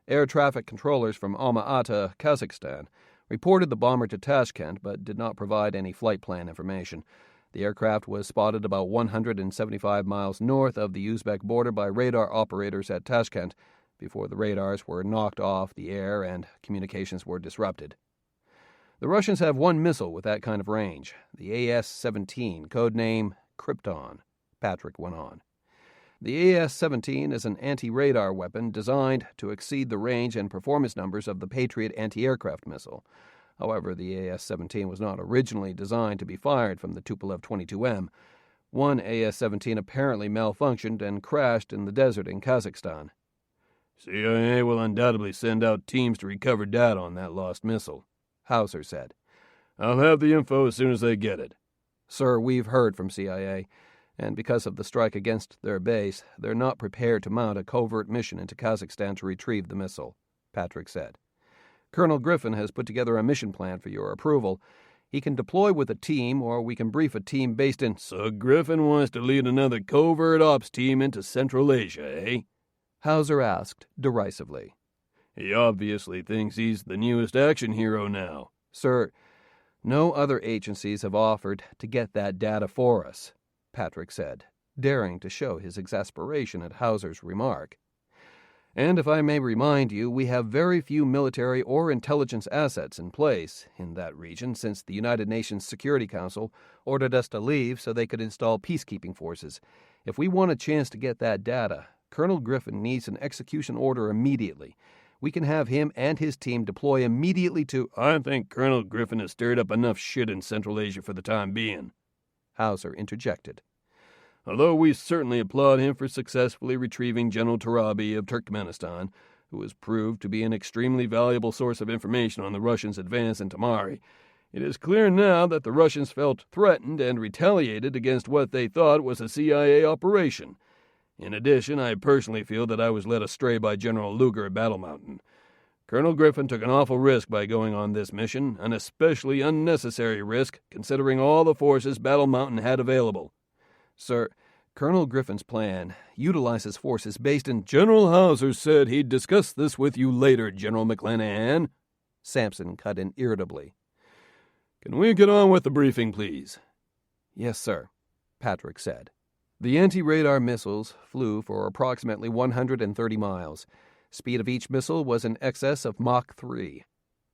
Air traffic controllers from Alma-Ata, Kazakhstan, reported the bomber to Tashkent but did not provide any flight plan information. The aircraft was spotted about 175 miles north of the Uzbek border by radar operators at Tashkent before the radars were knocked off the air and communications were disrupted. The Russians have one missile with that kind of range, the AS-17, codename Krypton, Patrick went on. The AS-17 is an anti-radar weapon designed to exceed the range and performance numbers of the Patriot anti-aircraft missile. However, the AS-17 was not originally designed to be fired from the Tupolev 22M. One AS-17 apparently malfunctioned and crashed in the desert in Kazakhstan. CIA will undoubtedly send out teams to recover data on that lost missile, Hauser said. I'll have the info as soon as they get it. Sir, we've heard from CIA, and because of the strike against their base, they're not prepared to mount a covert mission into Kazakhstan to retrieve the missile, Patrick said. Colonel Griffin has put together a mission plan for your approval. He can deploy with a team, or we can brief a team based in... So Griffin wants to lead another covert ops team into Central Asia, eh? Hauser asked derisively. He obviously thinks he's the newest action hero now. Sir, no other agencies have offered to get that data for us, Patrick said, daring to show his exasperation at Hauser's remark. And if I may remind you, we have very few military or intelligence assets in place in that region since the United Nations Security Council ordered us to leave so they could install peacekeeping forces. If we want a chance to get that data, Colonel Griffin needs an execution order immediately. We can have him and his team deploy immediately to... I think Colonel Griffin has stirred up enough shit in Central Asia for the time being, Hauser interjected. Although we certainly applaud him for successfully retrieving General Turabi of Turkmenistan, who has proved to be an extremely valuable source of information on the Russians' advance in Tamari, it is clear now that the Russians felt threatened and retaliated against what they thought was a CIA operation. In addition, I personally feel that I was led astray by General Luger at Battle Mountain. Colonel Griffin took an awful risk by going on this mission, an especially unnecessary risk considering all the forces Battle Mountain had available. Sir, Colonel Griffin's plan utilizes forces based in... General Hauser said he'd discuss this with you later, General McClanahan, Sampson cut in irritably. Can we get on with the briefing, please? Yes, sir, Patrick said. The anti-radar missiles flew for approximately 130 miles. Speed of each missile was in excess of Mach 3.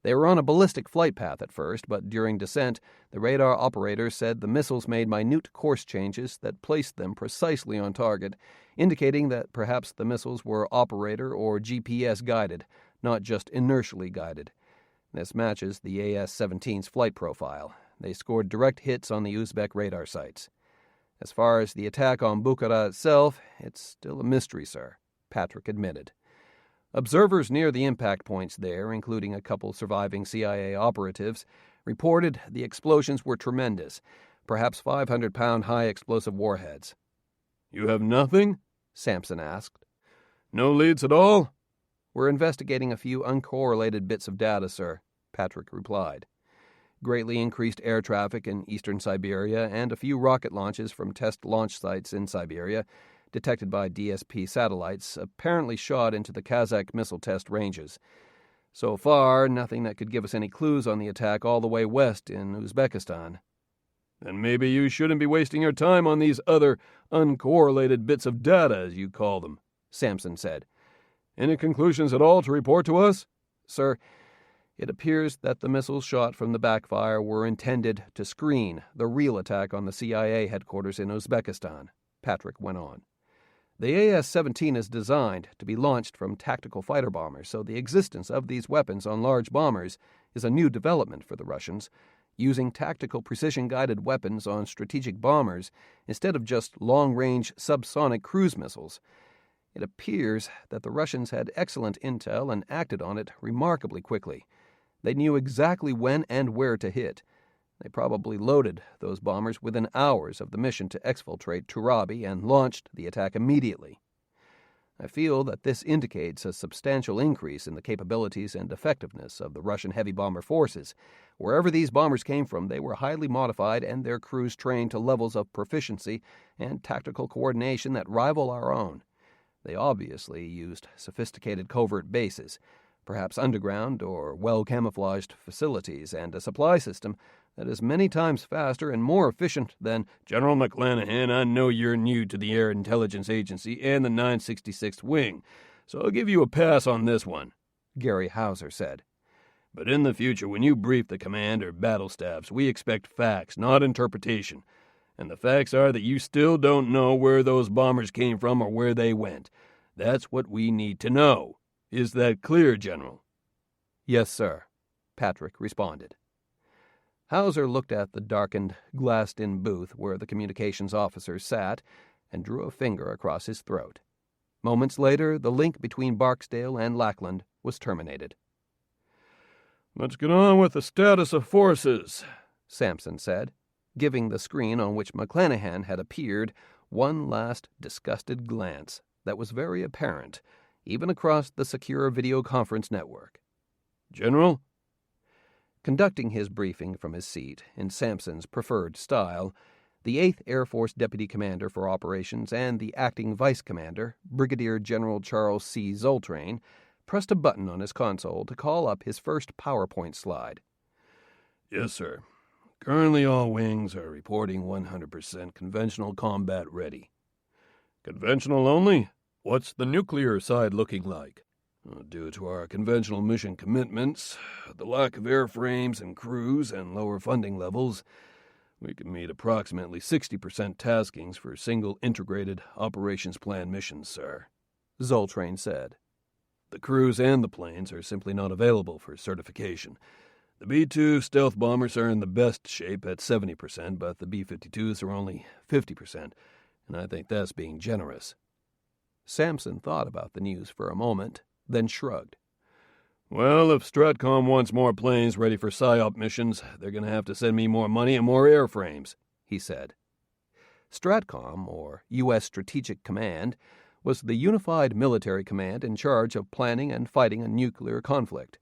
They were on a ballistic flight path at first, but during descent, the radar operator said the missiles made minute course changes that placed them precisely on target, indicating that perhaps the missiles were operator or GPS guided, not just inertially guided. This matches the AS-17's flight profile. They scored direct hits on the Uzbek radar sites. As far as the attack on Bukhara itself, it's still a mystery, sir, Patrick admitted. Observers near the impact points there, including a couple surviving CIA operatives, reported the explosions were tremendous, perhaps 500-pound high-explosive warheads. You have nothing? Sampson asked. No leads at all? We're investigating a few uncorrelated bits of data, sir, Patrick replied. Greatly increased air traffic in eastern Siberia and a few rocket launches from test launch sites in Siberia detected by DSP satellites, apparently shot into the Kazakh missile test ranges. So far, nothing that could give us any clues on the attack all the way west in Uzbekistan. Then maybe you shouldn't be wasting your time on these other uncorrelated bits of data, as you call them, Sampson said. Any conclusions at all to report to us? Sir, it appears that the missiles shot from the backfire were intended to screen the real attack on the CIA headquarters in Uzbekistan, Patrick went on. The AS-17 is designed to be launched from tactical fighter bombers, so the existence of these weapons on large bombers is a new development for the Russians, using tactical precision-guided weapons on strategic bombers instead of just long-range subsonic cruise missiles. It appears that the Russians had excellent intel and acted on it remarkably quickly. They knew exactly when and where to hit. They probably loaded those bombers within hours of the mission to exfiltrate Turabi and launched the attack immediately. I feel that this indicates a substantial increase in the capabilities and effectiveness of the Russian heavy bomber forces. Wherever these bombers came from, they were highly modified and their crews trained to levels of proficiency and tactical coordination that rival our own. They obviously used sophisticated covert bases, perhaps underground or well-camouflaged facilities, and a supply system that is many times faster and more efficient than... General McClanahan, I know you're new to the Air Intelligence Agency and the 966th Wing, so I'll give you a pass on this one, Gary Hauser said. But in the future, when you brief the command or battle staffs, we expect facts, not interpretation. And the facts are that you still don't know where those bombers came from or where they went. That's what we need to know. Is that clear, General?" "Yes, sir," Patrick responded. Hauser looked at the darkened, glassed-in booth where the communications officer sat and drew a finger across his throat. Moments later, the link between Barksdale and Lackland was terminated. "Let's get on with the status of forces," Sampson said, giving the screen on which McClanahan had appeared one last disgusted glance that was very apparent, even across the secure video conference network. "General?" Conducting his briefing from his seat in Sampson's preferred style, the 8th Air Force Deputy Commander for Operations and the Acting Vice Commander, Brigadier General Charles C. Zoltrain, pressed a button on his console to call up his first PowerPoint slide. "Yes, sir. Currently all wings are reporting 100% conventional combat ready." "Conventional only? What's the nuclear side looking like?" "Due to our conventional mission commitments, the lack of airframes and crews, and lower funding levels, we can meet approximately 60% taskings for single integrated operations plan missions, sir," Zoltrain said. "The crews and the planes are simply not available for certification. The B-2 stealth bombers are in the best shape at 70%, but the B-52s are only 50%, and I think that's being generous." Sampson thought about the news for a moment, then shrugged. "Well, if Stratcom wants more planes ready for PSYOP missions, they're going to have to send me more money and more airframes," he said. Stratcom, or U.S. Strategic Command, was the unified military command in charge of planning and fighting a nuclear conflict.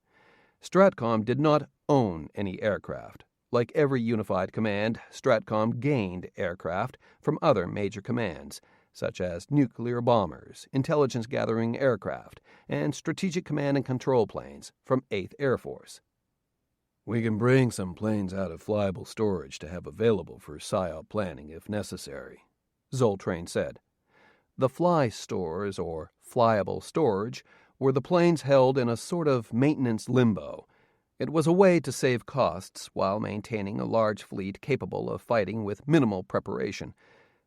Stratcom did not own any aircraft. Like every unified command, Stratcom gained aircraft from other major commands, such as nuclear bombers, intelligence-gathering aircraft, and strategic command and control planes from 8th Air Force. "We can bring some planes out of flyable storage to have available for PSYOP planning if necessary," Zoltrain said. The fly stores, or flyable storage, were the planes held in a sort of maintenance limbo. It was a way to save costs while maintaining a large fleet capable of fighting with minimal preparation.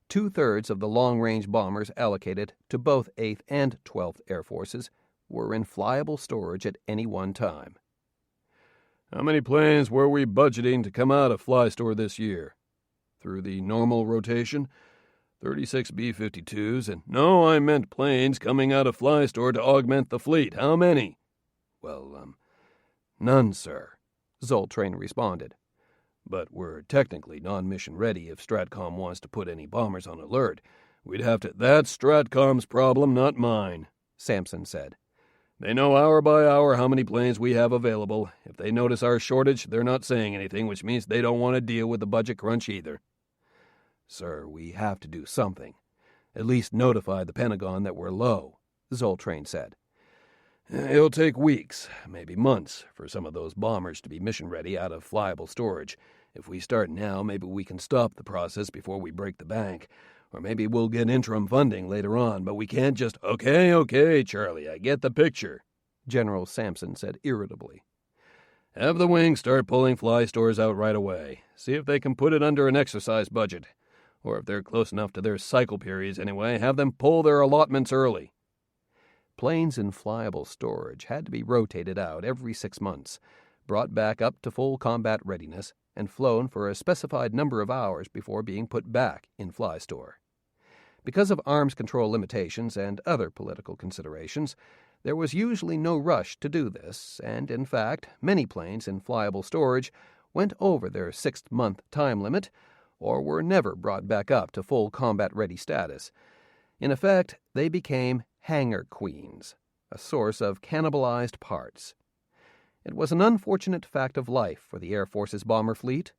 2/3 of the long-range bombers allocated to both 8th and 12th Air Forces were in flyable storage at any one time. "How many planes were we budgeting to come out of FlyStore this year? Through the normal rotation? 36 B-52s, and no, I meant planes coming out of FlyStore to augment the fleet. How many?" "Well, none, sir," Zoltrain responded. "But we're technically non-mission ready if Stratcom wants to put any bombers on alert. We'd have to—" "That's Stratcom's problem, not mine," Sampson said. "They know hour by hour how many planes we have available. If they notice our shortage, they're not saying anything, which means they don't want to deal with the budget crunch either." "Sir, we have to do something. At least notify the Pentagon that we're low," Zoltrain said. "It'll take weeks, maybe months, for some of those bombers to be mission-ready out of flyable storage. If we start now, maybe we can stop the process before we break the bank. Or maybe we'll get interim funding later on, but we can't just—" Okay, Charlie, I get the picture," General Sampson said irritably. "Have the wings start pulling fly stores out right away. See if they can put it under an exercise budget. Or if they're close enough to their cycle periods anyway, have them pull their allotments early." Planes in flyable storage had to be rotated out every 6 months, brought back up to full combat readiness, and flown for a specified number of hours before being put back in FlyStore. Because of arms control limitations and other political considerations, there was usually no rush to do this, and in fact, many planes in flyable storage went over their 6-month time limit or were never brought back up to full combat-ready status. In effect, they became hangar queens, a source of cannibalized parts. It was an unfortunate fact of life for the Air Force's bomber fleet.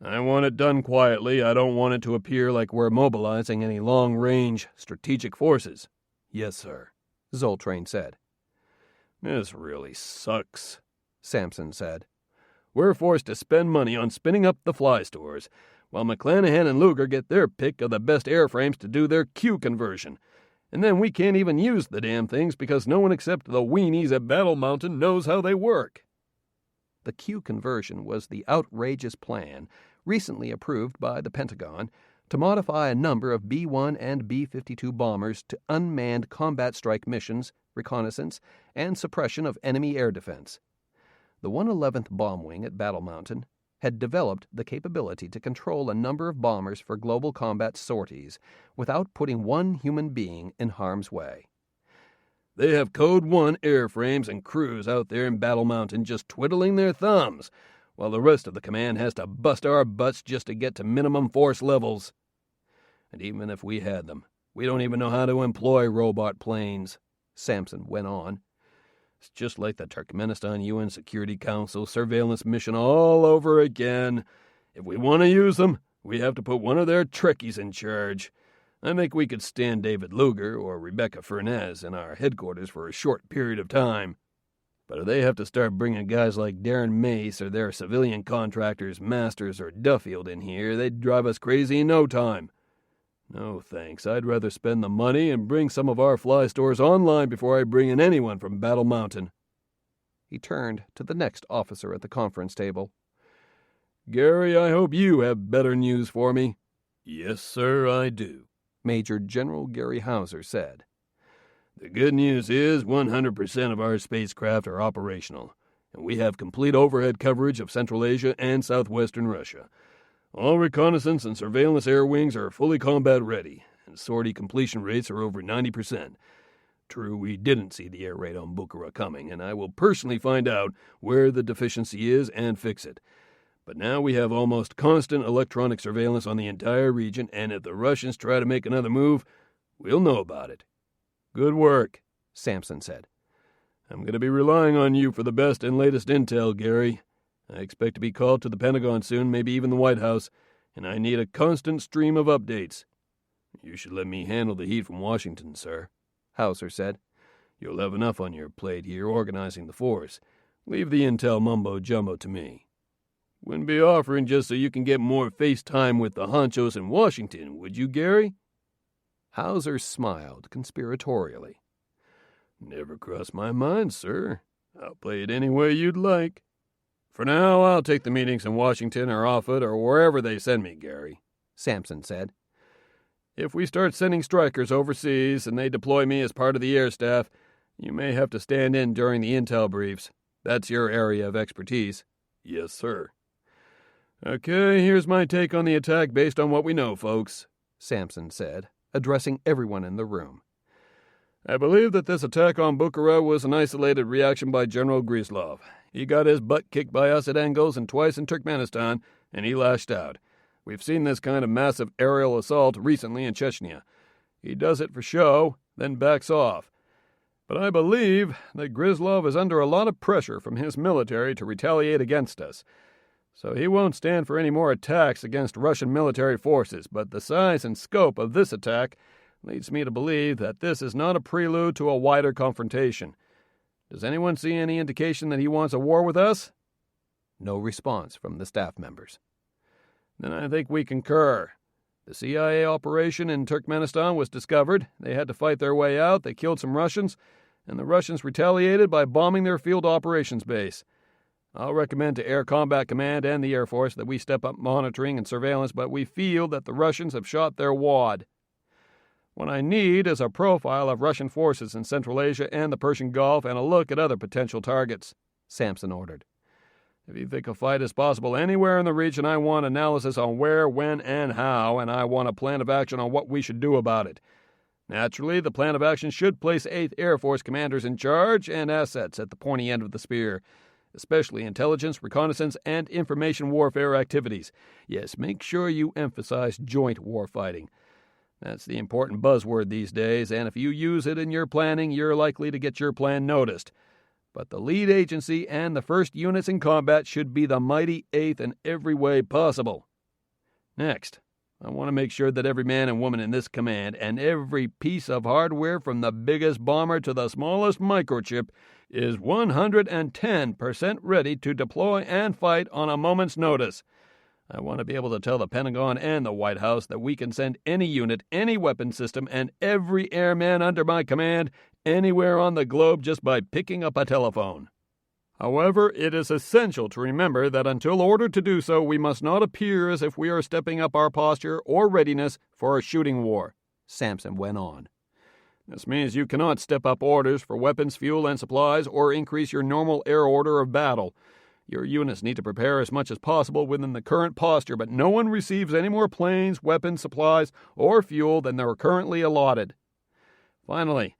"I want it done quietly. I don't want it to appear like we're mobilizing any long-range strategic forces." "Yes, sir," Zoltrain said. "This really sucks," Sampson said. "We're forced to spend money on spinning up the fly stores, while McClanahan and Luger get their pick of the best airframes to do their Q conversion. And then we can't even use the damn things because no one except the weenies at Battle Mountain knows how they work." The Q conversion was the outrageous plan, recently approved by the Pentagon, to modify a number of B-1 and B-52 bombers to unmanned combat strike missions, reconnaissance, and suppression of enemy air defense. The 111th Bomb Wing at Battle Mountain had developed the capability to control a number of bombers for global combat sorties without putting one human being in harm's way. They have Code 1 airframes and crews out there in Battle Mountain just twiddling their thumbs, while the rest of the command has to bust our butts just to get to minimum force levels. And even if we had them, we don't even know how to employ robot planes, Sampson went on. It's just like the Turkmenistan UN Security Council surveillance mission all over again. If we want to use them, we have to put one of their Trekkies in charge. I think we could stand David Luger or Rebecca Furness in our headquarters for a short period of time. But if they have to start bringing guys like Darren Mace or their civilian contractors, Masters or Duffield in here, they'd drive us crazy in no time. No thanks, I'd rather spend the money and bring some of our fly stores online before I bring in anyone from Battle Mountain. He turned to the next officer at the conference table. Gary, I hope you have better news for me. Yes, sir, I do, Major General Gary Hauser said. The good news is 100% of our spacecraft are operational, and we have complete overhead coverage of Central Asia and southwestern Russia. All reconnaissance and surveillance air wings are fully combat ready, and sortie completion rates are over 90%. True, we didn't see the air raid on Bukhara coming, and I will personally find out where the deficiency is and fix it. But now we have almost constant electronic surveillance on the entire region, and if the Russians try to make another move, we'll know about it. Good work, Sampson said. I'm going to be relying on you for the best and latest intel, Gary. I expect to be called to the Pentagon soon, maybe even the White House, and I need a constant stream of updates. You should let me handle the heat from Washington, sir, Hauser said. You'll have enough on your plate here organizing the force. Leave the intel mumbo-jumbo to me. Wouldn't be offering just so you can get more face time with the honchos in Washington, would you, Gary? Hauser smiled conspiratorially. Never crossed my mind, sir. I'll play it any way you'd like. For now, I'll take the meetings in Washington or Offutt or wherever they send me, Gary, Sampson said. If we start sending strikers overseas and they deploy me as part of the air staff, you may have to stand in during the intel briefs. That's your area of expertise. Yes, sir. Okay, here's my take on the attack based on what we know, folks, Sampson said, addressing everyone in the room. I believe that this attack on Bukhara was an isolated reaction by General Grizlov. He got his butt kicked by us at Engels and twice in Turkmenistan, and he lashed out. We've seen this kind of massive aerial assault recently in Chechnya. He does it for show, then backs off. But I believe that Grizlov is under a lot of pressure from his military to retaliate against us. So he won't stand for any more attacks against Russian military forces, but the size and scope of this attack leads me to believe that this is not a prelude to a wider confrontation. Does anyone see any indication that he wants a war with us? No response from the staff members. Then I think we concur. The CIA operation in Turkmenistan was discovered. They had to fight their way out. They killed some Russians, and the Russians retaliated by bombing their field operations base. I'll recommend to Air Combat Command and the Air Force that we step up monitoring and surveillance, but we feel that the Russians have shot their wad. What I need is a profile of Russian forces in Central Asia and the Persian Gulf and a look at other potential targets, Sampson ordered. If you think a fight is possible anywhere in the region, I want analysis on where, when, and how, and I want a plan of action on what we should do about it. Naturally, the plan of action should place 8th Air Force commanders in charge and assets at the pointy end of the spear, especially intelligence, reconnaissance, and information warfare activities. Yes, make sure you emphasize joint warfighting. That's the important buzzword these days, and if you use it in your planning, you're likely to get your plan noticed. But the lead agency and the first units in combat should be the mighty 8th in every way possible. Next, I want to make sure that every man and woman in this command and every piece of hardware from the biggest bomber to the smallest microchip is 110% ready to deploy and fight on a moment's notice. I want to be able to tell the Pentagon and the White House that we can send any unit, any weapon system, and every airman under my command anywhere on the globe just by picking up a telephone. However, it is essential to remember that until ordered to do so, we must not appear as if we are stepping up our posture or readiness for a shooting war," Sampson went on. "This means you cannot step up orders for weapons, fuel, and supplies, or increase your normal air order of battle. Your units need to prepare as much as possible within the current posture, but no one receives any more planes, weapons, supplies, or fuel than are currently allotted. Finally,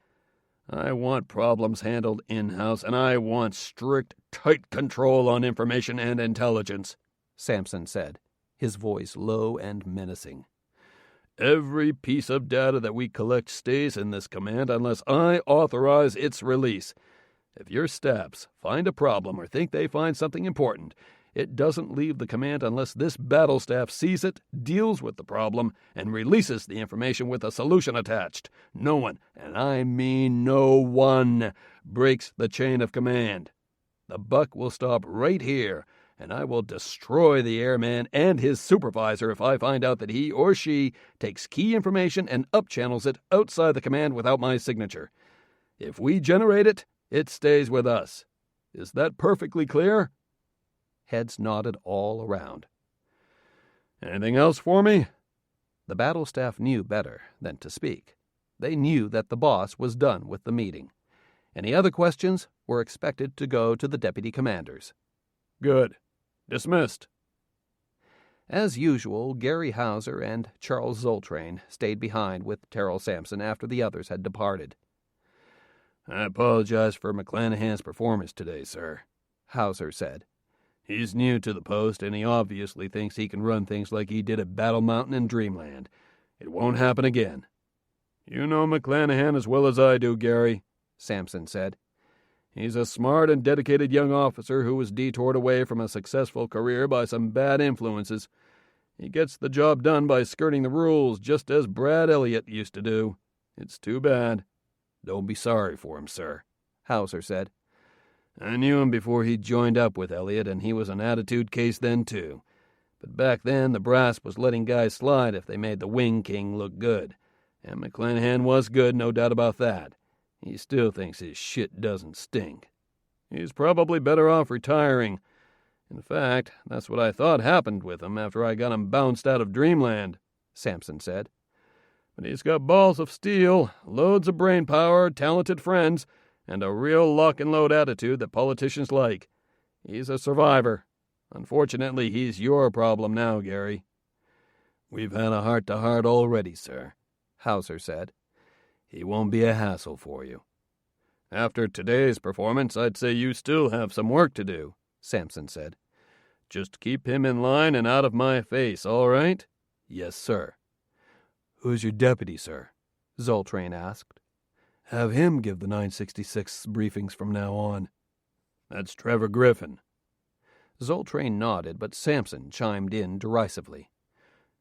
I want problems handled in-house, and I want strict, tight control on information and intelligence," Sampson said, his voice low and menacing. "Every piece of data that we collect stays in this command unless I authorize its release. If your staffs find a problem or think they find something important, it doesn't leave the command unless this battle staff sees it, deals with the problem, and releases the information with a solution attached. No one, and I mean no one, breaks the chain of command. The buck will stop right here, and I will destroy the airman and his supervisor if I find out that he or she takes key information and upchannels it outside the command without my signature. If we generate it, it stays with us. Is that perfectly clear?" Heads nodded all around. "Anything else for me?" The battle staff knew better than to speak. They knew that the boss was done with the meeting. Any other questions were expected to go to the deputy commanders. "Good. Dismissed." As usual, Gary Hauser and Charles Zoltrain stayed behind with Terrell Sampson after the others had departed. "I apologize for McClanahan's performance today, sir," Hauser said. "He's new to the post, and he obviously thinks he can run things like he did at Battle Mountain and Dreamland. It won't happen again." "You know McClanahan as well as I do, Gary," Sampson said. "He's a smart and dedicated young officer who was detoured away from a successful career by some bad influences. He gets the job done by skirting the rules, just as Brad Elliott used to do. It's too bad." "Don't be sorry for him, sir," Hauser said. "I knew him before he joined up with Elliott, and he was an attitude case then, too. But back then, the brass was letting guys slide if they made the Wing King look good. And McClanahan was good, no doubt about that. He still thinks his shit doesn't stink. He's probably better off retiring. In fact, that's what I thought happened with him after I got him bounced out of Dreamland," Sampson said. "But he's got balls of steel, loads of brain power, talented friends, and a real lock-and-load attitude that politicians like. He's a survivor. Unfortunately, he's your problem now, Gary." "We've had a heart-to-heart already, sir," Hauser said. "He won't be a hassle for you." "After today's performance, I'd say you still have some work to do," Sampson said. "Just keep him in line and out of my face, all right?" "Yes, sir." "Who's your deputy, sir?" Zoltrain asked. "Have him give the 966 briefings from now on." "That's Trevor Griffin." Zoltrain nodded, but Sampson chimed in derisively.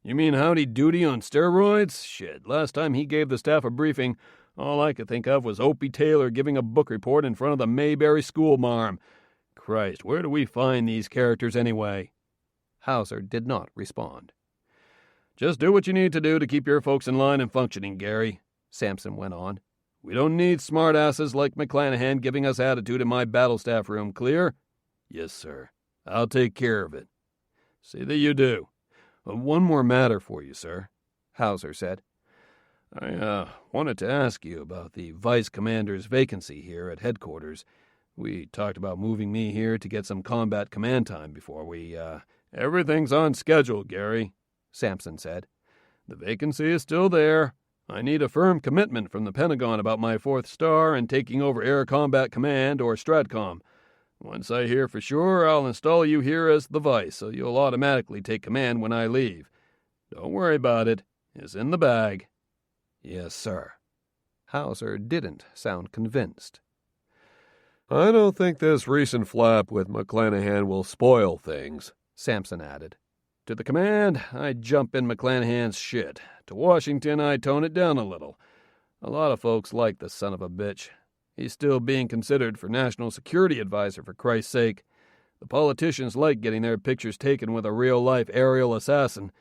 "You mean Howdy Doody on steroids? Shit, last time he gave the staff a briefing, all I could think of was Opie Taylor giving a book report in front of the Mayberry School Marm. Christ, where do we find these characters anyway?" Hauser did not respond. "Just do what you need to do to keep your folks in line and functioning, Gary," Sampson went on. "We don't need smartasses like McClanahan giving us attitude in my battle staff room, clear?" "Yes, sir. I'll take care of it." "See that you do." "One more matter for you, sir," Hauser said. "I wanted to ask you about the vice commander's vacancy here at headquarters. We talked about moving me here to get some combat command time before we, Everything's on schedule, Gary," Sampson said. "The vacancy is still there. I need a firm commitment from the Pentagon about my 4th star and taking over Air Combat Command or Stratcom. Once I hear for sure, I'll install you here as the vice, so you'll automatically take command when I leave. Don't worry about it. It's in the bag." "Yes, sir." Hauser didn't sound convinced. "I don't think this recent flap with McClanahan will spoil things," Sampson added. "To the command, I'd jump in McClanahan's shit. To Washington, I'd tone it down a little. A lot of folks like the son of a bitch. He's still being considered for National Security Advisor, for Christ's sake. The politicians like getting their pictures taken with a real-life aerial assassin.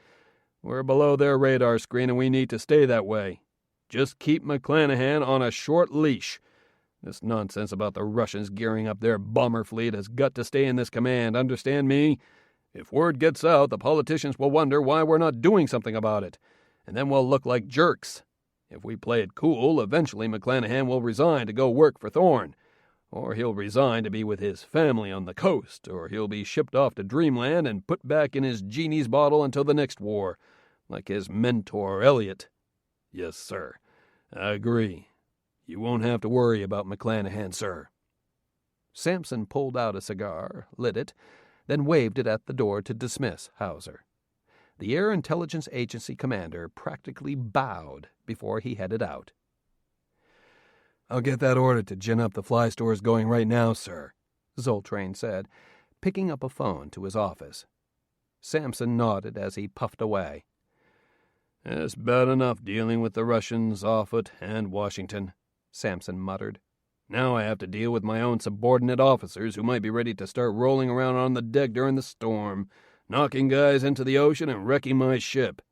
We're below their radar screen, and we need to stay that way. Just keep McClanahan on a short leash. This nonsense about the Russians gearing up their bomber fleet has got to stay in this command, understand me? If word gets out, the politicians will wonder why we're not doing something about it, and then we'll look like jerks. If we play it cool, eventually McClanahan will resign to go work for Thorne, or he'll resign to be with his family on the coast, or he'll be shipped off to Dreamland and put back in his genie's bottle until the next war, like his mentor Elliot. Yes, sir, I agree. You won't have to worry about McClanahan, sir. Sampson pulled out a cigar, lit it, then waved it at the door to dismiss Hauser. The Air Intelligence Agency commander practically bowed before he headed out. "I'll get that order to gin up the fly stores going right now, sir," Zoltrain said, picking up a phone to his office. Sampson nodded as he puffed away. "It's bad enough dealing with the Russians, Offutt, and Washington," Sampson muttered. "Now I have to deal with my own subordinate officers who might be ready to start rolling around on the deck during the storm, knocking guys into the ocean and wrecking my ship.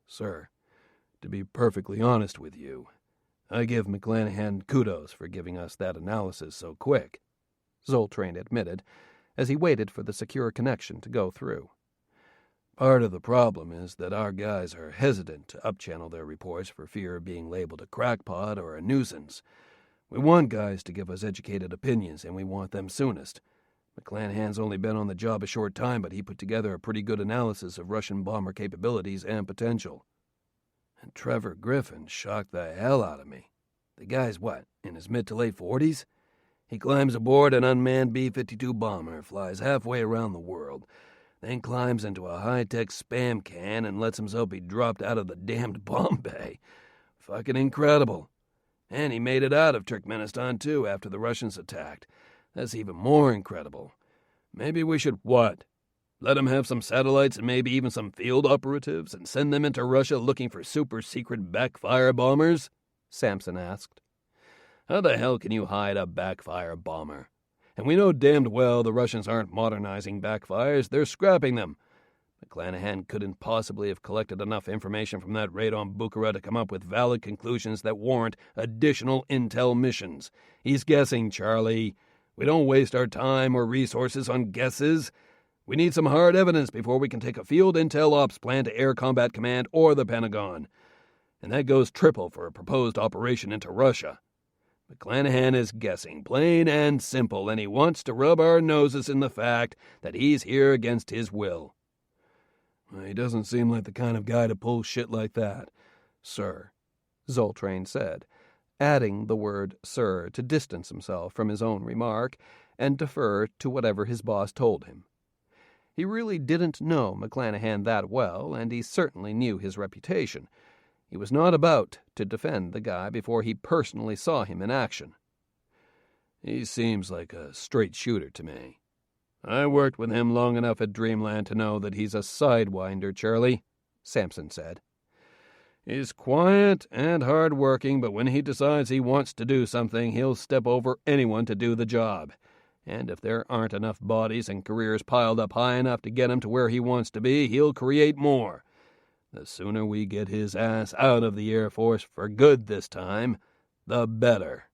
Sir, to be perfectly honest with you, I give McClanahan kudos for giving us that analysis so quick," Zoltrain admitted, as he waited for the secure connection to go through. "Part of the problem is that our guys are hesitant to upchannel their reports for fear of being labeled a crackpot or a nuisance. We want guys to give us educated opinions, and we want them soonest. McClanahan's only been on the job a short time, but he put together a pretty good analysis of Russian bomber capabilities and potential. And Trevor Griffin shocked the hell out of me. The guy's what, in his mid to late 40s? He climbs aboard an unmanned B-52 bomber, flies halfway around the world, then climbs into a high-tech spam can and lets himself be dropped out of the damned bomb bay. Fucking incredible. And he made it out of Turkmenistan, too, after the Russians attacked. That's even more incredible. Maybe we should what? Let him have some satellites and maybe even some field operatives and send them into Russia looking for super-secret backfire bombers? Sampson asked. How the hell can you hide a backfire bomber? And we know damned well the Russians aren't modernizing backfires, they're scrapping them. McClanahan couldn't possibly have collected enough information from that raid on Bukhara to come up with valid conclusions that warrant additional intel missions. He's guessing, Charlie. We don't waste our time or resources on guesses. We need some hard evidence before we can take a field intel ops plan to Air Combat Command or the Pentagon. And that goes triple for a proposed operation into Russia. McClanahan is guessing, plain and simple, and he wants to rub our noses in the fact that he's here against his will. He doesn't seem like the kind of guy to pull shit like that, sir, Zoltrain said, adding the word sir to distance himself from his own remark and defer to whatever his boss told him. He really didn't know McClanahan that well, and he certainly knew his reputation. He was not about to defend the guy before he personally saw him in action. He seems like a straight shooter to me. I worked with him long enough at Dreamland to know that he's a sidewinder, Charlie, Sampson said. He's quiet and hard-working, but when he decides he wants to do something, he'll step over anyone to do the job. And if there aren't enough bodies and careers piled up high enough to get him to where he wants to be, he'll create more. The sooner we get his ass out of the Air Force for good this time, the better.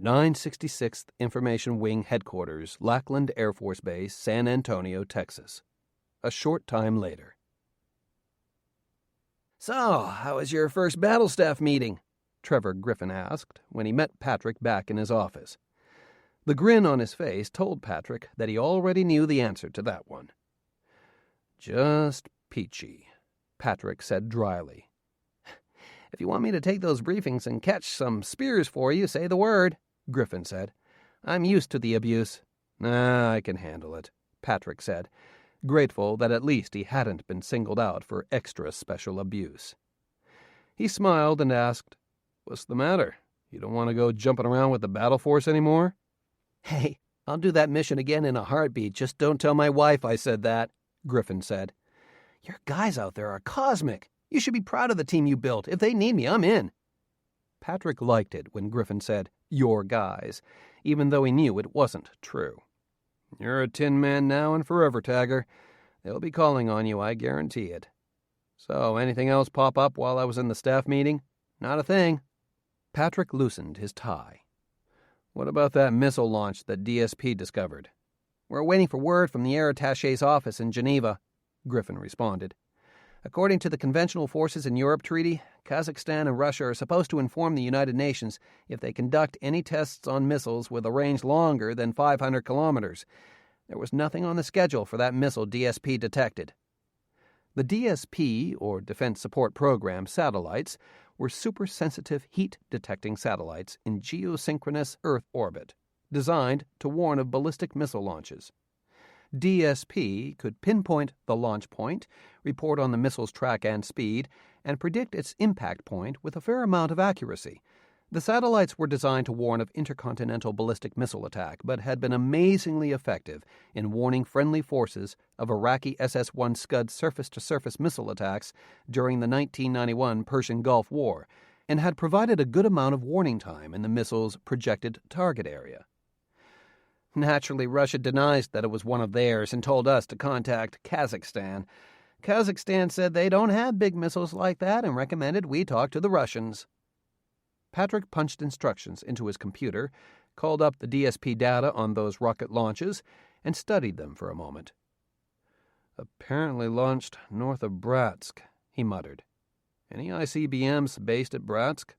966th Information Wing Headquarters, Lackland Air Force Base, San Antonio, Texas. A short time later. "So, how was your first battle staff meeting?" Trevor Griffin asked when he met Patrick back in his office. The grin on his face told Patrick that he already knew the answer to that one. "Just peachy," Patrick said dryly. "If you want me to take those briefings and catch some spears for you, say the word," Griffin said. "I'm used to the abuse." "Nah, I can handle it," Patrick said, grateful that at least he hadn't been singled out for extra special abuse. He smiled and asked, "What's the matter? You don't want to go jumping around with the battle force anymore?" "Hey, I'll do that mission again in a heartbeat. Just don't tell my wife I said that," Griffin said. "Your guys out there are cosmic. You should be proud of the team you built. If they need me, I'm in." Patrick liked it when Griffin said, "your guys," even though he knew it wasn't true. "You're a tin man now and forever, Tagger. They'll be calling on you, I guarantee it. So, anything else pop up while I was in the staff meeting?" "Not a thing." Patrick loosened his tie. "What about that missile launch that DSP discovered?" "We're waiting for word from the air attaché's office in Geneva," Griffin responded. "According to the Conventional Forces in Europe Treaty, Kazakhstan and Russia are supposed to inform the United Nations if they conduct any tests on missiles with a range longer than 500 kilometers. There was nothing on the schedule for that missile DSP detected." The DSP, or Defense Support Program, satellites were super-sensitive heat-detecting satellites in geosynchronous Earth orbit, designed to warn of ballistic missile launches. DSP could pinpoint the launch point, report on the missile's track and speed, and predict its impact point with a fair amount of accuracy. The satellites were designed to warn of intercontinental ballistic missile attack, but had been amazingly effective in warning friendly forces of Iraqi SS-1 Scud surface-to-surface missile attacks during the 1991 Persian Gulf War, and had provided a good amount of warning time in the missile's projected target area. Naturally, Russia denies that it was one of theirs and told us to contact Kazakhstan. Kazakhstan said they don't have big missiles like that and recommended we talk to the Russians. Patrick punched instructions into his computer, called up the DSP data on those rocket launches, and studied them for a moment. "Apparently launched north of Bratsk," he muttered. "Any ICBMs based at Bratsk?"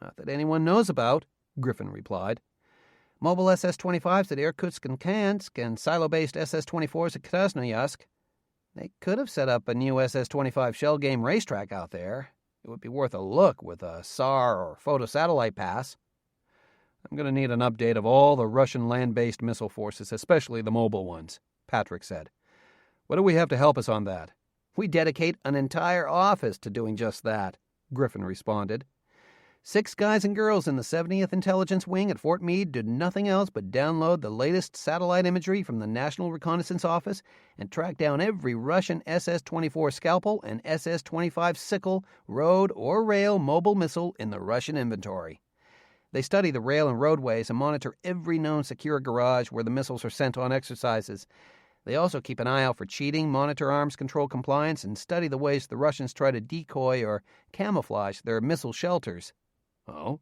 "Not that anyone knows about," Griffin replied. "Mobile SS-25s at Irkutsk and Kansk, and silo-based SS-24s at Krasnoyarsk. They could have set up a new SS-25 shell game racetrack out there. It would be worth a look with a SAR or photosatellite pass." "I'm going to need an update of all the Russian land-based missile forces, especially the mobile ones," Patrick said. "What do we have to help us on that?" "We dedicate an entire office to doing just that," Griffin responded. 6 guys and girls in the 70th Intelligence Wing at Fort Meade do nothing else but download the latest satellite imagery from the National Reconnaissance Office and track down every Russian SS-24 Scalpel and SS-25 Sickle road or rail mobile missile in the Russian inventory. They study the rail and roadways and monitor every known secure garage where the missiles are sent on exercises. They also keep an eye out for cheating, monitor arms control compliance, and study the ways the Russians try to decoy or camouflage their missile shelters. "Oh?"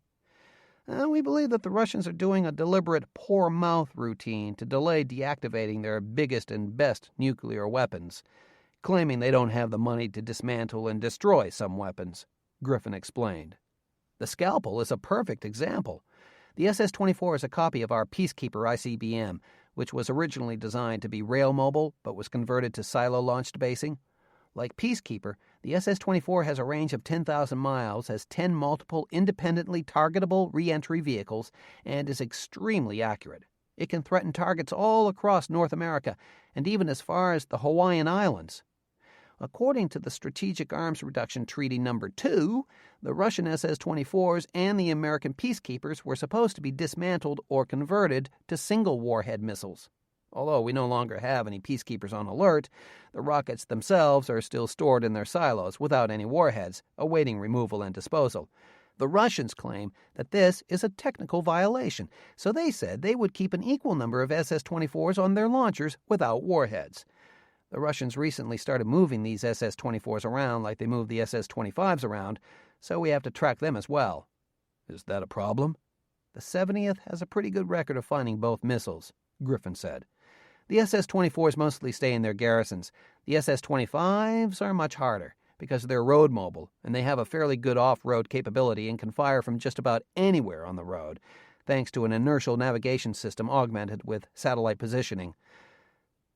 We believe that the Russians are doing a deliberate pour mouth routine to delay deactivating their biggest and best nuclear weapons, claiming they don't have the money to dismantle and destroy some weapons," Griffin explained. "The Scalpel is a perfect example. The SS-24 is a copy of our Peacekeeper ICBM, which was originally designed to be rail mobile but was converted to silo-launched basing. Like Peacekeeper, the SS-24 has a range of 10,000 miles, has 10 multiple independently targetable re-entry vehicles, and is extremely accurate. It can threaten targets all across North America, and even as far as the Hawaiian Islands. According to the Strategic Arms Reduction Treaty No. 2, the Russian SS-24s and the American Peacekeepers were supposed to be dismantled or converted to single-warhead missiles. Although we no longer have any Peacekeepers on alert, the rockets themselves are still stored in their silos without any warheads, awaiting removal and disposal. The Russians claim that this is a technical violation, so they said they would keep an equal number of SS-24s on their launchers without warheads. The Russians recently started moving these SS-24s around like they moved the SS-25s around, so we have to track them as well. "Is that a problem?" "The 70th has a pretty good record of finding both missiles," Griffin said. "The SS-24s mostly stay in their garrisons. The SS-25s are much harder because they're road mobile, and they have a fairly good off-road capability and can fire from just about anywhere on the road, thanks to an inertial navigation system augmented with satellite positioning."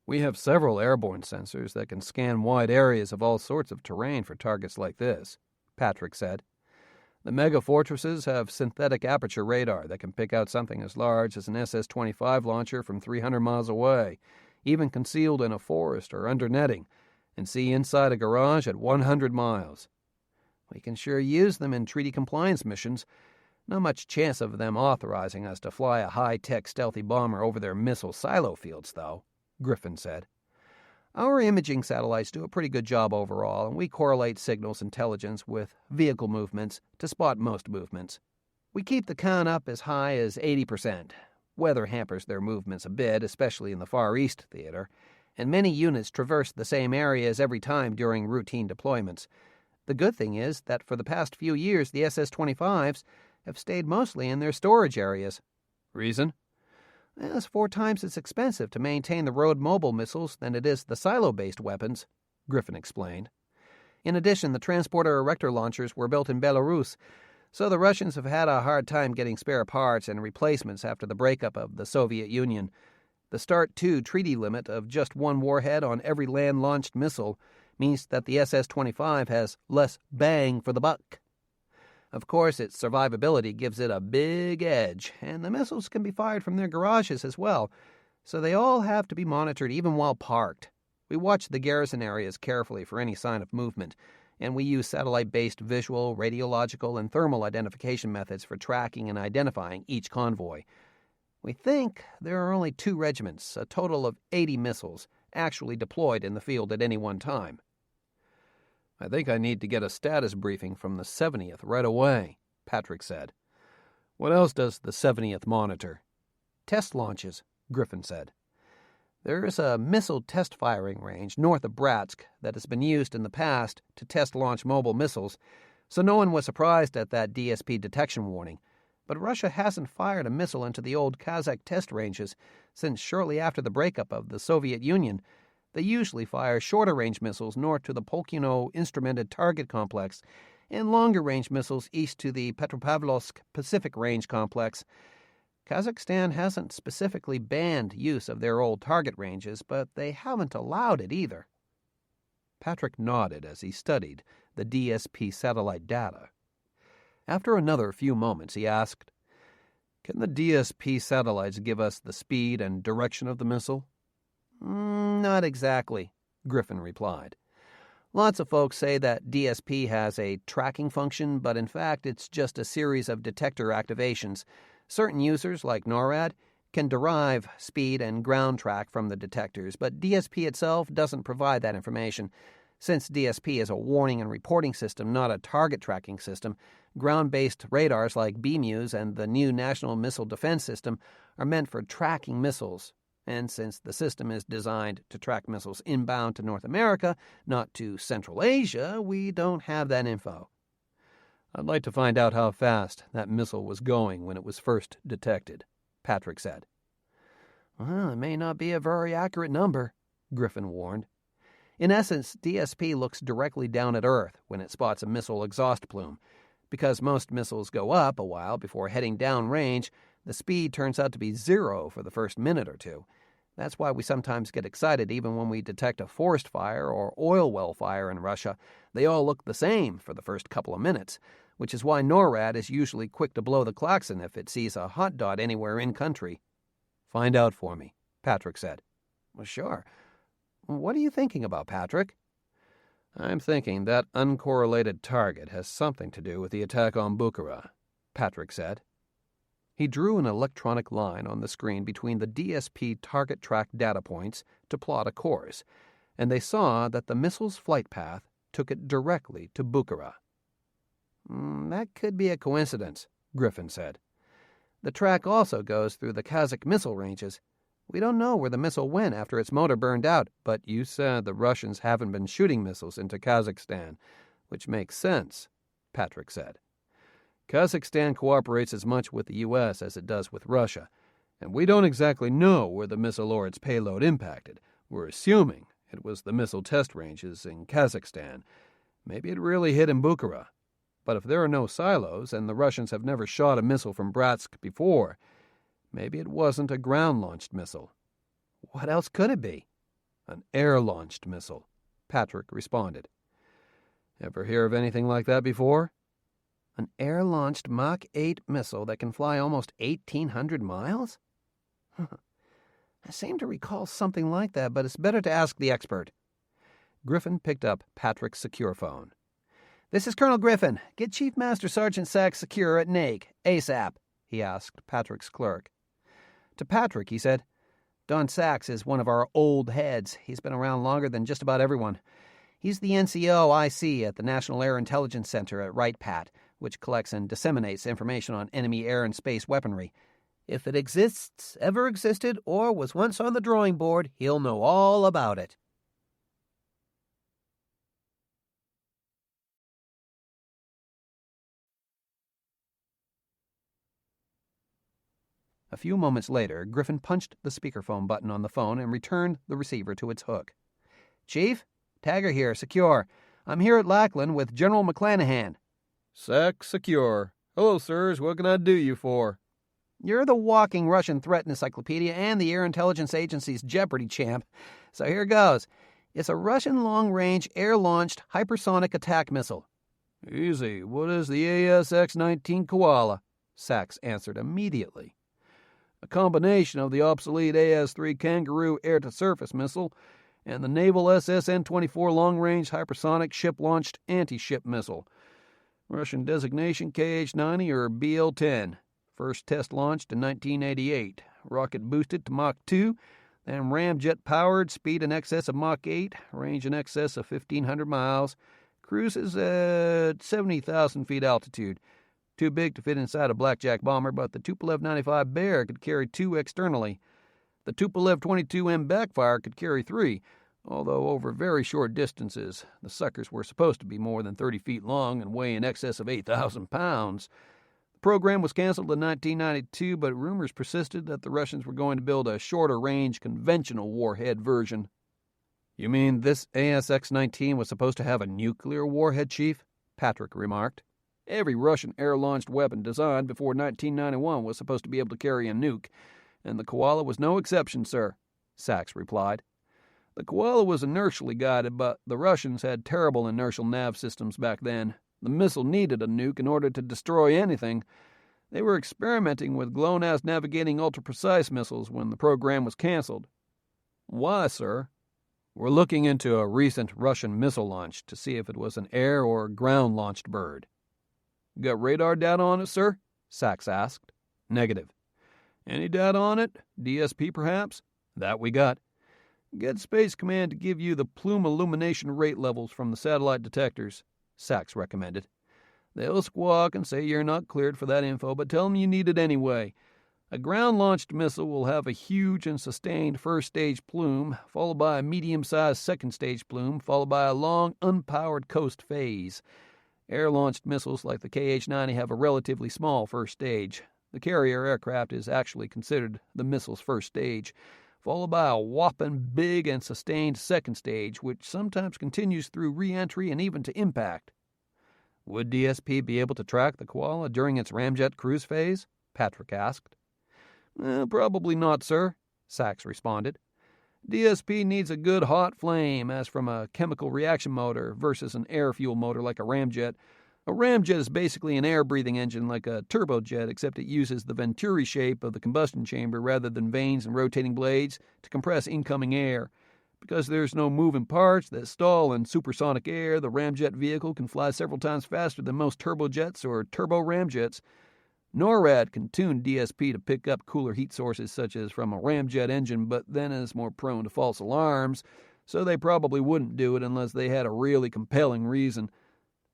"We have several airborne sensors that can scan wide areas of all sorts of terrain for targets like this," Patrick said. "The mega-fortresses have synthetic aperture radar that can pick out something as large as an SS-25 launcher from 300 miles away, even concealed in a forest or under netting, and see inside a garage at 100 miles. We can sure use them in treaty compliance missions. Not much chance of them authorizing us to fly a high-tech stealthy bomber over their missile silo fields, though," Griffin said. "Our imaging satellites do a pretty good job overall, and we correlate signals intelligence with vehicle movements to spot most movements. We keep the count up as high as 80%. Weather hampers their movements a bit, especially in the Far East theater, and many units traverse the same areas every time during routine deployments. The good thing is that for the past few years the SS-25s have stayed mostly in their storage areas. Reason? It's 4 times as expensive to maintain the road-mobile missiles than it is the silo-based weapons, Griffin explained. In addition, the transporter erector launchers were built in Belarus, so the Russians have had a hard time getting spare parts and replacements after the breakup of the Soviet Union. The START II treaty limit of just 1 warhead on every land-launched missile means that the SS-25 has less bang for the buck. Of course, its survivability gives it a big edge, and the missiles can be fired from their garages as well, so they all have to be monitored even while parked. We watch the garrison areas carefully for any sign of movement, and we use satellite-based visual, radiological, and thermal identification methods for tracking and identifying each convoy. We think there are only 2 regiments, a total of 80 missiles, actually deployed in the field at any one time. I think I need to get a status briefing from the 70th right away, Patrick said. What else does the 70th monitor? Test launches, Griffin said. There is a missile test firing range north of Bratsk that has been used in the past to test launch mobile missiles, so no one was surprised at that DSP detection warning. But Russia hasn't fired a missile into the old Kazakh test ranges since shortly after the breakup of the Soviet Union. They usually fire shorter-range missiles north to the Polkino Instrumented Target Complex and longer-range missiles east to the Petropavlovsk Pacific Range Complex. Kazakhstan hasn't specifically banned use of their old target ranges, but they haven't allowed it either. Patrick nodded as he studied the DSP satellite data. After another few moments, he asked, "Can the DSP satellites give us the speed and direction of the missile?" Not exactly, Griffin replied. Lots of folks say that DSP has a tracking function, but in fact it's just a series of detector activations. Certain users, like NORAD, can derive speed and ground track from the detectors, but DSP itself doesn't provide that information. Since DSP is a warning and reporting system, not a target tracking system, ground-based radars like BMUs and the new National Missile Defense System are meant for tracking missiles. And since the system is designed to track missiles inbound to North America, not to Central Asia, we don't have that info. I'd like to find out how fast that missile was going when it was first detected, Patrick said. Well, it may not be a very accurate number, Griffin warned. In essence, DSP looks directly down at Earth when it spots a missile exhaust plume. Because most missiles go up a while before heading down range, the speed turns out to be 0 for the first minute or 2. That's why we sometimes get excited even when we detect a forest fire or oil well fire in Russia. They all look the same for the first couple of minutes, which is why NORAD is usually quick to blow the klaxon if it sees a hot dot anywhere in country. "Find out for me," Patrick said. Well, sure. What are you thinking about, Patrick? I'm thinking that uncorrelated target has something to do with the attack on Bukhara, Patrick said. He drew an electronic line on the screen between the DSP target track data points to plot a course, and they saw that the missile's flight path took it directly to Bukhara. That could be a coincidence, Griffin said. The track also goes through the Kazakh missile ranges. We don't know where the missile went after its motor burned out, but you said the Russians haven't been shooting missiles into Kazakhstan, which makes sense, Patrick said. Kazakhstan cooperates as much with the U.S. as it does with Russia, and we don't exactly know where the missile or its payload impacted. We're assuming it was the missile test ranges in Kazakhstan. Maybe it really hit in Bukhara. But if there are no silos and the Russians have never shot a missile from Bratsk before, maybe it wasn't a ground-launched missile. What else could it be? An air-launched missile, Patrick responded. Ever hear of anything like that before? An air-launched Mach 8 missile that can fly almost 1,800 miles? I seem to recall something like that, but it's better to ask the expert. Griffin picked up Patrick's secure phone. "This is Colonel Griffin. Get Chief Master Sergeant Sachs secure at NAIC, ASAP," he asked Patrick's clerk. To Patrick, he said, "Don Sachs is one of our old heads. He's been around longer than just about everyone. He's the NCO IC at the National Air Intelligence Center at Wright-Patt, which collects and disseminates information on enemy air and space weaponry. If it exists, ever existed, or was once on the drawing board, he'll know all about it." A few moments later, Griffin punched the speakerphone button on the phone and returned the receiver to its hook. "Chief? Tagger here, secure. I'm here at Lackland with General McClanahan." "SAC secure. Hello, sirs. What can I do you for?" "You're the walking Russian threat encyclopedia and the Air Intelligence Agency's Jeopardy champ. So here goes. It's a Russian long-range air-launched hypersonic attack missile." "Easy. What is the ASX-19 Koala?" Sachs answered immediately. "A combination of the obsolete AS-3 Kangaroo air-to-surface missile and the naval SSN-24 long-range hypersonic ship-launched anti-ship missile. Russian designation KH-90 or BL-10. First test launched in 1988. Rocket boosted to Mach 2, then ramjet-powered, speed in excess of Mach 8, range in excess of 1,500 miles, cruises at 70,000 feet altitude. Too big to fit inside a Blackjack bomber, but the Tupolev 95 Bear could carry 2 externally. The Tupolev 22M backfire could carry 3, although over very short distances. The suckers were supposed to be more than 30 feet long and weigh in excess of 8,000 pounds. The program was canceled in 1992, but rumors persisted that the Russians were going to build a shorter-range conventional warhead version. "You mean this ASX-19 was supposed to have a nuclear warhead, Chief?" Patrick remarked. Every Russian air-launched weapon designed before 1991 was supposed to be able to carry a nuke, and the Koala was no exception, sir," Sachs replied. "The Koala was inertially guided, but the Russians had terrible inertial nav systems back then. The missile needed a nuke in order to destroy anything. They were experimenting with GLONASS navigating ultra-precise missiles when the program was canceled." "Why, sir?" "We're looking into a recent Russian missile launch to see if it was an air- or ground-launched bird." "Got radar data on it, sir?" Sachs asked. "Negative." "Any data on it? DSP, perhaps?" "That we got." "Get Space Command to give you the plume illumination rate levels from the satellite detectors," Sachs recommended. "They'll squawk and say you're not cleared for that info, but tell them you need it anyway. A ground-launched missile will have a huge and sustained first-stage plume, followed by a medium-sized second-stage plume, followed by a long, unpowered coast phase. Air-launched missiles like the KH-90 have a relatively small first stage. The carrier aircraft is actually considered the missile's first stage, followed by a whopping big and sustained second stage, which sometimes continues through re-entry and even to impact." "Would DSP be able to track the Koala during its ramjet cruise phase?" Patrick asked. Probably not, sir," Sachs responded. "DSP needs a good hot flame, as from a chemical reaction motor, versus an air-fuel motor like a ramjet. A ramjet is basically an air-breathing engine like a turbojet, except it uses the venturi shape of the combustion chamber rather than vanes and rotating blades to compress incoming air. Because there's no moving parts that stall in supersonic air, the ramjet vehicle can fly several times faster than most turbojets or turbo-ramjets. NORAD can tune DSP to pick up cooler heat sources such as from a ramjet engine, but then is more prone to false alarms, so they probably wouldn't do it unless they had a really compelling reason.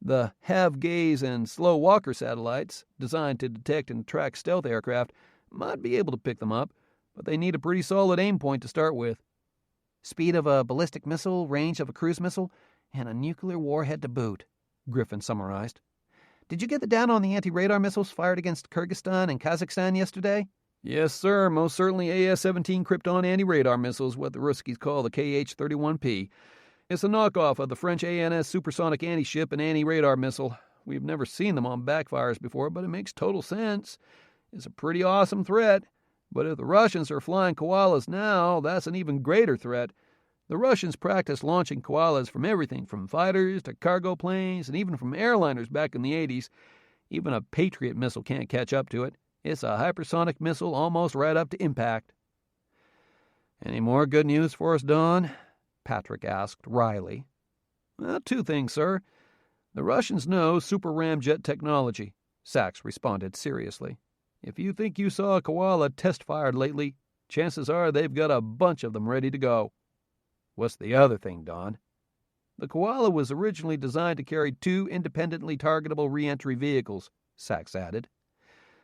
The Have Gaze and Slow Walker satellites, designed to detect and track stealth aircraft, might be able to pick them up, but they need a pretty solid aim point to start with." "Speed of a ballistic missile, range of a cruise missile, and a nuclear warhead to boot," Griffin summarized. "Did you get the data on the anti-radar missiles fired against Kyrgyzstan and Kazakhstan yesterday?" "Yes, sir. Most certainly AS-17 Krypton anti-radar missiles, what the Ruskies call the KH-31P. It's a knockoff of the French ANS supersonic anti-ship and anti-radar missile. We've never seen them on backfires before, but it makes total sense. It's a pretty awesome threat. But if the Russians are flying koalas now, that's an even greater threat. The Russians practiced launching koalas from everything from fighters to cargo planes and even from airliners back in the 80s. Even a Patriot missile can't catch up to it. It's a hypersonic missile almost right up to impact." "Any more good news for us, Don?" Patrick asked wryly. "Well, 2 things, sir. The Russians know super ramjet technology," Sachs responded seriously. "If you think you saw a koala test-fired lately, chances are they've got a bunch of them ready to go." "What's the other thing, Don?" "The Koala was originally designed to carry 2 independently targetable re-entry vehicles," Sachs added.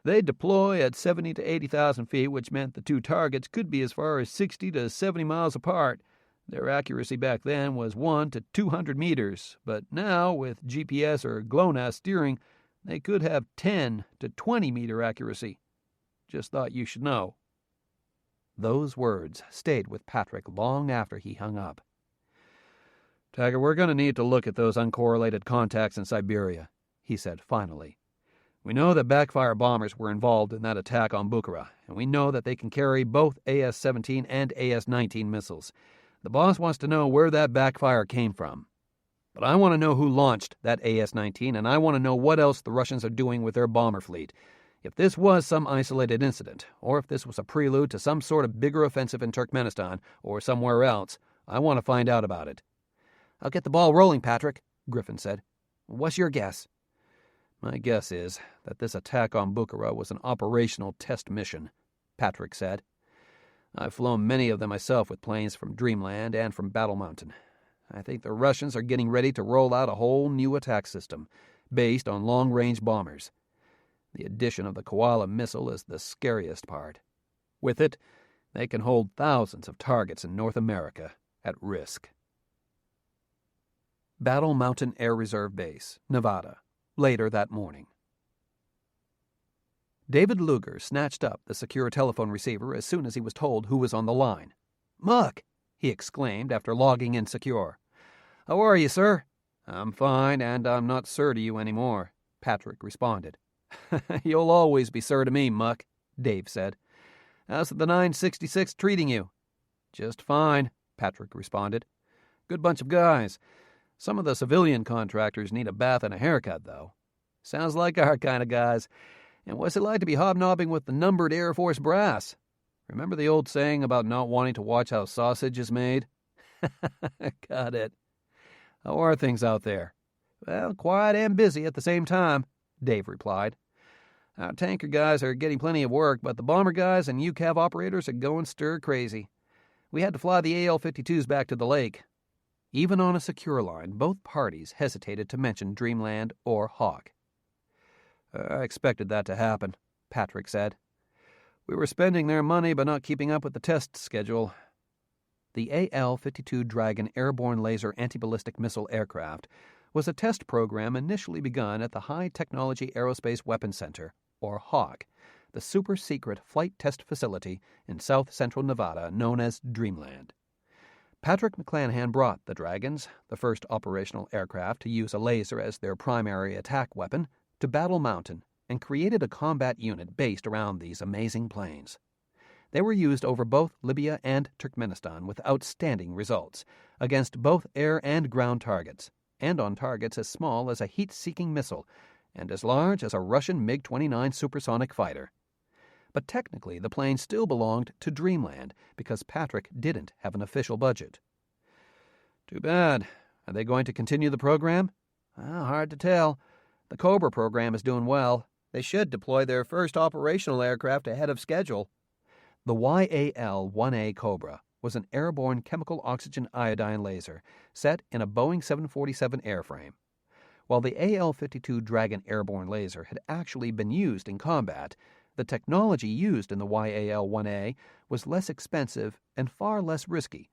"They'd deploy at 70 to 80,000 feet, which meant the 2 targets could be as far as 60 to 70 miles apart. Their accuracy back then was 1 to 200 meters, but now, with GPS or GLONASS steering, they could have 10 to 20 meter accuracy." Just thought you should know." Those words stayed with Patrick long after he hung up. "Taggart, we're going to need to look at those uncorrelated contacts in Siberia," he said finally. "We know that backfire bombers were involved in that attack on Bukhara, and we know that they can carry both AS-17 and AS-19 missiles. The boss wants to know where that backfire came from. But I want to know who launched that AS-19, and I want to know what else the Russians are doing with their bomber fleet. If this was some isolated incident, or if this was a prelude to some sort of bigger offensive in Turkmenistan or somewhere else, I want to find out about it." "I'll get the ball rolling, Patrick," Griffin said. "What's your guess?" "My guess is that this attack on Bukhara was an operational test mission," Patrick said. "I've flown many of them myself with planes from Dreamland and from Battle Mountain. I think the Russians are getting ready to roll out a whole new attack system based on long-range bombers. The addition of the Koala missile is the scariest part. With it, they can hold thousands of targets in North America at risk." Battle Mountain Air Reserve Base, Nevada, later that morning. David Luger snatched up the secure telephone receiver as soon as he was told who was on the line. "Muck!" he exclaimed after logging in secure. "How are you, sir?" "I'm fine, and I'm not sir to you anymore," Patrick responded. "You'll always be sir to me, Muck," Dave said. "How's the 966 treating you?" "Just fine," Patrick responded. "Good bunch of guys. Some of the civilian contractors need a bath and a haircut, though." "Sounds like our kind of guys. And what's it like to be hobnobbing with the numbered Air Force brass?" "Remember the old saying about not wanting to watch how sausage is made?" "Got it." "How are things out there?" "Well, quiet and busy at the same time," Dave replied. "Our tanker guys are getting plenty of work, but the bomber guys and UCAV operators are going stir crazy. We had to fly the AL-52s back to the lake." Even on a secure line, both parties hesitated to mention Dreamland or Hawk. "I expected that to happen," Patrick said. "We were spending their money but not keeping up with the test schedule." The AL-52 Dragon airborne laser anti-ballistic missile aircraft was a test program initially begun at the High Technology Aerospace Weapons Center, or HAWC, the super-secret flight test facility in south-central Nevada known as Dreamland. Patrick McClanahan brought the Dragons, the first operational aircraft to use a laser as their primary attack weapon, to Battle Mountain and created a combat unit based around these amazing planes. They were used over both Libya and Turkmenistan with outstanding results, against both air and ground targets, and on targets as small as a heat-seeking missile and as large as a Russian MiG-29 supersonic fighter. But technically the plane still belonged to Dreamland because Patrick didn't have an official budget. "Too bad. Are they going to continue the program?" "Hard to tell. The Cobra program is doing well. They should deploy their first operational aircraft ahead of schedule." The YAL-1A Cobra was an airborne chemical oxygen iodine laser set in a Boeing 747 airframe. While the AL-52 Dragon airborne laser had actually been used in combat, the technology used in the YAL-1A was less expensive and far less risky,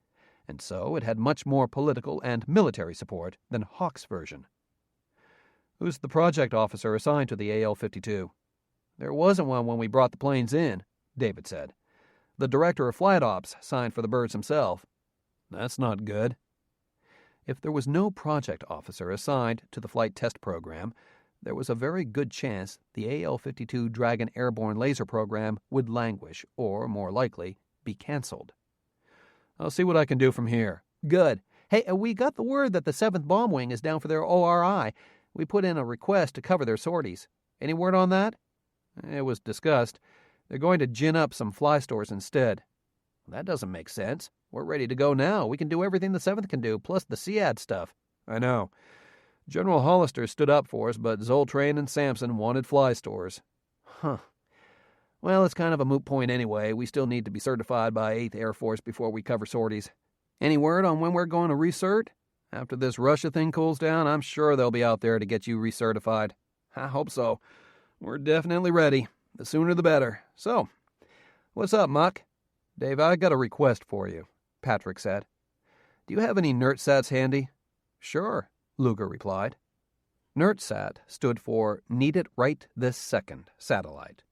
and so it had much more political and military support than Hawk's version. "Who's the project officer assigned to the AL-52? "There wasn't one when we brought the planes in," David said. "The director of flight ops signed for the birds himself." "That's not good." If there was no project officer assigned to the flight test program, there was a very good chance the AL-52 Dragon airborne laser program would languish or, more likely, be canceled. "I'll see what I can do from here." "Good. Hey, we got the word that the 7th Bomb Wing is down for their ORI. We put in a request to cover their sorties. Any word on that?" "It was discussed. They're going to gin up some fly stores instead." "That doesn't make sense. We're ready to go now. We can do everything the 7th can do, plus the SEAD stuff." "I know. General Hollister stood up for us, but Zoltrain and Sampson wanted fly stores." "Huh. Well, it's kind of a moot point anyway. We still need to be certified by 8th Air Force before we cover sorties. Any word on when we're going to recert?" "After this Russia thing cools down, I'm sure they'll be out there to get you recertified." "I hope so. We're definitely ready. The sooner the better. So, what's up, Muck?" "Dave, I got a request for you," Patrick said. "Do you have any NERTSATs handy?" "Sure," Luger replied. NERTSAT stood for Need It Right This Second Satellite.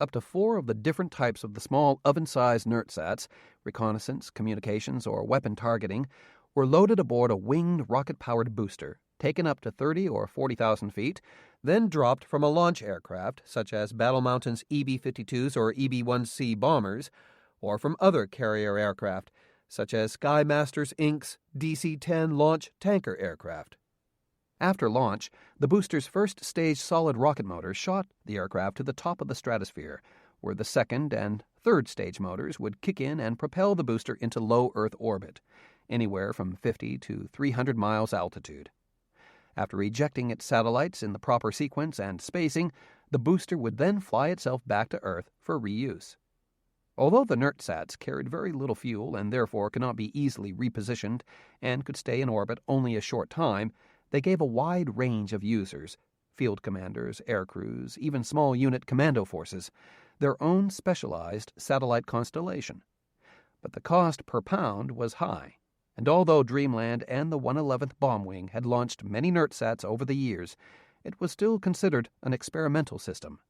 up to 4 of the different types of the small oven-sized NERTSATs, reconnaissance, communications, or weapon targeting, were loaded aboard a winged rocket-powered booster, taken up to 30 or 40,000 feet, then dropped from a launch aircraft, such as Battle Mountain's EB-52s or EB-1C bombers, or from other carrier aircraft, such as Skymaster's Inc.'s DC-10 launch tanker aircraft. After launch, the booster's first-stage solid rocket motors shot the aircraft to the top of the stratosphere, where the second and third-stage motors would kick in and propel the booster into low Earth orbit, anywhere from 50 to 300 miles altitude. After ejecting its satellites in the proper sequence and spacing, the booster would then fly itself back to Earth for reuse. Although the NERTSATs carried very little fuel and therefore could not be easily repositioned and could stay in orbit only a short time, they gave a wide range of users, field commanders, air crews, even small unit commando forces, their own specialized satellite constellation. But the cost per pound was high, and although Dreamland and the 111th Bomb Wing had launched many NERTSATs over the years, it was still considered an experimental system.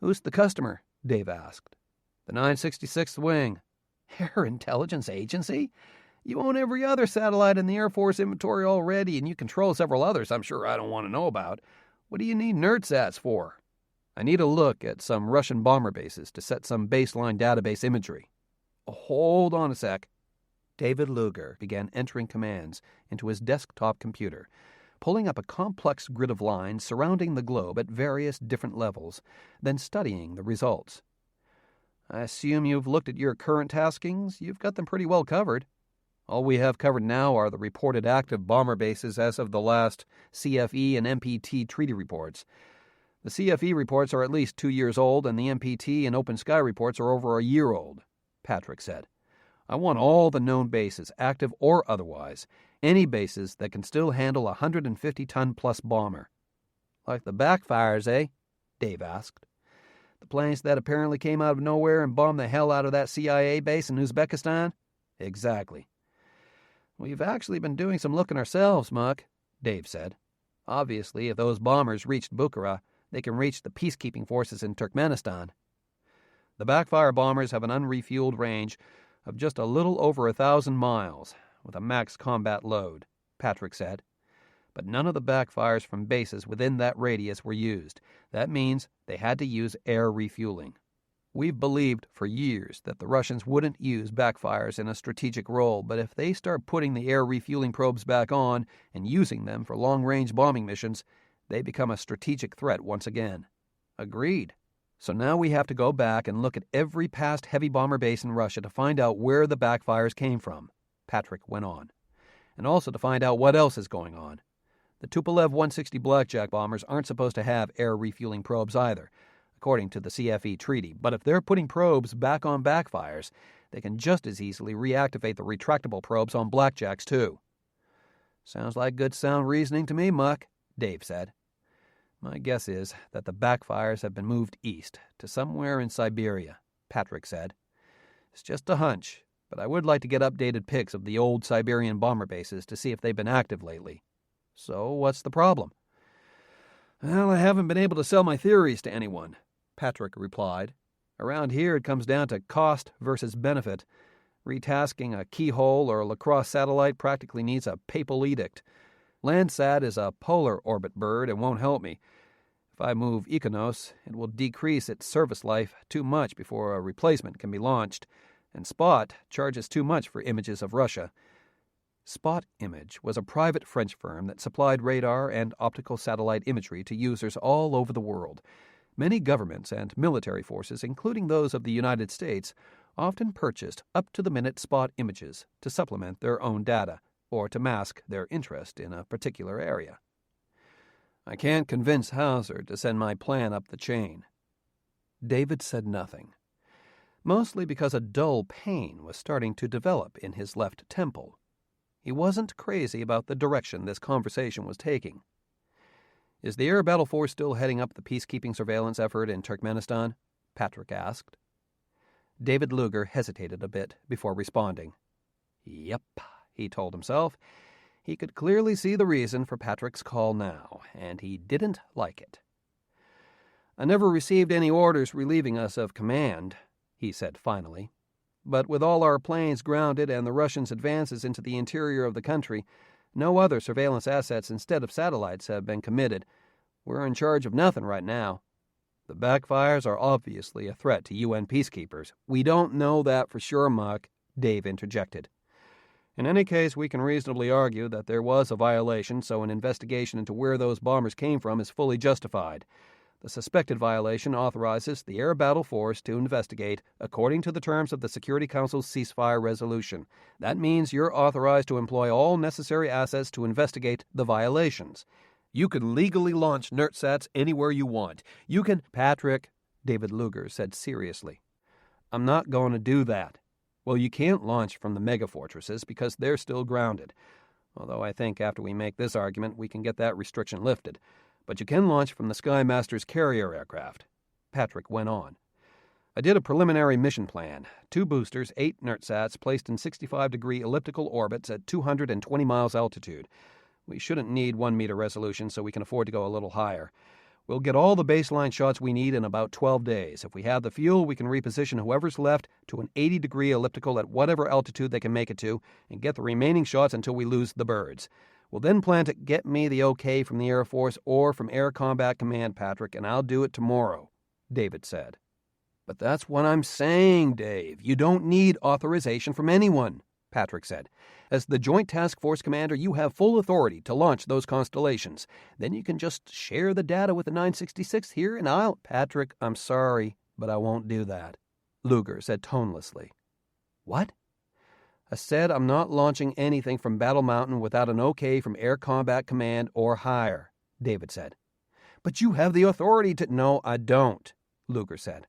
"Who's the customer?" Dave asked. "The 966th Wing." "Air Intelligence Agency? You own every other satellite in the Air Force inventory already, and you control several others I'm sure I don't want to know about. What do you need NERTSATs for?" "I need a look at some Russian bomber bases to set some baseline database imagery." "Hold on a sec." David Luger began entering commands into his desktop computer, pulling up a complex grid of lines surrounding the globe at various different levels, then studying the results. "I assume you've looked at your current taskings. You've got them pretty well covered." "All we have covered now are the reported active bomber bases as of the last CFE and MPT treaty reports. The CFE reports are at least 2 years old, and the MPT and Open Sky reports are over a year old," Patrick said. "I want all the known bases, active or otherwise, any bases that can still handle a 150-ton-plus bomber." "Like the backfires, eh?" Dave asked. "The planes that apparently came out of nowhere and bombed the hell out of that CIA base in Uzbekistan?" "Exactly." "We've actually been doing some looking ourselves, Muck," Dave said. "Obviously, if those bombers reached Bukhara, they can reach the peacekeeping forces in Turkmenistan." "The backfire bombers have an unrefueled range of just a little over 1,000 miles, with a max combat load," Patrick said. "But none of the backfires from bases within that radius were used. That means they had to use air refueling. We've believed for years that the Russians wouldn't use backfires in a strategic role, but if they start putting the air refueling probes back on and using them for long-range bombing missions, they become a strategic threat once again." "Agreed. So now we have to go back and look at every past heavy bomber base in Russia to find out where the backfires came from," Patrick went on, "and also to find out what else is going on. The Tupolev 160 Blackjack bombers aren't supposed to have air refueling probes either, according to the CFE treaty, but if they're putting probes back on backfires, they can just as easily reactivate the retractable probes on Blackjacks, too." "Sounds like good sound reasoning to me, Muck," Dave said. "My guess is that the backfires have been moved east to somewhere in Siberia," Patrick said. "It's just a hunch, but I would like to get updated pics of the old Siberian bomber bases to see if they've been active lately." "So what's the problem?" "Well, I haven't been able to sell my theories to anyone," Patrick replied. "Around here it comes down to cost versus benefit. Retasking a keyhole or lacrosse satellite practically needs a papal edict. Landsat is a polar orbit bird and won't help me. If I move Ikonos, it will decrease its service life too much before a replacement can be launched, and Spot charges too much for images of Russia." Spot Image was a private French firm that supplied radar and optical satellite imagery to users all over the world. Many governments and military forces, including those of the United States, often purchased up-to-the-minute spot images to supplement their own data or to mask their interest in a particular area. "I can't convince Hauser to send my plan up the chain." David said nothing, mostly because a dull pain was starting to develop in his left temple. He wasn't crazy about the direction this conversation was taking. "Is the Air Battle Force still heading up the peacekeeping surveillance effort in Turkmenistan?" Patrick asked. David Luger hesitated a bit before responding. Yep, he told himself. He could clearly see the reason for Patrick's call now, and he didn't like it. I never received any orders relieving us of command, he said finally. But with all our planes grounded and the Russians' advances into the interior of the country, no other surveillance assets instead of satellites have been committed. We're in charge of nothing right now. The backfires are obviously a threat to UN peacekeepers. We don't know that for sure, Muck, Dave interjected. In any case, we can reasonably argue that there was a violation, so an investigation into where those bombers came from is fully justified. The suspected violation authorizes the Air Battle Force to investigate according to the terms of the Security Council's ceasefire resolution. That means you're authorized to employ all necessary assets to investigate the violations. You can legally launch NERTSATs anywhere you want. You can... Patrick, David Luger said seriously, I'm not going to do that. Well, you can't launch from the megafortresses because they're still grounded. Although I think after we make this argument, we can get that restriction lifted. But you can launch from the Skymaster's carrier aircraft. Patrick went on. I did a preliminary mission plan. 2 boosters, 8 NERTSATs placed in 65-degree elliptical orbits at 220 miles altitude. We shouldn't need 1-meter resolution, so we can afford to go a little higher. We'll get all the baseline shots we need in about 12 days. If we have the fuel, we can reposition whoever's left to an 80-degree elliptical at whatever altitude they can make it to and get the remaining shots until we lose the birds. We'll then plan to get me the okay from the Air Force or from Air Combat Command, Patrick, and I'll do it tomorrow, David said. But that's what I'm saying, Dave. You don't need authorization from anyone, Patrick said. As the Joint Task Force commander, you have full authority to launch those constellations. Then you can just share the data with the 966th here, and I'll... Patrick, I'm sorry, but I won't do that, Luger said tonelessly. What? I said I'm not launching anything from Battle Mountain without an okay from Air Combat Command or higher, David said. But you have the authority to... No, I don't, Luger said.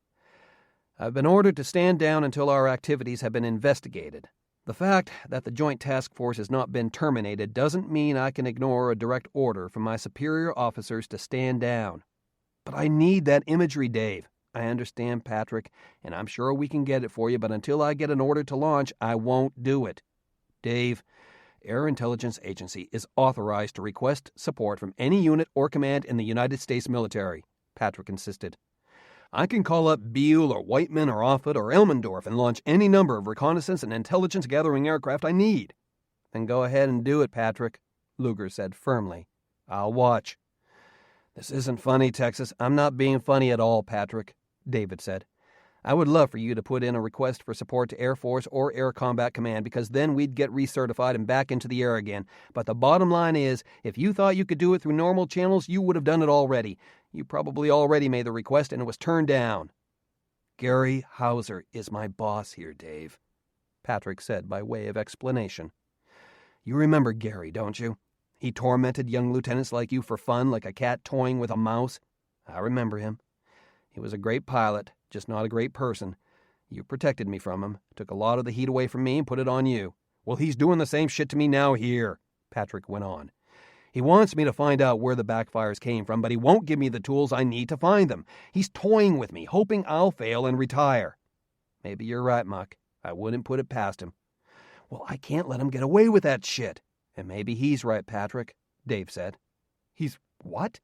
I've been ordered to stand down until our activities have been investigated. The fact that the Joint Task Force has not been terminated doesn't mean I can ignore a direct order from my superior officers to stand down. But I need that imagery, Dave. I understand, Patrick, and I'm sure we can get it for you, but until I get an order to launch, I won't do it. Dave, Air Intelligence Agency is authorized to request support from any unit or command in the United States military, Patrick insisted. I can call up Beale or Whiteman or Offutt or Elmendorf and launch any number of reconnaissance and intelligence-gathering aircraft I need. Then go ahead and do it, Patrick, Luger said firmly. I'll watch. This isn't funny, Texas. I'm not being funny at all, Patrick, David said. I would love for you to put in a request for support to Air Force or Air Combat Command because then we'd get recertified and back into the air again. But the bottom line is, if you thought you could do it through normal channels, you would have done it already. You probably already made the request and it was turned down. Gary Hauser is my boss here, Dave, Patrick said by way of explanation. You remember Gary, don't you? He tormented young lieutenants like you for fun, like a cat toying with a mouse. I remember him. He was a great pilot, just not a great person. You protected me from him, took a lot of the heat away from me and put it on you. Well, he's doing the same shit to me now here, Patrick went on. He wants me to find out where the backfires came from, but he won't give me the tools I need to find them. He's toying with me, hoping I'll fail and retire. Maybe you're right, Muck. I wouldn't put it past him. Well, I can't let him get away with that shit. And maybe he's right, Patrick, Dave said. He's what?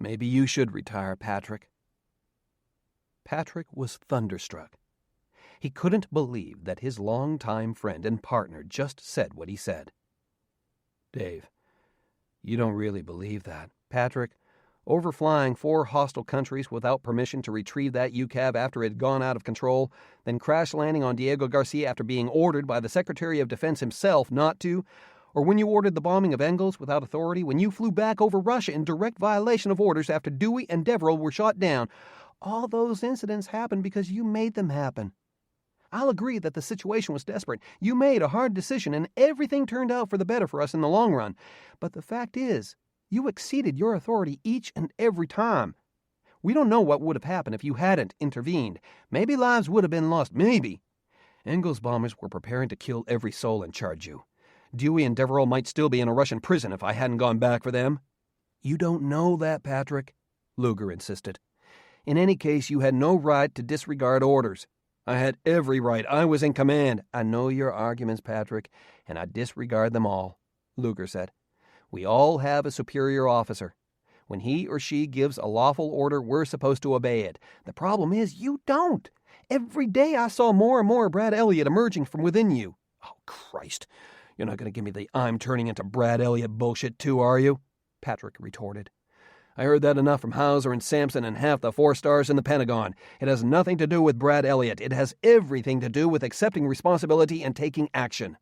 Maybe you should retire, Patrick. Patrick was thunderstruck. He couldn't believe that his longtime friend and partner just said what he said. Dave, you don't really believe that. Patrick, overflying 4 hostile countries without permission to retrieve that UCAV after it had gone out of control, then crash landing on Diego Garcia after being ordered by the Secretary of Defense himself not to, or when you ordered the bombing of Engels without authority, when you flew back over Russia in direct violation of orders after Dewey and Deverell were shot down. All those incidents happened because you made them happen. I'll agree that the situation was desperate. You made a hard decision, and everything turned out for the better for us in the long run. But the fact is, you exceeded your authority each and every time. We don't know what would have happened if you hadn't intervened. Maybe lives would have been lost, maybe. Engels bombers were preparing to kill every soul and charge you. Dewey and Deverell might still be in a Russian prison if I hadn't gone back for them. You don't know that, Patrick, Luger insisted. In any case, you had no right to disregard orders. I had every right. I was in command. I know your arguments, Patrick, and I disregard them all, Luger said. We all have a superior officer. When he or she gives a lawful order, we're supposed to obey it. The problem is you don't. Every day I saw more and more Brad Elliott emerging from within you. Oh, Christ. You're not going to give me the I'm turning into Brad Elliott bullshit too, are you? Patrick retorted. I heard that enough from Hauser and Sampson and half the 4-stars in the Pentagon. It has nothing to do with Brad Elliott. It has everything to do with accepting responsibility and taking action.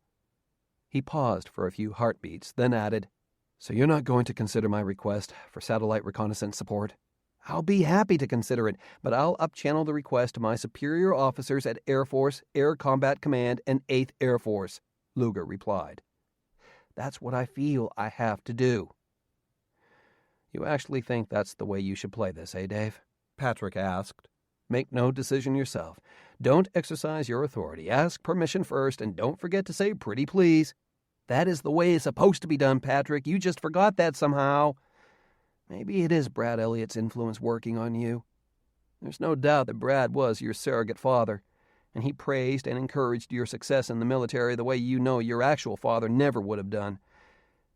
He paused for a few heartbeats, then added, So you're not going to consider my request for satellite reconnaissance support? I'll be happy to consider it, but I'll upchannel the request to my superior officers at Air Force, Air Combat Command, and 8th Air Force, Luger replied. That's what I feel I have to do. You actually think that's the way you should play this, eh, Dave? Patrick asked. Make no decision yourself. Don't exercise your authority. Ask permission first, and don't forget to say pretty please. That is the way it's supposed to be done, Patrick. You just forgot that somehow. Maybe it is Brad Elliott's influence working on you. There's no doubt that Brad was your surrogate father, and he praised and encouraged your success in the military the way you know your actual father never would have done.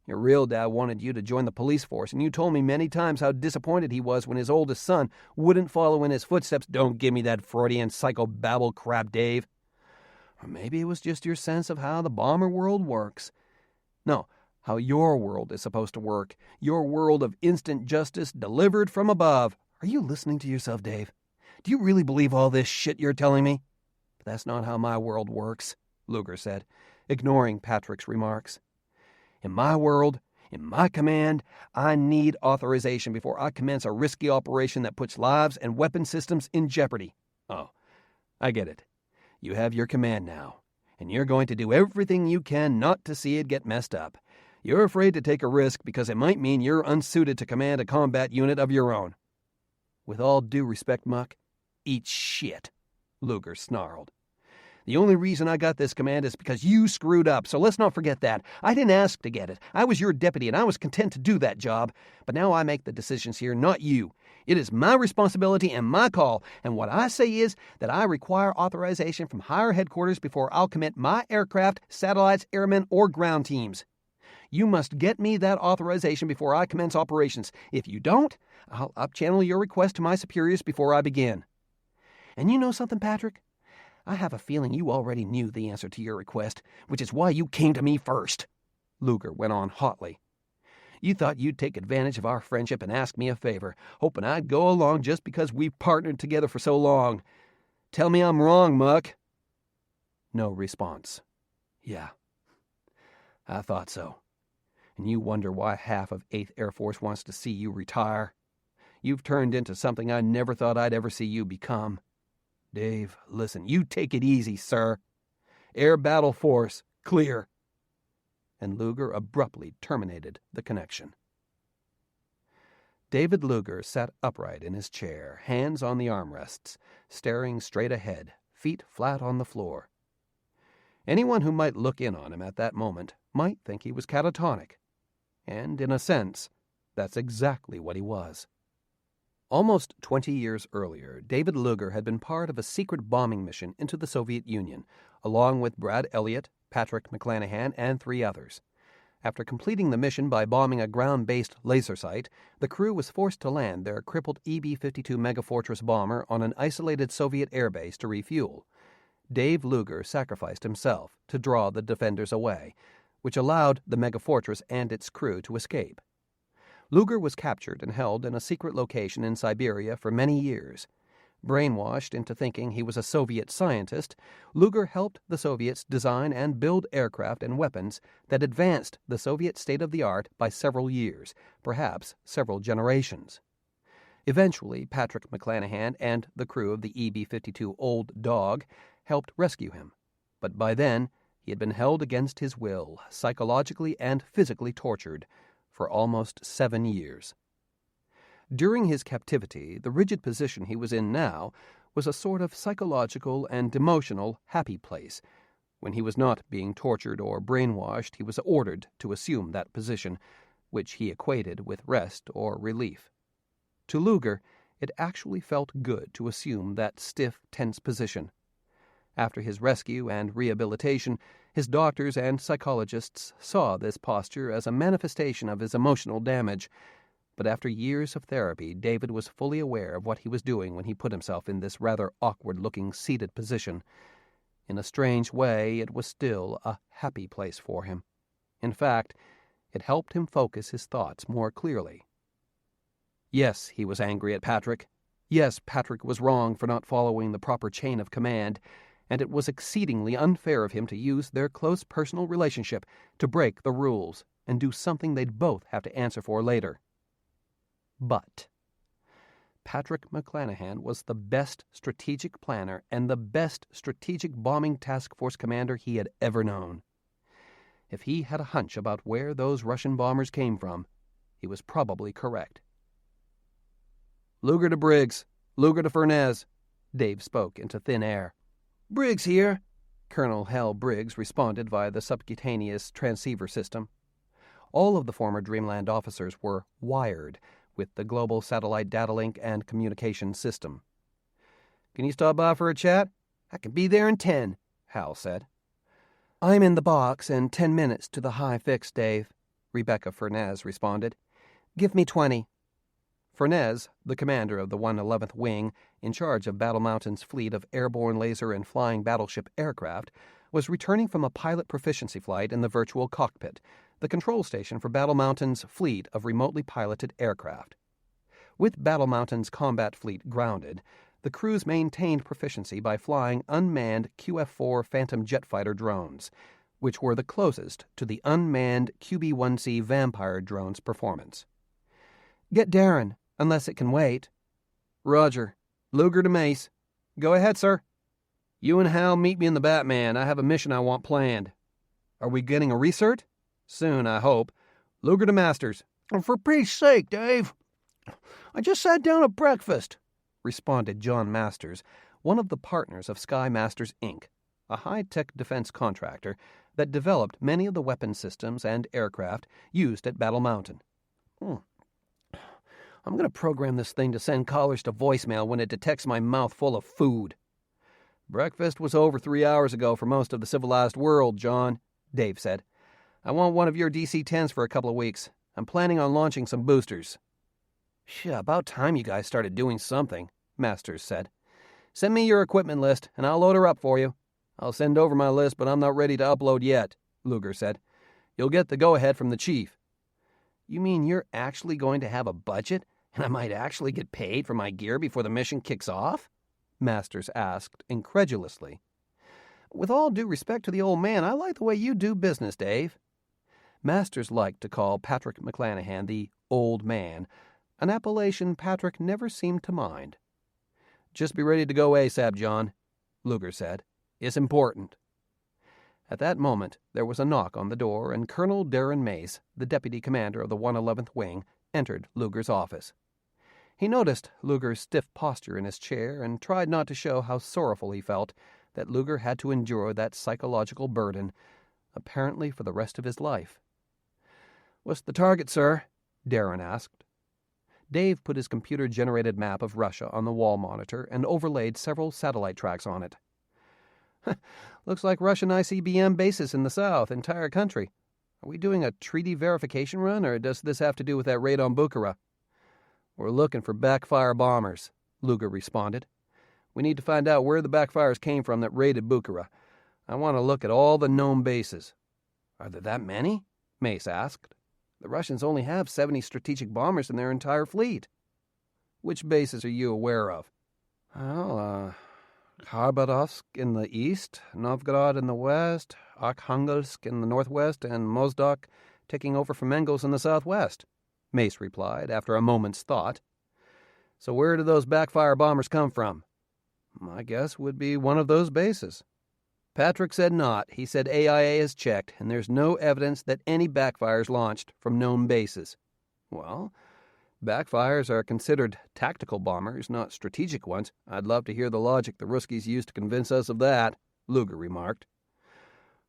Your real dad wanted you to join the police force, and you told me many times how disappointed he was when his oldest son wouldn't follow in his footsteps. Don't give me that Freudian psychobabble crap, Dave. Or maybe it was just your sense of how the bomber world works. No, how your world is supposed to work. Your world of instant justice delivered from above. Are you listening to yourself, Dave? Do you really believe all this shit you're telling me? But that's not how my world works, Luger said, ignoring Patrick's remarks. In my world, in my command, I need authorization before I commence a risky operation that puts lives and weapon systems in jeopardy. Oh, I get it. You have your command now, and you're going to do everything you can not to see it get messed up. You're afraid to take a risk because it might mean you're unsuited to command a combat unit of your own. With all due respect, Muck, eat shit, Luger snarled. The only reason I got this command is because you screwed up, so let's not forget that. I didn't ask to get it. I was your deputy, and I was content to do that job. But now I make the decisions here, not you. It is my responsibility and my call, and what I say is that I require authorization from higher headquarters before I'll commit my aircraft, satellites, airmen, or ground teams. You must get me that authorization before I commence operations. If you don't, I'll upchannel your request to my superiors before I begin. And you know something, Patrick? I have a feeling you already knew the answer to your request, which is why you came to me first, Luger went on hotly. You thought you'd take advantage of our friendship and ask me a favor, hoping I'd go along just because we've partnered together for so long. Tell me I'm wrong, Muck. No response. Yeah, I thought so. And you wonder why half of 8th Air Force wants to see you retire. You've turned into something I never thought I'd ever see you become. Dave, listen, you take it easy, sir. Air Battle Force, clear. And Luger abruptly terminated the connection. David Luger sat upright in his chair, hands on the armrests, staring straight ahead, feet flat on the floor. Anyone who might look in on him at that moment might think he was catatonic. And, in a sense, that's exactly what he was. Almost 20 years earlier, David Luger had been part of a secret bombing mission into the Soviet Union, along with Brad Elliott, Patrick McClanahan, and 3 others. After completing the mission by bombing a ground-based laser site, the crew was forced to land their crippled EB-52 Megafortress bomber on an isolated Soviet airbase to refuel. Dave Luger sacrificed himself to draw the defenders away, which allowed the Megafortress and its crew to escape. Luger was captured and held in a secret location in Siberia for many years. Brainwashed into thinking he was a Soviet scientist, Luger helped the Soviets design and build aircraft and weapons that advanced the Soviet state-of-the-art by several years, perhaps several generations. Eventually, Patrick McClanahan and the crew of the EB-52 Old Dog helped rescue him, but by then he had been held against his will, psychologically and physically tortured, for almost 7 years. During his captivity, the rigid position he was in now was a sort of psychological and emotional happy place. When he was not being tortured or brainwashed, he was ordered to assume that position, which he equated with rest or relief. To Luger, it actually felt good to assume that stiff, tense position. After his rescue and rehabilitation, his doctors and psychologists saw this posture as a manifestation of his emotional damage, But after years of therapy, David was fully aware of what he was doing when he put himself in this rather awkward-looking seated position. In a strange way, it was still a happy place for him. In fact, it helped him focus his thoughts more clearly. Yes, he was angry at Patrick. Yes, Patrick was wrong for not following the proper chain of command, and it was exceedingly unfair of him to use their close personal relationship to break the rules and do something they'd both have to answer for later. But Patrick McClanahan was the best strategic planner and the best strategic bombing task force commander he had ever known. If he had a hunch about where those Russian bombers came from, he was probably correct. "Luger to Briggs, Luger to Furnez," Dave spoke into thin air. "Briggs here," Colonel Hal Briggs responded via the subcutaneous transceiver system. All of the former Dreamland officers were wired with the global satellite data link and communication system. "Can you stop by for a chat?" "I can be there in 10, Hal said. "I'm in the box and 10 minutes to the high fix, Dave," Rebecca Furnez responded. "Give me 20. Furnez, the commander of the 111th Wing, in charge of Battle Mountain's fleet of airborne laser and flying battleship aircraft, was returning from a pilot proficiency flight in the virtual cockpit, the control station for Battle Mountain's fleet of remotely piloted aircraft. With Battle Mountain's combat fleet grounded, the crews maintained proficiency by flying unmanned QF-4 Phantom jet fighter drones, which were the closest to the unmanned QB-1C Vampire drone's performance. "Get Darren, unless it can wait." "Roger. Luger to Mace." "Go ahead, sir." "You and Hal meet me in the Batman. I have a mission I want planned." "Are we getting a recert?" "Soon, I hope. Luger to Masters." "For Pete's sake, Dave. I just sat down at breakfast," responded John Masters, one of the partners of Sky Masters, Inc., a high-tech defense contractor that developed many of the weapon systems and aircraft used at Battle Mountain. I'm going to program this thing to send callers to voicemail when it detects my mouth full of food. "Breakfast was over 3 hours ago for most of the civilized world, John," Dave said. "I want one of your DC-10s for a couple of weeks. I'm planning on launching some boosters." "About time you guys started doing something," Masters said. "Send me your equipment list, and I'll load her up for you." "I'll send over my list, but I'm not ready to upload yet," Luger said. "You'll get the go-ahead from the chief." "You mean you're actually going to have a budget, and I might actually get paid for my gear before the mission kicks off?" Masters asked incredulously. "With all due respect to the old man, I like the way you do business, Dave." Masters liked to call Patrick McClanahan the old man, an appellation Patrick never seemed to mind. "Just be ready to go ASAP, John," Luger said. "It's important." At that moment, there was a knock on the door, and Colonel Darren Mace, the deputy commander of the 111th Wing, entered Luger's office. He noticed Luger's stiff posture in his chair and tried not to show how sorrowful he felt that Luger had to endure that psychological burden, apparently for the rest of his life. "What's the target, sir?" Darren asked. Dave put his computer-generated map of Russia on the wall monitor and overlaid several satellite tracks on it. "Looks like Russian ICBM bases in the south, entire country. Are we doing a treaty verification run, or does this have to do with that raid on Bukhara?" "We're looking for backfire bombers," Luger responded. "We need to find out where the backfires came from that raided Bukhara. I want to look at all the known bases." "Are there that many?" Mace asked. "The Russians only have 70 strategic bombers in their entire fleet." "Which bases are you aware of?" Khabarovsk in the east, Novgorod in the west, Arkhangelsk in the northwest, and Mozdok taking over from Engels in the southwest," Mace replied after a moment's thought. "So where do those backfire bombers come from?" "My guess would be one of those bases." Patrick said not. He said AIA has checked, and there's no evidence that any backfires launched from known bases. "Well, backfires are considered tactical bombers, not strategic ones. I'd love to hear the logic the Ruskies used to convince us of that," Luger remarked.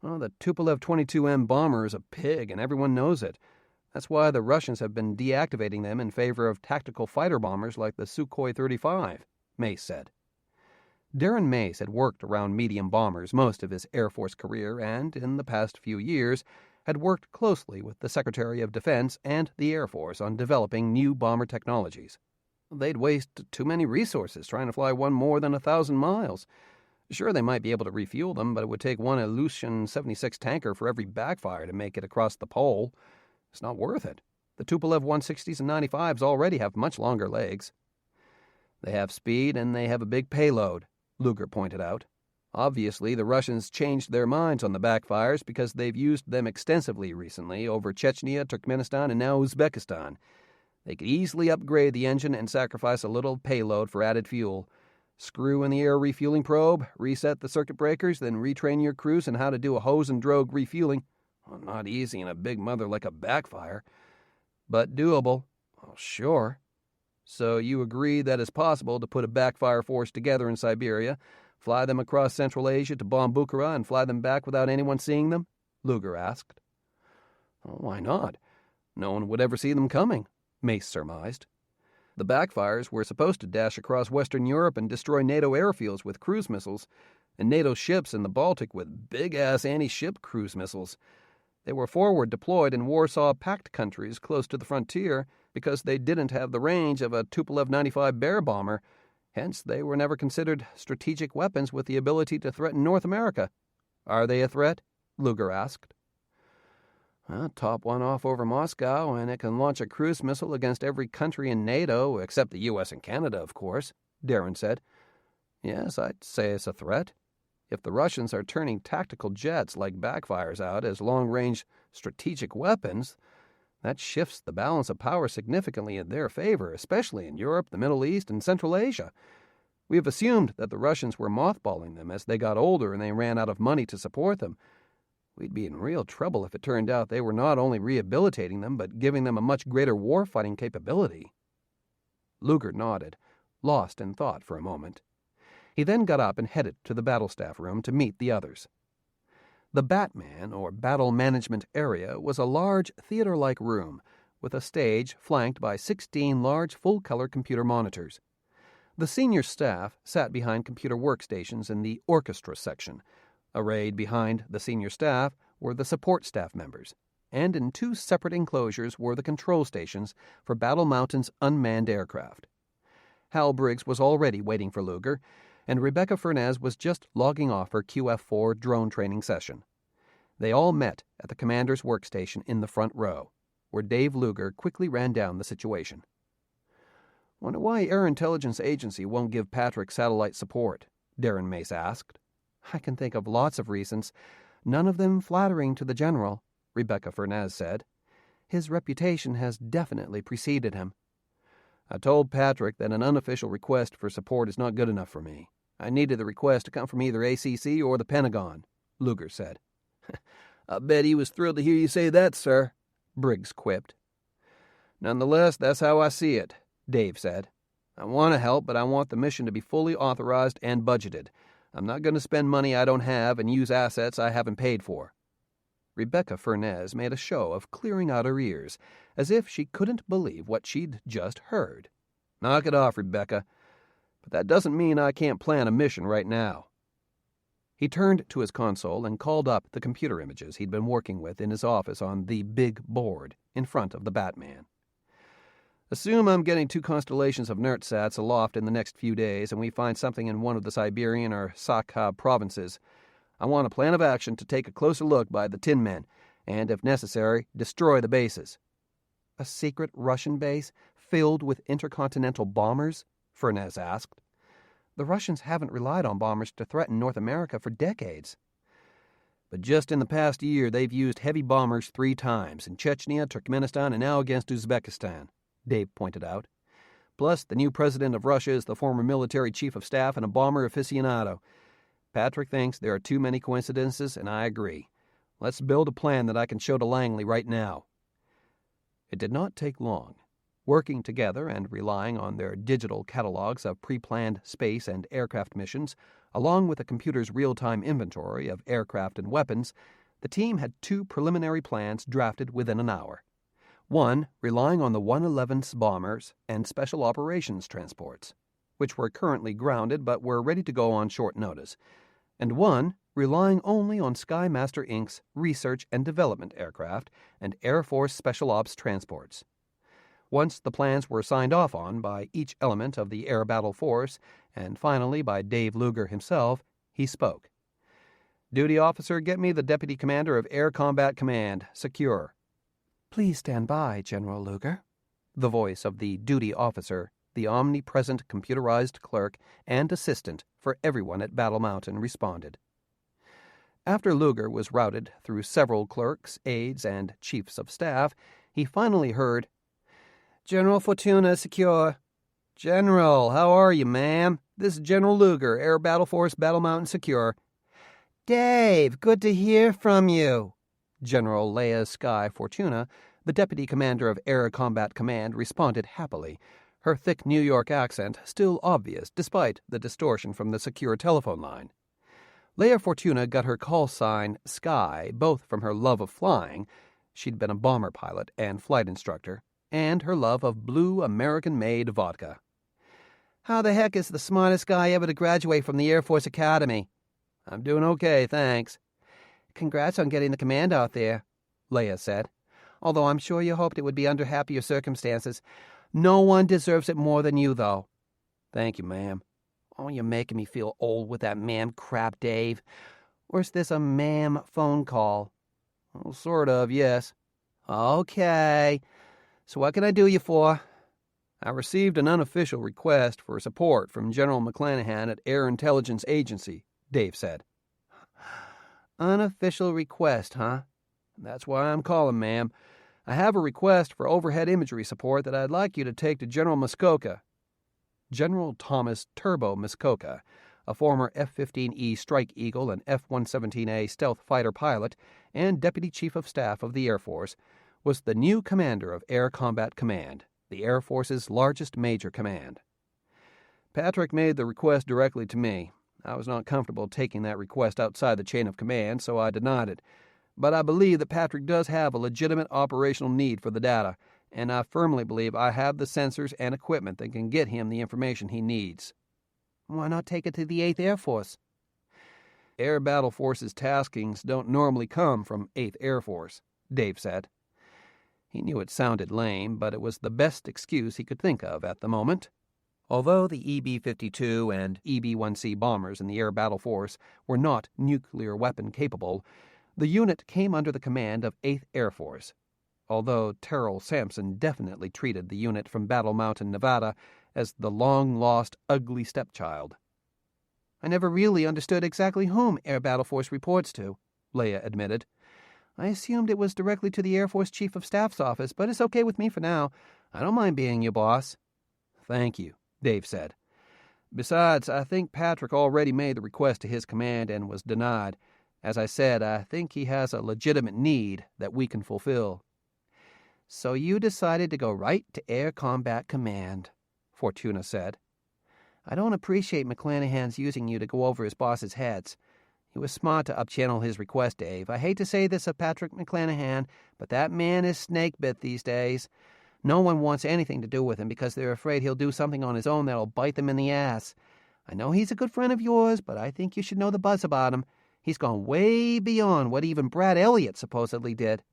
"Well, the Tupolev 22M bomber is a pig, and everyone knows it. That's why the Russians have been deactivating them in favor of tactical fighter bombers like the Sukhoi 35, Mace said. Darren Mace had worked around medium bombers most of his Air Force career and, in the past few years, had worked closely with the Secretary of Defense and the Air Force on developing new bomber technologies. They'd waste too many resources trying to fly one more than 1,000 miles. Sure, they might be able to refuel them, but it would take one Aviation 76 tanker for every backfire to make it across the pole. It's not worth it. The Tupolev 160s and 95s already have much longer legs. They have speed and they have a big payload, Luger pointed out. Obviously, the Russians changed their minds on the backfires because they've used them extensively recently over Chechnya, Turkmenistan, and now Uzbekistan. They could easily upgrade the engine and sacrifice a little payload for added fuel. Screw in the air refueling probe, reset the circuit breakers, then retrain your crews on how to do a hose and drogue refueling. Well, not easy in a big mother like a backfire, but doable. Well, sure. So you agree that it's possible to put a backfire force together in Siberia, fly them across Central Asia to bomb Bukhara, and fly them back without anyone seeing them? Luger asked. Well, why not? No one would ever see them coming, Mace surmised. The backfires were supposed to dash across Western Europe and destroy NATO airfields with cruise missiles, and NATO ships in the Baltic with big-ass anti-ship cruise missiles. They were forward deployed in Warsaw Pact countries close to the frontier because they didn't have the range of a Tupolev 95 Bear bomber. Hence, they were never considered strategic weapons with the ability to threaten North America. Are they a threat? Luger asked. Top one off over Moscow, and it can launch a cruise missile against every country in NATO, except the U.S. and Canada, of course, Darren said. Yes, I'd say it's a threat. If the Russians are turning tactical jets like backfires out as long-range strategic weapons, that shifts the balance of power significantly in their favor, especially in Europe, the Middle East, and Central Asia. We have assumed that the Russians were mothballing them as they got older and they ran out of money to support them. We'd be in real trouble if it turned out they were not only rehabilitating them, but giving them a much greater war-fighting capability. Luger nodded, lost in thought for a moment. He then got up and headed to the battle staff room to meet the others. The Batman, or Battle Management Area, was a large theater-like room with a stage flanked by 16 large full-color computer monitors. The senior staff sat behind computer workstations in the orchestra section. Arrayed behind the senior staff were the support staff members, and in two separate enclosures were the control stations for Battle Mountain's unmanned aircraft. Hal Briggs was already waiting for Luger, and Rebecca Furnez was just logging off her QF-4 drone training session. They all met at the commander's workstation in the front row, where Dave Luger quickly ran down the situation. Wonder why Air Intelligence Agency won't give Patrick satellite support, Darren Mace asked. I can think of lots of reasons, none of them flattering to the general, Rebecca Furnez said. His reputation has definitely preceded him. I told Patrick that an unofficial request for support is not good enough for me. I needed the request to come from either ACC or the Pentagon, Luger said. I bet he was thrilled to hear you say that, sir, Briggs quipped. Nonetheless, that's how I see it, Dave said. I want to help, but I want the mission to be fully authorized and budgeted. I'm not going to spend money I don't have and use assets I haven't paid for. Rebecca Furnez made a show of clearing out her ears, as if she couldn't believe what she'd just heard. Knock it off, Rebecca. But that doesn't mean I can't plan a mission right now. He turned to his console and called up the computer images he'd been working with in his office on the big board in front of the Batman. Assume I'm getting 2 constellations of NERTSATs aloft in the next few days, and we find something in one of the Siberian or Sakha provinces. I want a plan of action to take a closer look by the Tin Men, and, if necessary, destroy the bases. A secret Russian base filled with intercontinental bombers? Furnez asked. The Russians haven't relied on bombers to threaten North America for decades. But just in the past year, they've used heavy bombers 3 times, in Chechnya, Turkmenistan, and now against Uzbekistan, Dave pointed out. Plus, the new president of Russia is the former military chief of staff and a bomber aficionado. Patrick thinks there are too many coincidences, and I agree. Let's build a plan that I can show to Langley right now. It did not take long. Working together and relying on their digital catalogs of pre-planned space and aircraft missions, along with the computer's real-time inventory of aircraft and weapons, the team had 2 preliminary plans drafted within an hour. One, relying on the 111's bombers and special operations transports, which were currently grounded but were ready to go on short notice, and one relying only on Skymaster Inc.'s research and development aircraft and Air Force Special Ops transports. Once the plans were signed off on by each element of the Air Battle Force, and finally by Dave Luger himself, he spoke. "Duty officer, get me the Deputy Commander of Air Combat Command. Secure." "Please stand by, General Luger." The voice of the duty officer, the omnipresent computerized clerk and assistant for everyone at Battle Mountain, responded. After Luger was routed through several clerks, aides, and chiefs of staff, he finally heard, "General Fortuna, secure." "General, how are you, ma'am? This is General Luger, Air Battle Force, Battle Mountain, secure." "Dave, good to hear from you." General Leia Sky Fortuna, the Deputy Commander of Air Combat Command, responded happily, her thick New York accent still obvious despite the distortion from the secure telephone line. Leia Fortuna got her call sign Sky both from her love of flying — she'd been a bomber pilot and flight instructor — and her love of blue American-made vodka. "How the heck is the smartest guy ever to graduate from the Air Force Academy?" "I'm doing okay, thanks." "Congrats on getting the command out there," Leia said, "although I'm sure you hoped it would be under happier circumstances. No one deserves it more than you, though." "Thank you, ma'am." "Oh, you're making me feel old with that ma'am crap, Dave. Or is this a ma'am phone call?" "Well, sort of, yes." "Okay. So what can I do you for?" "I received an unofficial request for support from General McClanahan at Air Intelligence Agency," Dave said. "Unofficial request, huh?" "That's why I'm calling, ma'am. I have a request for overhead imagery support that I'd like you to take to General Muskoka." General Thomas Turbo Muskoka, a former F-15E Strike Eagle and F-117A stealth fighter pilot and Deputy Chief of Staff of the Air Force, was the new commander of Air Combat Command, the Air Force's largest major command. "Patrick made the request directly to me. I was not comfortable taking that request outside the chain of command, so I denied it. But I believe that Patrick does have a legitimate operational need for the data, and I firmly believe I have the sensors and equipment that can get him the information he needs." "Why not take it to the 8th Air Force?" "Air Battle Force's taskings don't normally come from 8th Air Force," Dave said. He knew it sounded lame, but it was the best excuse he could think of at the moment. Although the EB-52 and EB-1C bombers in the Air Battle Force were not nuclear weapon capable, the unit came under the command of 8th Air Force, although Terrell Sampson definitely treated the unit from Battle Mountain, Nevada, as the long-lost, ugly stepchild. "I never really understood exactly whom Air Battle Force reports to," Leia admitted. "I assumed it was directly to the Air Force Chief of Staff's office, but it's okay with me for now. I don't mind being your boss." "Thank you," Dave said. "Besides, I think Patrick already made the request to his command and was denied. As I said, I think he has a legitimate need that we can fulfill." "So you decided to go right to Air Combat Command," Fortuna said. "I don't appreciate McClanahan's using you to go over his boss's heads. He was smart to upchannel his request, Dave. I hate to say this of Patrick McClanahan, but that man is snake-bit these days. No one wants anything to do with him because they're afraid he'll do something on his own that'll bite them in the ass. I know he's a good friend of yours, but I think you should know the buzz about him. He's gone way beyond what even Brad Elliott supposedly did."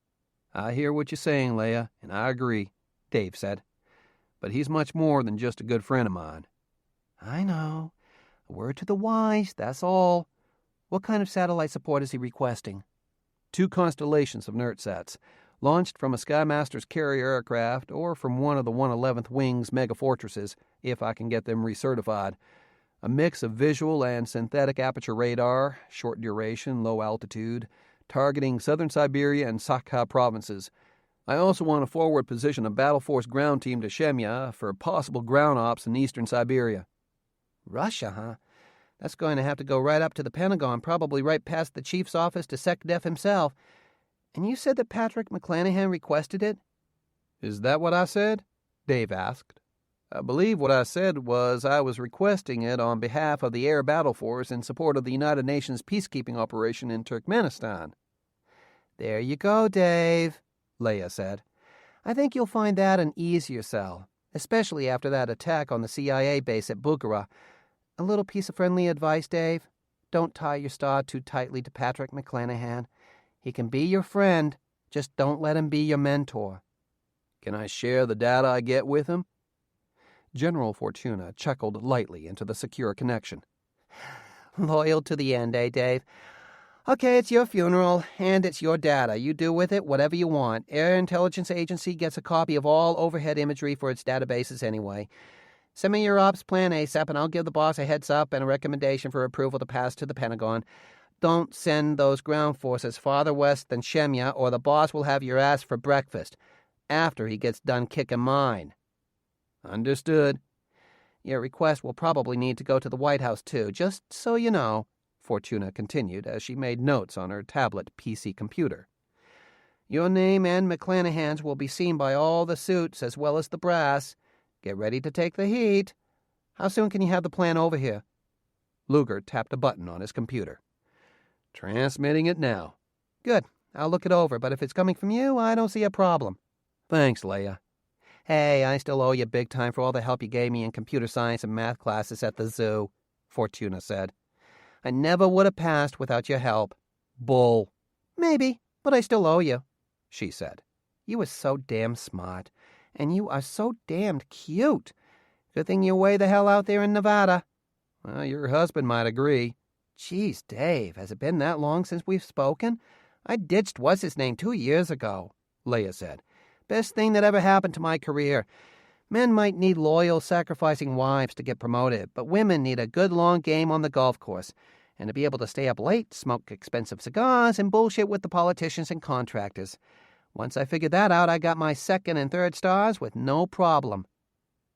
"I hear what you're saying, Leia, and I agree," Dave said. "But he's much more than just a good friend of mine." "I know. A word to the wise, that's all. What kind of satellite support is he requesting?" 2 constellations of NERTSATs, launched from a Skymaster's carrier aircraft or from one of the 111th Wing's megafortresses, if I can get them recertified. A mix of visual and synthetic aperture radar, short duration, low altitude, targeting southern Siberia and Sakha provinces. I also want to forward position a Battle Force ground team to Shemya for possible ground ops in eastern Siberia. "Russia, huh? That's going to have to go right up to the Pentagon, probably right past the chief's office to SecDef himself. And you said that Patrick McClanahan requested it?" "Is that what I said?" Dave asked. "I believe what I said was I was requesting it on behalf of the Air Battle Force in support of the United Nations peacekeeping operation in Turkmenistan." "There you go, Dave," Leia said. "I think you'll find that an easier sell, especially after that attack on the CIA base at Bukhara. A little piece of friendly advice, Dave? Don't tie your star too tightly to Patrick McClanahan. He can be your friend, just don't let him be your mentor. Can I share the data I get with him? General Fortuna chuckled lightly into the secure connection. Loyal to the end, eh, Dave? Okay, it's your funeral, and it's your data. You do with it whatever you want. Air Intelligence Agency gets a copy of all overhead imagery for its databases anyway. Send me your ops plan ASAP, and I'll give the boss a heads up and a recommendation for approval to pass to the Pentagon. Don't send those ground forces farther west than Shemya, or the boss will have your ass for breakfast, after he gets done kicking mine. Understood. Your request will probably need to go to the White House, too, just so you know, Fortuna continued as she made notes on her tablet PC computer. Your name and McClanahan's will be seen by all the suits as well as the brass. Get ready to take the heat. How soon can you have the plan over here? Luger tapped a button on his computer. Transmitting it now. Good. I'll look it over, but if it's coming from you, I don't see a problem. Thanks, Leia. Hey, I still owe you big time for all the help you gave me in computer science and math classes at the zoo, Fortuna said. I never would have passed without your help. Bull. Maybe, but I still owe you, she said. You were so damn smart, and you are so damned cute. Good thing you're way the hell out there in Nevada. Well, your husband might agree. Geez, Dave, has it been that long since we've spoken? I ditched what's-his-name 2 years ago, Leia said. Best thing that ever happened to my career. Men might need loyal, sacrificing wives to get promoted, but women need a good long game on the golf course, and to be able to stay up late, smoke expensive cigars, and bullshit with the politicians and contractors. Once I figured that out, I got my second and third stars with no problem.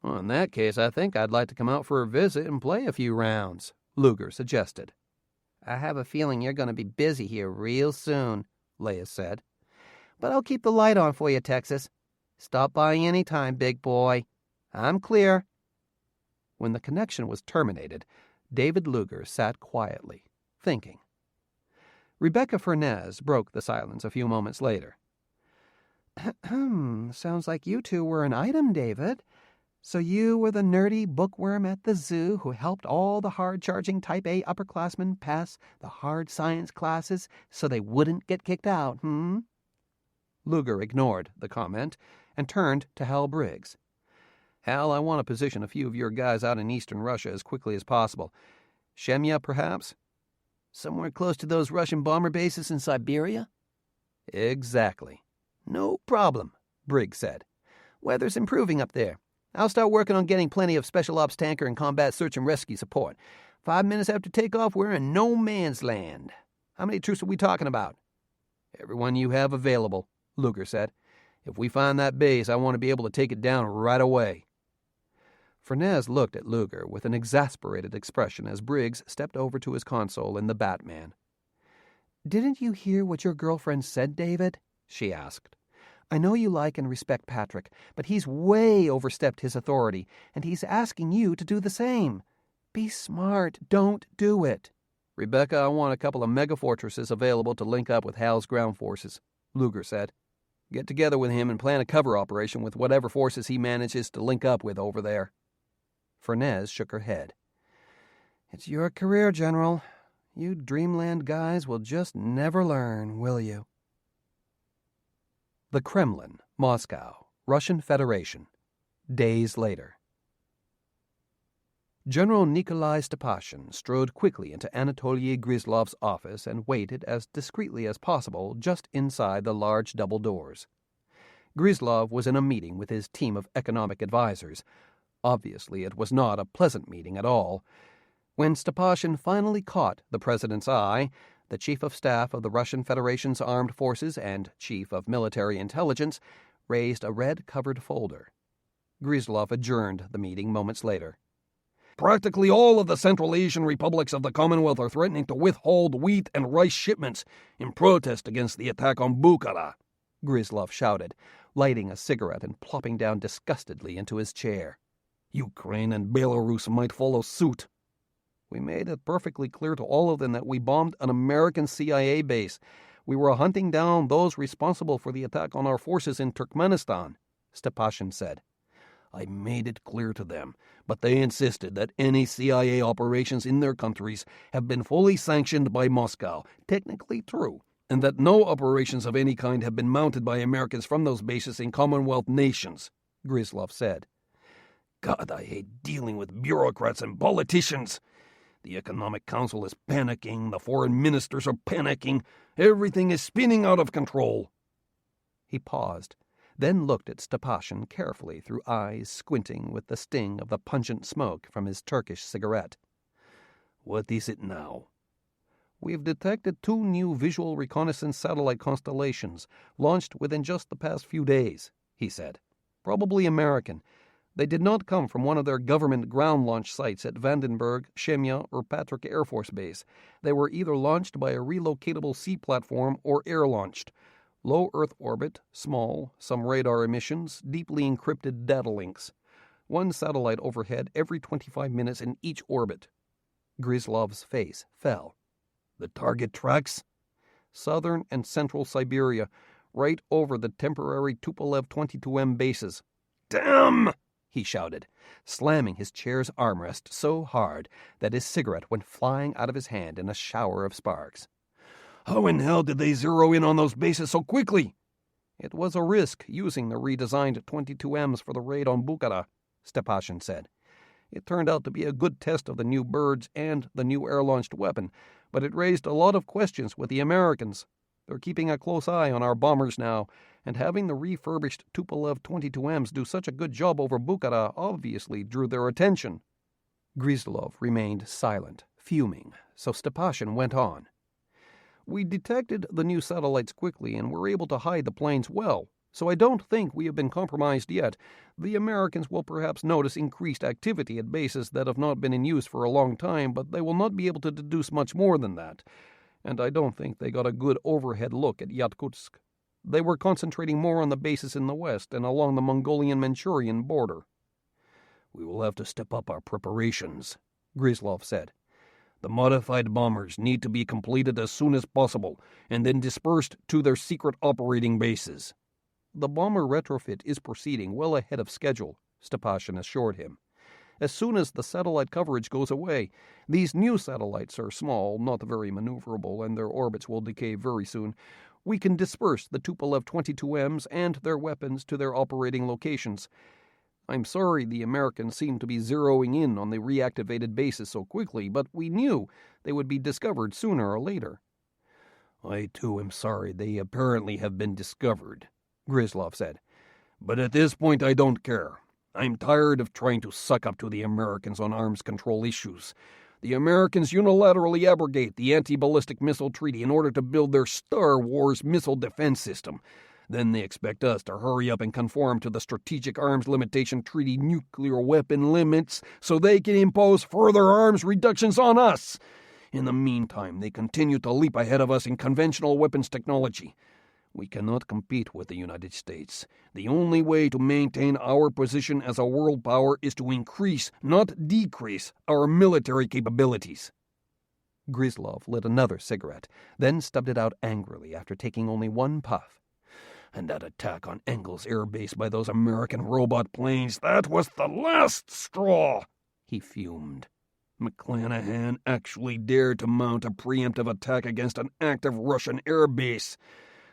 Well, in that case, I think I'd like to come out for a visit and play a few rounds, Luger suggested. I have a feeling you're going to be busy here real soon, Leia said. But I'll keep the light on for you, Texas. Stop by any time, big boy. I'm clear. When the connection was terminated, David Luger sat quietly, thinking. Rebecca Furness broke the silence a few moments later. Sounds like you two were an item, David. So you were the nerdy bookworm at the zoo who helped all the hard-charging Type A upperclassmen pass the hard science classes so they wouldn't get kicked out, Luger ignored the comment and turned to Hal Briggs. Hal, I want to position a few of your guys out in eastern Russia as quickly as possible. Shemya, perhaps? Somewhere close to those Russian bomber bases in Siberia? Exactly. No problem, Briggs said. Weather's improving up there. I'll start working on getting plenty of special ops tanker and combat search and rescue support. 5 minutes after takeoff, we're in no man's land. How many troops are we talking about? Everyone you have available, Luger said. If we find that base, I want to be able to take it down right away. Furness looked at Luger with an exasperated expression as Briggs stepped over to his console in the Batman. Didn't you hear what your girlfriend said, David? She asked. I know you like and respect Patrick, but he's way overstepped his authority, and he's asking you to do the same. Be smart. Don't do it. Rebecca, I want a couple of megafortresses available to link up with Hal's ground forces, Luger said. Get together with him and plan a cover operation with whatever forces he manages to link up with over there. Furness shook her head. It's your career, General. You Dreamland guys will just never learn, will you? The Kremlin, Moscow, Russian Federation. Days later. General Nikolai Stepashin strode quickly into Anatoly Grislov's office and waited as discreetly as possible just inside the large double doors. Grislov was in a meeting with his team of economic advisors. Obviously, it was not a pleasant meeting at all. When Stepashin finally caught the president's eye, the chief of staff of the Russian Federation's armed forces and chief of military intelligence raised a red-covered folder. Grislov adjourned the meeting moments later. Practically all of the Central Asian republics of the Commonwealth are threatening to withhold wheat and rice shipments in protest against the attack on Bukhara, Grislov shouted, lighting a cigarette and plopping down disgustedly into his chair. Ukraine and Belarus might follow suit. We made it perfectly clear to all of them that we bombed an American CIA base. We were hunting down those responsible for the attack on our forces in Turkmenistan, Stepashin said. I made it clear to them, but they insisted that any CIA operations in their countries have been fully sanctioned by Moscow, technically true, and that no operations of any kind have been mounted by Americans from those bases in Commonwealth nations, Gryzlov said. God, I hate dealing with bureaucrats and politicians. The Economic Council is panicking, the foreign ministers are panicking, everything is spinning out of control. He paused, then looked at Stepashin carefully through eyes squinting with the sting of the pungent smoke from his Turkish cigarette. What is it now? We've detected 2 new visual reconnaissance satellite constellations, launched within just the past few days, he said. Probably American. They did not come from one of their government ground launch sites at Vandenberg, Shemya, or Patrick Air Force Base. They were either launched by a relocatable sea platform or air-launched. Low Earth orbit, small, some radar emissions, deeply encrypted data links. 1 satellite overhead every 25 minutes in each orbit. Gryzlov's face fell. The target tracks? Southern and central Siberia, right over the temporary Tupolev 22M bases. Damn! He shouted, slamming his chair's armrest so hard that his cigarette went flying out of his hand in a shower of sparks. How in hell did they zero in on those bases so quickly? It was a risk using the redesigned 22Ms for the raid on Bukhara, Stepashin said. It turned out to be a good test of the new birds and the new air-launched weapon, but it raised a lot of questions with the Americans. They're keeping a close eye on our bombers now, and having the refurbished Tupolev 22Ms do such a good job over Bukhara obviously drew their attention. Gryzlov remained silent, fuming, so Stepashin went on. We detected the new satellites quickly and were able to hide the planes well, so I don't think we have been compromised yet. The Americans will perhaps notice increased activity at bases that have not been in use for a long time, but they will not be able to deduce much more than that. And I don't think they got a good overhead look at Yakutsk. They were concentrating more on the bases in the west and along the Mongolian-Manchurian border. We will have to step up our preparations, Gryzlov said. The modified bombers need to be completed as soon as possible, and then dispersed to their secret operating bases. The bomber retrofit is proceeding well ahead of schedule, Stepashin assured him. As soon as the satellite coverage goes away, these new satellites are small, not very maneuverable, and their orbits will decay very soon. We can disperse the Tupolev 22Ms and their weapons to their operating locations. I'm sorry the Americans seem to be zeroing in on the reactivated bases so quickly, but we knew they would be discovered sooner or later. I, too, am sorry they apparently have been discovered, Gryzlov said. But at this point I don't care. I'm tired of trying to suck up to the Americans on arms control issues. The Americans unilaterally abrogate the anti-ballistic missile treaty in order to build their Star Wars missile defense system. Then they expect us to hurry up and conform to the Strategic Arms Limitation Treaty nuclear weapon limits so they can impose further arms reductions on us. In the meantime, they continue to leap ahead of us in conventional weapons technology. We cannot compete with the United States. The only way to maintain our position as a world power is to increase, not decrease, our military capabilities. Gryzlov lit another cigarette, then stubbed it out angrily after taking only 1 puff. And that attack on Engels Air Base by those American robot planes, that was the last straw, he fumed. McClanahan actually dared to mount a preemptive attack against an active Russian air base.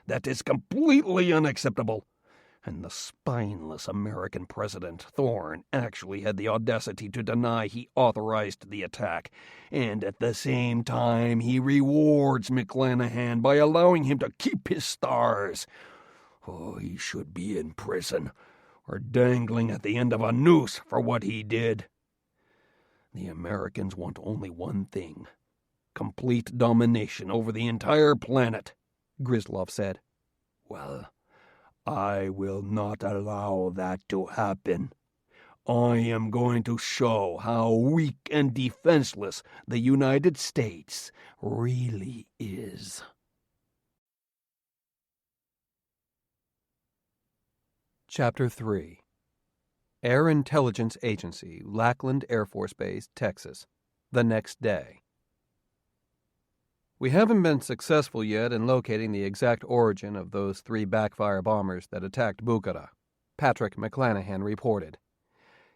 That is completely unacceptable. And the spineless American President Thorne actually had the audacity to deny he authorized the attack. And at the same time, he rewards McClanahan by allowing him to keep his stars. Oh, he should be in prison, or dangling at the end of a noose for what he did. The Americans want only one thing: complete domination over the entire planet, Gryzlov said. Well, I will not allow that to happen. I am going to show how weak and defenseless the United States really is. Chapter 3. Air Intelligence Agency, Lackland Air Force Base, Texas. The next day. We haven't been successful yet in locating the exact origin of those 3 backfire bombers that attacked Bukhara, Patrick McClanahan reported.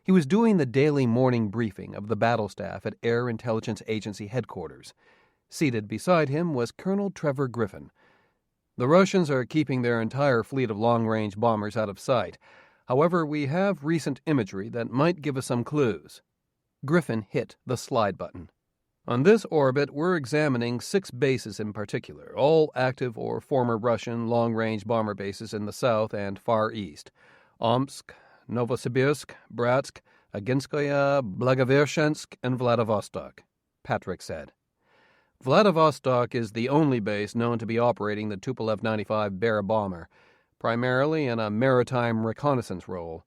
He was doing the daily morning briefing of the battle staff at Air Intelligence Agency headquarters. Seated beside him was Colonel Trevor Griffin. "The Russians are keeping their entire fleet of long-range bombers out of sight. However, we have recent imagery that might give us some clues." Griffin hit the slide button. "On this orbit, we're examining 6 bases in particular, all active or former Russian long-range bomber bases in the south and far east. Omsk, Novosibirsk, Bratsk, Aginskoye, Blagovershensk, and Vladivostok," Patrick said. Vladivostok is the only base known to be operating the Tupolev 95 Bear bomber, primarily in a maritime reconnaissance role.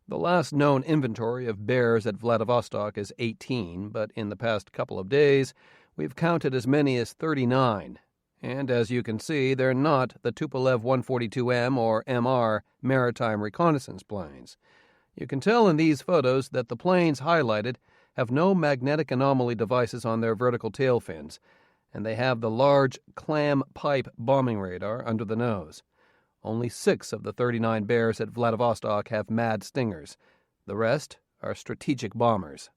The last known inventory of Bears at Vladivostok is 18, but in the past couple of days we've counted as many as 39. And as you can see, they're not the Tupolev 142M or MR maritime reconnaissance planes. You can tell in these photos that the planes highlighted have no magnetic anomaly devices on their vertical tail fins, and they have the large clam pipe bombing radar under the nose. Only 6 of the 39 Bears at Vladivostok have Mad Stingers. The rest are strategic bombers.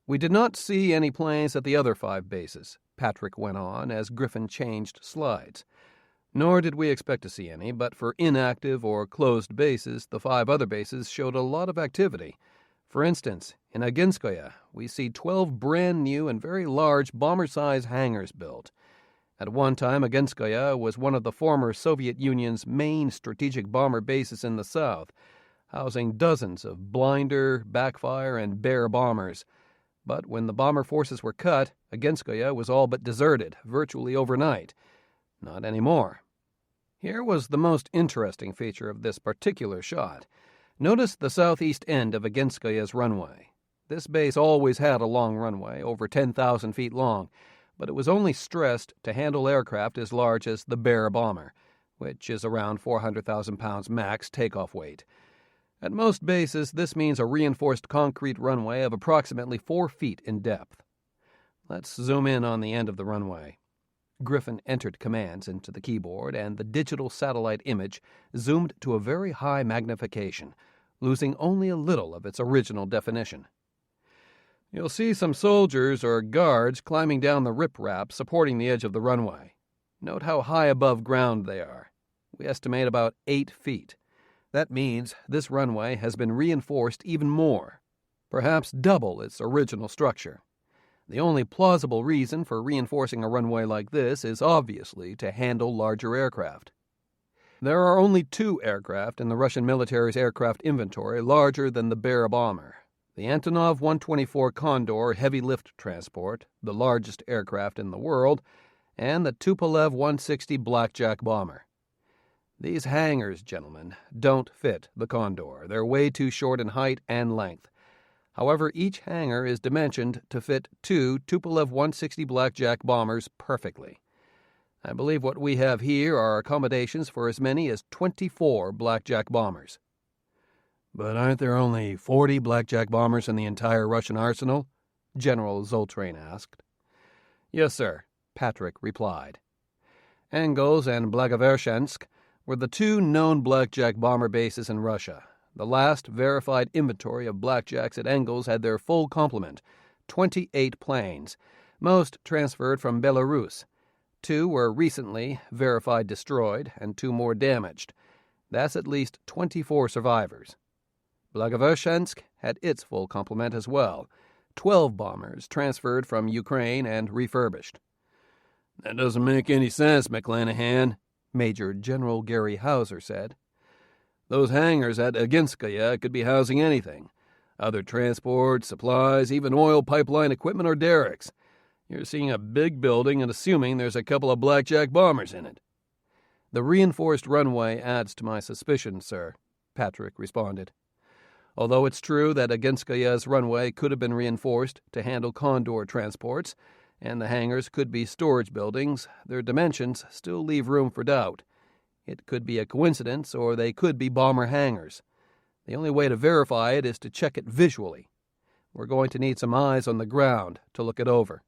"We did not see any planes at the other 5 bases," Patrick went on as Griffin changed slides. "Nor did we expect to see any, but for inactive or closed bases, the 5 other bases showed a lot of activity. For instance, in Aginskoye, we see 12 brand new and very large bomber-size hangars built. At one time, Aginskoye was one of the former Soviet Union's main strategic bomber bases in the south, housing dozens of Blinder, Backfire, and Bear bombers. But when the bomber forces were cut, Aginskoye was all but deserted, virtually overnight. Not anymore." Here was the most interesting feature of this particular shot. Notice the southeast end of Aginskoye's runway. This base always had a long runway, over 10,000 feet long, but it was only stressed to handle aircraft as large as the Bear bomber, which is around 400,000 pounds max takeoff weight. At most bases, this means a reinforced concrete runway of approximately 4 feet in depth. Let's zoom in on the end of the runway. Griffin entered commands into the keyboard, and the digital satellite image zoomed to a very high magnification, losing only a little of its original definition. "You'll see some soldiers or guards climbing down the riprap supporting the edge of the runway. Note how high above ground they are. We estimate about 8 feet. That means this runway has been reinforced even more, perhaps double its original structure. The only plausible reason for reinforcing a runway like this is obviously to handle larger aircraft. There are only 2 aircraft in the Russian military's aircraft inventory larger than the Bear bomber. The Antonov 124 Condor heavy lift transport, the largest aircraft in the world, and the Tupolev 160 Blackjack bomber. These hangars, gentlemen, don't fit the Condor. They're way too short in height and length. However, each hangar is dimensioned to fit 2 Tupolev 160 Blackjack bombers perfectly. I believe what we have here are accommodations for as many as 24 Blackjack bombers." "But aren't there only 40 Blackjack bombers in the entire Russian arsenal?" General Zoltrain asked. "Yes, sir," Patrick replied. Engels and Blagovershensk were the 2 known Blackjack bomber bases in Russia. The last verified inventory of Blackjacks at Engels had their full complement, 28 planes, most transferred from Belarus. 2 were recently verified destroyed, and 2 more damaged. That's at least 24 survivors. Blagovershensk had its full complement as well, 12 bombers transferred from Ukraine and refurbished. "That doesn't make any sense, McClanahan," Major General Gary Hauser said. "Those hangars at Aginskoye could be housing anything. Other transport, supplies, even oil pipeline equipment or derricks. You're seeing a big building and assuming there's a couple of Blackjack bombers in it." "The reinforced runway adds to my suspicions, sir," Patrick responded. "Although it's true that Aginskoye's runway could have been reinforced to handle Condor transports, and the hangars could be storage buildings, their dimensions still leave room for doubt. It could be a coincidence, or they could be bomber hangars. The only way to verify it is to check it visually. We're going to need some eyes on the ground to look it over."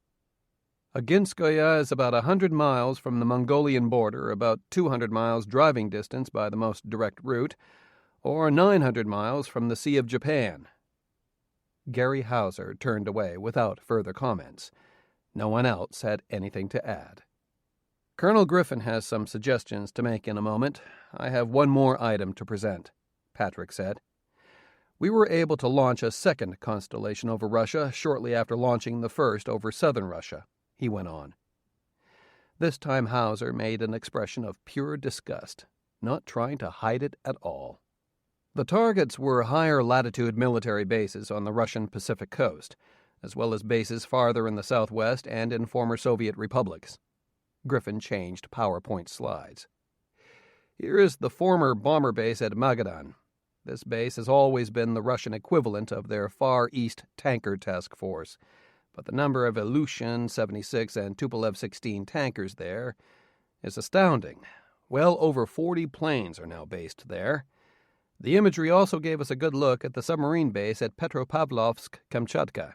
Aginskoye is about 100 miles from the Mongolian border, about 200 miles driving distance by the most direct route, or 900 miles from the Sea of Japan. Gary Hauser turned away without further comments. No one else had anything to add. "Colonel Griffin has some suggestions to make in a moment. I have one more item to present," Patrick said. "We were able to launch a second constellation over Russia shortly after launching the first over southern Russia," he went on. This time Hauser made an expression of pure disgust, not trying to hide it at all. The targets were higher-latitude military bases on the Russian Pacific coast, as well as bases farther in the southwest and in former Soviet republics. Griffin changed PowerPoint slides. "Here is the former bomber base at Magadan. This base has always been the Russian equivalent of their Far East Tanker Task Force, but the number of Ilyushin 76 and Tupolev 16 tankers there is astounding. Well over 40 planes are now based there. The imagery also gave us a good look at the submarine base at Petropavlovsk-Kamchatka,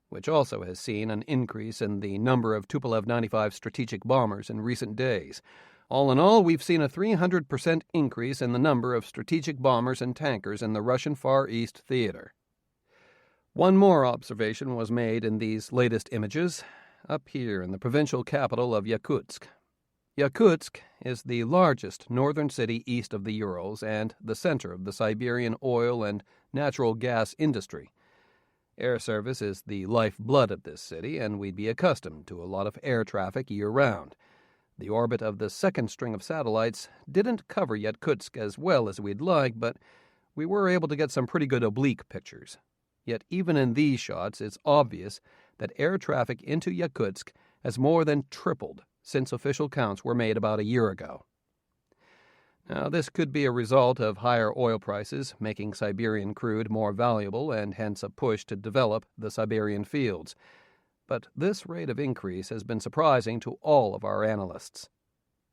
which also has seen an increase in the number of Tupolev 95 strategic bombers in recent days. All in all, we've seen a 300% increase in the number of strategic bombers and tankers in the Russian Far East theater. One more observation was made in these latest images, up here in the provincial capital of Yakutsk. Yakutsk is the largest northern city east of the Urals and the center of the Siberian oil and natural gas industry. Air service is the lifeblood of this city, and we'd be accustomed to a lot of air traffic year-round. The orbit of the second string of satellites didn't cover Yakutsk as well as we'd like, but we were able to get some pretty good oblique pictures. Yet even in these shots, it's obvious that air traffic into Yakutsk has more than tripled since official counts were made about a year ago. Now, this could be a result of higher oil prices, making Siberian crude more valuable and hence a push to develop the Siberian fields. But this rate of increase has been surprising to all of our analysts.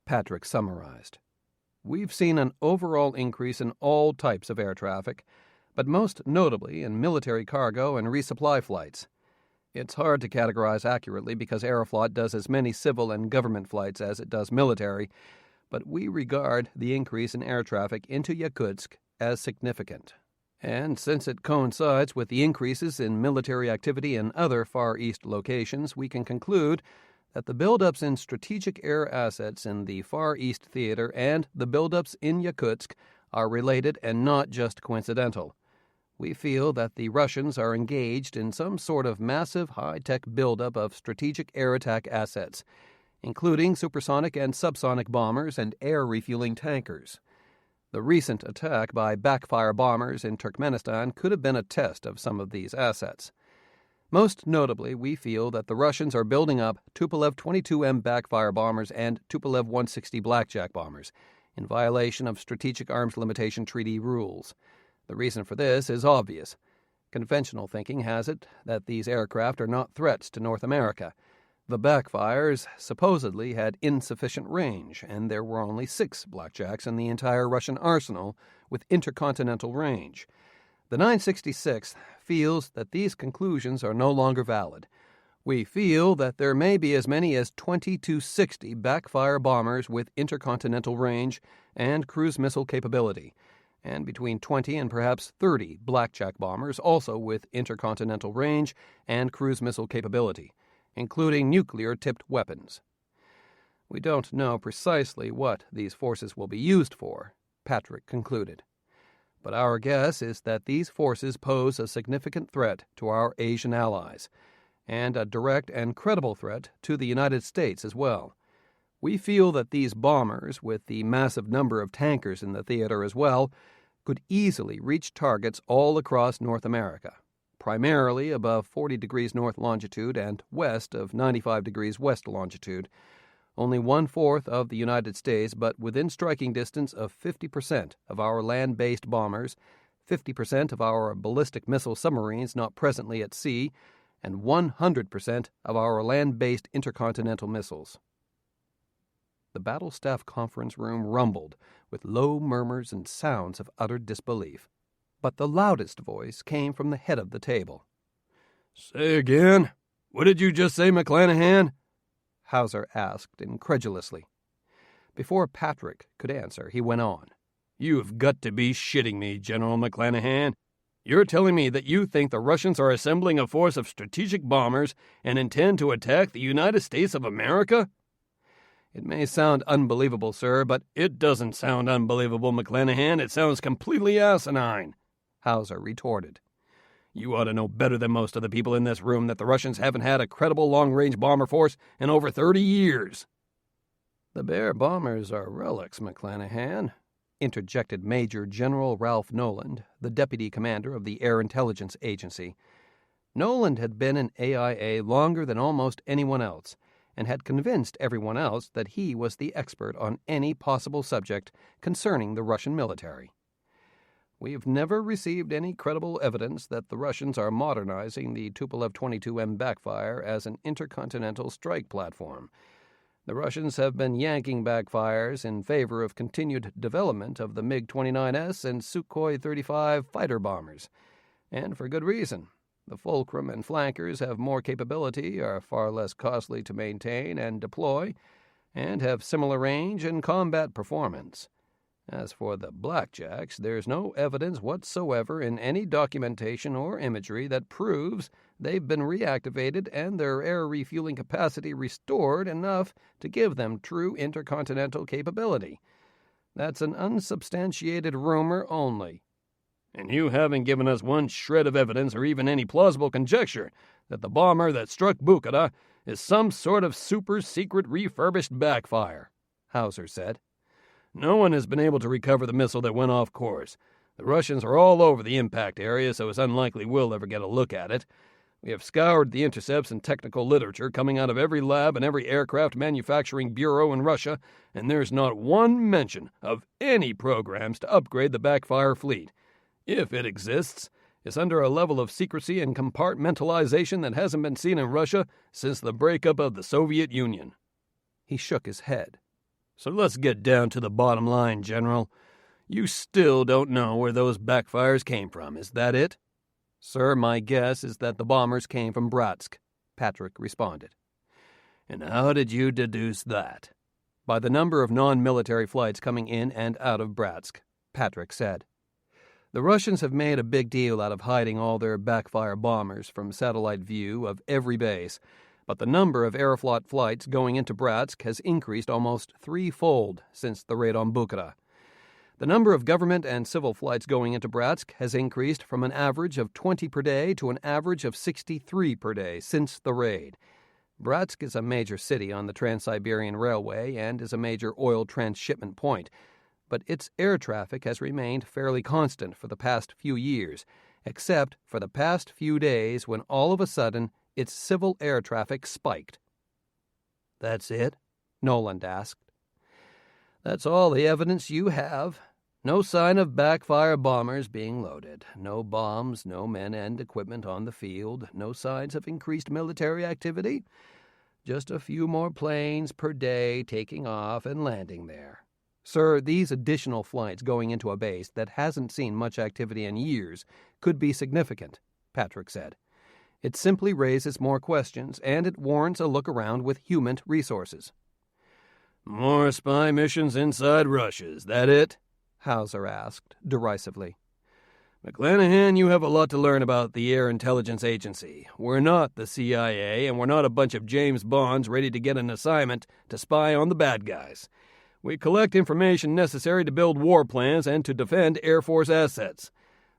Patrick summarized. We've seen an overall increase in all types of air traffic, but most notably in military cargo and resupply flights. It's hard to categorize accurately because Aeroflot does as many civil and government flights as it does military, but we regard the increase in air traffic into Yakutsk as significant. And since it coincides with the increases in military activity in other Far East locations, we can conclude that the buildups in strategic air assets in the Far East theater and the buildups in Yakutsk are related and not just coincidental. We feel that the Russians are engaged in some sort of massive high-tech buildup of strategic air attack assets, including supersonic and subsonic bombers and air refueling tankers. The recent attack by backfire bombers in Turkmenistan could have been a test of some of these assets. Most notably, we feel that the Russians are building up Tupolev 22M backfire bombers and Tupolev 160 Blackjack bombers, in violation of Strategic Arms Limitation Treaty rules. The reason for this is obvious. Conventional thinking has it that these aircraft are not threats to North America. The backfires supposedly had insufficient range, and there were only 6 Blackjacks in the entire Russian arsenal with intercontinental range. The 966th feels that these conclusions are no longer valid. We feel that there may be as many as 20 to 60 backfire bombers with intercontinental range and cruise missile capability, and between 20 and perhaps 30 Blackjack bombers also with intercontinental range and cruise missile capability, including nuclear-tipped weapons. We don't know precisely what these forces will be used for, Patrick concluded. But our guess is that these forces pose a significant threat to our Asian allies, and a direct and credible threat to the United States as well. We feel that these bombers, with the massive number of tankers in the theater as well, could easily reach targets all across North America, primarily above 40 degrees north longitude and west of 95 degrees west longitude, only 1/4 of the United States, but within striking distance of 50% of our land-based bombers, 50% of our ballistic missile submarines not presently at sea, and 100% of our land-based intercontinental missiles. The battle staff conference room rumbled with low murmurs and sounds of utter disbelief. But the loudest voice came from the head of the table. "Say again? What did you just say, McClanahan?" Hauser asked incredulously. Before Patrick could answer, he went on. "You've got to be shitting me, General McClanahan. You're telling me that you think the Russians are assembling a force of strategic bombers and intend to attack the United States of America? It may sound unbelievable, sir, but It doesn't sound unbelievable, McClanahan. It sounds completely asinine, Hauser retorted. You ought to know better than most of the people in this room that the Russians haven't had a credible long-range bomber force in over 30 years. The Bear bombers are relics, McClanahan, interjected Major General Ralph Noland, the deputy commander of the Air Intelligence Agency. Noland had been in AIA longer than almost anyone else, and had convinced everyone else that he was the expert on any possible subject concerning the Russian military. We've never received any credible evidence that the Russians are modernizing the Tupolev-22M backfire as an intercontinental strike platform. The Russians have been yanking backfires in favor of continued development of the MiG-29S and Sukhoi-35 fighter bombers, and for good reason. The fulcrum and flankers have more capability, are far less costly to maintain and deploy, and have similar range and combat performance. As for the blackjacks, there's no evidence whatsoever in any documentation or imagery that proves they've been reactivated and their air refueling capacity restored enough to give them true intercontinental capability. That's an unsubstantiated rumor only. And you haven't given us one shred of evidence or even any plausible conjecture that the bomber that struck Bukhara is some sort of super-secret refurbished backfire, Hauser said. No one has been able to recover the missile that went off course. The Russians are all over the impact area, so it's unlikely we'll ever get a look at it. We have scoured the intercepts and technical literature coming out of every lab and every aircraft manufacturing bureau in Russia, and there's not one mention of any programs to upgrade the backfire fleet. If it exists, it's under a level of secrecy and compartmentalization that hasn't been seen in Russia since the breakup of the Soviet Union. He shook his head. So let's get down to the bottom line, General. You still don't know where those backfires came from, is that it? Sir, my guess is that the bombers came from Bratsk, Patrick responded. And how did you deduce that? By the number of non-military flights coming in and out of Bratsk, Patrick said. The Russians have made a big deal out of hiding all their backfire bombers from satellite view of every base, but the number of Aeroflot flights going into Bratsk has increased almost threefold since the raid on Bukhara. The number of government and civil flights going into Bratsk has increased from an average of 20 per day to an average of 63 per day since the raid. Bratsk is a major city on the Trans-Siberian Railway and is a major oil transshipment point, but its air traffic has remained fairly constant for the past few years, except for the past few days when all of a sudden its civil air traffic spiked. That's it? Noland asked. That's all the evidence you have. No sign of backfire bombers being loaded. No bombs, no men and equipment on the field. No signs of increased military activity. Just a few more planes per day taking off and landing there. Sir, these additional flights going into a base that hasn't seen much activity in years could be significant, Patrick said. It simply raises more questions, and it warrants a look around with human resources. More spy missions inside Russia, is that it? Hauser asked, derisively. McClanahan, you have a lot to learn about the Air Intelligence Agency. We're not the CIA, and we're not a bunch of James Bonds ready to get an assignment to spy on the bad guys. We collect information necessary to build war plans and to defend Air Force assets.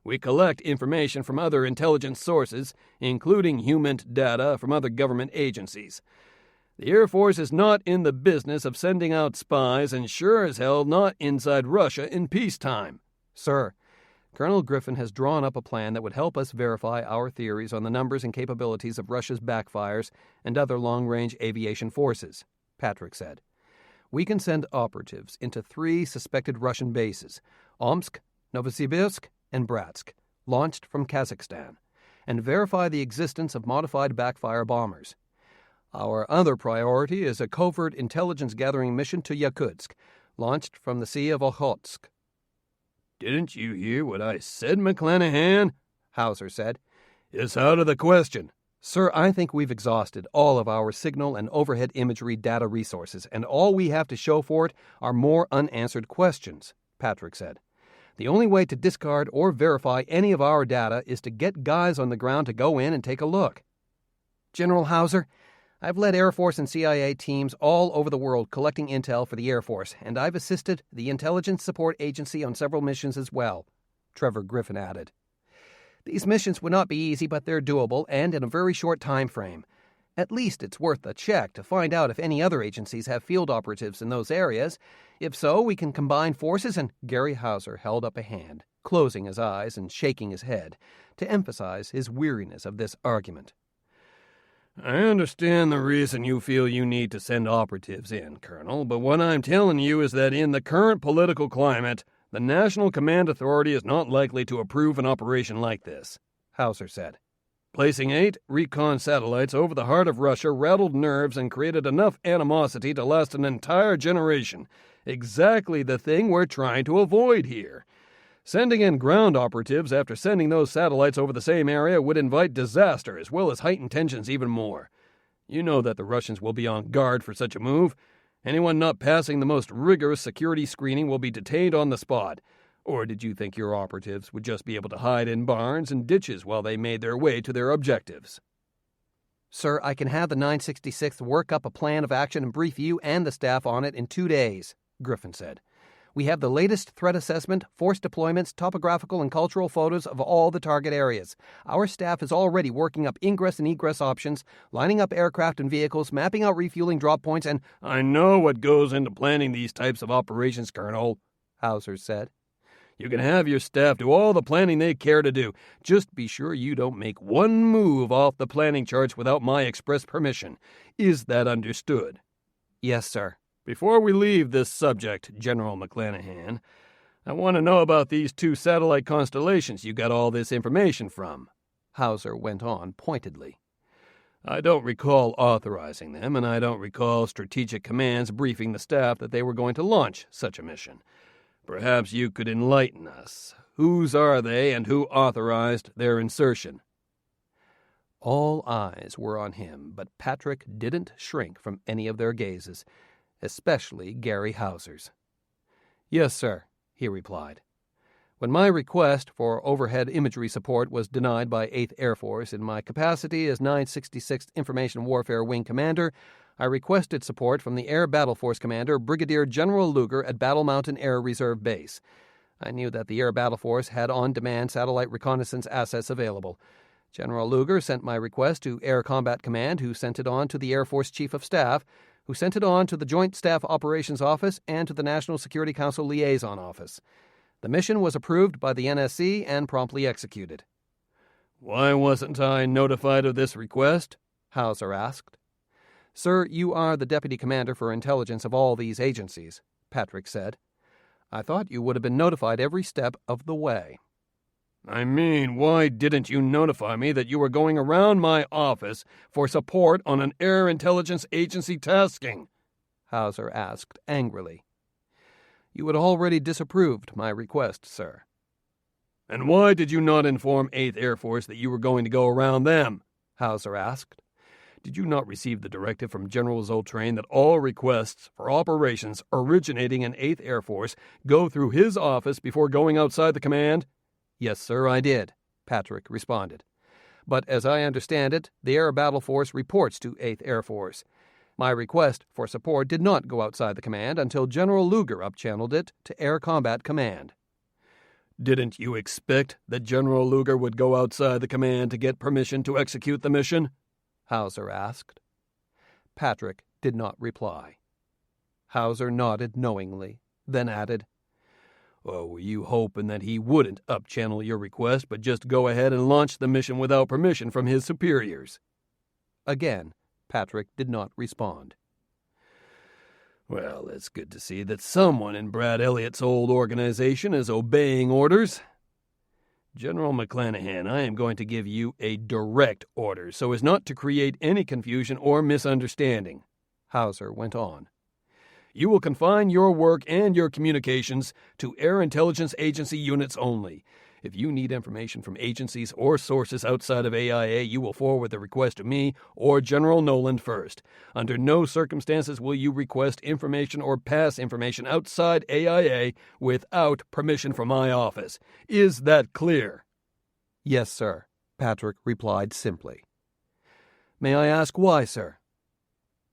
We collect information from other intelligence sources, including human data from other government agencies. The Air Force is not in the business of sending out spies and sure as hell not inside Russia in peacetime. Sir, Colonel Griffin has drawn up a plan that would help us verify our theories on the numbers and capabilities of Russia's backfires and other long-range aviation forces, Patrick said. We can send operatives into 3 suspected Russian bases, Omsk, Novosibirsk, and Bratsk, launched from Kazakhstan, and verify the existence of modified backfire bombers. Our other priority is a covert intelligence gathering mission to Yakutsk, launched from the Sea of Okhotsk. Didn't you hear what I said, McClanahan? Hauser said. It's out of the question. Sir, I think we've exhausted all of our signal and overhead imagery data resources, and all we have to show for it are more unanswered questions, Patrick said. The only way to discard or verify any of our data is to get guys on the ground to go in and take a look. General Hauser, I've led Air Force and CIA teams all over the world collecting intel for the Air Force, and I've assisted the Intelligence Support Agency on several missions as well, Trevor Griffin added. These missions would not be easy, but they're doable and in a very short time frame. At least it's worth a check to find out if any other agencies have field operatives in those areas. If so, we can combine forces, and Gary Hauser held up a hand, closing his eyes and shaking his head, to emphasize his weariness of this argument. I understand the reason you feel you need to send operatives in, Colonel, but what I'm telling you is that in the current political climate, the National Command Authority is not likely to approve an operation like this, Hauser said. Placing 8 recon satellites over the heart of Russia rattled nerves and created enough animosity to last an entire generation. Exactly the thing we're trying to avoid here. Sending in ground operatives after sending those satellites over the same area would invite disaster as well as heighten tensions even more. You know that the Russians will be on guard for such a move. Anyone not passing the most rigorous security screening will be detained on the spot. Or did you think your operatives would just be able to hide in barns and ditches while they made their way to their objectives? Sir, I can have the 966th work up a plan of action and brief you and the staff on it in 2 days, Griffin said. We have the latest threat assessment, force deployments, topographical and cultural photos of all the target areas. Our staff is already working up ingress and egress options, lining up aircraft and vehicles, mapping out refueling drop points, and... I know what goes into planning these types of operations, Colonel, Hauser said. You can have your staff do all the planning they care to do. Just be sure you don't make one move off the planning charts without my express permission. Is that understood? Yes, sir. Before we leave this subject, General McClanahan, I want to know about these 2 satellite constellations you got all this information from, Hauser went on pointedly. I don't recall authorizing them, and I don't recall Strategic Command's briefing the staff that they were going to launch such a mission. Perhaps you could enlighten us. Whose are they, and who authorized their insertion? All eyes were on him, but Patrick didn't shrink from any of their gazes, especially Gary Hauser's. Yes, sir, he replied. When my request for overhead imagery support was denied by 8th Air Force in my capacity as 966th Information Warfare Wing Commander, I requested support from the Air Battle Force Commander, Brigadier General Luger at Battle Mountain Air Reserve Base. I knew that the Air Battle Force had on-demand satellite reconnaissance assets available. General Luger sent my request to Air Combat Command, who sent it on to the Air Force Chief of Staff, who sent it on to the Joint Staff Operations Office and to the National Security Council Liaison Office. The mission was approved by the NSC and promptly executed. Why wasn't I notified of this request? Hauser asked. Sir, you are the Deputy Commander for Intelligence of all these agencies, Patrick said. I thought you would have been notified every step of the way. I mean, why didn't you notify me that you were going around my office for support on an Air Intelligence Agency tasking? Hauser asked angrily. You had already disapproved my request, sir. And why did you not inform 8th Air Force that you were going to go around them? Hauser asked. Did you not receive the directive from General Zoltrain that all requests for operations originating in 8th Air Force go through his office before going outside the command? Yes, sir, I did, Patrick responded. But as I understand it, the Air Battle Force reports to 8th Air Force. My request for support did not go outside the command until General Luger upchanneled it to Air Combat Command. Didn't you expect that General Luger would go outside the command to get permission to execute the mission? Hauser asked. Patrick did not reply. Hauser nodded knowingly, then added, Or were you hoping that he wouldn't upchannel your request but just go ahead and launch the mission without permission from his superiors? Again, Patrick did not respond. Well, it's good to see that someone in Brad Elliott's old organization is obeying orders. General McClanahan, I am going to give you a direct order so as not to create any confusion or misunderstanding, Hauser went on. You will confine your work and your communications to Air Intelligence Agency units only. If you need information from agencies or sources outside of AIA, you will forward the request to me or General Noland first. Under no circumstances will you request information or pass information outside AIA without permission from my office. Is that clear?" "Yes, sir," Patrick replied simply. "May I ask why, sir?"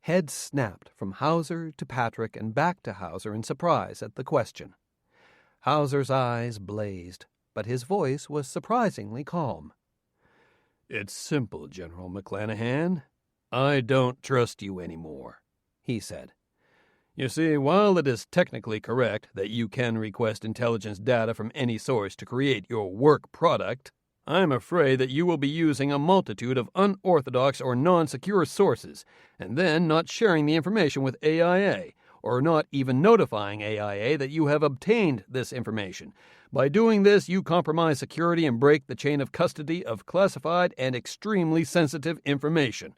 Heads snapped from Hauser to Patrick and back to Hauser in surprise at the question. Hauser's eyes blazed, but his voice was surprisingly calm. "It's simple, General McClanahan. I don't trust you anymore," he said. "You see, while it is technically correct that you can request intelligence data from any source to create your work product, I'm afraid that you will be using a multitude of unorthodox or non-secure sources, and then not sharing the information with AIA, or not even notifying AIA that you have obtained this information. By doing this, you compromise security and break the chain of custody of classified and extremely sensitive information."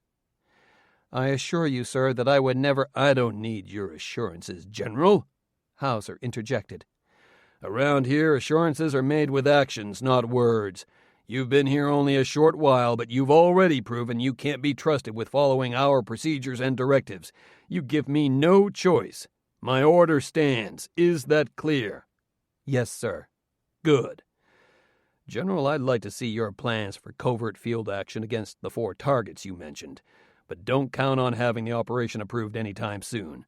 "I assure you, sir, that I would never—" "I don't need your assurances, General," Hauser interjected. "Around here, assurances are made with actions, not words. You've been here only a short while, but you've already proven you can't be trusted with following our procedures and directives. You give me no choice. My order stands. Is that clear?" "Yes, sir." "Good. General, I'd like to see your plans for covert field action against the 4 targets you mentioned, but don't count on having the operation approved anytime soon.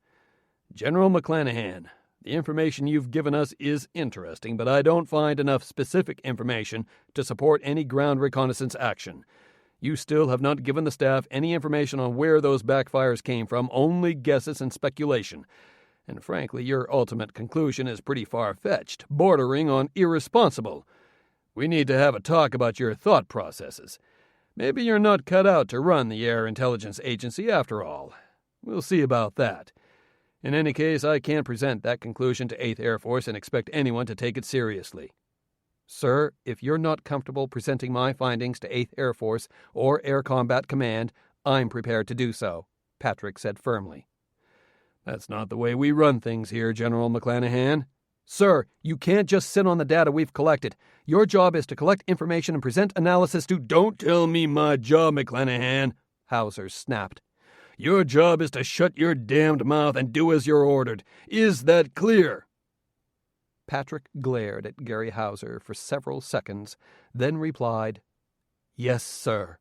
General McClanahan, the information you've given us is interesting, but I don't find enough specific information to support any ground reconnaissance action. You still have not given the staff any information on where those backfires came from, only guesses and speculation. And frankly, your ultimate conclusion is pretty far-fetched, bordering on irresponsible. We need to have a talk about your thought processes. Maybe you're not cut out to run the Air Intelligence Agency after all. We'll see about that. In any case, I can't present that conclusion to 8th Air Force and expect anyone to take it seriously." "Sir, if you're not comfortable presenting my findings to 8th Air Force or Air Combat Command, I'm prepared to do so," Patrick said firmly. "That's not the way we run things here, General McClanahan." "Sir, you can't just sit on the data we've collected. Your job is to collect information and present analysis to—" "Don't tell me my job, McClanahan," Hauser snapped. "Your job is to shut your damned mouth and do as you're ordered. Is that clear?" Patrick glared at Gary Hauser for several seconds, then replied, "Yes, sir."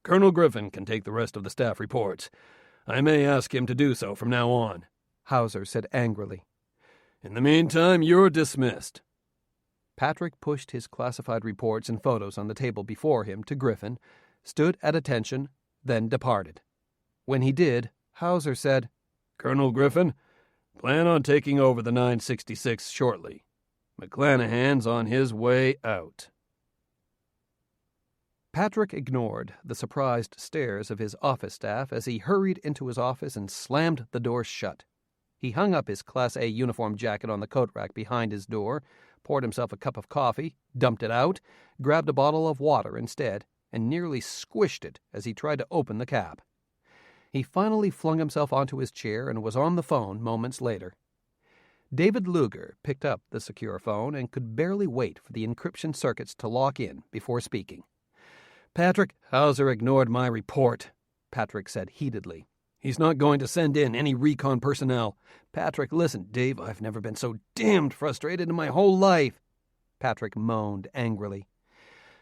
"Colonel Griffin can take the rest of the staff reports. I may ask him to do so from now on," Hauser said angrily. "In the meantime, you're dismissed." Patrick pushed his classified reports and photos on the table before him to Griffin, stood at attention, then departed. When he did, Hauser said, "Colonel Griffin, plan on taking over the 966 shortly. McClanahan's on his way out." Patrick ignored the surprised stares of his office staff as he hurried into his office and slammed the door shut. He hung up his Class A uniform jacket on the coat rack behind his door, poured himself a cup of coffee, dumped it out, grabbed a bottle of water instead, and nearly squished it as he tried to open the cap. He finally flung himself onto his chair and was on the phone moments later. David Luger picked up the secure phone and could barely wait for the encryption circuits to lock in before speaking. "Patrick, Hauser ignored my report," Patrick said heatedly. "He's not going to send in any recon personnel. Patrick, listen, Dave, I've never been so damned frustrated in my whole life." Patrick moaned angrily.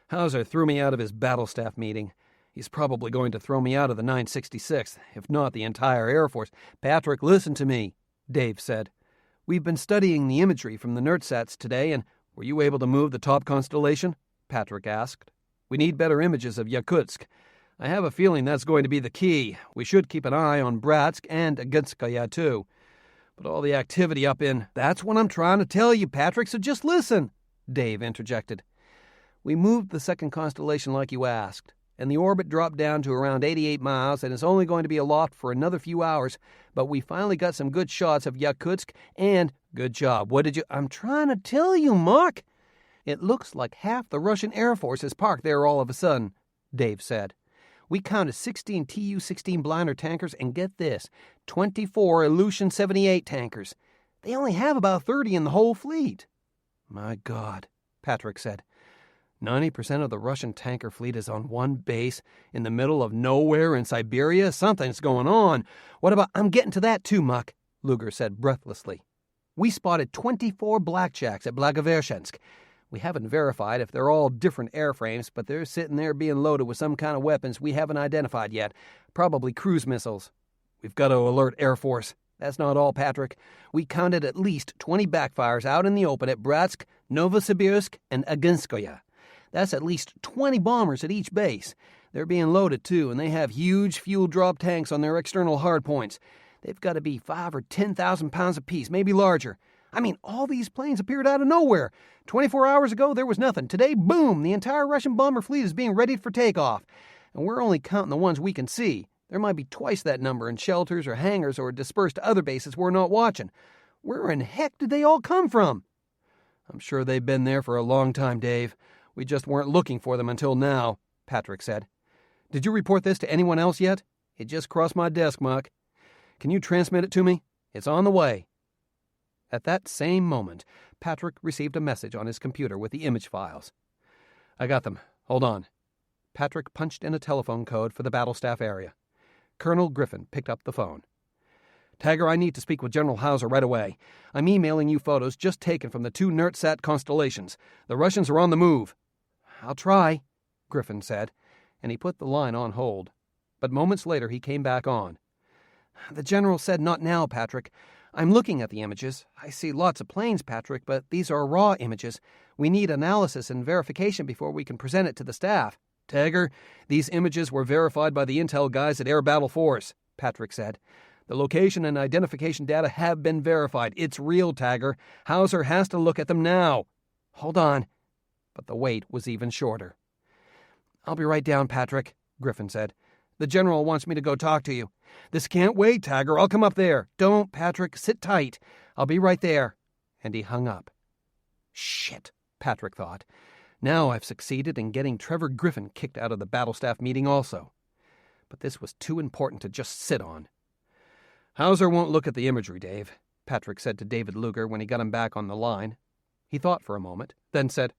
"Hauser threw me out of his battle staff meeting. He's probably going to throw me out of the 966th, if not the entire Air Force." "Patrick, listen to me," Dave said. "We've been studying the imagery from the NERTSATs today, and—" "Were you able to move the top constellation?" Patrick asked. "We need better images of Yakutsk. I have a feeling that's going to be the key. We should keep an eye on Bratsk and Aginskaya, too. But all the activity up in—" "That's what I'm trying to tell you, Patrick, so just listen," Dave interjected. "We moved the second constellation like you asked, and the orbit dropped down to around 88 miles and is only going to be aloft for another few hours, but we finally got some good shots of Yakutsk and—" "Good job. What did you—" "I'm trying to tell you, Mark. It looks like half the Russian Air Force is parked there all of a sudden," Dave said. "We counted 16 Tu-16 Blinder tankers, and get this, 24 Ilyushin 78 tankers. They only have about 30 in the whole fleet." "My God," Patrick said. 90% of the Russian tanker fleet is on one base in the middle of nowhere in Siberia. Something's going on. What about... I'm getting to that too, Muck, Luger said breathlessly. We spotted 24 blackjacks at Blagovershensk. We haven't verified if they're all different airframes, but they're sitting there being loaded with some kind of weapons we haven't identified yet. Probably cruise missiles. We've got to alert Air Force. That's not all, Patrick. We counted at least 20 backfires out in the open at Bratsk, Novosibirsk, and Aginskoye. That's at least 20 bombers at each base. They're being loaded, too, and they have huge fuel drop tanks on their external hardpoints. They've got to be 5,000 or 10,000 pounds apiece, maybe larger. I mean, all these planes appeared out of nowhere. 24 hours ago, there was nothing. Today, boom, the entire Russian bomber fleet is being readied for takeoff. And we're only counting the ones we can see. There might be twice that number in shelters or hangars or dispersed to other bases we're not watching. Where in heck did they all come from? I'm sure they've been there for a long time, Dave. We just weren't looking for them until now, Patrick said. Did you report this to anyone else yet? It just crossed my desk, Muck. Can you transmit it to me? It's on the way. At that same moment, Patrick received a message on his computer with the image files. I got them. Hold on. Patrick punched in a telephone code for the battle staff area. Colonel Griffin picked up the phone. Tagger, I need to speak with General Hauser right away. I'm emailing you photos just taken from the 2 NERTSAT constellations. The Russians are on the move. I'll try, Griffin said, and he put the line on hold. But moments later he came back on. The general said not now, Patrick. I'm looking at the images. I see lots of planes, Patrick, but these are raw images. We need analysis and verification before we can present it to the staff. Tagger, these images were verified by the intel guys at Air Battle Force, Patrick said. The location and identification data have been verified. It's real, Tagger. Hauser has to look at them now. Hold on. But the wait was even shorter. I'll be right down, Patrick, Griffin said. The general wants me to go talk to you. This can't wait, Tagger. I'll come up there. Don't, Patrick. Sit tight. I'll be right there. And he hung up. Shit, Patrick thought. Now I've succeeded in getting Trevor Griffin kicked out of the battle staff meeting also. But this was too important to just sit on. Hauser won't look at the imagery, Dave, Patrick said to David Luger when he got him back on the line. He thought for a moment, then said,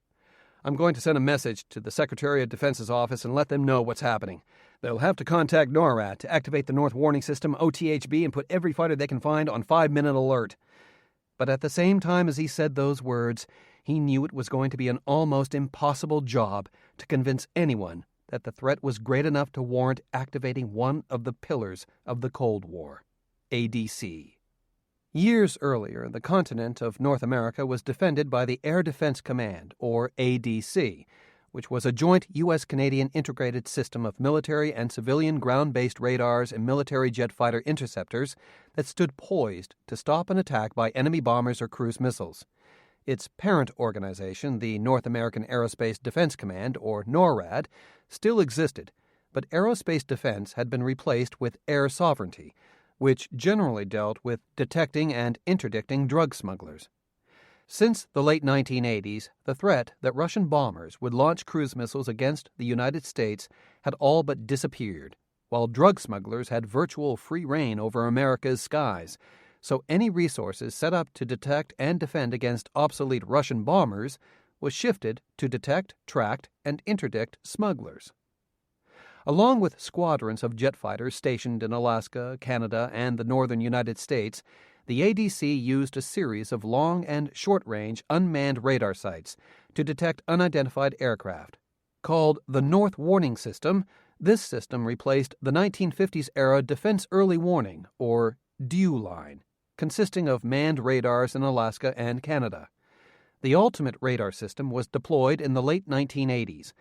I'm going to send a message to the Secretary of Defense's office and let them know what's happening. They'll have to contact NORAD to activate the North Warning System, OTHB, and put every fighter they can find on 5-minute alert. But at the same time as he said those words, he knew it was going to be an almost impossible job to convince anyone that the threat was great enough to warrant activating one of the pillars of the Cold War, ADC. Years earlier, the continent of North America was defended by the Air Defense Command, or ADC, which was a joint U.S.-Canadian integrated system of military and civilian ground-based radars and military jet fighter interceptors that stood poised to stop an attack by enemy bombers or cruise missiles. Its parent organization, the North American Aerospace Defense Command, or NORAD, still existed, but aerospace defense had been replaced with air sovereignty, which generally dealt with detecting and interdicting drug smugglers. Since the late 1980s, the threat that Russian bombers would launch cruise missiles against the United States had all but disappeared, while drug smugglers had virtual free rein over America's skies, so any resources set up to detect and defend against obsolete Russian bombers was shifted to detect, track, and interdict smugglers. Along with squadrons of jet fighters stationed in Alaska, Canada, and the northern United States, the ADC used a series of long and short-range unmanned radar sites to detect unidentified aircraft. Called the North Warning System, this system replaced the 1950s-era Defense Early Warning, or DEW line, consisting of manned radars in Alaska and Canada. The ultimate radar system was deployed in the late 1980s.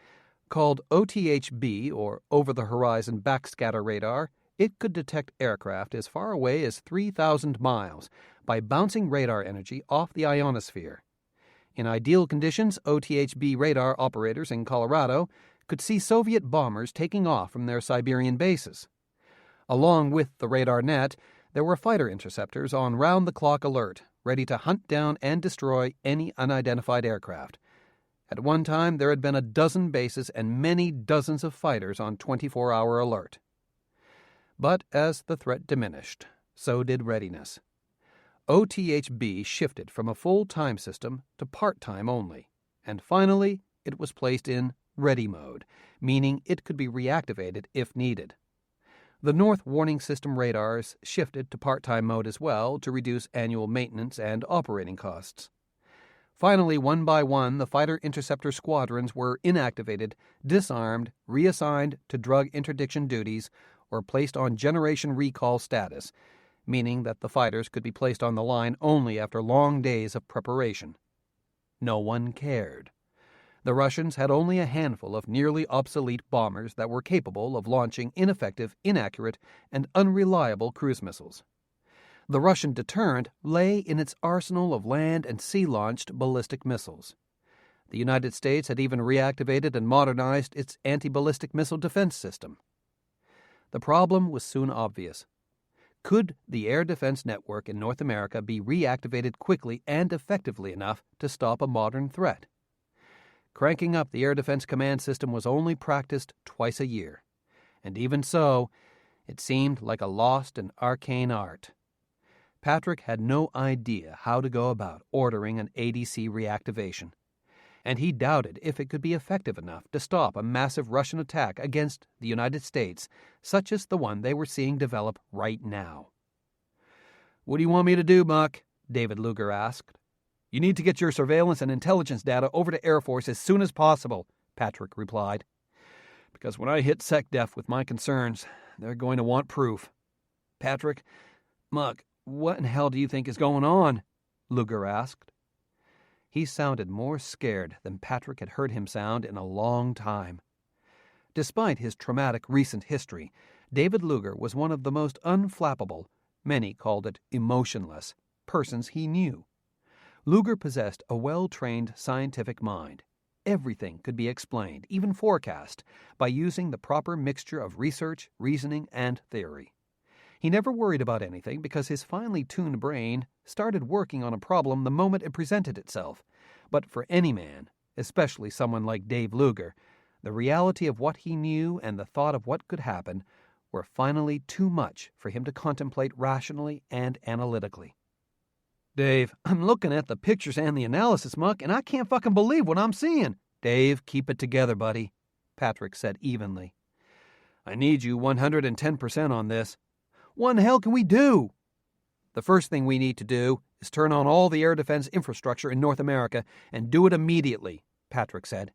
Called OTHB, or Over-the-Horizon Backscatter Radar, it could detect aircraft as far away as 3,000 miles by bouncing radar energy off the ionosphere. In ideal conditions, OTHB radar operators in Colorado could see Soviet bombers taking off from their Siberian bases. Along with the radar net, there were fighter interceptors on round-the-clock alert, ready to hunt down and destroy any unidentified aircraft. At one time, there had been a dozen bases and many dozens of fighters on 24-hour alert. But as the threat diminished, so did readiness. OTHB shifted from a full-time system to part-time only, and finally, it was placed in ready mode, meaning it could be reactivated if needed. The North Warning System radars shifted to part-time mode as well to reduce annual maintenance and operating costs. Finally, one by one, the fighter interceptor squadrons were inactivated, disarmed, reassigned to drug interdiction duties, or placed on generation recall status, meaning that the fighters could be placed on the line only after long days of preparation. No one cared. The Russians had only a handful of nearly obsolete bombers that were capable of launching ineffective, inaccurate, and unreliable cruise missiles. The Russian deterrent lay in its arsenal of land and sea-launched ballistic missiles. The United States had even reactivated and modernized its anti-ballistic missile defense system. The problem was soon obvious. Could the air defense network in North America be reactivated quickly and effectively enough to stop a modern threat? Cranking up the Air Defense Command system was only practiced twice a year, and even so, it seemed like a lost and arcane art. Patrick had no idea how to go about ordering an ADC reactivation, and he doubted if it could be effective enough to stop a massive Russian attack against the United States, such as the one they were seeing develop right now. "What do you want me to do, Buck?" David Luger asked. "You need to get your surveillance and intelligence data over to Air Force as soon as possible," Patrick replied. "Because when I hit SecDef with my concerns, they're going to want proof." "Patrick, Muck, what in hell do you think is going on?" Luger asked. He sounded more scared than Patrick had heard him sound in a long time. Despite his traumatic recent history, David Luger was one of the most unflappable, many called it emotionless, persons he knew. Luger possessed a well-trained scientific mind. Everything could be explained, even forecast, by using the proper mixture of research, reasoning, and theory. He never worried about anything because his finely tuned brain started working on a problem the moment it presented itself. But for any man, especially someone like Dave Luger, the reality of what he knew and the thought of what could happen were finally too much for him to contemplate rationally and analytically. "Dave, I'm looking at the pictures and the analysis, Muck, and I can't fucking believe what I'm seeing." "Dave, keep it together, buddy," Patrick said evenly. "I need you 110% on this." "What in the hell can we do?" "The first thing we need to do is turn on all the air defense infrastructure in North America and do it immediately," Patrick said.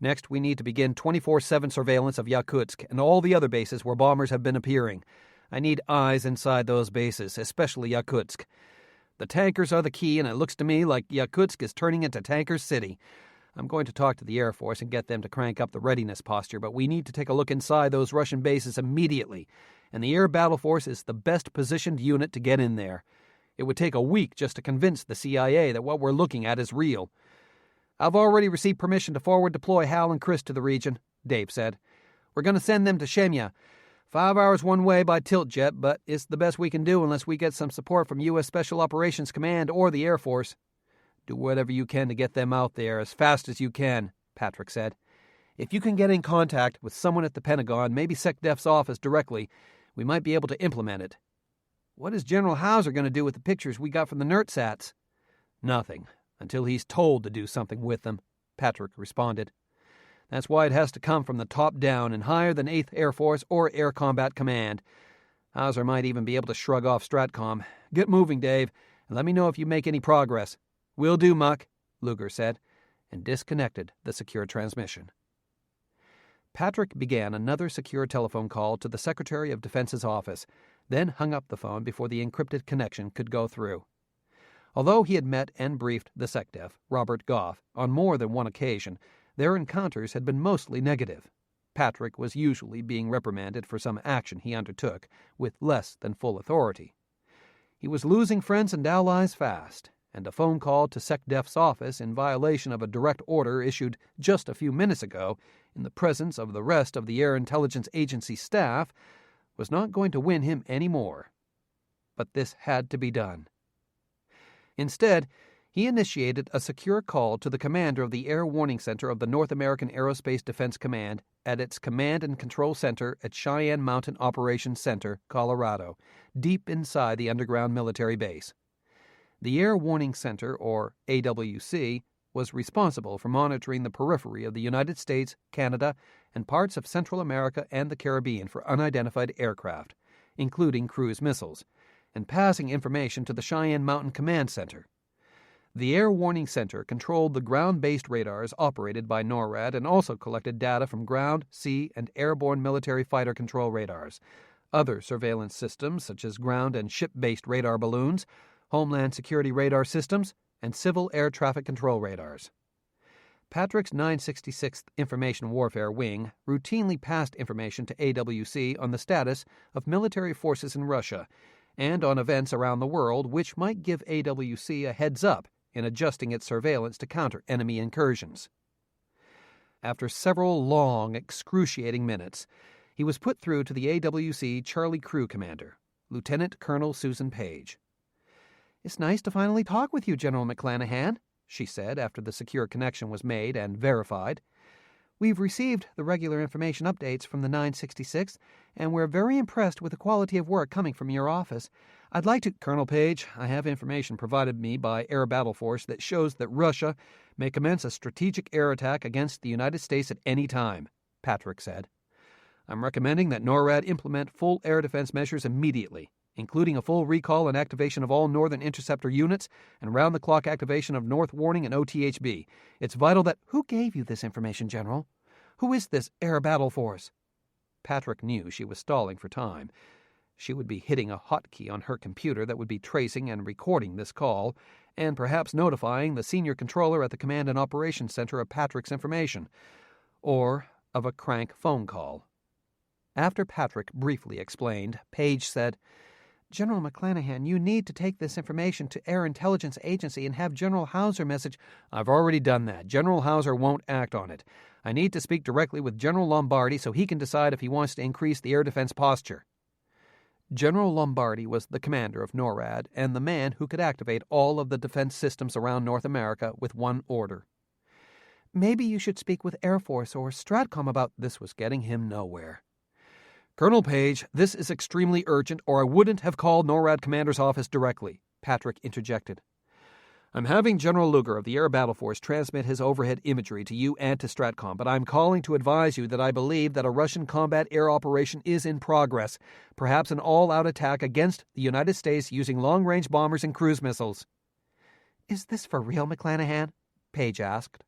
"Next, we need to begin 24/7 surveillance of Yakutsk and all the other bases where bombers have been appearing. I need eyes inside those bases, especially Yakutsk. The tankers are the key, and it looks to me like Yakutsk is turning into Tanker City. I'm going to talk to the Air Force and get them to crank up the readiness posture, but we need to take a look inside those Russian bases immediately, and the Air Battle Force is the best positioned unit to get in there. It would take a week just to convince the CIA that what we're looking at is real." "I've already received permission to forward deploy Hal and Chris to the region," Dave said. "We're going to send them to Shemya. 5 hours one way by tilt jet, but it's the best we can do unless we get some support from U.S. Special Operations Command or the Air Force." "Do whatever you can to get them out there as fast as you can," Patrick said. "If you can get in contact with someone at the Pentagon, maybe SecDef's office directly, we might be able to implement it." "What is General Hauser going to do with the pictures we got from the NERTSATs?" "Nothing, until he's told to do something with them," Patrick responded. "That's why it has to come from the top down and higher than 8th Air Force or Air Combat Command. Hauser might even be able to shrug off STRATCOM. Get moving, Dave, and let me know if you make any progress." "Will do, Muck," Luger said, and disconnected the secure transmission. Patrick began another secure telephone call to the Secretary of Defense's office, then hung up the phone before the encrypted connection could go through. Although he had met and briefed the SecDef, Robert Goff, on more than one occasion, their encounters had been mostly negative. Patrick was usually being reprimanded for some action he undertook with less than full authority. He was losing friends and allies fast, and a phone call to SecDef's office in violation of a direct order issued just a few minutes ago in the presence of the rest of the Air Intelligence Agency staff was not going to win him any more. But this had to be done. Instead, he initiated a secure call to the commander of the Air Warning Center of the North American Aerospace Defense Command at its Command and Control Center at Cheyenne Mountain Operations Center, Colorado, deep inside the underground military base. The Air Warning Center, or AWC, was responsible for monitoring the periphery of the United States, Canada, and parts of Central America and the Caribbean for unidentified aircraft, including cruise missiles, and passing information to the Cheyenne Mountain Command Center. The Air Warning Center controlled the ground-based radars operated by NORAD and also collected data from ground, sea, and airborne military fighter control radars, other surveillance systems such as ground and ship-based radar balloons, Homeland Security radar systems, and civil air traffic control radars. Patrick's 966th Information Warfare Wing routinely passed information to AWC on the status of military forces in Russia and on events around the world which might give AWC a heads-up in adjusting its surveillance to counter enemy incursions. After several long, excruciating minutes, he was put through to the AWC Charlie Crew Commander, Lieutenant Colonel Susan Page. "It's nice to finally talk with you, General McClanahan," she said after the secure connection was made and verified. "We've received the regular information updates from the 966th, and we're very impressed with the quality of work coming from your office. I'd like to—" "Colonel Page, I have information provided me by Air Battle Force that shows that Russia may commence a strategic air attack against the United States at any time," Patrick said. "I'm recommending that NORAD implement full air defense measures immediately, including a full recall and activation of all Northern Interceptor units and round-the-clock activation of North Warning and OTHB. It's vital that—" "Who gave you this information, General? Who is this Air Battle Force?" Patrick knew she was stalling for time. She would be hitting a hotkey on her computer that would be tracing and recording this call, and perhaps notifying the senior controller at the Command and Operations Center of Patrick's information, or of a crank phone call. After Patrick briefly explained, Page said, "General McClanahan, you need to take this information to Air Intelligence Agency and have General Hauser message—" "I've already done that. General Hauser won't act on it. I need to speak directly with General Lombardi so he can decide if he wants to increase the air defense posture." General Lombardi was the commander of NORAD and the man who could activate all of the defense systems around North America with one order. "Maybe you should speak with Air Force or Stratcom about—" This was getting him nowhere. "Colonel Page, this is extremely urgent, or I wouldn't have called NORAD Commander's office directly," Patrick interjected. "I'm having General Luger of the Air Battle Force transmit his overhead imagery to you and to Stratcom, but I'm calling to advise you that I believe that a Russian combat air operation is in progress, perhaps an all-out attack against the United States using long-range bombers and cruise missiles." "Is this for real, McClanahan?" Page asked.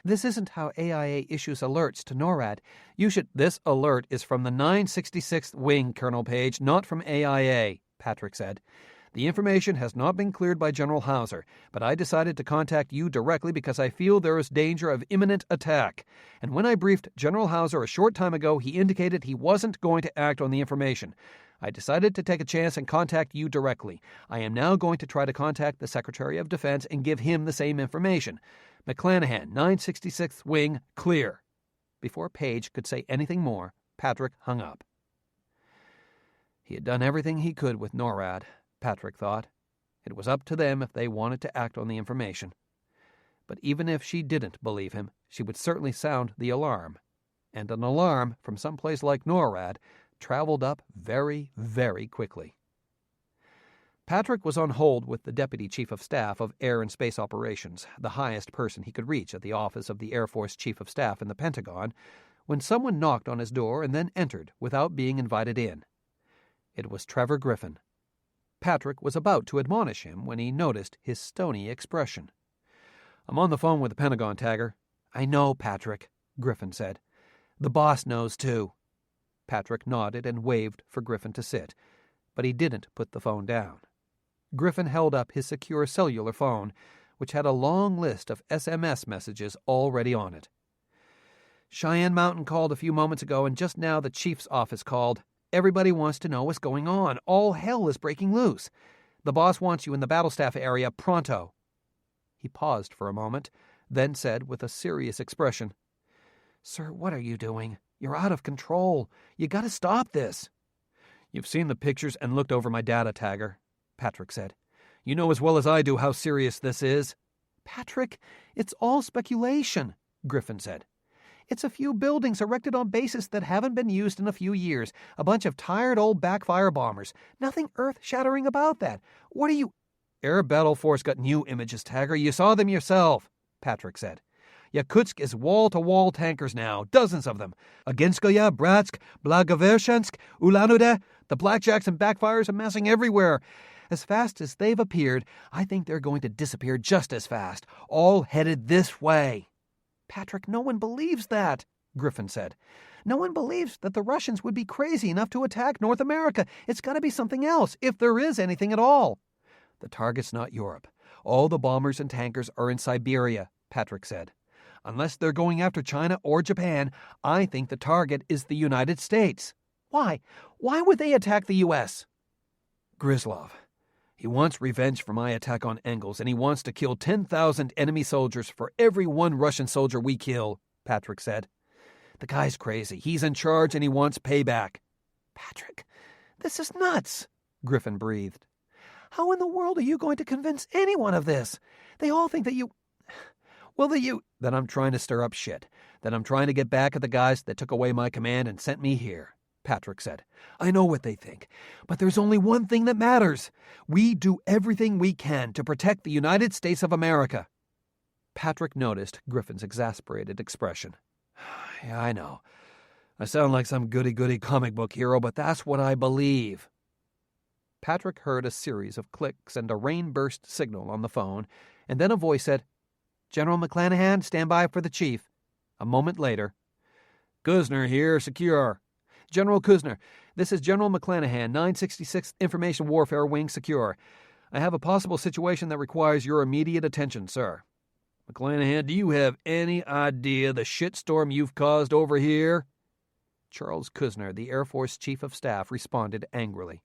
"This isn't how AIA issues alerts to NORAD. You should—" "This alert is from the 966th Wing, Colonel Page, not from AIA," Patrick said. "The information has not been cleared by General Hauser, but I decided to contact you directly because I feel there is danger of imminent attack. And when I briefed General Hauser a short time ago, he indicated he wasn't going to act on the information. I decided to take a chance and contact you directly. I am now going to try to contact the Secretary of Defense and give him the same information. McClanahan, 966th Wing, clear." Before Page could say anything more, Patrick hung up. He had done everything he could with NORAD, Patrick thought. It was up to them if they wanted to act on the information. But even if she didn't believe him, she would certainly sound the alarm. And an alarm from some place like NORAD traveled up very, very quickly. Patrick was on hold with the Deputy Chief of Staff of Air and Space Operations, the highest person he could reach at the office of the Air Force Chief of Staff in the Pentagon, when someone knocked on his door and then entered without being invited in. It was Trevor Griffin. Patrick was about to admonish him when he noticed his stony expression. "I'm on the phone with the Pentagon, Tagger." "I know, Patrick," Griffin said. "The boss knows, too." Patrick nodded and waved for Griffin to sit, but he didn't put the phone down. Griffin held up his secure cellular phone, which had a long list of SMS messages already on it. "Cheyenne Mountain called a few moments ago, and just now the chief's office called. Everybody wants to know what's going on. All hell is breaking loose. The boss wants you in the battle staff area pronto." He paused for a moment, then said with a serious expression, "Sir, what are you doing? You're out of control. You got to stop this." "You've seen the pictures and looked over my data, Tagger," Patrick said. "You know as well as I do how serious this is." "Patrick, it's all speculation," Griffin said. "It's a few buildings erected on bases that haven't been used in a few years. A bunch of tired old backfire bombers. Nothing earth-shattering about that. What are you—" "Air Battle Force got new images, Tagger. You saw them yourself," Patrick said. Yakutsk is wall-to-wall tankers now, dozens of them. Aginskaya, Bratsk, Blagovershansk, Ulan-Ude, the blackjacks and backfires amassing everywhere. As fast as they've appeared, I think they're going to disappear just as fast, all headed this way. Patrick, no one believes that, Griffin said. No one believes that the Russians would be crazy enough to attack North America. It's got to be something else, if there is anything at all. The target's not Europe. All the bombers and tankers are in Siberia, Patrick said. Unless they're going after China or Japan, I think the target is the United States. Why? Why would they attack the U.S.? Gryzlov. He wants revenge for my attack on Engels, and he wants to kill 10,000 enemy soldiers for every one Russian soldier we kill, Patrick said. The guy's crazy. He's in charge, and he wants payback. Patrick, this is nuts, Griffin breathed. How in the world are you going to convince anyone of this? They all think that you... That I'm trying to stir up shit. That I'm trying to get back at the guys that took away my command and sent me here, Patrick said. I know what they think, but there's only one thing that matters. We do everything we can to protect the United States of America. Patrick noticed Griffin's exasperated expression. Yeah, I know. I sound like some goody-goody comic book hero, but that's what I believe. Patrick heard a series of clicks and a rain-burst signal on the phone, and then a voice said, General McClanahan, stand by for the chief. A moment later, Kuzner here, secure. General Kuzner, this is General McClanahan, 966th Information Warfare Wing, secure. I have a possible situation that requires your immediate attention, sir. McClanahan, do you have any idea the shitstorm you've caused over here? Charles Kuzner, the Air Force Chief of Staff, responded angrily.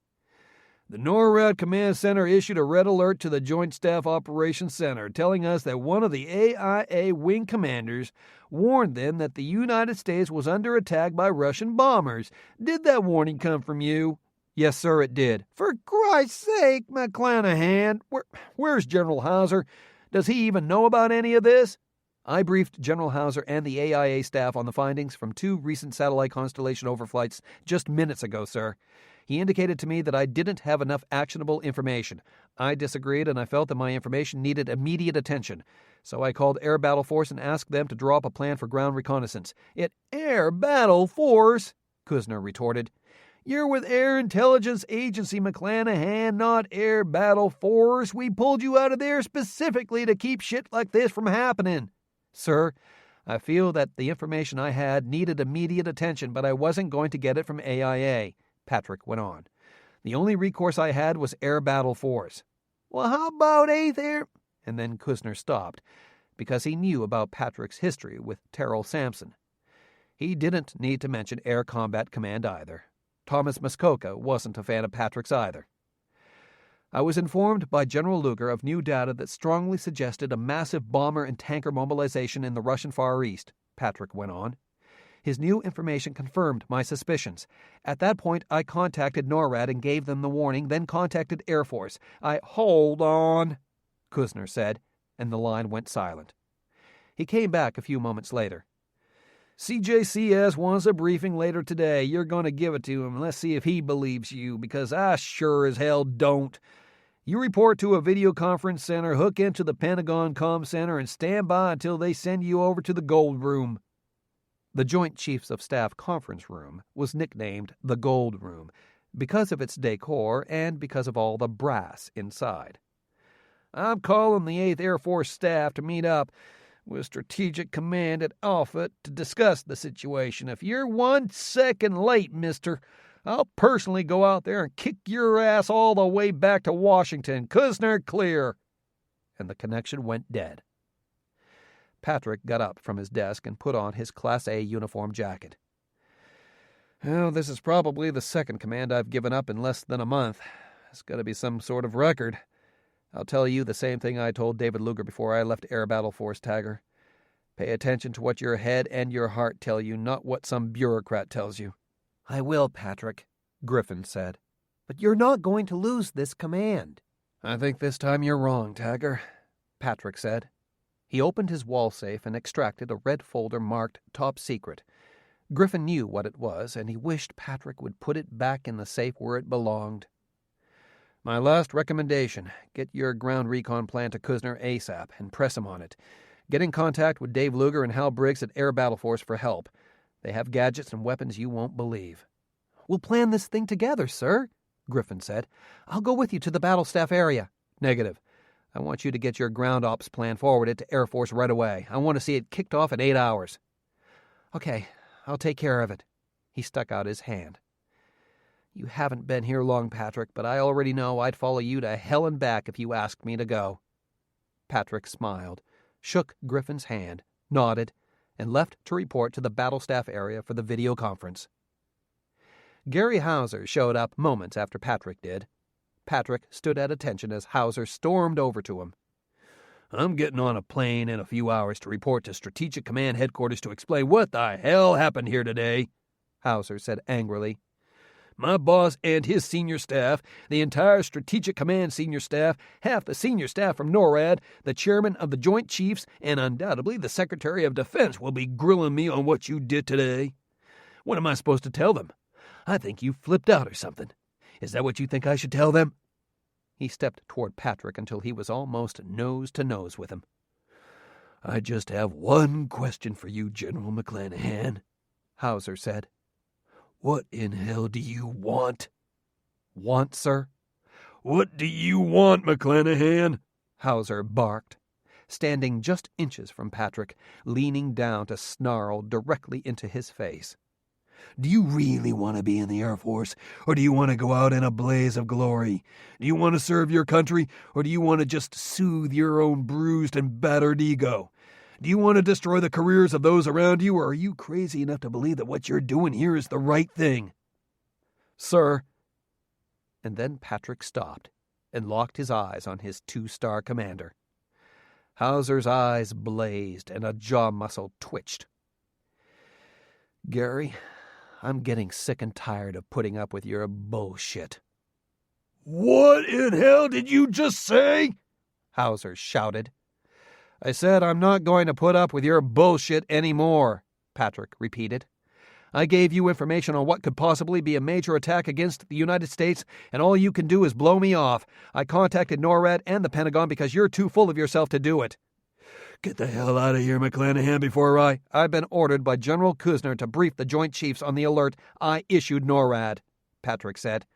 The NORAD Command Center issued a red alert to the Joint Staff Operations Center, telling us that one of the AIA wing commanders warned them that the United States was under attack by Russian bombers. Did that warning come from you? Yes, sir, it did. For Christ's sake, McClanahan, where's General Hauser? Does he even know about any of this? I briefed General Hauser and the AIA staff on the findings from 2 recent satellite constellation overflights just minutes ago, sir. He indicated to me that I didn't have enough actionable information. I disagreed, and I felt that my information needed immediate attention. So I called Air Battle Force and asked them to draw up a plan for ground reconnaissance. Air Battle Force? Kuzner retorted. You're with Air Intelligence Agency, McClanahan, not Air Battle Force. We pulled you out of there specifically to keep shit like this from happening. Sir, I feel that the information I had needed immediate attention, but I wasn't going to get it from AIA. Patrick went on. The only recourse I had was Air Battle Force. Well, how about 8th Air? And then Kuzner stopped, because he knew about Patrick's history with Terrell Sampson. He didn't need to mention Air Combat Command either. Thomas Muskoka wasn't a fan of Patrick's either. I was informed by General Luger of new data that strongly suggested a massive bomber and tanker mobilization in the Russian Far East, Patrick went on. His new information confirmed my suspicions. At that point, I contacted NORAD and gave them the warning, then contacted Air Force. Hold on, Kuzner said, and the line went silent. He came back a few moments later. CJCS wants a briefing later today. You're going to give it to him. Let's see if he believes you, because I sure as hell don't. You report to a video conference center, hook into the Pentagon Comm Center, and stand by until they send you over to the Gold Room. The Joint Chiefs of Staff Conference Room was nicknamed the Gold Room because of its decor and because of all the brass inside. I'm calling the 8th Air Force Staff to meet up with Strategic Command at Alpha to discuss the situation. If you're 1 second late, mister, I'll personally go out there and kick your ass all the way back to Washington. Kuzner, clear. And the connection went dead. Patrick got up from his desk and put on his Class A uniform jacket. Well, this is probably the second command I've given up in less than a month. It's got to be some sort of record. I'll tell you the same thing I told David Luger before I left Air Battle Force, Tagger. Pay attention to what your head and your heart tell you, not what some bureaucrat tells you. I will, Patrick, Griffin said. But you're not going to lose this command. I think this time you're wrong, Tagger, Patrick said. He opened his wall safe and extracted a red folder marked Top Secret. Griffin knew what it was, and he wished Patrick would put it back in the safe where it belonged. My last recommendation, get your ground recon plan to Kuzner ASAP and press him on it. Get in contact with Dave Luger and Hal Briggs at Air Battle Force for help. They have gadgets and weapons you won't believe." "We'll plan this thing together, sir," Griffin said. "I'll go with you to the battle staff area." "Negative. I want you to get your ground ops plan forwarded to Air Force right away. I want to see it kicked off in 8 hours. "Okay, I'll take care of it." He stuck out his hand. "You haven't been here long, Patrick, but I already know I'd follow you to hell and back if you asked me to go." Patrick smiled, shook Griffin's hand, nodded, and left to report to the battle staff area for the video conference. Gary Hauser showed up moments after Patrick did. Patrick stood at attention as Hauser stormed over to him. "I'm getting on a plane in a few hours to report to Strategic Command Headquarters to explain what the hell happened here today," Hauser said angrily. "My boss and his senior staff, the entire Strategic Command senior staff, half the senior staff from NORAD, the chairman of the Joint Chiefs, and undoubtedly the Secretary of Defense will be grilling me on what you did today. What am I supposed to tell them? I think you flipped out or something. Is that what you think I should tell them?" He stepped toward Patrick until he was almost nose to nose with him. "I just have one question for you, General McClanahan," Hauser said. "What in hell do you want?" "Want, sir?" "What do you want, McClanahan?" Hauser barked, standing just inches from Patrick, leaning down to snarl directly into his face. "Do you really want to be in the Air Force, or do you want to go out in a blaze of glory? Do you want to serve your country, or do you want to just soothe your own bruised and battered ego? Do you want to destroy the careers of those around you, or are you crazy enough to believe that what you're doing here is the right thing?" "Sir." And then Patrick stopped and locked his eyes on his 2-star commander. Hauser's eyes blazed and a jaw muscle twitched. "Gary, I'm getting sick and tired of putting up with your bullshit." "What in hell did you just say?" Hauser shouted. "I said I'm not going to put up with your bullshit anymore," Patrick repeated. "I gave you information on what could possibly be a major attack against the United States, and all you can do is blow me off. I contacted NORAD and the Pentagon because you're too full of yourself to do it." "Get the hell out of here, McClanahan, before I—" "I've been ordered by General Kuzner to brief the Joint Chiefs on the alert I issued NORAD," Patrick said.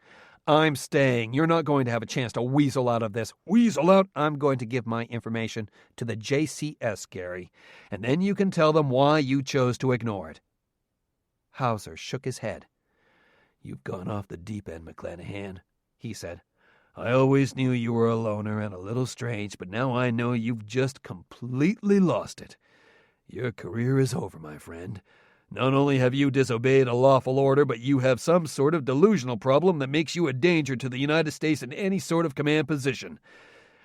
"I'm staying. You're not going to have a chance to weasel out of this." "Weasel out?" "I'm going to give my information to the JCS, Gary, and then you can tell them why you chose to ignore it." Hauser shook his head. "You've gone off the deep end, McClanahan," he said. "I always knew you were a loner and a little strange, but now I know you've just completely lost it. Your career is over, my friend. Not only have you disobeyed a lawful order, but you have some sort of delusional problem that makes you a danger to the United States in any sort of command position.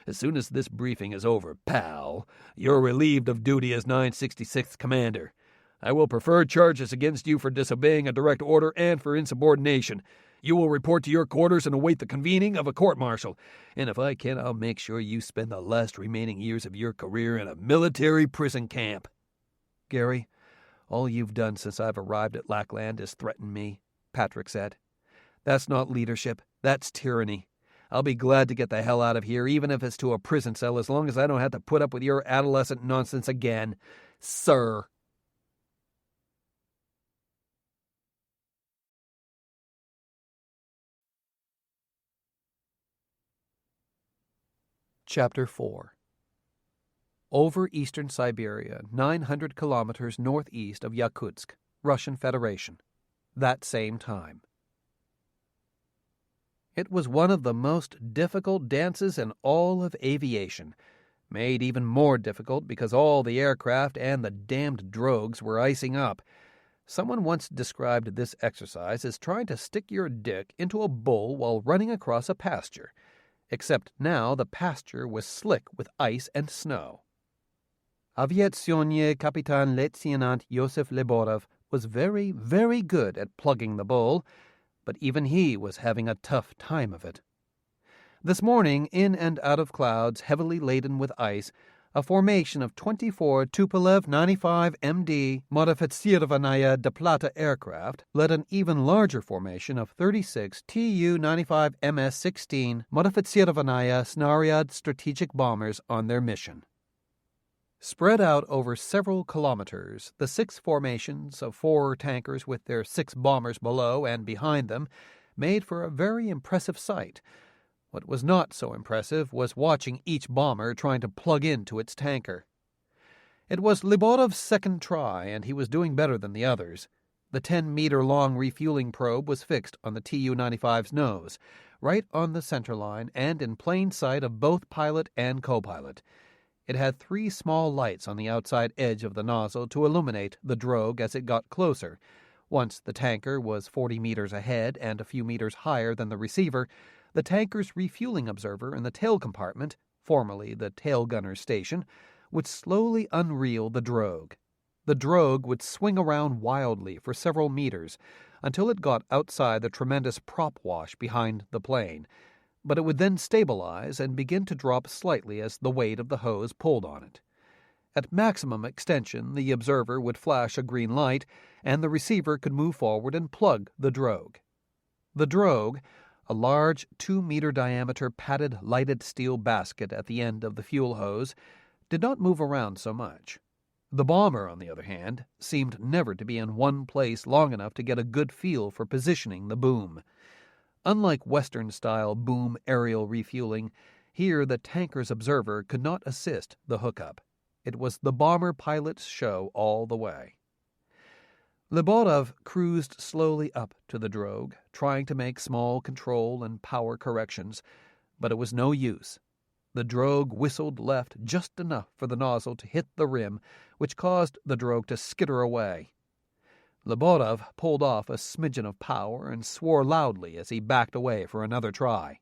As soon as this briefing is over, pal, you're relieved of duty as 966th Commander. I will prefer charges against you for disobeying a direct order and for insubordination. You will report to your quarters and await the convening of a court-martial. And if I can, I'll make sure you spend the last remaining years of your career in a military prison camp." "Gary, all you've done since I've arrived at Lackland is threaten me," Patrick said. "That's not leadership. That's tyranny. I'll be glad to get the hell out of here, even if it's to a prison cell, as long as I don't have to put up with your adolescent nonsense again, sir." Chapter 4. Over eastern Siberia, 900 kilometers northeast of Yakutsk, Russian Federation. That same time. It was one of the most difficult dances in all of aviation, made even more difficult because all the aircraft and the damned drogues were icing up. Someone once described this exercise as trying to stick your dick into a bull while running across a pasture. Except now the pasture was slick with ice and snow. Aviation Kapitan Lieutenant Yosef Leborov was very, very good at plugging the bull, but even he was having a tough time of it. This morning, in and out of clouds heavily laden with ice, a formation of 24 Tupolev 95MD Modifizirovanaya de Plata aircraft led an even larger formation of 36 Tu-95 MS-16 Modifizirovanaya Snaryad strategic bombers on their mission. Spread out over several kilometers, the 6 formations of 4 tankers with their 6 bombers below and behind them made for a very impressive sight. What was not so impressive was watching each bomber trying to plug into its tanker. It was Lyuborov's second try, and he was doing better than the others. The 10-meter-long refueling probe was fixed on the Tu-95's nose, right on the center line and in plain sight of both pilot and co-pilot. It had 3 small lights on the outside edge of the nozzle to illuminate the drogue as it got closer. Once the tanker was 40 meters ahead and a few meters higher than the receiver, the tanker's refueling observer in the tail compartment, formerly the tail gunner's station, would slowly unreel the drogue. The drogue would swing around wildly for several meters until it got outside the tremendous prop wash behind the plane, but it would then stabilize and begin to drop slightly as the weight of the hose pulled on it. At maximum extension, the observer would flash a green light, and the receiver could move forward and plug the drogue. The drogue, a large 2-meter diameter padded lighted steel basket at the end of the fuel hose, did not move around so much. The bomber, on the other hand, seemed never to be in one place long enough to get a good feel for positioning the boom. Unlike Western-style boom aerial refueling, here the tanker's observer could not assist the hookup. It was the bomber pilot's show all the way. Lyuborov cruised slowly up to the drogue, trying to make small control and power corrections, but it was no use. The drogue whistled left just enough for the nozzle to hit the rim, which caused the drogue to skitter away. Lyuborov pulled off a smidgen of power and swore loudly as he backed away for another try.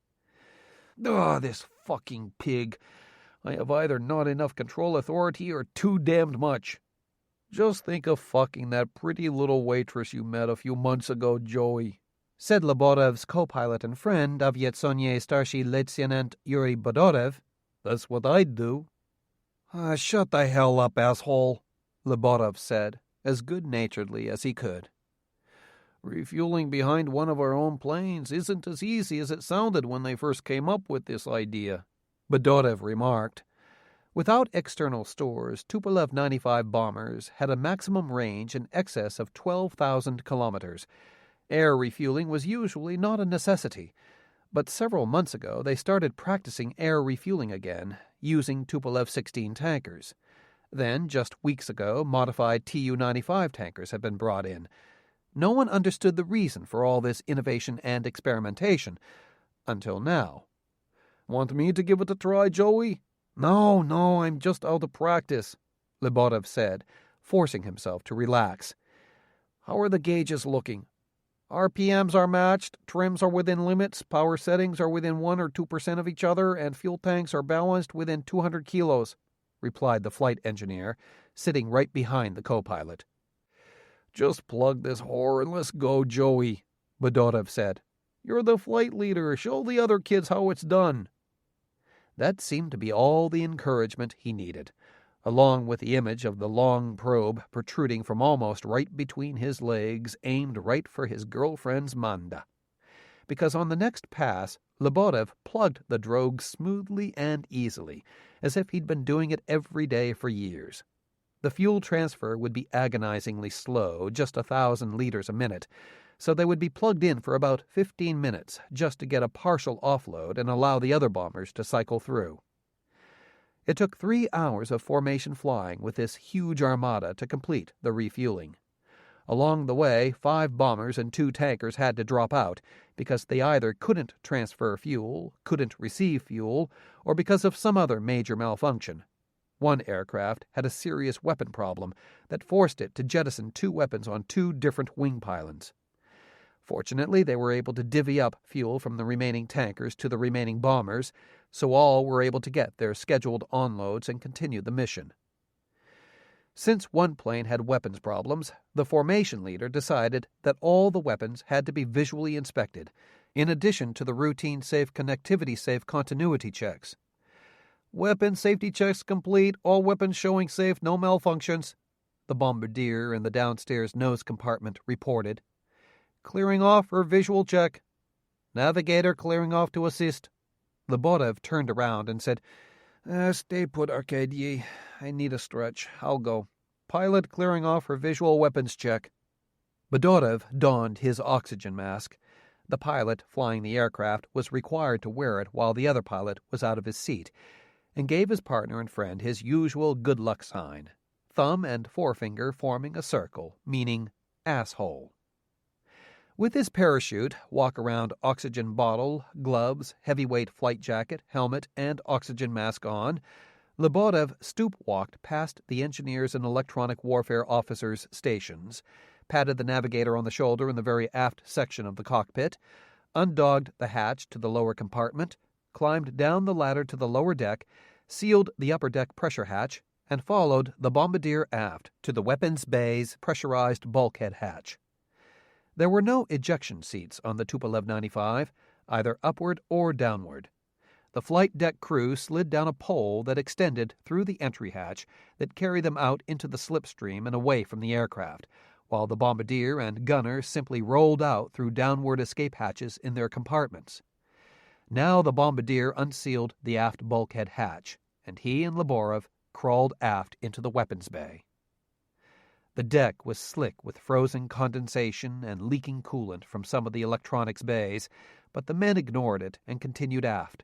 This fucking pig. I have either not enough control authority or too damned much. Just think of fucking that pretty little waitress you met a few months ago, Joey, said Lyuborov's co-pilot and friend, Aviation Starship Lieutenant Yuri Bodorev. That's what I'd do. Shut the hell up, asshole, Lyuborov said, as good-naturedly as he could. Refueling behind one of our own planes isn't as easy as it sounded when they first came up with this idea, Bodorev remarked. Without external stores, Tupolev 95 bombers had a maximum range in excess of 12,000 kilometers. Air refueling was usually not a necessity, but several months ago they started practicing air refueling again, using Tupolev 16 tankers. Then, just weeks ago, modified Tu-95 tankers had been brought in. No one understood the reason for all this innovation and experimentation, until now. Want me to give it a try, Joey? No, I'm just out of practice, Lyuborov said, forcing himself to relax. How are the gauges looking? RPMs are matched, trims are within limits, power settings are within 1 or 2% of each other, and fuel tanks are balanced within 200 kilos, replied the flight engineer, sitting right behind the co-pilot. Just plug this whore and let's go, Joey, Bodorev said. You're the flight leader. Show the other kids how it's done. That seemed to be all the encouragement he needed, along with the image of the long probe protruding from almost right between his legs, aimed right for his girlfriend's Manda. Because on the next pass, Lyuborov plugged the drogue smoothly and easily, as if he'd been doing it every day for years. The fuel transfer would be agonizingly slow, just 1,000 liters a minute, so they would be plugged in for about 15 minutes just to get a partial offload and allow the other bombers to cycle through. It took 3 hours of formation flying with this huge armada to complete the refueling. Along the way, 5 bombers and 2 tankers had to drop out because they either couldn't transfer fuel, couldn't receive fuel, or because of some other major malfunction. One aircraft had a serious weapon problem that forced it to jettison 2 weapons on 2 different wing pylons. Fortunately, they were able to divvy up fuel from the remaining tankers to the remaining bombers, so all were able to get their scheduled onloads and continue the mission. Since one plane had weapons problems, the formation leader decided that all the weapons had to be visually inspected, in addition to the routine safe connectivity safe continuity checks. Weapon safety checks complete, all weapons showing safe, no malfunctions, the bombardier in the downstairs nose compartment reported. Clearing off for visual check. Navigator clearing off to assist. Lyuborov turned around and said, Stay put, Arcadie. I need a stretch. I'll go. Pilot clearing off for visual weapons check. Bedorov donned his oxygen mask. The pilot flying the aircraft was required to wear it while the other pilot was out of his seat, and gave his partner and friend his usual good luck sign, thumb and forefinger forming a circle, meaning asshole. With his parachute, walk-around oxygen bottle, gloves, heavyweight flight jacket, helmet, and oxygen mask on, Lebodov stoop-walked past the engineers and electronic warfare officers' stations, patted the navigator on the shoulder in the very aft section of the cockpit, undogged the hatch to the lower compartment, climbed down the ladder to the lower deck, sealed the upper deck pressure hatch, and followed the bombardier aft to the weapons bay's pressurized bulkhead hatch. There were no ejection seats on the Tupolev 95, either upward or downward. The flight deck crew slid down a pole that extended through the entry hatch that carried them out into the slipstream and away from the aircraft, while the bombardier and gunner simply rolled out through downward escape hatches in their compartments. Now the bombardier unsealed the aft bulkhead hatch, and he and Laborov crawled aft into the weapons bay. The deck was slick with frozen condensation and leaking coolant from some of the electronics bays, but the men ignored it and continued aft.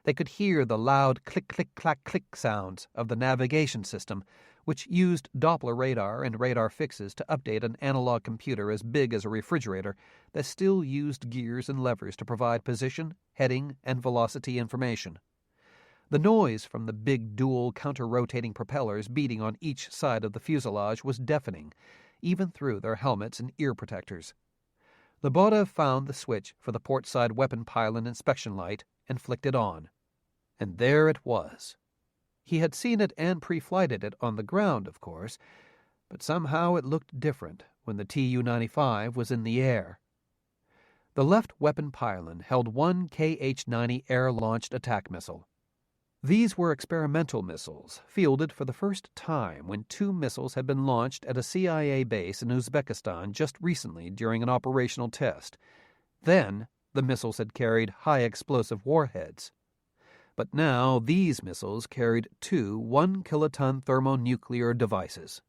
They could hear the loud click-click-clack-click sounds of the navigation system, which used Doppler radar and radar fixes to update an analog computer as big as a refrigerator that still used gears and levers to provide position, heading, and velocity information. The noise from the big dual counter-rotating propellers beating on each side of the fuselage was deafening, even through their helmets and ear protectors. Lebodov found the switch for the port-side weapon pylon inspection light and flicked it on. And there it was. He had seen it and pre-flighted it on the ground, of course, but somehow it looked different when the Tu-95 was in the air. The left weapon pylon held one Kh-90 air-launched attack missile. These were experimental missiles, fielded for the first time when 2 missiles had been launched at a CIA base in Uzbekistan just recently during an operational test. Then, the missiles had carried high-explosive warheads. But now these missiles carried 2 1-kiloton thermonuclear devices.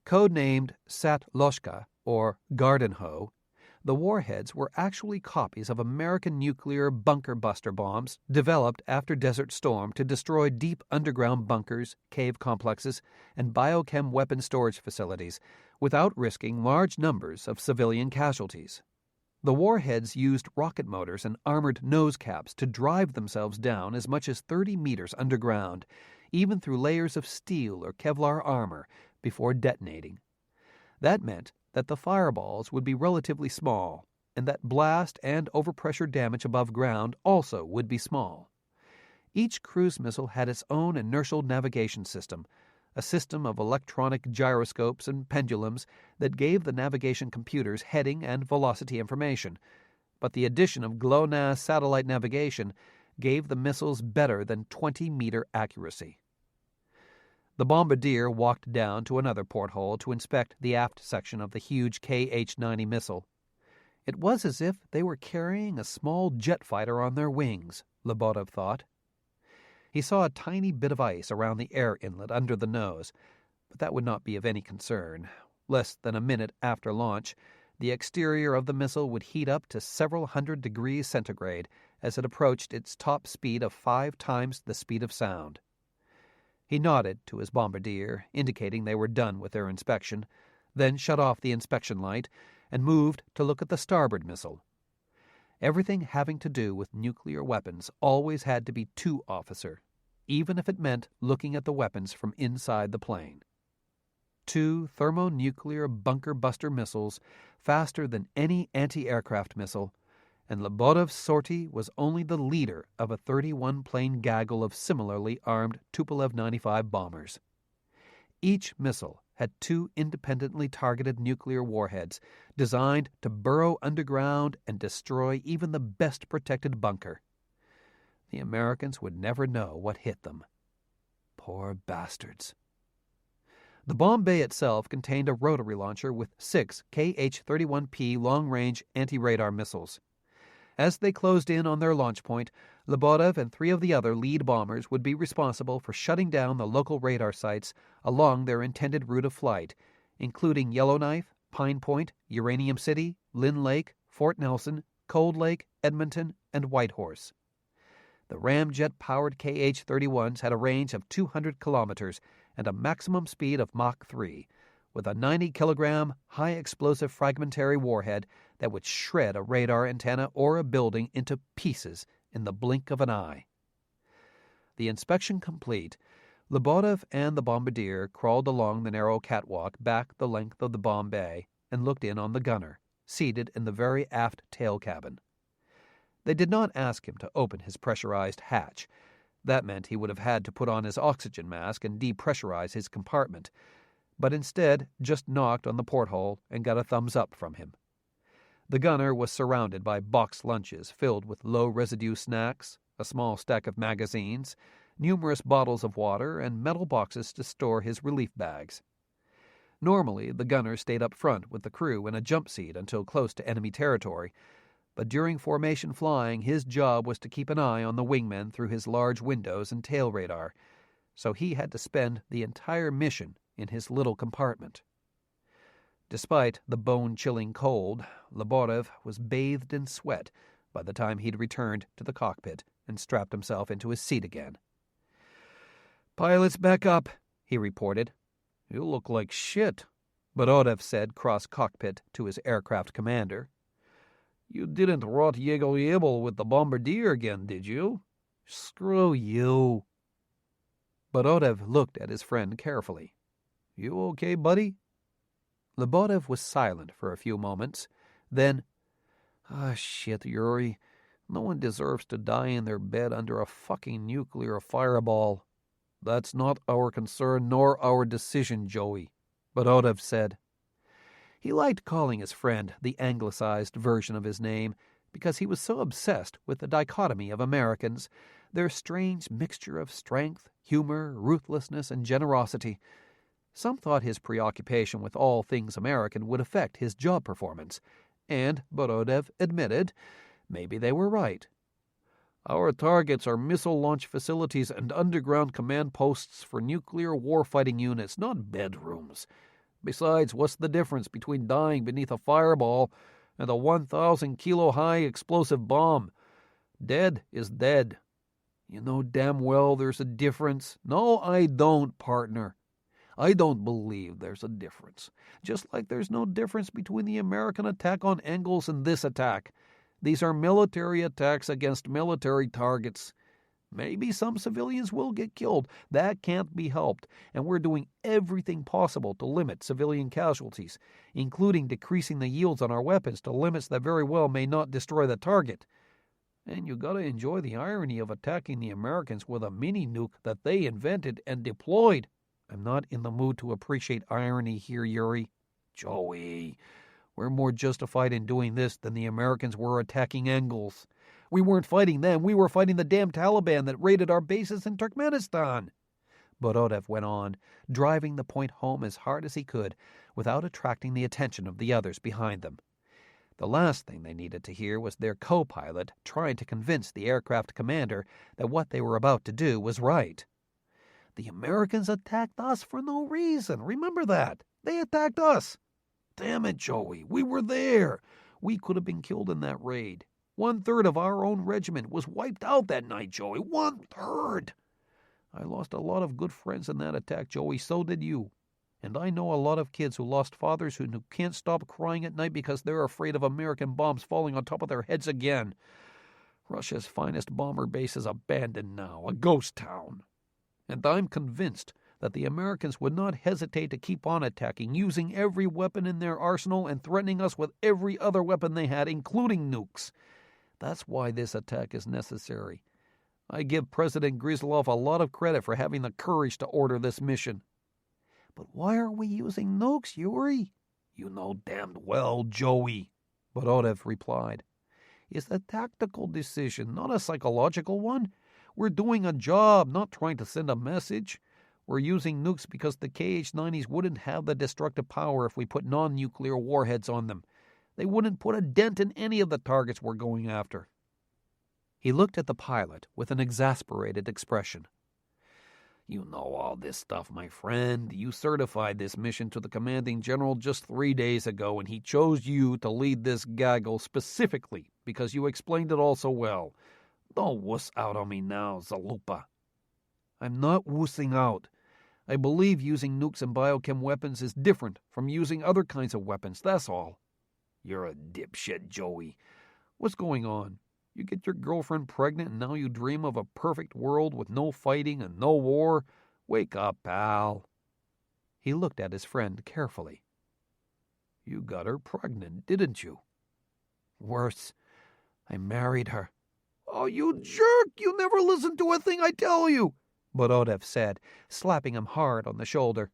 Codenamed Sat-Loshka, or Garden Hoe, the warheads were actually copies of American nuclear bunker buster bombs developed after Desert Storm to destroy deep underground bunkers, cave complexes, and biochem weapon storage facilities without risking large numbers of civilian casualties. The warheads used rocket motors and armored nose caps to drive themselves down as much as 30 meters underground, even through layers of steel or Kevlar armor, before detonating. That meant that the fireballs would be relatively small, and that blast and overpressure damage above ground also would be small. Each cruise missile had its own inertial navigation system, a system of electronic gyroscopes and pendulums that gave the navigation computers heading and velocity information, but the addition of GLONASS satellite navigation gave the missiles better than 20-meter accuracy. The bombardier walked down to another porthole to inspect the aft section of the huge Kh-90 missile. It was as if they were carrying a small jet fighter on their wings, Lebodov thought. He saw a tiny bit of ice around the air inlet under the nose, but that would not be of any concern. Less than a minute after launch, the exterior of the missile would heat up to several hundred degrees centigrade as it approached its top speed of 5 times the speed of sound. He nodded to his bombardier, indicating they were done with their inspection, then shut off the inspection light and moved to look at the starboard missile. Everything having to do with nuclear weapons always had to be 2-officer, even if it meant looking at the weapons from inside the plane. 2 thermonuclear bunker-buster missiles, faster than any anti-aircraft missile, and Lebodov's sortie was only the leader of a 31-plane gaggle of similarly armed Tupolev 95 bombers. Each missile had 2 independently targeted nuclear warheads designed to burrow underground and destroy even the best protected bunker. The Americans would never know what hit them. Poor bastards. The bomb bay itself contained a rotary launcher with 6 Kh-31P long-range anti-radar missiles. As they closed in on their launch point, Lebedev and 3 of the other lead bombers would be responsible for shutting down the local radar sites along their intended route of flight, including Yellowknife, Pine Point, Uranium City, Lynn Lake, Fort Nelson, Cold Lake, Edmonton, and Whitehorse. The ramjet-powered KH-31s had a range of 200 kilometers and a maximum speed of Mach 3, with a 90-kilogram high-explosive fragmentary warhead that would shred a radar antenna or a building into pieces in the blink of an eye. The inspection complete, Lebedev and the bombardier crawled along the narrow catwalk back the length of the bomb bay and looked in on the gunner, seated in the very aft tail cabin. They did not ask him to open his pressurized hatch. That meant he would have had to put on his oxygen mask and depressurize his compartment, but instead just knocked on the porthole and got a thumbs up from him. The gunner was surrounded by box lunches filled with low-residue snacks, a small stack of magazines, numerous bottles of water, and metal boxes to store his relief bags. Normally, the gunner stayed up front with the crew in a jump seat until close to enemy territory, but during formation flying, his job was to keep an eye on the wingmen through his large windows and tail radar, so he had to spend the entire mission in his little compartment. Despite the bone-chilling cold, Lebedev was bathed in sweat by the time he'd returned to the cockpit and strapped himself into his seat again. "Pilot's back up," he reported. "You look like shit," Lebedev said cross-cockpit to his aircraft commander. "You didn't rot Yegel with the bombardier again, did you?" "Screw you." Lebedev looked at his friend carefully. "You okay, buddy?" Lebedev was silent for a few moments. Then, shit, Yuri. No one deserves to die in their bed under a fucking nuclear fireball." "That's not our concern nor our decision, Joey," Lebedev said. He liked calling his friend the anglicized version of his name because he was so obsessed with the dichotomy of Americans, their strange mixture of strength, humor, ruthlessness, and generosity. Some thought his preoccupation with all things American would affect his job performance, and, Lebedev admitted, maybe they were right. "Our targets are missile launch facilities and underground command posts for nuclear warfighting units, not bedrooms. Besides, what's the difference between dying beneath a fireball and a 1,000-kilo high explosive bomb? Dead is dead." "You know damn well there's a difference." "No, I don't, partner. I don't believe there's a difference. Just like there's no difference between the American attack on Engels and this attack. These are military attacks against military targets. Maybe some civilians will get killed. That can't be helped, and we're doing everything possible to limit civilian casualties, including decreasing the yields on our weapons to limits that very well may not destroy the target. And you gotta enjoy the irony of attacking the Americans with a mini-nuke that they invented and deployed." "I'm not in the mood to appreciate irony here, Yuri." "Joey, we're more justified in doing this than the Americans were attacking Engels. We weren't fighting them. We were fighting the damn Taliban that raided our bases in Turkmenistan," Lebedev went on, driving the point home as hard as he could without attracting the attention of the others behind them. The last thing they needed to hear was their co-pilot trying to convince the aircraft commander that what they were about to do was right. "The Americans attacked us for no reason. Remember that. They attacked us. Damn it, Joey, we were there. We could have been killed in that raid. 1/3 of our own regiment was wiped out that night, Joey. 1/3. I lost a lot of good friends in that attack, Joey. So did you. And I know a lot of kids who lost fathers who can't stop crying at night because they're afraid of American bombs falling on top of their heads again. Russia's finest bomber base is abandoned now, a ghost town. And I'm convinced that the Americans would not hesitate to keep on attacking, using every weapon in their arsenal and threatening us with every other weapon they had, including nukes. That's why this attack is necessary. I give President Grizlov a lot of credit for having the courage to order this mission." "But why are we using nukes, Yuri?" "You know damned well, Joey," Lebedev replied. "It's a tactical decision, not a psychological one. We're doing a job, not trying to send a message. We're using nukes because the KH-90s wouldn't have the destructive power if we put non-nuclear warheads on them. They wouldn't put a dent in any of the targets we're going after." He looked at the pilot with an exasperated expression. You know all this stuff, my friend. You certified this mission to the commanding general just 3 days ago, and he chose you to lead this gaggle specifically because you explained it all so well. Don't wuss out on me now, Zalupa. I'm not wussing out. I believe using nukes and biochem weapons is different from using other kinds of weapons, that's all. You're a dipshit, Joey. What's going on? You get your girlfriend pregnant and now you dream of a perfect world with no fighting and no war? Wake up, pal. He looked at his friend carefully. You got her pregnant, didn't you? Worse. I married her. Oh, you jerk! You never listen to a thing I tell you, Borodov said, slapping him hard on the shoulder.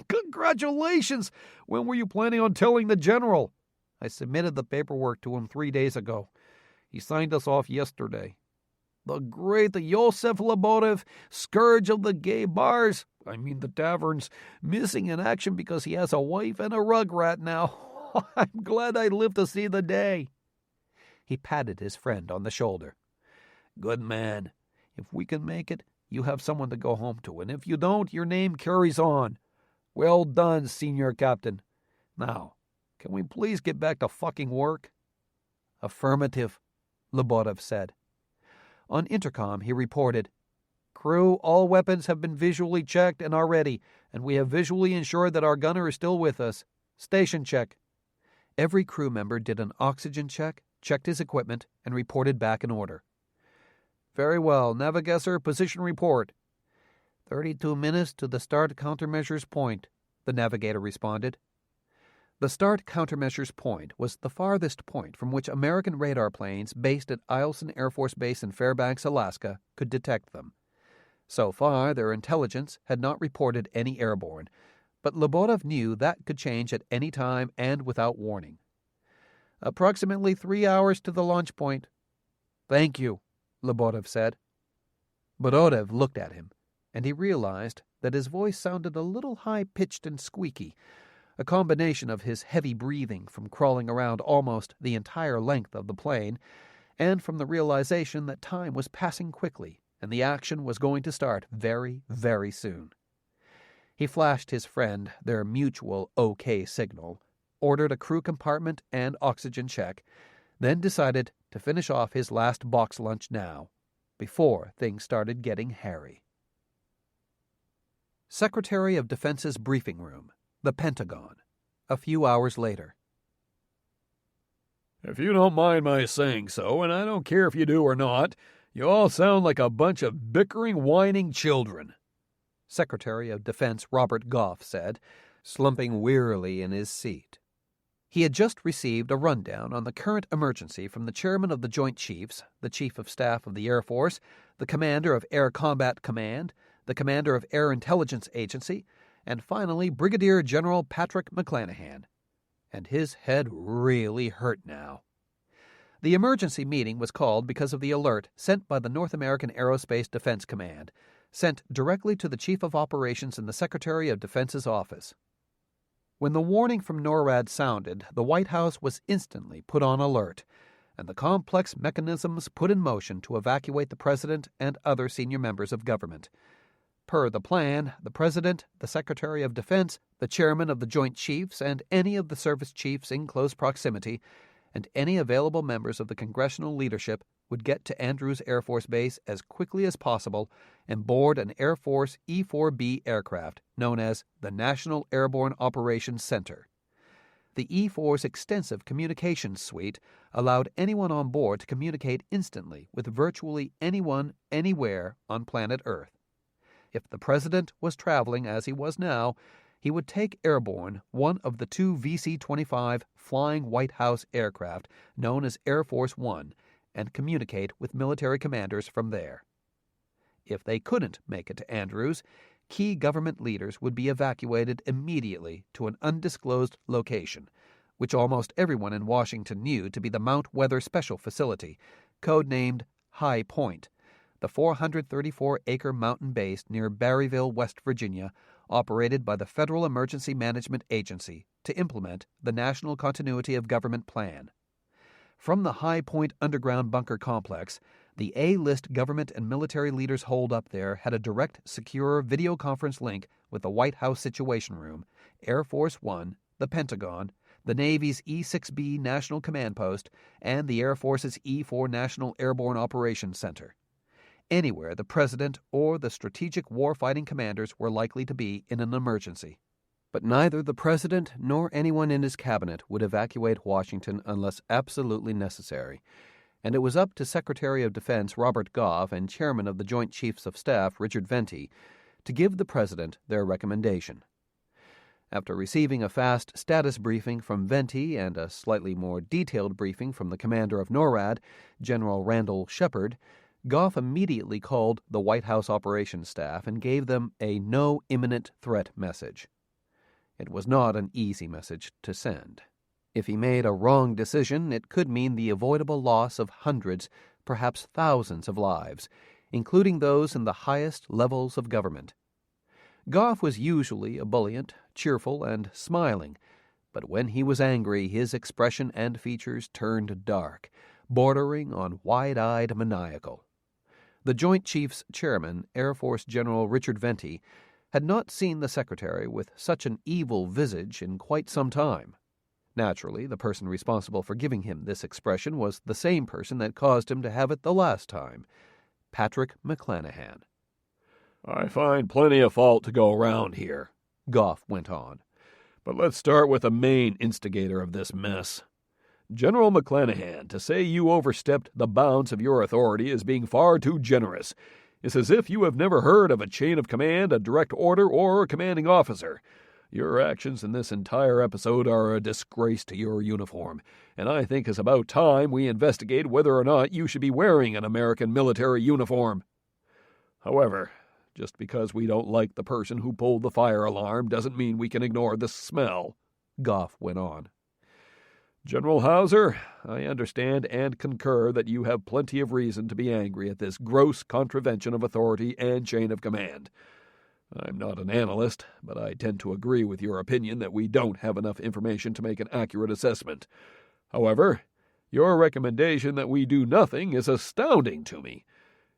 Congratulations! When were you planning on telling the general? I submitted the paperwork to him 3 days ago. He signed us off yesterday. The great Yosef Laborev, scourge of the gay bars, the taverns, missing in action because he has a wife and a rugrat now. I'm glad I lived to see the day. He patted his friend on the shoulder. Good man. If we can make it, you have someone to go home to, and if you don't, your name carries on. Well done, Senior Captain. Now, can we please get back to fucking work? Affirmative, Laborev said. On intercom, he reported, Crew, all weapons have been visually checked and are ready, and we have visually ensured that our gunner is still with us. Station check. Every crew member did an oxygen check, checked his equipment, and reported back in order. Very well. Navigator, position report. 32 minutes to the start countermeasures point, the navigator responded. The start countermeasures point was the farthest point from which American radar planes based at Eielson Air Force Base in Fairbanks, Alaska, could detect them. So far, their intelligence had not reported any airborne, but Laborev knew that could change at any time and without warning. Approximately 3 hours to the launch point. Thank you, Laborev said. Borodov looked at him, and he realized that his voice sounded a little high-pitched and squeaky, a combination of his heavy breathing from crawling around almost the entire length of the plane, and from the realization that time was passing quickly and the action was going to start very, very soon. He flashed his friend their mutual OK signal, ordered a crew compartment and oxygen check, then decided to finish off his last box lunch now, before things started getting hairy. Secretary of Defense's briefing room, the Pentagon, a few hours later. If you don't mind my saying so, and I don't care if you do or not, you all sound like a bunch of bickering, whining children, Secretary of Defense Robert Goff said, slumping wearily in his seat. He had just received a rundown on the current emergency from the chairman of the Joint Chiefs, the Chief of Staff of the Air Force, the commander of Air Combat Command, the commander of Air Intelligence Agency, and finally Brigadier General Patrick McClanahan. And his head really hurt now. The emergency meeting was called because of the alert sent by the North American Aerospace Defense Command, sent directly to the Chief of Operations in the Secretary of Defense's office. When the warning from NORAD sounded, the White House was instantly put on alert, and the complex mechanisms put in motion to evacuate the President and other senior members of government. Per the plan, the President, the Secretary of Defense, the Chairman of the Joint Chiefs, and any of the service chiefs in close proximity, and any available members of the congressional leadership would get to Andrews Air Force Base as quickly as possible and board an Air Force E-4B aircraft known as the National Airborne Operations Center. The E-4's extensive communications suite allowed anyone on board to communicate instantly with virtually anyone, anywhere on planet Earth. If the President was traveling as he was now, he would take airborne one of the two VC-25 Flying White House aircraft known as Air Force One and communicate with military commanders from there. If they couldn't make it to Andrews, key government leaders would be evacuated immediately to an undisclosed location, which almost everyone in Washington knew to be the Mount Weather Special Facility, codenamed High Point, the 434-acre mountain base near Barryville, West Virginia, operated by the Federal Emergency Management Agency to implement the National Continuity of Government Plan. From the High Point underground bunker complex, The A-list government and military leaders holed up there had a direct, secure video conference link with the White House Situation Room, Air Force One, the Pentagon, the Navy's E-6B National Command Post, and the Air Force's E-4 National Airborne Operations Center. Anywhere the President or the strategic warfighting commanders were likely to be in an emergency. But neither the President nor anyone in his cabinet would evacuate Washington unless absolutely necessary, and it was up to Secretary of Defense Robert Goff and Chairman of the Joint Chiefs of Staff Richard Venti to give the President their recommendation. After receiving a fast status briefing from Venti and a slightly more detailed briefing from the commander of NORAD, General Randall Shepard, Goff immediately called the White House operations staff and gave them a no imminent threat message. It was not an easy message to send. If he made a wrong decision, it could mean the avoidable loss of hundreds, perhaps thousands of lives, including those in the highest levels of government. Goff was usually ebullient, cheerful, and smiling, but when he was angry, his expression and features turned dark, bordering on wide-eyed maniacal. The Joint Chiefs Chairman, Air Force General Richard Venti, had not seen the Secretary with such an evil visage in quite some time. Naturally, the person responsible for giving him this expression was the same person that caused him to have it the last time, Patrick McClanahan. "I find plenty of fault to go around here," Goff went on. "But let's start with the main instigator of this mess. General McClanahan, to say you overstepped the bounds of your authority as being far too generous is as if you have never heard of a chain of command, a direct order, or a commanding officer. Your actions in this entire episode are a disgrace to your uniform, and I think it's about time we investigate whether or not you should be wearing an American military uniform. However, just because we don't like the person who pulled the fire alarm doesn't mean we can ignore the smell," Goff went on. "General Hauser, I understand and concur that you have plenty of reason to be angry at this gross contravention of authority and chain of command. I'm not an analyst, but I tend to agree with your opinion that we don't have enough information to make an accurate assessment. However, your recommendation that we do nothing is astounding to me.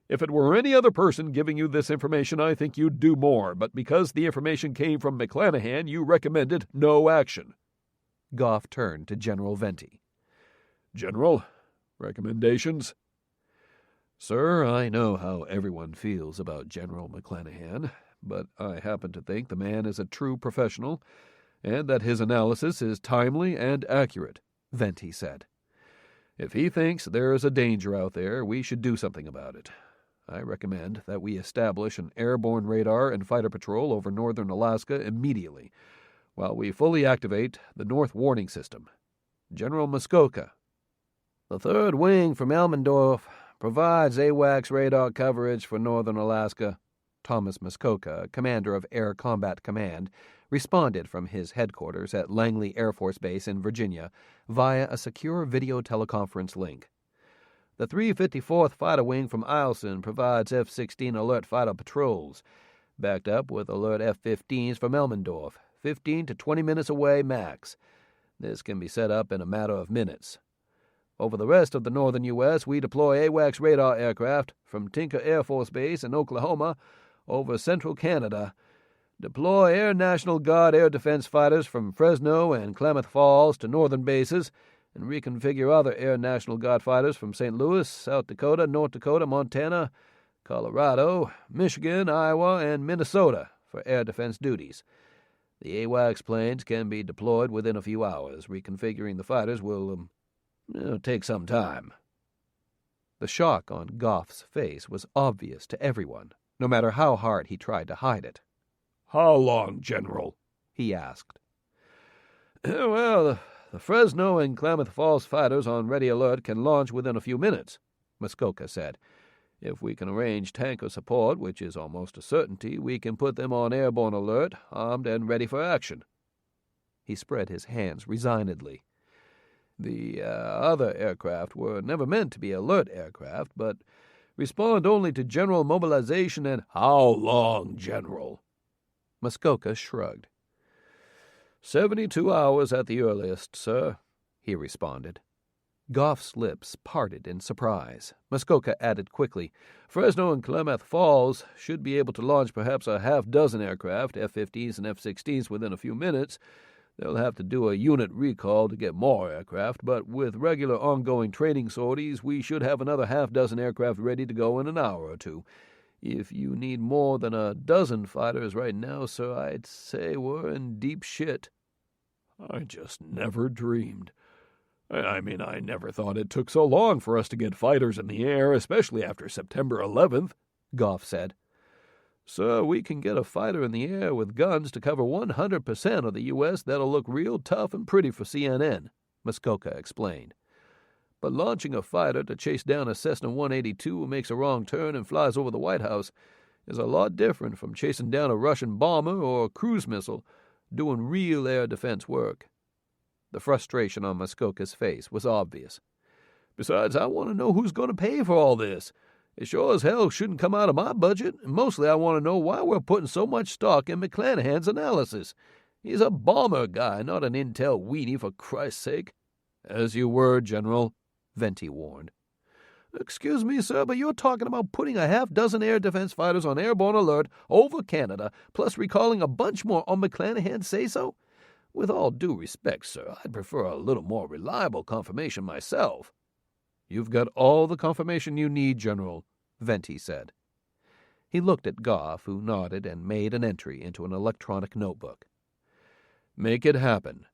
If it were any other person giving you this information, I think you'd do more, but because the information came from McClanahan, you recommended no action." Goff turned to General Venti. "General, recommendations?" "Sir, I know how everyone feels about General McClanahan, but I happen to think the man is a true professional and that his analysis is timely and accurate," Venti said. "If he thinks there is a danger out there, we should do something about it. I recommend that we establish an airborne radar and fighter patrol over northern Alaska immediately, while we fully activate the North Warning System. General Muskoka." "The 3rd Wing from Elmendorf provides AWACS radar coverage for northern Alaska," Thomas Muskoka, commander of Air Combat Command, responded from his headquarters at Langley Air Force Base in Virginia via a secure video teleconference link. "The 354th Fighter Wing from Eielson provides F-16 alert fighter patrols, backed up with alert F-15s from Elmendorf, 15 to 20 minutes away max. This can be set up in a matter of minutes. Over the rest of the northern U.S., we deploy AWACS radar aircraft from Tinker Air Force Base in Oklahoma over central Canada, deploy Air National Guard air defense fighters from Fresno and Klamath Falls to northern bases, and reconfigure other Air National Guard fighters from St. Louis, South Dakota, North Dakota, Montana, Colorado, Michigan, Iowa, and Minnesota for air defense duties. The AWACS planes can be deployed within a few hours. Reconfiguring the fighters will take some time." The shock on Goff's face was obvious to everyone, no matter how hard he tried to hide it. "How long, General?" he asked. "Well, the Fresno and Klamath Falls fighters on ready alert can launch within a few minutes," Muskoka said. "If we can arrange tanker support, which is almost a certainty, we can put them on airborne alert, armed and ready for action." He spread his hands resignedly. "The other aircraft were never meant to be alert aircraft, but respond only to general mobilization and—" "How long, General?" Muskoka shrugged. 72 hours at the earliest, sir," he responded. Goff's lips parted in surprise. Muskoka added quickly, "Fresno and Klamath Falls should be able to launch perhaps a half-dozen aircraft, F-15s and F-16s, within a few minutes. They'll have to do a unit recall to get more aircraft, but with regular ongoing training sorties, we should have another half-dozen aircraft ready to go in an hour or two. If you need more than a dozen fighters right now, sir, I'd say we're in deep shit." I just never dreamed. I never thought it took so long for us to get fighters in the air, especially after September 11th, Goff said. "Sir, we can get a fighter in the air with guns to cover 100% of the U.S. that'll look real tough and pretty for CNN," Muskoka explained. "But launching a fighter to chase down a Cessna 182 who makes a wrong turn and flies over the White House is a lot different from chasing down a Russian bomber or a cruise missile, doing real air defense work." The frustration on Muskoka's face was obvious. "Besides, I want to know who's going to pay for all this. It sure as hell shouldn't come out of my budget, and mostly I want to know why we're putting so much stock in McClanahan's analysis. He's a bomber guy, not an intel weenie, for Christ's sake." "As you were, General," Venti warned. "Excuse me, sir, but you're talking about putting a half-dozen air defense fighters on airborne alert over Canada, plus recalling a bunch more on McClanahan's say-so? With all due respect, sir, I'd prefer a little more reliable confirmation myself." "You've got all the confirmation you need, General," Venti said. He looked at Goff, who nodded and made an entry into an electronic notebook. "Make it happen."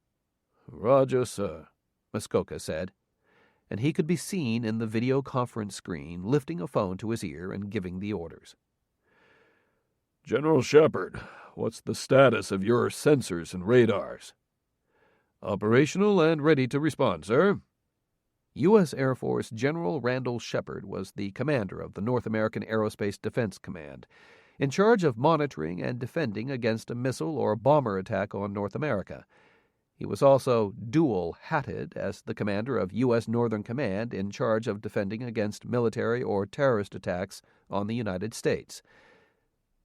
"Roger, sir," Muskoka said, and he could be seen in the video conference screen lifting a phone to his ear and giving the orders. "General Shepard, what's the status of your sensors and radars?" "Operational and ready to respond, sir." U.S. Air Force General Randall Shepard was the commander of the North American Aerospace Defense Command, in charge of monitoring and defending against a missile or bomber attack on North America. He was also dual-hatted as the commander of U.S. Northern Command, in charge of defending against military or terrorist attacks on the United States.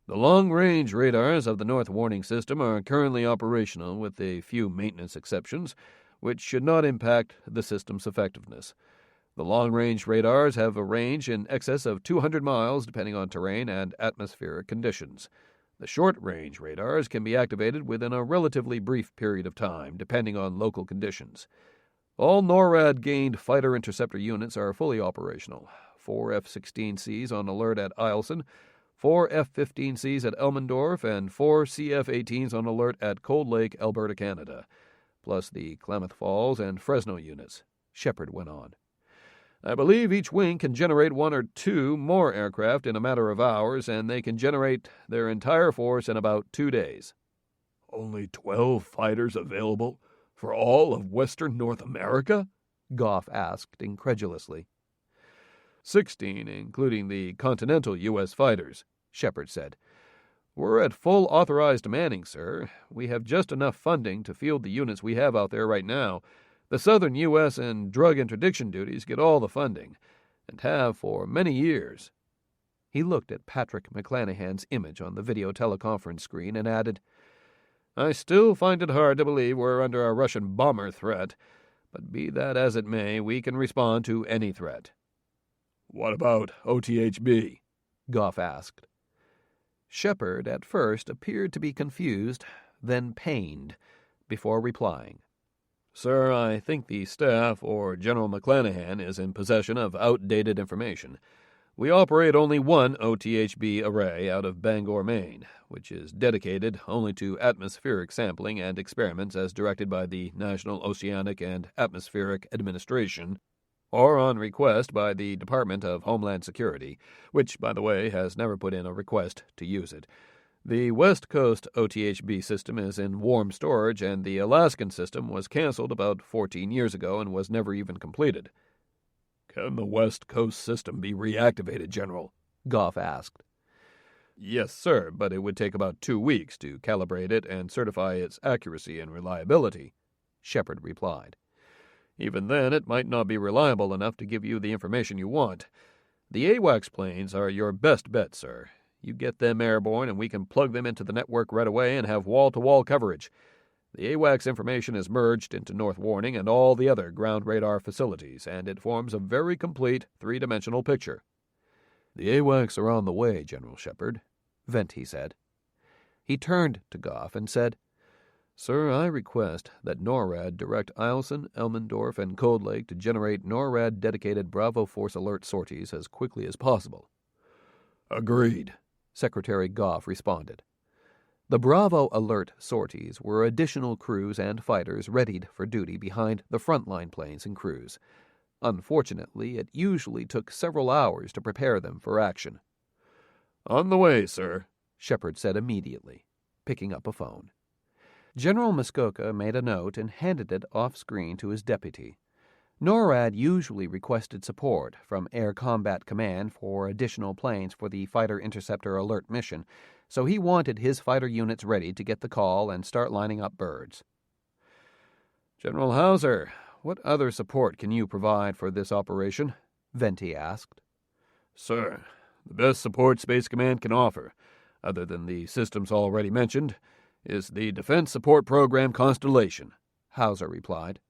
"The long-range radars of the North Warning System are currently operational, with a few maintenance exceptions, which should not impact the system's effectiveness. The long-range radars have a range in excess of 200 miles, depending on terrain and atmospheric conditions. The short-range radars can be activated within a relatively brief period of time, depending on local conditions. All NORAD-gained fighter interceptor units are fully operational. 4 F-16Cs on alert at Eielson, 4 F-15Cs at Elmendorf, and 4 CF-18s on alert at Cold Lake, Alberta, Canada, plus the Klamath Falls and Fresno units," Shepard went on. "I believe each wing can generate 1 or 2 more aircraft in a matter of hours, and they can generate their entire force in about 2 days." "Only 12 fighters available for all of Western North America?" Goff asked incredulously. 16, including the continental U.S. fighters," Shepard said. "We're at full authorized manning, sir. We have just enough funding to field the units we have out there right now. The southern U.S. and drug interdiction duties get all the funding, and have for many years." He looked at Patrick McClanahan's image on the video teleconference screen and added, "I still find it hard to believe we're under a Russian bomber threat, but be that as it may, we can respond to any threat." "What about OTHB?" Goff asked. Shepard at first appeared to be confused, then pained, before replying. "Sir, I think the staff or General McClanahan is in possession of outdated information. We operate only one OTHB array out of Bangor, Maine, which is dedicated only to atmospheric sampling and experiments as directed by the National Oceanic and Atmospheric Administration, or on request by the Department of Homeland Security, which, by the way, has never put in a request to use it. The West Coast OTHB system is in warm storage, and the Alaskan system was canceled about 14 years ago and was never even completed." "Can the West Coast system be reactivated, General?" Goff asked. "Yes, sir, but it would take about 2 weeks to calibrate it and certify its accuracy and reliability," Shepard replied. "Even then, it might not be reliable enough to give you the information you want. The AWACS planes are your best bet, sir. You get them airborne, and we can plug them into the network right away and have wall-to-wall coverage. The AWACS information is merged into North Warning and all the other ground radar facilities, and it forms a very complete three-dimensional picture. The AWACS are on the way, General Shepard, Venti said. He turned to Goff and said, Sir, I request that NORAD direct Eielson, Elmendorf, and Cold Lake to generate NORAD-dedicated Bravo Force alert sorties as quickly as possible. Agreed, Secretary Goff responded. The Bravo alert sorties were additional crews and fighters readied for duty behind the frontline planes and crews. Unfortunately, it usually took several hours to prepare them for action. On the way, sir, Shepard said immediately, picking up a phone. General Muskoka made a note and handed it off-screen to his deputy. NORAD usually requested support from Air Combat Command for additional planes for the Fighter Interceptor Alert mission, so he wanted his fighter units ready to get the call and start lining up birds. General Hauser, what other support can you provide for this operation? Venti asked. Sir, the best support Space Command can offer, other than the systems already mentioned, is the Defense Support Program Constellation, Hauser replied.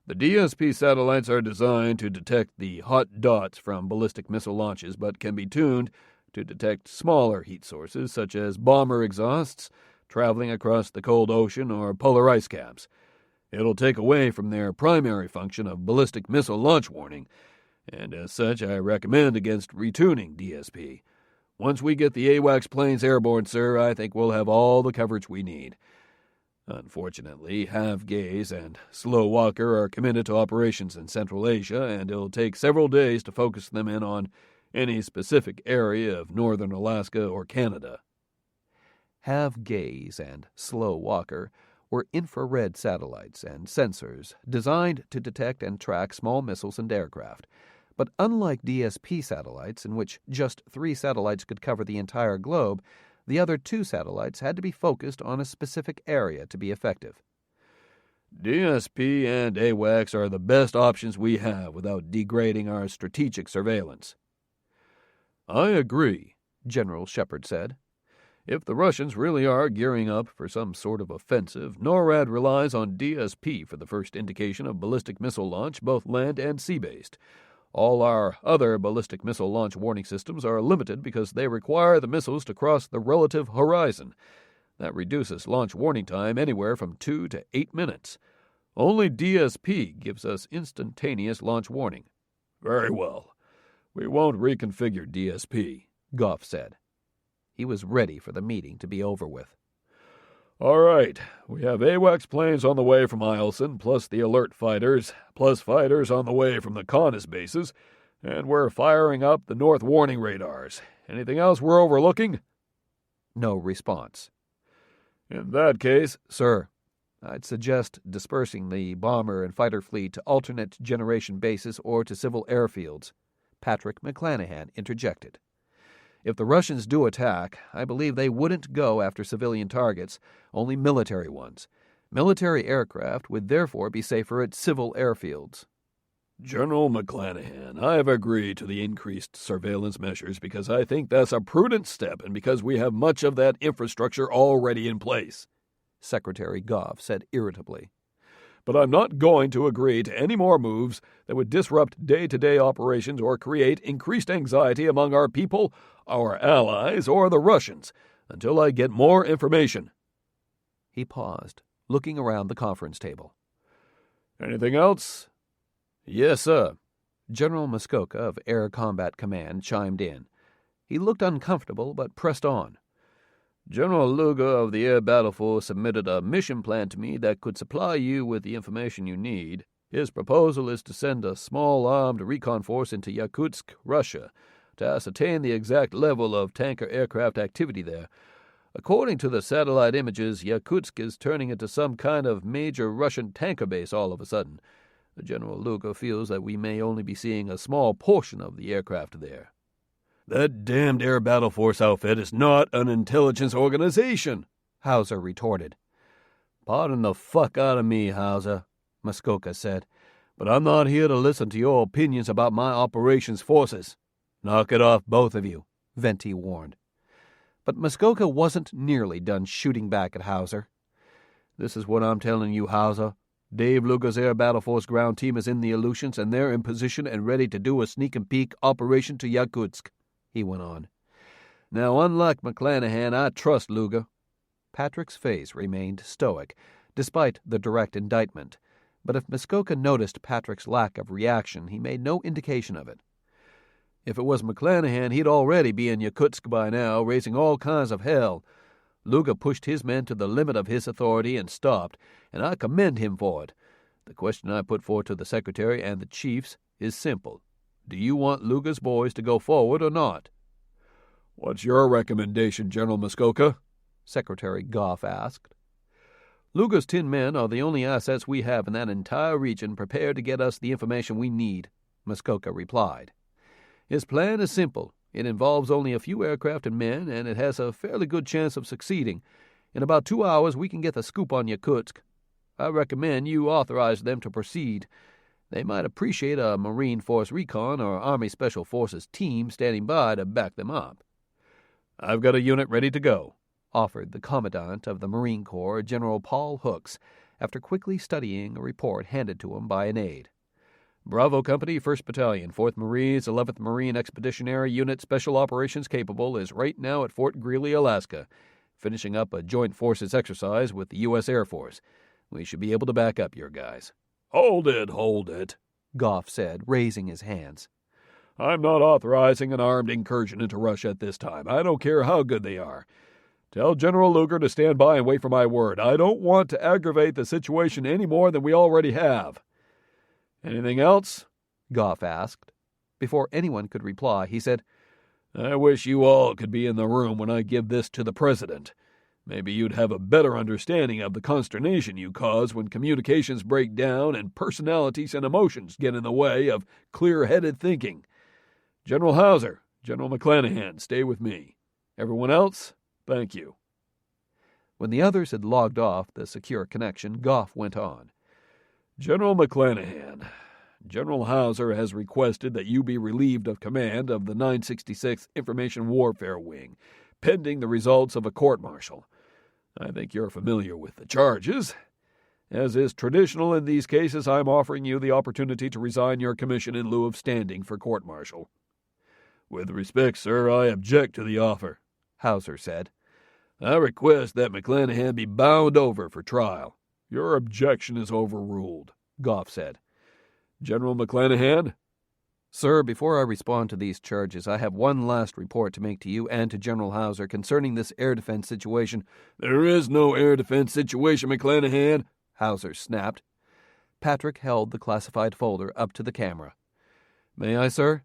The DSP satellites are designed to detect the hot dots from ballistic missile launches, but can be tuned to detect smaller heat sources such as bomber exhausts traveling across the cold ocean or polar ice caps. It'll take away from their primary function of ballistic missile launch warning, and as such I recommend against retuning DSP. Once we get the AWACS planes airborne, sir, I think we'll have all the coverage we need. Unfortunately, Half Gaze and Slow Walker are committed to operations in Central Asia, and it'll take several days to focus them in on any specific area of northern Alaska or Canada. Half Gaze and Slow Walker were infrared satellites and sensors designed to detect and track small missiles and aircraft. But unlike DSP satellites, in which just 3 satellites could cover the entire globe, the other 2 satellites had to be focused on a specific area to be effective. DSP and AWACS are the best options we have without degrading our strategic surveillance. I agree, General Shepard said. If the Russians really are gearing up for some sort of offensive, NORAD relies on DSP for the first indication of ballistic missile launch, both land and sea-based. All our other ballistic missile launch warning systems are limited because they require the missiles to cross the relative horizon. That reduces launch warning time anywhere from 2 to 8 minutes. Only DSP gives us instantaneous launch warning. Very well. We won't reconfigure DSP, Goff said. He was ready for the meeting to be over with. All right, we have AWACS planes on the way from Eielson, plus the alert fighters, plus fighters on the way from the CONUS bases, and we're firing up the North Warning radars. Anything else we're overlooking? No response. In that case, sir, I'd suggest dispersing the bomber and fighter fleet to alternate generation bases or to civil airfields, Patrick McClanahan interjected. If the Russians do attack, I believe they wouldn't go after civilian targets, only military ones. Military aircraft would therefore be safer at civil airfields. General McClanahan, I have agreed to the increased surveillance measures because I think that's a prudent step and because we have much of that infrastructure already in place, Secretary Goff said irritably. But I'm not going to agree to any more moves that would disrupt day-to-day operations or create increased anxiety among our people, our allies, or the Russians, until I get more information. He paused, looking around the conference table. Anything else? Yes, sir. General Muskoka of Air Combat Command chimed in. He looked uncomfortable, but pressed on. General Luger of the Air Battle Force submitted a mission plan to me that could supply you with the information you need. His proposal is to send a small armed recon force into Yakutsk, Russia, to ascertain the exact level of tanker aircraft activity there. According to the satellite images, Yakutsk is turning into some kind of major Russian tanker base all of a sudden. General Luger feels that we may only be seeing a small portion of the aircraft there. That damned Air Battle Force outfit is not an intelligence organization, Hauser retorted. Pardon the fuck out of me, Hauser, Muskoka said, but I'm not here to listen to your opinions about my operations forces. Knock it off, both of you, Venti warned. But Muskoka wasn't nearly done shooting back at Hauser. This is what I'm telling you, Hauser. Dave Luger's Air Battle Force ground team is in the Aleutians, and they're in position and ready to do a sneak-and-peek operation to Yakutsk," he went on. "Now, unlike McClanahan, I trust Luger." Patrick's face remained stoic, despite the direct indictment, but if Muskoka noticed Patrick's lack of reaction, he made no indication of it. "If it was McClanahan, he'd already be in Yakutsk by now, raising all kinds of hell. Luger pushed his men to the limit of his authority and stopped, and I commend him for it. The question I put forth to the Secretary and the chiefs is simple. Do you want Luger's boys to go forward or not?" "What's your recommendation, General Muskoka?" Secretary Goff asked. "Luger's 10 men are the only assets we have in that entire region prepared to get us the information we need," Muskoka replied. "His plan is simple. It involves only a few aircraft and men, and it has a fairly good chance of succeeding. In about 2 hours we can get the scoop on Yakutsk. I recommend you authorize them to proceed. They might appreciate a Marine Force Recon or Army Special Forces team standing by to back them up." "I've got a unit ready to go," offered the Commandant of the Marine Corps, General Paul Hooks, after quickly studying a report handed to him by an aide. "Bravo Company, 1st Battalion, 4th Marines, 11th Marine Expeditionary Unit Special Operations Capable is right now at Fort Greely, Alaska, finishing up a joint forces exercise with the U.S. Air Force. We should be able to back up your guys." Hold it," Goff said, raising his hands. "I'm not authorizing an armed incursion into Russia at this time. I don't care how good they are. Tell General Luger to stand by and wait for my word. I don't want to aggravate the situation any more than we already have." "Anything else?" Goff asked. Before anyone could reply, he said, "I wish you all could be in the room when I give this to the President. Maybe you'd have a better understanding of the consternation you cause when communications break down and personalities and emotions get in the way of clear-headed thinking. General Hauser, General McClanahan, stay with me. Everyone else, thank you." When the others had logged off the secure connection, Goff went on. "General McClanahan, General Hauser has requested that you be relieved of command of the 966th Information Warfare Wing, pending the results of a court-martial. I think you're familiar with the charges. As is traditional in these cases, I'm offering you the opportunity to resign your commission in lieu of standing for court-martial." "With respect, sir, I object to the offer," Hauser said. "I request that McClanahan be bound over for trial." "Your objection is overruled," Goff said. "General McClanahan?" "Sir, before I respond to these charges, I have one last report to make to you and to General Hauser concerning this air defense situation." "There is no air defense situation, McClanahan," Hauser snapped. Patrick held the classified folder up to the camera. "May I, sir?"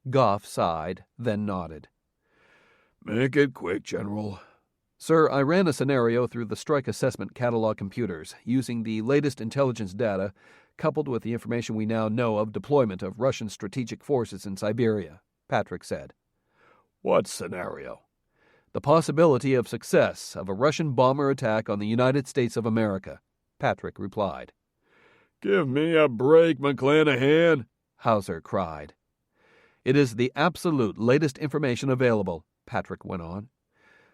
Goff sighed, then nodded. "Make it quick, General." "Sir, I ran a scenario through the strike assessment catalog computers, using the latest intelligence data, coupled with the information we now know of deployment of Russian strategic forces in Siberia," Patrick said. "What scenario?" "The possibility of success of a Russian bomber attack on the United States of America," Patrick replied. "Give me a break, McClanahan," Hauser cried. "It is the absolute latest information available," Patrick went on.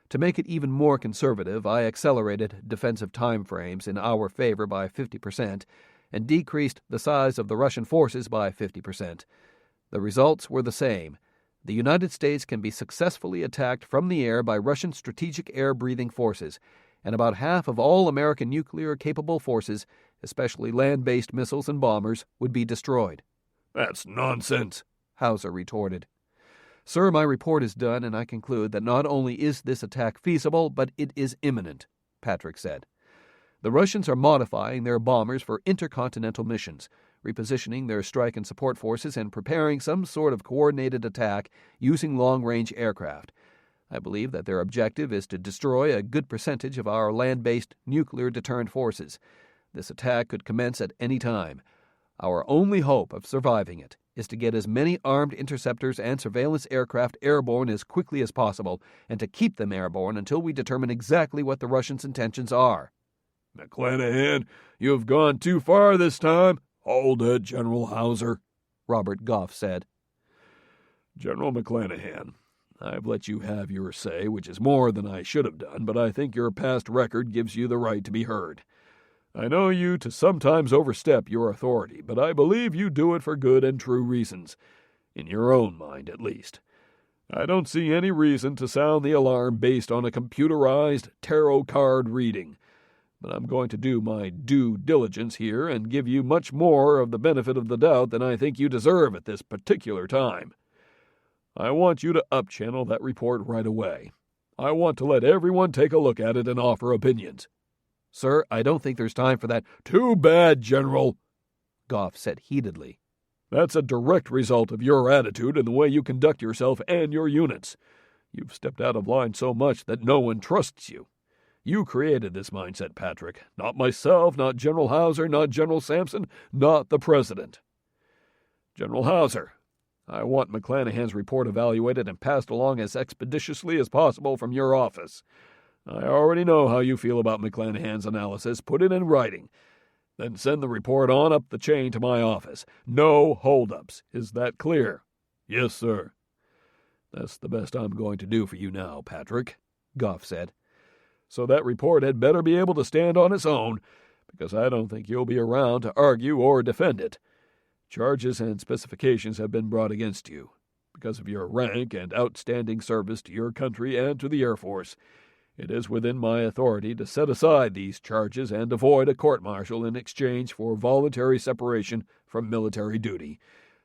"To make it even more conservative, I accelerated defensive time frames in our favor by 50% and decreased the size of the Russian forces by 50%. The results were the same. The United States can be successfully attacked from the air by Russian strategic air-breathing forces, and about half of all American nuclear-capable forces, especially land-based missiles and bombers, would be destroyed." "That's nonsense," Hauser retorted. "Sir, my report is done, and I conclude that not only is this attack feasible, but it is imminent," Patrick said. "The Russians are modifying their bombers for intercontinental missions, repositioning their strike and support forces, and preparing some sort of coordinated attack using long-range aircraft. I believe that their objective is to destroy a good percentage of our land-based nuclear deterrent forces. This attack could commence at any time. Our only hope of surviving it is to get as many armed interceptors and surveillance aircraft airborne as quickly as possible, and to keep them airborne until we determine exactly what the Russians' intentions are." "McClanahan, you have gone too far this time." "Hold it, General Hauser," Robert Goff said. "General McClanahan, I've let you have your say, which is more than I should have done, but I think your past record gives you the right to be heard. I know you to sometimes overstep your authority, but I believe you do it for good and true reasons, in your own mind at least. I don't see any reason to sound the alarm based on a computerized tarot card reading, but I'm going to do my due diligence here and give you much more of the benefit of the doubt than I think you deserve at this particular time. I want you to up-channel that report right away. I want to let everyone take a look at it and offer opinions. Sir, I don't think there's time for that. Too bad, General, Goff said heatedly. That's a direct result of your attitude and the way you conduct yourself and your units. You've stepped out of line so much that no one trusts you. You created this mindset, Patrick. Not myself, not General Hauser, not General Sampson, not the President. General Hauser, I want McClanahan's report evaluated and passed along as expeditiously as possible from your office. I already know how you feel about McClanahan's analysis. Put it in writing. Then send the report on up the chain to my office. No holdups. Is that clear? Yes, sir. That's the best I'm going to do for you now, Patrick, Goff said. So that report had better be able to stand on its own, because I don't think you'll be around to argue or defend it. Charges and specifications have been brought against you. Because of your rank and outstanding service to your country and to the Air Force, it is within my authority to set aside these charges and avoid a court-martial in exchange for voluntary separation from military duty,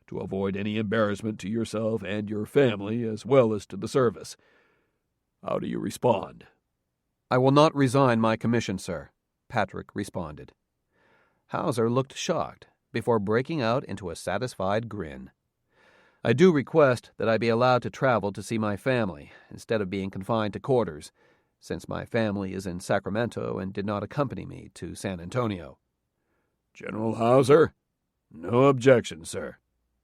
to avoid any embarrassment to yourself and your family as well as to the service. How do you respond? I will not resign my commission, sir, Patrick responded. Hauser looked shocked before breaking out into a satisfied grin. I do request that I be allowed to travel to see my family instead of being confined to quarters, since my family is in Sacramento and did not accompany me to San Antonio. General Hauser? No objection, sir,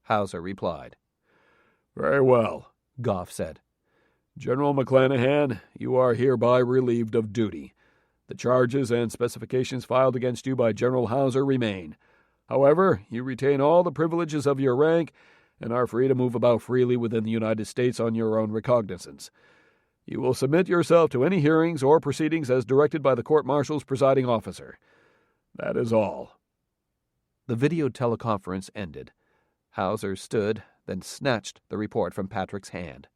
Hauser replied. Very well, Goff said. General McClanahan, you are hereby relieved of duty. The charges and specifications filed against you by General Hauser remain. However, you retain all the privileges of your rank and are free to move about freely within the United States on your own recognizance. You will submit yourself to any hearings or proceedings as directed by the court-martial's presiding officer. That is all. The video teleconference ended. Hauser stood, then snatched the report from Patrick's hand.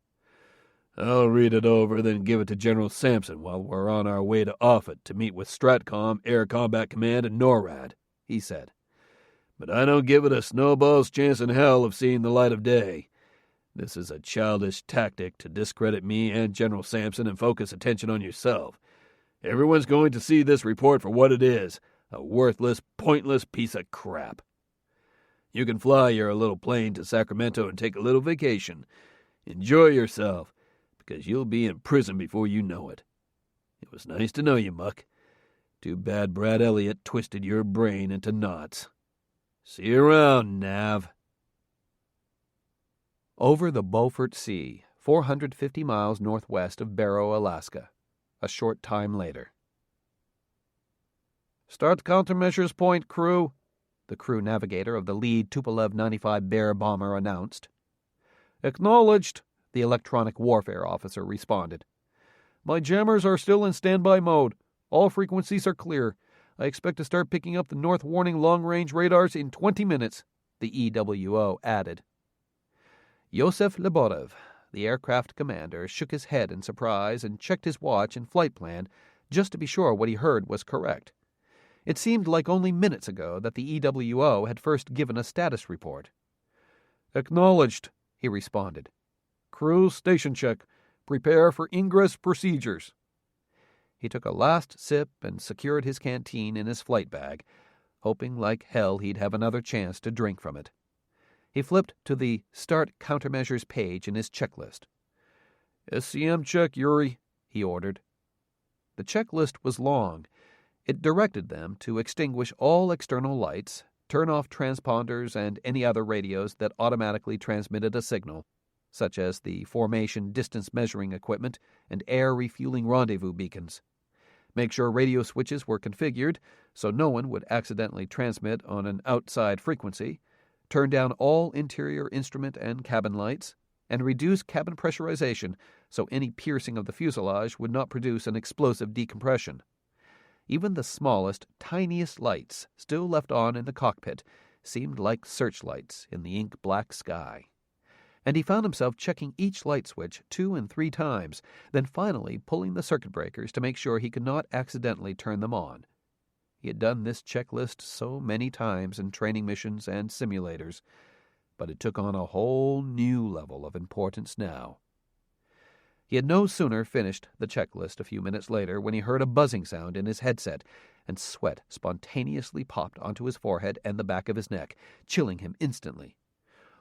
I'll read it over, then give it to General Sampson while we're on our way to Offutt to meet with STRATCOM, Air Combat Command, and NORAD, he said. But I don't give it a snowball's chance in hell of seeing the light of day. This is a childish tactic to discredit me and General Sampson and focus attention on yourself. Everyone's going to see this report for what it is, a worthless, pointless piece of crap. You can fly your little plane to Sacramento and take a little vacation. Enjoy yourself, because you'll be in prison before you know it. It was nice to know you, Muck. Too bad Brad Elliott twisted your brain into knots. See you around, Nav. Over the Beaufort Sea, 450 miles northwest of Barrow, Alaska, a short time later. Start countermeasures point, crew, the crew navigator of the lead Tupolev 95 Bear bomber announced. Acknowledged, the electronic warfare officer responded. My jammers are still in standby mode. All frequencies are clear. I expect to start picking up the North Warning long-range radars in 20 minutes, the EWO added. Yosef Leborov, the aircraft commander, shook his head in surprise and checked his watch and flight plan just to be sure what he heard was correct. It seemed like only minutes ago that the EWO had first given a status report. Acknowledged, he responded. Crew station check. Prepare for ingress procedures. He took a last sip and secured his canteen in his flight bag, hoping like hell he'd have another chance to drink from it. He flipped to the Start Countermeasures page in his checklist. SCM check, Yuri, he ordered. The checklist was long. It directed them to extinguish all external lights, turn off transponders and any other radios that automatically transmitted a signal, such as the formation distance measuring equipment and air refueling rendezvous beacons. Make sure radio switches were configured so no one would accidentally transmit on an outside frequency. Turn down all interior instrument and cabin lights. and reduce cabin pressurization so any piercing of the fuselage would not produce an explosive decompression. Even the smallest, tiniest lights still left on in the cockpit seemed like searchlights in the ink-black sky. And he found himself checking each light switch 2 and 3 times, then finally pulling the circuit breakers to make sure he could not accidentally turn them on. He had done this checklist so many times in training missions and simulators, but it took on a whole new level of importance now. He had no sooner finished the checklist a few minutes later when he heard a buzzing sound in his headset, and sweat spontaneously popped onto his forehead and the back of his neck, chilling him instantly.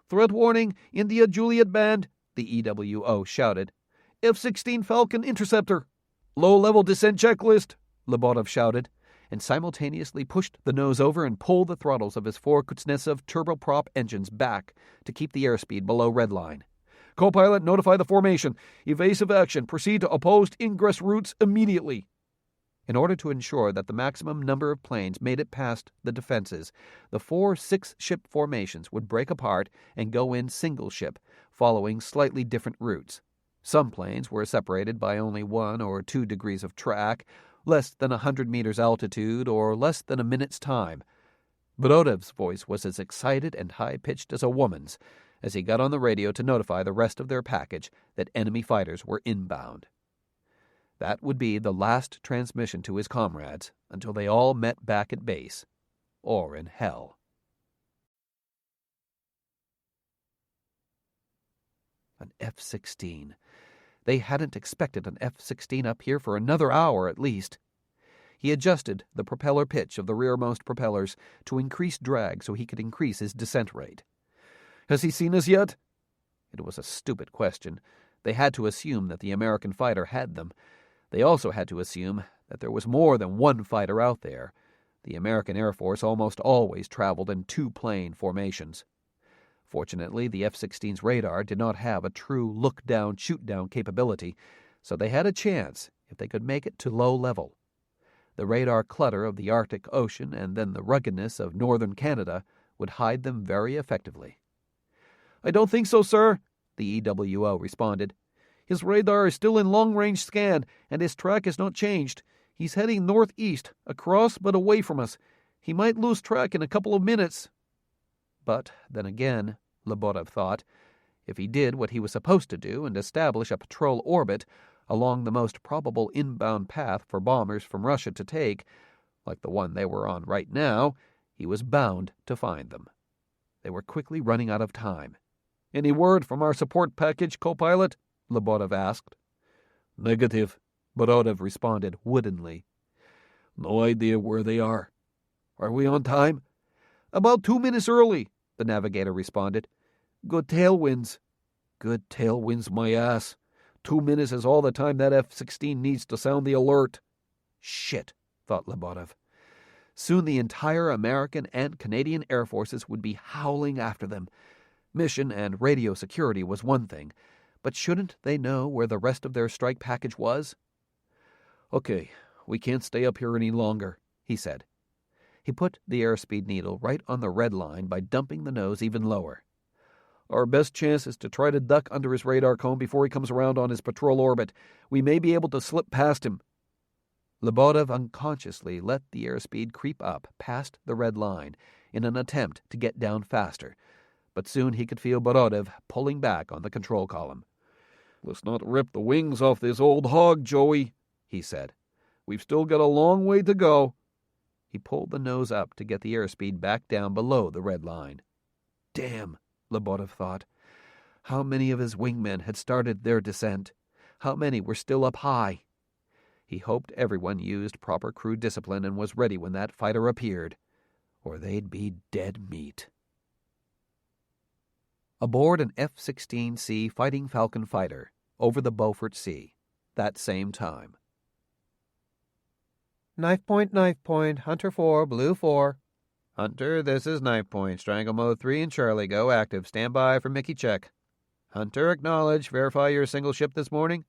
"Threat warning, India Juliet Band," the EWO shouted. "F-16 Falcon Interceptor." "Low-level descent checklist," Lebotov shouted, and simultaneously pushed the nose over and pulled the throttles of his 4 Kuznetsov turboprop engines back to keep the airspeed below redline. "Co-pilot, notify the formation. Evasive action. Proceed to opposed ingress routes immediately." In order to ensure that the maximum number of planes made it past the defenses, the 4 6-ship formations would break apart and go in single ship, following slightly different routes. Some planes were separated by only 1 or 2 degrees of track, less than 100 meters altitude, or less than a minute's time. Borodov's voice was as excited and high-pitched as a woman's as he got on the radio to notify the rest of their package that enemy fighters were inbound. That would be the last transmission to his comrades until they all met back at base, or in hell. An F-16. They hadn't expected an F-16 up here for another hour at least. He adjusted the propeller pitch of the rearmost propellers to increase drag so he could increase his descent rate. "Has he seen us yet?" It was a stupid question. They had to assume that the American fighter had them. They also had to assume that there was more than one fighter out there. The American Air Force almost always traveled in 2-plane formations. Fortunately, the F-16's radar did not have a true look-down, shoot-down capability, so they had a chance if they could make it to low level. The radar clutter of the Arctic Ocean and then the ruggedness of northern Canada would hide them very effectively. "I don't think so, sir," the EWO responded. "His radar is still in long-range scan, and his track has not changed. He's heading northeast, across but away from us. He might lose track in a couple of minutes." But then again, Lebotov thought, if he did what he was supposed to do and establish a patrol orbit along the most probable inbound path for bombers from Russia to take, like the one they were on right now, he was bound to find them. They were quickly running out of time. "Any word from our support package, co-pilot?" Lebotov asked. "Negative," Borodov responded woodenly. "No idea where they are. Are we on time?" "About 2 minutes early," the navigator responded. "Good tailwinds." "Good tailwinds, my ass. 2 minutes is all the time that F-16 needs to sound the alert." Shit, thought Lebotov. Soon the entire American and Canadian Air Forces would be howling after them. Mission and radio security was one thing, but shouldn't they know where the rest of their strike package was? "Okay, we can't stay up here any longer," he said. He put the airspeed needle right on the red line by dumping the nose even lower. "Our best chance is to try to duck under his radar cone before he comes around on his patrol orbit. We may be able to slip past him." Lebotov unconsciously let the airspeed creep up past the red line in an attempt to get down faster, but soon he could feel Borodov pulling back on the control column. "Let's not rip the wings off this old hog, Joey," he said. "We've still got a long way to go." He pulled the nose up to get the airspeed back down below the red line. Damn, Lebotov thought. How many of his wingmen had started their descent? How many were still up high? He hoped everyone used proper crew discipline and was ready when that fighter appeared, or they'd be dead meat. Aboard an F-16C Fighting Falcon fighter, over the Beaufort Sea, that same time. Knife point, Hunter 4, Blue 4. Hunter, this is Knife Point, Strangle Mode 3 and Charlie, go active. Stand by for Mickey check. Hunter, acknowledge. Verify you're single ship this morning.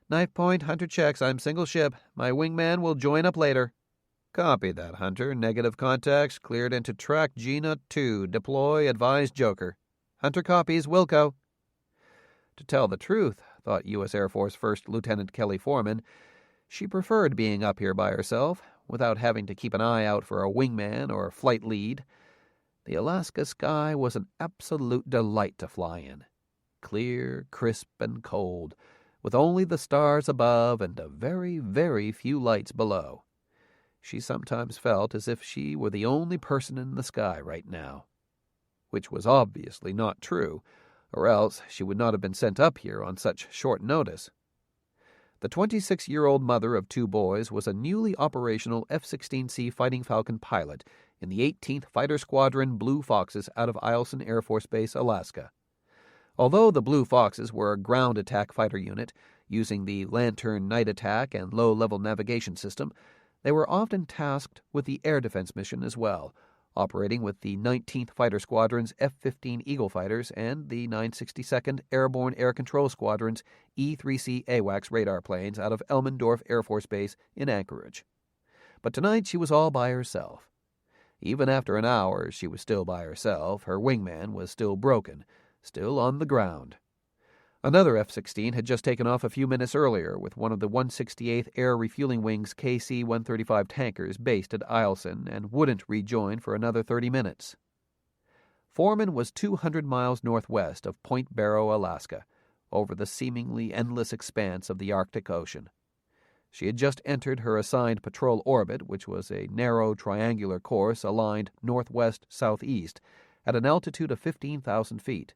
Knife point, Hunter checks. I'm single ship. My wingman will join up later. Copy that, Hunter. Negative contacts. Cleared into track Gina 2. Deploy. Advise Joker. Hunter copies. Wilco. To tell the truth, thought U.S. Air Force First Lieutenant Kelly Foreman, she preferred being up here by herself, without having to keep an eye out for a wingman or flight lead. The Alaska sky was an absolute delight to fly in. Clear, crisp, and cold, with only the stars above and a very, very few lights below. She sometimes felt as if she were the only person in the sky right now. Which was obviously not true, or else she would not have been sent up here on such short notice. The 26-year-old mother of 2 boys was a newly operational F-16C Fighting Falcon pilot in the 18th Fighter Squadron Blue Foxes out of Eielson Air Force Base, Alaska. Although the Blue Foxes were a ground attack fighter unit, using the Lantern night attack and low-level navigation system, they were often tasked with the air defense mission as well, operating with the 19th Fighter Squadron's F-15 Eagle fighters and the 962nd Airborne Air Control Squadron's E-3C AWACS radar planes out of Elmendorf Air Force Base in Anchorage. But tonight she was all by herself. Even after an hour she was still by herself. Her wingman was still broken, still on the ground. Another F-16 had just taken off a few minutes earlier with one of the 168th Air Refueling Wing's KC-135 tankers based at Eielson and wouldn't rejoin for another 30 minutes. Foreman was 200 miles northwest of Point Barrow, Alaska, over the seemingly endless expanse of the Arctic Ocean. She had just entered her assigned patrol orbit, which was a narrow triangular course aligned northwest-southeast at an altitude of 15,000 feet.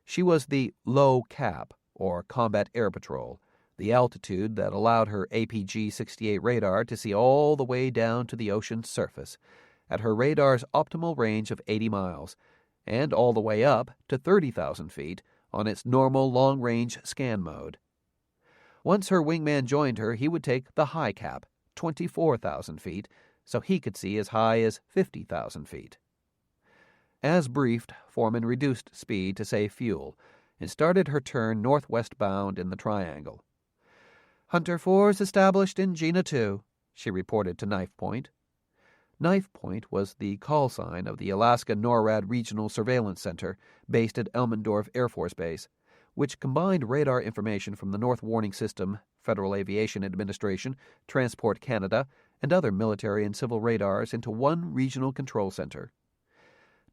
She was the low cap, or combat air patrol, the altitude that allowed her APG-68 radar to see all the way down to the ocean's surface, at her radar's optimal range of 80 miles, and all the way up to 30,000 feet on its normal long-range scan mode. Once her wingman joined her, he would take the high cap, 24,000 feet, so he could see as high as 50,000 feet. As briefed, Foreman reduced speed to save fuel and started her turn northwest bound in the triangle. "Hunter 4's established in Gina 2, she reported to Knife Point. Knife Point was the call sign of the Alaska NORAD Regional Surveillance Center based at Elmendorf Air Force Base, which combined radar information from the North Warning System, Federal Aviation Administration, Transport Canada, and other military and civil radars into one regional control center.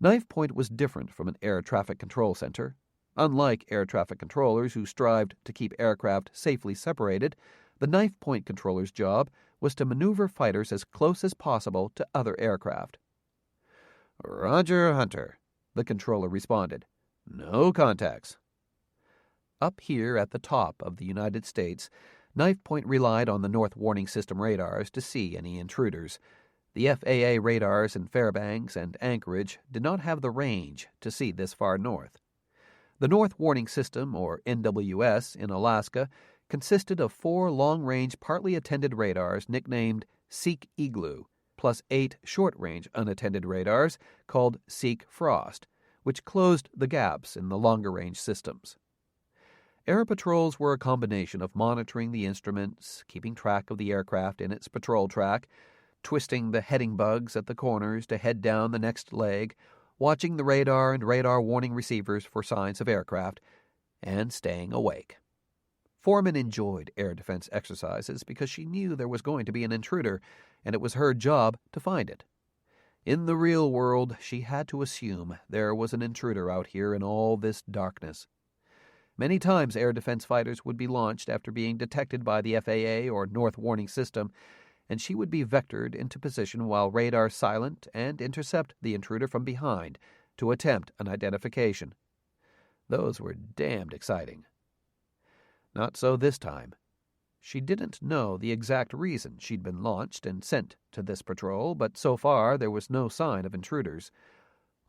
Knife Point was different from an air traffic control center. Unlike air traffic controllers who strived to keep aircraft safely separated, the Knife Point controller's job was to maneuver fighters as close as possible to other aircraft. "Roger, Hunter," the controller responded. "No contacts." Up here at the top of the United States, Knife Point relied on the North Warning System radars to see any intruders. The FAA radars in Fairbanks and Anchorage did not have the range to see this far north. The North Warning System, or NWS, in Alaska consisted of 4 long-range partly attended radars nicknamed Seek Igloo, plus 8 short-range unattended radars called Seek Frost, which closed the gaps in the longer-range systems. Air patrols were a combination of monitoring the instruments, keeping track of the aircraft in its patrol track, twisting the heading bugs at the corners to head down the next leg, watching the radar and radar warning receivers for signs of aircraft, and staying awake. Foreman enjoyed air defense exercises because she knew there was going to be an intruder, and it was her job to find it. In the real world, she had to assume there was an intruder out here in all this darkness. Many times air defense fighters would be launched after being detected by the FAA or North Warning System, and she would be vectored into position while radar silent and intercept the intruder from behind to attempt an identification. Those were damned exciting. Not so this time. She didn't know the exact reason she'd been launched and sent to this patrol, but so far there was no sign of intruders.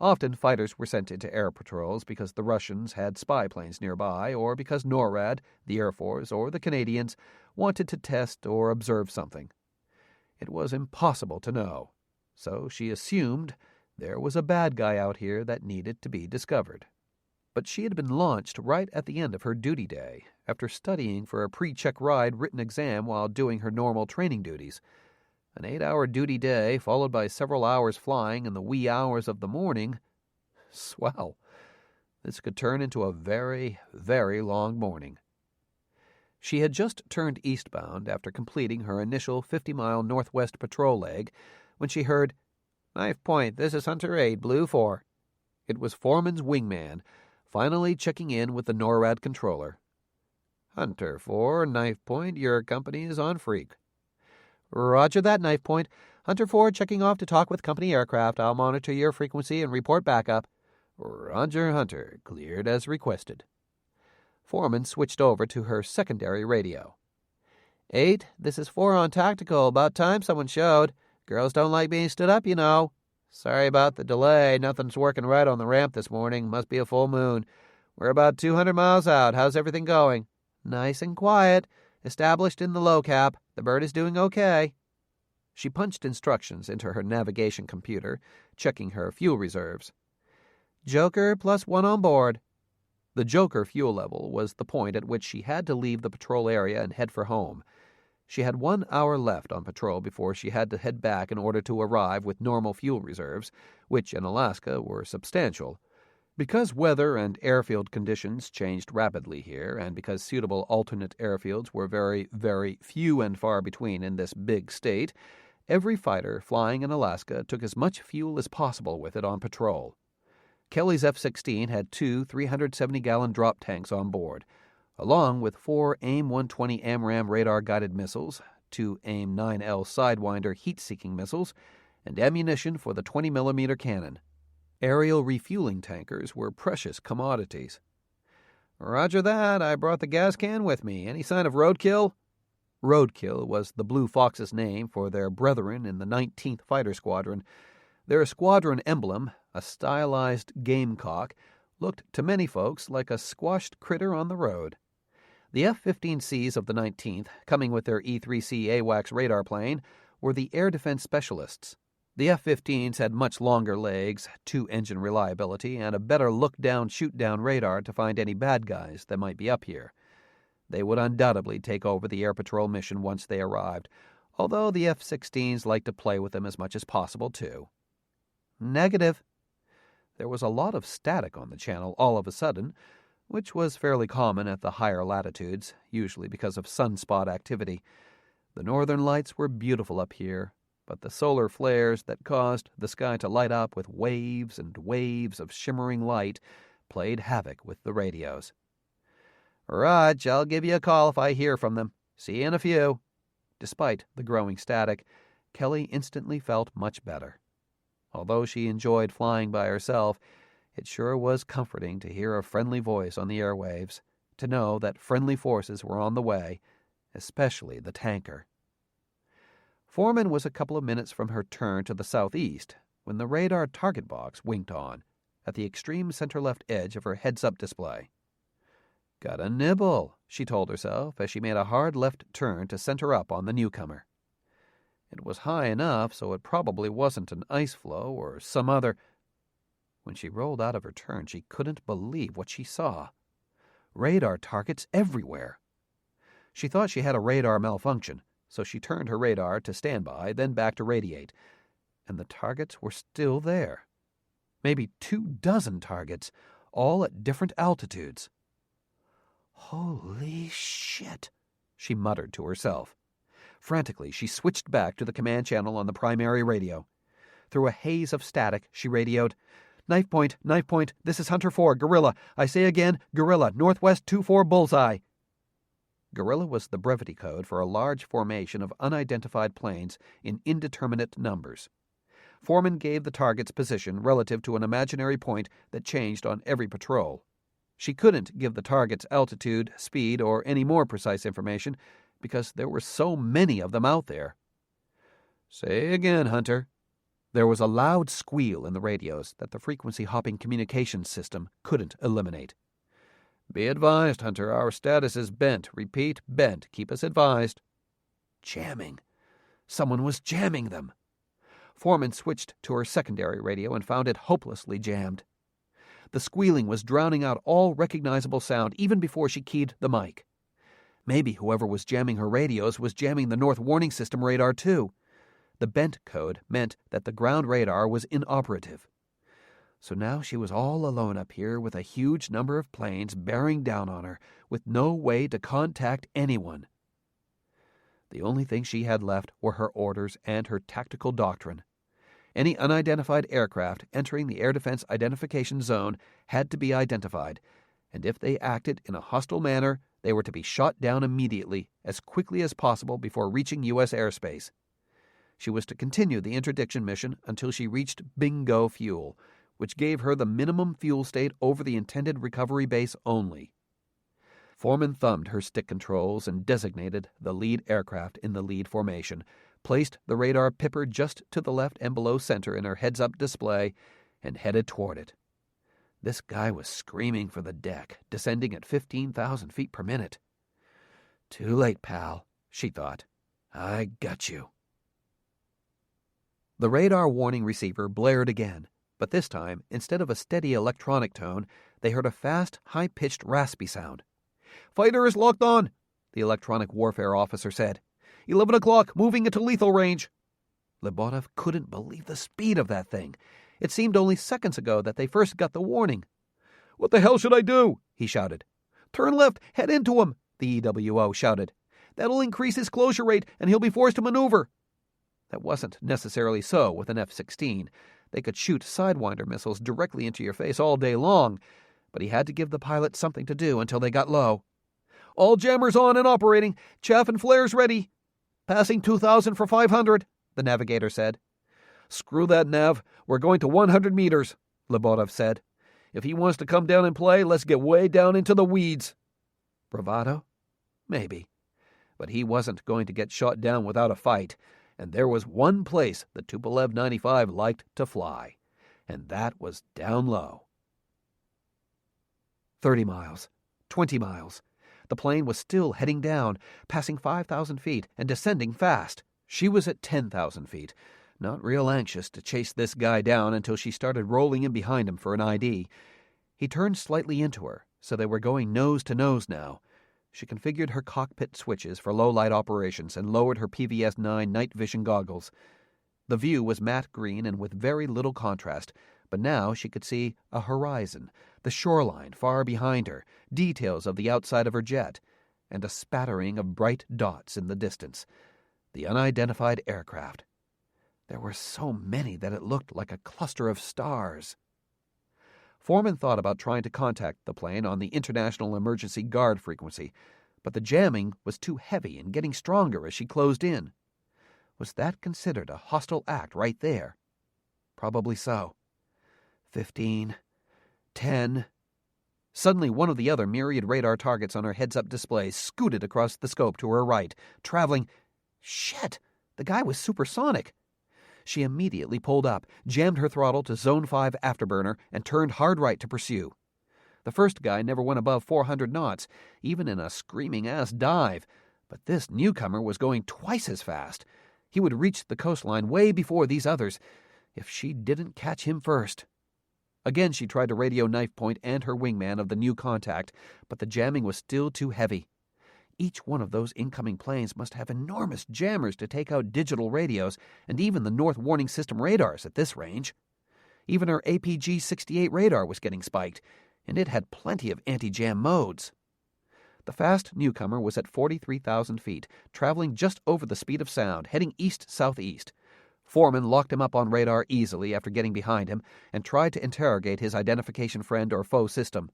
Often fighters were sent into air patrols because the Russians had spy planes nearby, or because NORAD, the Air Force, or the Canadians wanted to test or observe something. It was impossible to know, so she assumed there was a bad guy out here that needed to be discovered. But she had been launched right at the end of her duty day, after studying for a pre-check ride written exam while doing her normal training duties. An 8-hour duty day, followed by several hours flying in the wee hours of the morning. Swell. This could turn into a very, very long morning. She had just turned eastbound after completing her initial 50-mile northwest patrol leg when she heard, "Knife Point, this is Hunter 8, Blue 4. It was Foreman's wingman, finally checking in with the NORAD controller. "Hunter 4, Knife Point, your company is on Freak." "Roger that, Knife Point. Hunter 4 checking off to talk with company aircraft. I'll monitor your frequency and report backup." "Roger, Hunter. Cleared as requested." Foreman switched over to her secondary radio. 8, this is 4 on tactical. About time someone showed. Girls don't like being stood up, you know. Sorry about the delay. Nothing's working right on the ramp this morning. Must be a full moon. We're about 200 miles out. How's everything going? Nice and quiet. Established in the low cap. The bird is doing okay. She punched instructions into her navigation computer, checking her fuel reserves. Joker +1 on board. The Joker fuel level was the point at which she had to leave the patrol area and head for home. She had 1 hour left on patrol before she had to head back in order to arrive with normal fuel reserves, which in Alaska were substantial. Because weather and airfield conditions changed rapidly here, and because suitable alternate airfields were very, very few and far between in this big state, every fighter flying in Alaska took as much fuel as possible with it on patrol. Kelly's F-16 had 2 370-gallon drop tanks on board, along with 4 AIM-120 AMRAAM radar-guided missiles, 2 AIM-9L Sidewinder heat-seeking missiles, and ammunition for the 20mm cannon. Aerial refueling tankers were precious commodities. "Roger that. I brought the gas can with me. Any sign of roadkill?" Roadkill was the Blue Fox's name for their brethren in the 19th Fighter Squadron. Their squadron emblem, a stylized gamecock, looked to many folks like a squashed critter on the road. The F-15Cs of the 19th, coming with their E-3C AWACS radar plane, were the air defense specialists. The F-15s had much longer legs, 2-engine reliability, and a better look-down, shoot-down radar to find any bad guys that might be up here. They would undoubtedly take over the air patrol mission once they arrived, although the F-16s liked to play with them as much as possible, too. Negative. There was a lot of static on the channel all of a sudden, which was fairly common at the higher latitudes, usually because of sunspot activity. The northern lights were beautiful up here, but the solar flares that caused the sky to light up with waves and waves of shimmering light played havoc with the radios. "Raj, I'll give you a call if I hear from them. See you in a few." Despite the growing static, Kelly instantly felt much better. Although she enjoyed flying by herself, it sure was comforting to hear a friendly voice on the airwaves, to know that friendly forces were on the way, especially the tanker. Foreman was a couple of minutes from her turn to the southeast when the radar target box winked on, at the extreme center-left edge of her heads-up display. "Got a nibble," she told herself as she made a hard left turn to center up on the newcomer. It was high enough so it probably wasn't an ice floe or some other. When she rolled out of her turn, she couldn't believe what she saw. Radar targets everywhere. She thought she had a radar malfunction, so she turned her radar to standby, then back to radiate, and the targets were still there. Maybe 24 targets, all at different altitudes. "Holy shit," she muttered to herself. Frantically, she switched back to the command channel on the primary radio. Through a haze of static, she radioed, Knife Point, this is Hunter 4, Gorilla. I say again, Gorilla, Northwest 24 Bullseye." Gorilla was the brevity code for a large formation of unidentified planes in indeterminate numbers. Foreman gave the target's position relative to an imaginary point that changed on every patrol. She couldn't give the target's altitude, speed, or any more precise information because there were so many of them out there. "Say again, Hunter." There was a loud squeal in the radios that the frequency-hopping communications system couldn't eliminate. "Be advised, Hunter, our status is bent. Repeat, bent. Keep us advised." Jamming. Someone was jamming them. Foreman switched to her secondary radio and found it hopelessly jammed. The squealing was drowning out all recognizable sound even before she keyed the mic. Maybe whoever was jamming her radios was jamming the North Warning System radar, too. The bent code meant that the ground radar was inoperative. So now she was all alone up here with a huge number of planes bearing down on her, with no way to contact anyone. The only thing she had left were her orders and her tactical doctrine. Any unidentified aircraft entering the air defense identification zone had to be identified, and if they acted in a hostile manner, they were to be shot down immediately, as quickly as possible before reaching U.S. airspace. She was to continue the interdiction mission until she reached bingo fuel, which gave her the minimum fuel state over the intended recovery base only. Foreman thumbed her stick controls and designated the lead aircraft in the lead formation, placed the radar pipper just to the left and below center in her heads-up display, and headed toward it. This guy was screaming for the deck, descending at 15,000 feet per minute. "Too late, pal," she thought. "I got you." The radar warning receiver blared again, but this time, instead of a steady electronic tone, they heard a fast, high-pitched, raspy sound. "Fighter is locked on," the electronic warfare officer said. 11 o'clock, moving into lethal range." Lebotov couldn't believe the speed of that thing. It seemed only seconds ago that they first got the warning. "What the hell should I do?" he shouted. "Turn left, head into him," the EWO shouted. "That'll increase his closure rate, and he'll be forced to maneuver." That wasn't necessarily so with an F-16. They could shoot Sidewinder missiles directly into your face all day long, but he had to give the pilot something to do until they got low. "All jammers on and operating. Chaff and flares ready. Passing 2,000 for 500, the navigator said. "Screw that, Nav. We're going to 100 meters, Lebotov said. "If he wants to come down and play, let's get way down into the weeds." Bravado? Maybe. But he wasn't going to get shot down without a fight, and there was one place the Tupolev 95 liked to fly, and that was down low. 30 miles. 20 miles. The plane was still heading down, passing 5,000 feet and descending fast. She was at 10,000 feet, not real anxious to chase this guy down until she started rolling in behind him for an ID. He turned slightly into her, so they were going nose to nose now. She configured her cockpit switches for low-light operations and lowered her PVS-9 night vision goggles. The view was matte green and with very little contrast, but now she could see a horizon, the shoreline far behind her, details of the outside of her jet, and a spattering of bright dots in the distance. The unidentified aircraft. There were so many that it looked like a cluster of stars. Foreman thought about trying to contact the plane on the International Emergency Guard frequency, but the jamming was too heavy and getting stronger as she closed in. Was that considered a hostile act right there? Probably so. 15, 10. Suddenly, one of the other myriad radar targets on her heads-up display scooted across the scope to her right, traveling. Shit! The guy was supersonic. She immediately pulled up, jammed her throttle to Zone 5 afterburner, and turned hard right to pursue. The first guy never went above 400 knots, even in a screaming-ass dive, but this newcomer was going twice as fast. He would reach the coastline way before these others, if she didn't catch him first. Again she tried to radio knife point and her wingman of the new contact, but the jamming was still too heavy. Each one of those incoming planes must have enormous jammers to take out digital radios and even the North Warning System radars at this range. Even her APG-68 radar was getting spiked, and it had plenty of anti-jam modes. The fast newcomer was at 43,000 feet, traveling just over the speed of sound, heading east-southeast. Foreman locked him up on radar easily after getting behind him and tried to interrogate his identification friend or foe system.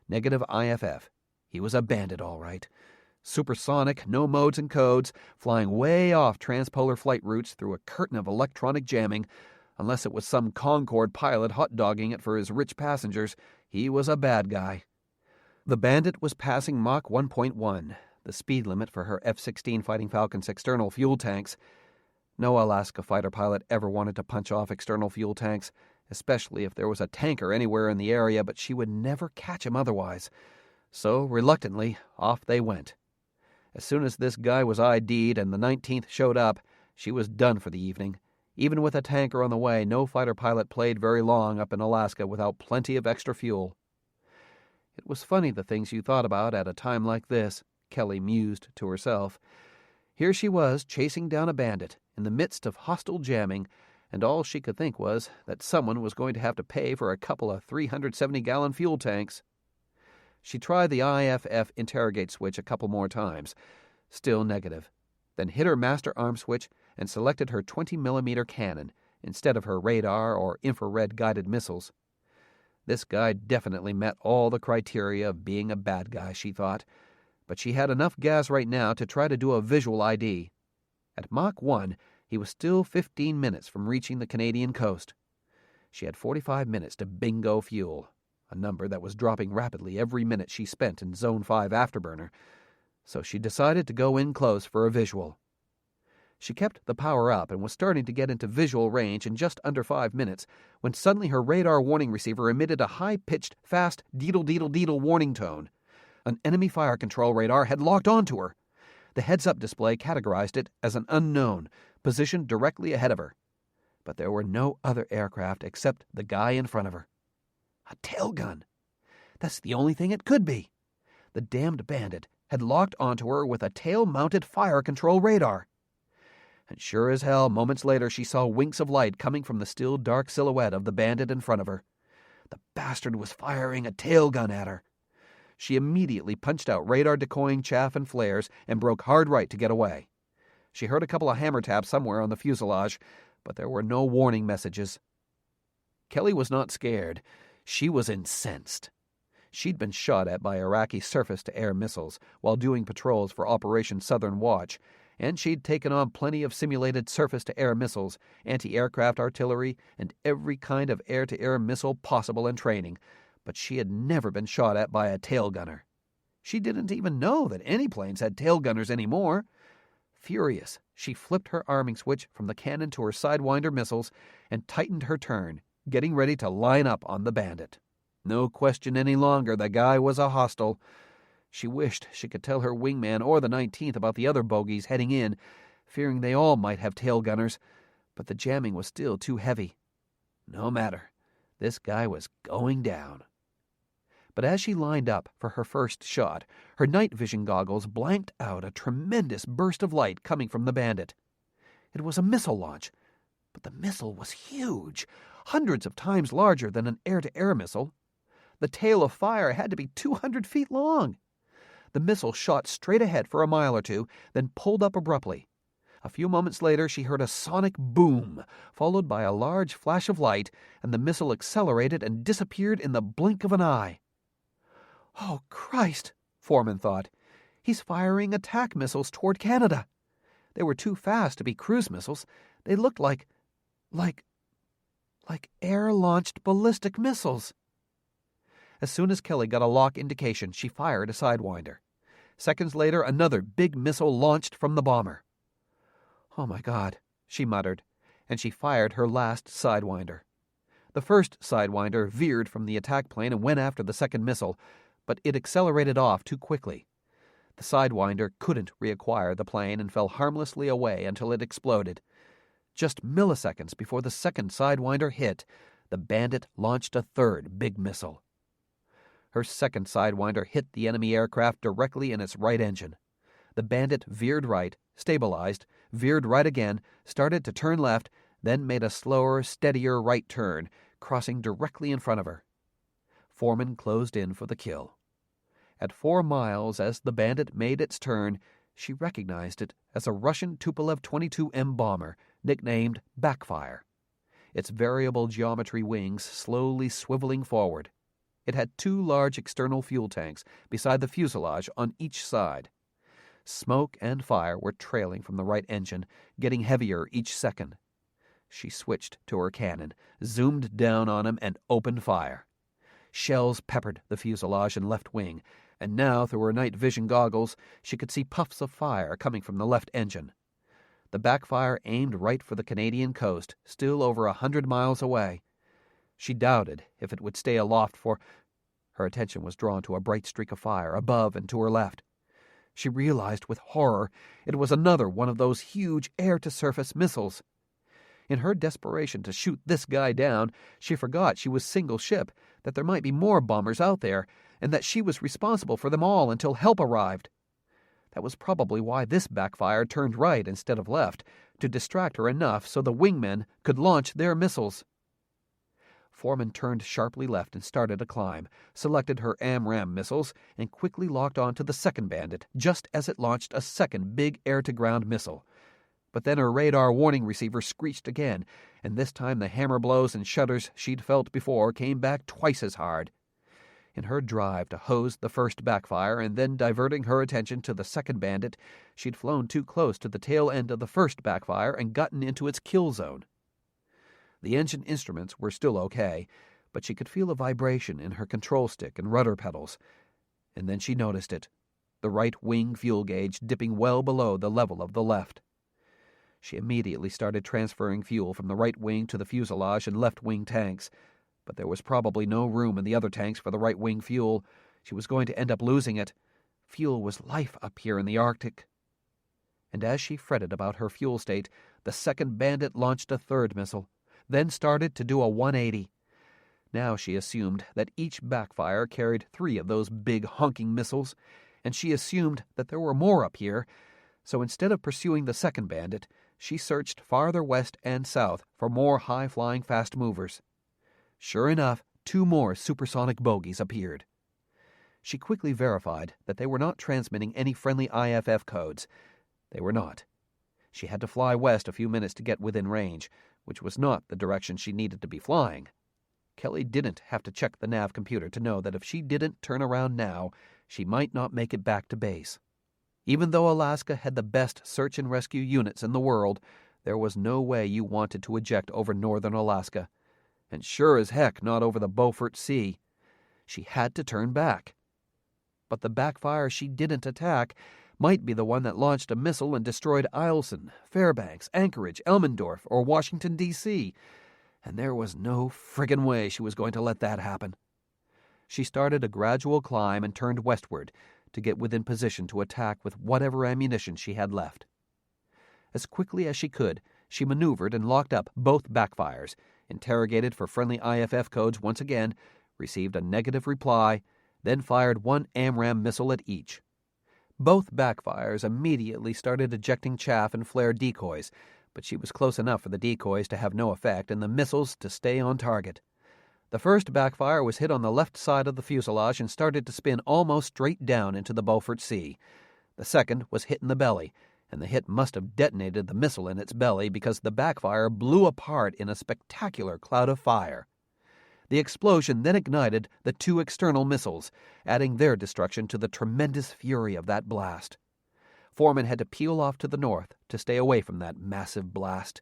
Negative IFF. He was a bandit, all right. Supersonic, no modes and codes, flying way off transpolar flight routes through a curtain of electronic jamming. Unless it was some Concorde pilot hot-dogging it for his rich passengers, he was a bad guy. The Bandit was passing Mach 1.1, the speed limit for her F-16 Fighting Falcon's external fuel tanks. No Alaska fighter pilot ever wanted to punch off external fuel tanks, especially if there was a tanker anywhere in the area, but she would never catch him otherwise. So, reluctantly, off they went. As soon as this guy was ID'd and the 19th showed up, she was done for the evening. Even with a tanker on the way, no fighter pilot played very long up in Alaska without plenty of extra fuel. It was funny the things you thought about at a time like this, Kelly mused to herself. Here she was chasing down a bandit in the midst of hostile jamming, and all she could think was that someone was going to have to pay for a couple of 370-gallon fuel tanks. She tried the IFF interrogate switch a couple more times, still negative, then hit her master arm switch and selected her 20-millimeter cannon instead of her radar or infrared guided missiles. This guy definitely met all the criteria of being a bad guy, she thought, but she had enough gas right now to try to do a visual ID. At Mach 1, he was still 15 minutes from reaching the Canadian coast. She had 45 minutes to bingo fuel, a number that was dropping rapidly every minute she spent in Zone 5 afterburner, so she decided to go in close for a visual. She kept the power up and was starting to get into visual range in just under 5 minutes when suddenly her radar warning receiver emitted a high-pitched, fast deedle-deedle-deedle warning tone. An enemy fire control radar had locked onto her. The heads-up display categorized it as an unknown, positioned directly ahead of her. But there were no other aircraft except the guy in front of her. A tail gun. That's the only thing it could be. The damned bandit had locked onto her with a tail-mounted fire control radar. And sure as hell, moments later she saw winks of light coming from the still dark silhouette of the bandit in front of her. The bastard was firing a tail gun at her. She immediately punched out radar decoying chaff and flares and broke hard right to get away. She heard a couple of hammer taps somewhere on the fuselage, but there were no warning messages. Kelly was not scared. She was incensed. She'd been shot at by Iraqi surface-to-air missiles while doing patrols for Operation Southern Watch, and she'd taken on plenty of simulated surface-to-air missiles, anti-aircraft artillery, and every kind of air-to-air missile possible in training, but she had never been shot at by a tail gunner. She didn't even know that any planes had tail gunners anymore. Furious, she flipped her arming switch from the cannon to her Sidewinder missiles and tightened her turn, getting ready to line up on the bandit. No question any longer, the guy was a hostile. She wished she could tell her wingman or the 19th about the other bogies heading in, fearing they all might have tail gunners, but the jamming was still too heavy. No matter. This guy was going down. But as she lined up for her first shot, her night vision goggles blanked out a tremendous burst of light coming from the bandit. It was a missile launch, but the missile was huge, hundreds of times larger than an air-to-air missile. The tail of fire had to be 200 feet long. The missile shot straight ahead for a mile or two, then pulled up abruptly. A few moments later, she heard a sonic boom, followed by a large flash of light, and the missile accelerated and disappeared in the blink of an eye. "Oh, Christ," Foreman thought. "He's firing attack missiles toward Canada." They were too fast to be cruise missiles. They looked like air-launched ballistic missiles. As soon as Kelly got a lock indication, she fired a Sidewinder. Seconds later, another big missile launched from the bomber. "Oh, my God," she muttered, and she fired her last Sidewinder. The first Sidewinder veered from the attack plane and went after the second missile, but it accelerated off too quickly. The Sidewinder couldn't reacquire the plane and fell harmlessly away until it exploded. Just milliseconds before the second Sidewinder hit, the bandit launched a third big missile. Her second Sidewinder hit the enemy aircraft directly in its right engine. The bandit veered right, stabilized, veered right again, started to turn left, then made a slower, steadier right turn, crossing directly in front of her. Foreman closed in for the kill. At 4 miles, as the bandit made its turn, she recognized it as a Russian Tupolev 22M bomber, nicknamed Backfire, its variable geometry wings slowly swiveling forward. It had 2 large external fuel tanks beside the fuselage on each side. Smoke and fire were trailing from the right engine, getting heavier each second. She switched to her cannon, zoomed down on him, and opened fire. Shells peppered the fuselage and left wing, and now, through her night vision goggles, she could see puffs of fire coming from the left engine. The Backfire aimed right for the Canadian coast, still over 100 miles away. She doubted if it would stay aloft, for her attention was drawn to a bright streak of fire above and to her left. She realized with horror it was another one of those huge air-to-surface missiles. In her desperation to shoot this guy down, she forgot she was single ship, that there might be more bombers out there, and that she was responsible for them all until help arrived. That was probably why this backfire turned right instead of left, to distract her enough so the wingmen could launch their missiles. Foreman turned sharply left and started a climb, selected her AMRAAM missiles, and quickly locked on to the second Bandit just as it launched a second big air-to-ground missile. But then her radar warning receiver screeched again, and this time the hammer blows and shudders she'd felt before came back twice as hard. In her drive to hose the first backfire and then diverting her attention to the second Bandit, she'd flown too close to the tail end of the first backfire and gotten into its kill zone. The engine instruments were still okay, but she could feel a vibration in her control stick and rudder pedals. And then she noticed it, the right wing fuel gauge dipping well below the level of the left. She immediately started transferring fuel from the right wing to the fuselage and left wing tanks, but there was probably no room in the other tanks for the right wing fuel. She was going to end up losing it. Fuel was life up here in the Arctic. And as she fretted about her fuel state, the second Bandit launched a third missile, then started to do a 180. Now she assumed that each backfire carried 3 of those big honking missiles, and she assumed that there were more up here, so instead of pursuing the second Bandit, she searched farther west and south for more high-flying fast movers. Sure enough, 2 more supersonic bogies appeared. She quickly verified that they were not transmitting any friendly IFF codes. They were not. She had to fly west a few minutes to get within range, which was not the direction she needed to be flying. Kelly didn't have to check the nav computer to know that if she didn't turn around now, she might not make it back to base. Even though Alaska had the best search and rescue units in the world, there was no way you wanted to eject over northern Alaska, and sure as heck not over the Beaufort Sea. She had to turn back. But the backfire she didn't attack might be the one that launched a missile and destroyed Eielson, Fairbanks, Anchorage, Elmendorf, or Washington, D.C., and there was no friggin' way she was going to let that happen. She started a gradual climb and turned westward to get within position to attack with whatever ammunition she had left. As quickly as she could, she maneuvered and locked up both backfires, interrogated for friendly IFF codes once again, received a negative reply, then fired 1 AMRAAM missile at each. Both backfires immediately started ejecting chaff and flare decoys, but she was close enough for the decoys to have no effect and the missiles to stay on target. The first backfire was hit on the left side of the fuselage and started to spin almost straight down into the Beaufort Sea. The second was hit in the belly, and the hit must have detonated the missile in its belly because the backfire blew apart in a spectacular cloud of fire. The explosion then ignited the 2 external missiles, adding their destruction to the tremendous fury of that blast. Foreman had to peel off to the north to stay away from that massive blast.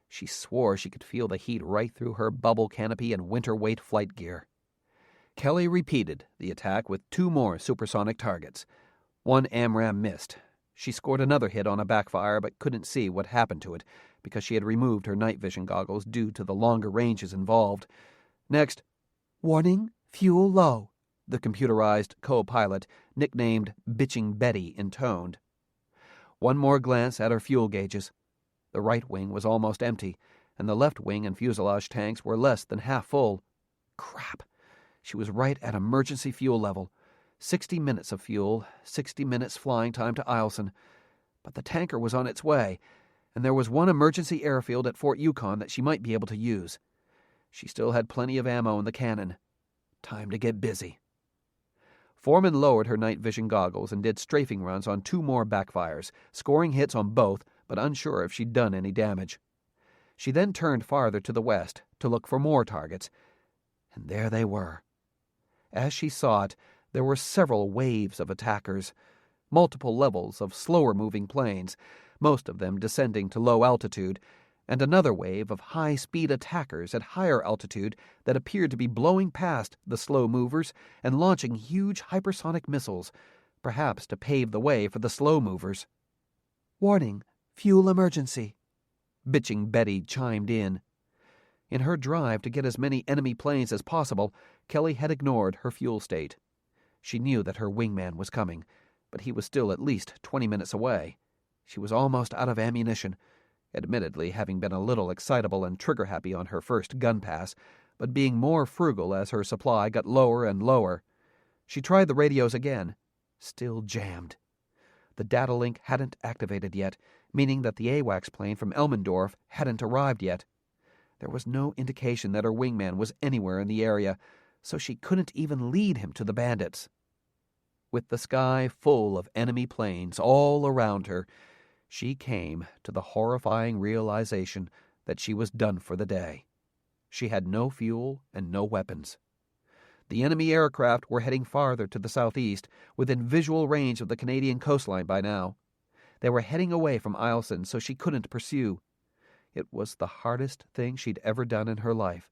She swore she could feel the heat right through her bubble canopy and winter-weight flight gear. Kelly repeated the attack with 2 more supersonic targets. 1 AMRAAM missed. She scored another hit on a backfire but couldn't see what happened to it because she had removed her night vision goggles due to the longer ranges involved. Next, "Warning, fuel low," the computerized co-pilot, nicknamed Bitching Betty, intoned. 1 more glance at her fuel gauges. The right wing was almost empty, and the left wing and fuselage tanks were less than half full. Crap! She was right at emergency fuel level. 60 minutes of fuel, 60 minutes flying time to Eielson. But the tanker was on its way, and there was 1 emergency airfield at Fort Yukon that she might be able to use. She still had plenty of ammo in the cannon. Time to get busy. Foreman lowered her night vision goggles and did strafing runs on 2 more backfires, scoring hits on both, but unsure if she'd done any damage. She then turned farther to the west to look for more targets, and there they were. As she saw it, there were several waves of attackers, multiple levels of slower-moving planes, most of them descending to low altitude, and another wave of high-speed attackers at higher altitude that appeared to be blowing past the slow movers and launching huge hypersonic missiles, perhaps to pave the way for the slow movers. "Warning, fuel emergency," Bitching Betty chimed in. In her drive to get as many enemy planes as possible, Kelly had ignored her fuel state. She knew that her wingman was coming, but he was still at least 20 minutes away. She was almost out of ammunition, admittedly having been a little excitable and trigger-happy on her first gun pass, but being more frugal as her supply got lower and lower. She tried the radios again. Still jammed. The data link hadn't activated yet, meaning that the AWACS plane from Elmendorf hadn't arrived yet. There was no indication that her wingman was anywhere in the area, so she couldn't even lead him to the bandits. With the sky full of enemy planes all around her, she came to the horrifying realization that she was done for the day. She had no fuel and no weapons. The enemy aircraft were heading farther to the southeast, within visual range of the Canadian coastline by now. They were heading away from Eielson, so she couldn't pursue. It was the hardest thing she'd ever done in her life,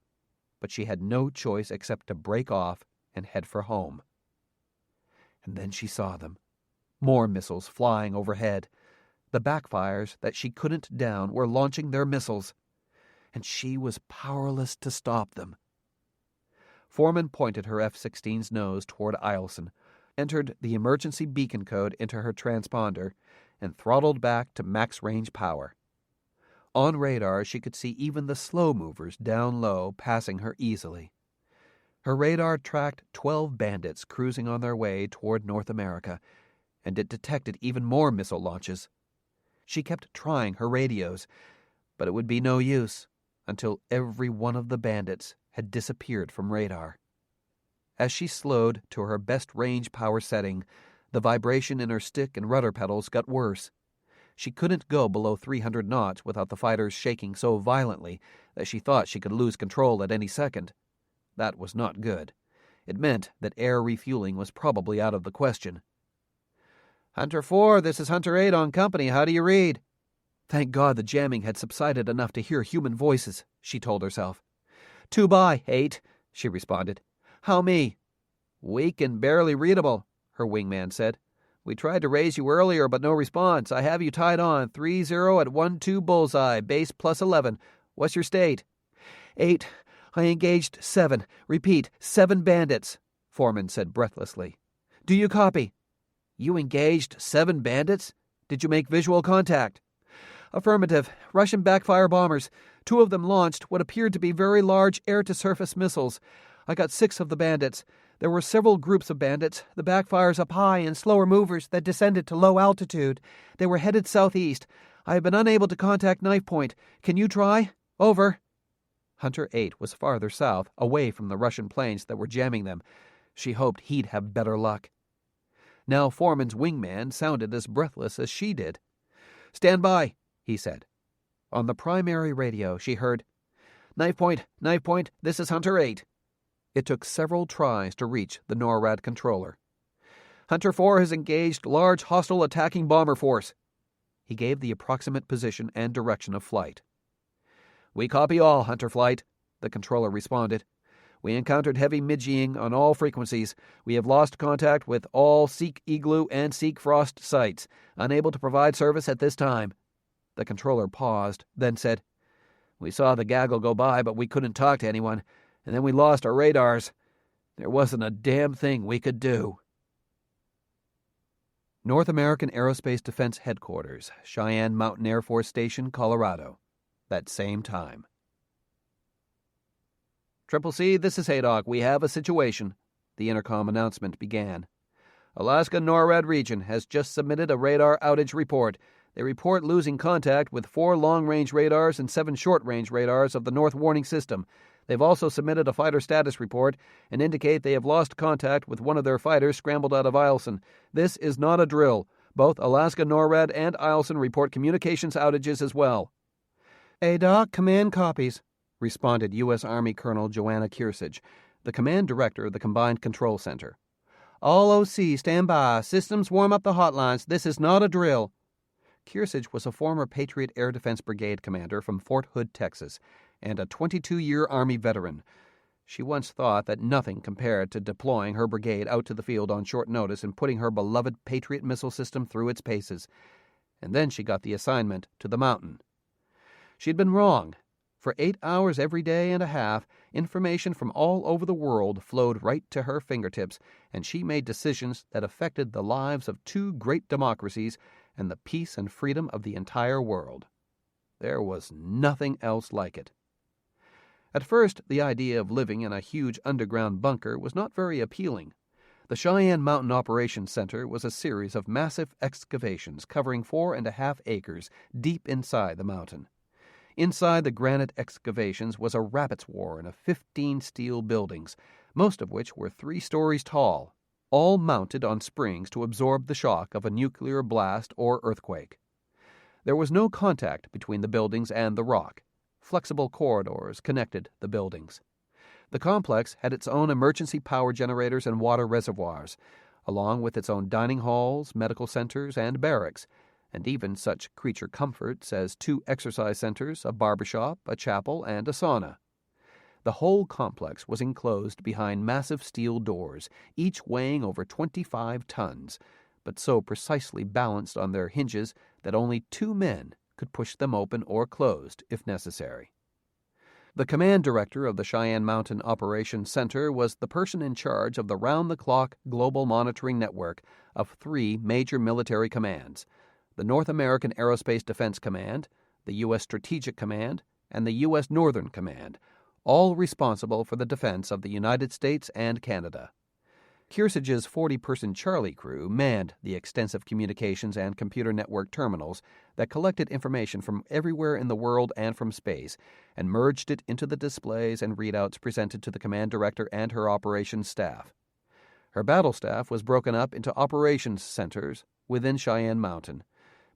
but she had no choice except to break off and head for home. And then she saw them. More missiles flying overhead. The backfires that she couldn't down were launching their missiles, and she was powerless to stop them. Foreman pointed her F-16's nose toward Eielson, entered the emergency beacon code into her transponder, and throttled back to max range power. On radar, she could see even the slow movers down low passing her easily. Her radar tracked 12 bandits cruising on their way toward North America, and it detected even more missile launches. She kept trying her radios, but it would be no use until every one of the bandits had disappeared from radar. As she slowed to her best range power setting, the vibration in her stick and rudder pedals got worse. She couldn't go below 300 knots without the fighters shaking so violently that she thought she could lose control at any second. That was not good. It meant that air refueling was probably out of the question. Hunter 4, this is Hunter 8 on company. How do you read? Thank God the jamming had subsided enough to hear human voices, she told herself. 2 by 8, she responded. How me? Weak and barely readable, her wingman said. We tried to raise you earlier, but no response. I have you tied on. 30 at 12 bullseye, base plus 11. What's your state? 8. I engaged 7. Repeat, 7 bandits, Foreman said breathlessly. Do you copy? You engaged 7 bandits? Did you make visual contact? Affirmative. Russian backfire bombers. 2 of them launched what appeared to be very large air-to-surface missiles. I got 6 of the bandits. There were several groups of bandits, the backfires up high and slower movers that descended to low altitude. They were headed southeast. I have been unable to contact Knife Point. Can you try? Over. Hunter 8 was farther south, away from the Russian planes that were jamming them. She hoped he'd have better luck. Now Foreman's wingman sounded as breathless as she did. Stand by, he said. On the primary radio, she heard, Knife Point, this is Hunter 8. It took several tries to reach the NORAD controller. Hunter 4 has engaged large hostile attacking bomber force. He gave the approximate position and direction of flight. We copy all, Hunter Flight, the controller responded. We encountered heavy midging on all frequencies. We have lost contact with all Seek Igloo and Seek Frost sites, unable to provide service at this time. The controller paused, then said, We saw the gaggle go by, but we couldn't talk to anyone, and then we lost our radars. There wasn't a damn thing we could do. North American Aerospace Defense Headquarters, Cheyenne Mountain Air Force Station, Colorado. That same time. Triple C, this is Haydock. We have a situation, the intercom announcement began. Alaska NORAD region has just submitted a radar outage report. They report losing contact with 4 long-range radars and 7 short-range radars of the North Warning System. They've also submitted a fighter status report and indicate they have lost contact with one of their fighters scrambled out of Eielson. This is not a drill. Both Alaska NORAD and Eielson report communications outages as well. ADOC, command copies, responded U.S. Army Colonel Joanna Kearsage, the command director of the Combined Control Center. All OC, stand by. Systems warm up the hotlines. This is not a drill. Kearsage was a former Patriot Air Defense Brigade commander from Fort Hood, Texas, and a 22-year Army veteran. She once thought that nothing compared to deploying her brigade out to the field on short notice and putting her beloved Patriot missile system through its paces. And then she got the assignment to the mountain. She'd been wrong. For 8 hours every day and a half, information from all over the world flowed right to her fingertips, and she made decisions that affected the lives of 2 great democracies and the peace and freedom of the entire world. There was nothing else like it. At first, the idea of living in a huge underground bunker was not very appealing. The Cheyenne Mountain Operations Center was a series of massive excavations covering 4.5 acres deep inside the mountain. Inside the granite excavations was a rabbit's warren of 15 steel buildings, most of which were 3 stories tall, all mounted on springs to absorb the shock of a nuclear blast or earthquake. There was no contact between the buildings and the rock. Flexible corridors connected the buildings. The complex had its own emergency power generators and water reservoirs, along with its own dining halls, medical centers, and barracks, and even such creature comforts as 2 exercise centers, a barbershop, a chapel, and a sauna. The whole complex was enclosed behind massive steel doors, each weighing over 25 tons, but so precisely balanced on their hinges that only 2 men could push them open or closed if necessary. The command director of the Cheyenne Mountain Operations Center was the person in charge of the round-the-clock global monitoring network of 3 major military commands: the North American Aerospace Defense Command, the U.S. Strategic Command, and the U.S. Northern Command, all responsible for the defense of the United States and Canada. Kearsage's 40-person Charlie crew manned the extensive communications and computer network terminals that collected information from everywhere in the world and from space, and merged it into the displays and readouts presented to the command director and her operations staff. Her battle staff was broken up into operations centers within Cheyenne Mountain: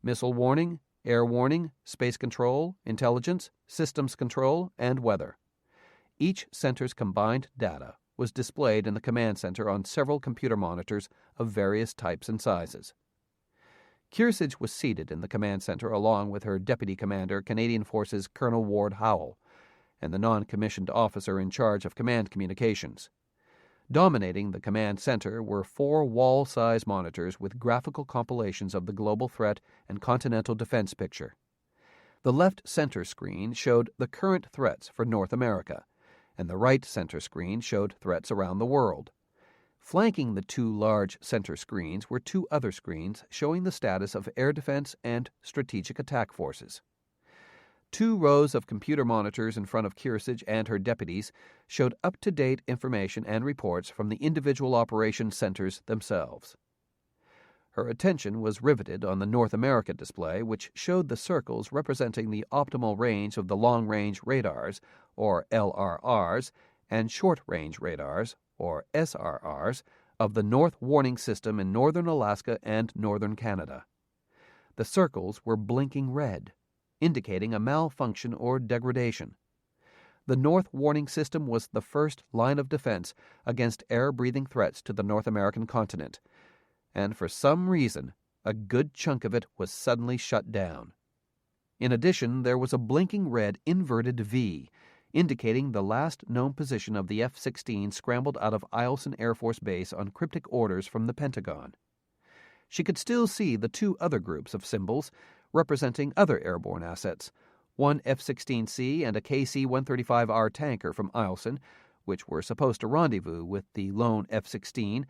missile warning, air warning, space control, intelligence, systems control, and weather. Each center's combined data was displayed in the command center on several computer monitors of various types and sizes. Kearsage was seated in the command center along with her Deputy Commander, Canadian Forces Colonel Ward Howell, and the non-commissioned officer in charge of command communications. Dominating the command center were 4 wall-size monitors with graphical compilations of the global threat and continental defense picture. The left center screen showed the current threats for North America, and the right center screen showed threats around the world. Flanking the 2 large center screens were 2 other screens showing the status of air defense and strategic attack forces. 2 rows of computer monitors in front of Kearsage and her deputies showed up-to-date information and reports from the individual operations centers themselves. Her attention was riveted on the North America display, which showed the circles representing the optimal range of the long-range radars, or LRRs, and short-range radars, or SRRs, of the North Warning System in northern Alaska and northern Canada. The circles were blinking red, indicating a malfunction or degradation. The North Warning System was the first line of defense against air-breathing threats to the North American continent, and for some reason, a good chunk of it was suddenly shut down. In addition, there was a blinking red inverted V, indicating the last known position of the F-16 scrambled out of Eielson Air Force Base on cryptic orders from the Pentagon. She could still see the 2 other groups of symbols representing other airborne assets, 1 F-16C and a KC-135R tanker from Eielson, which were supposed to rendezvous with the lone F-16,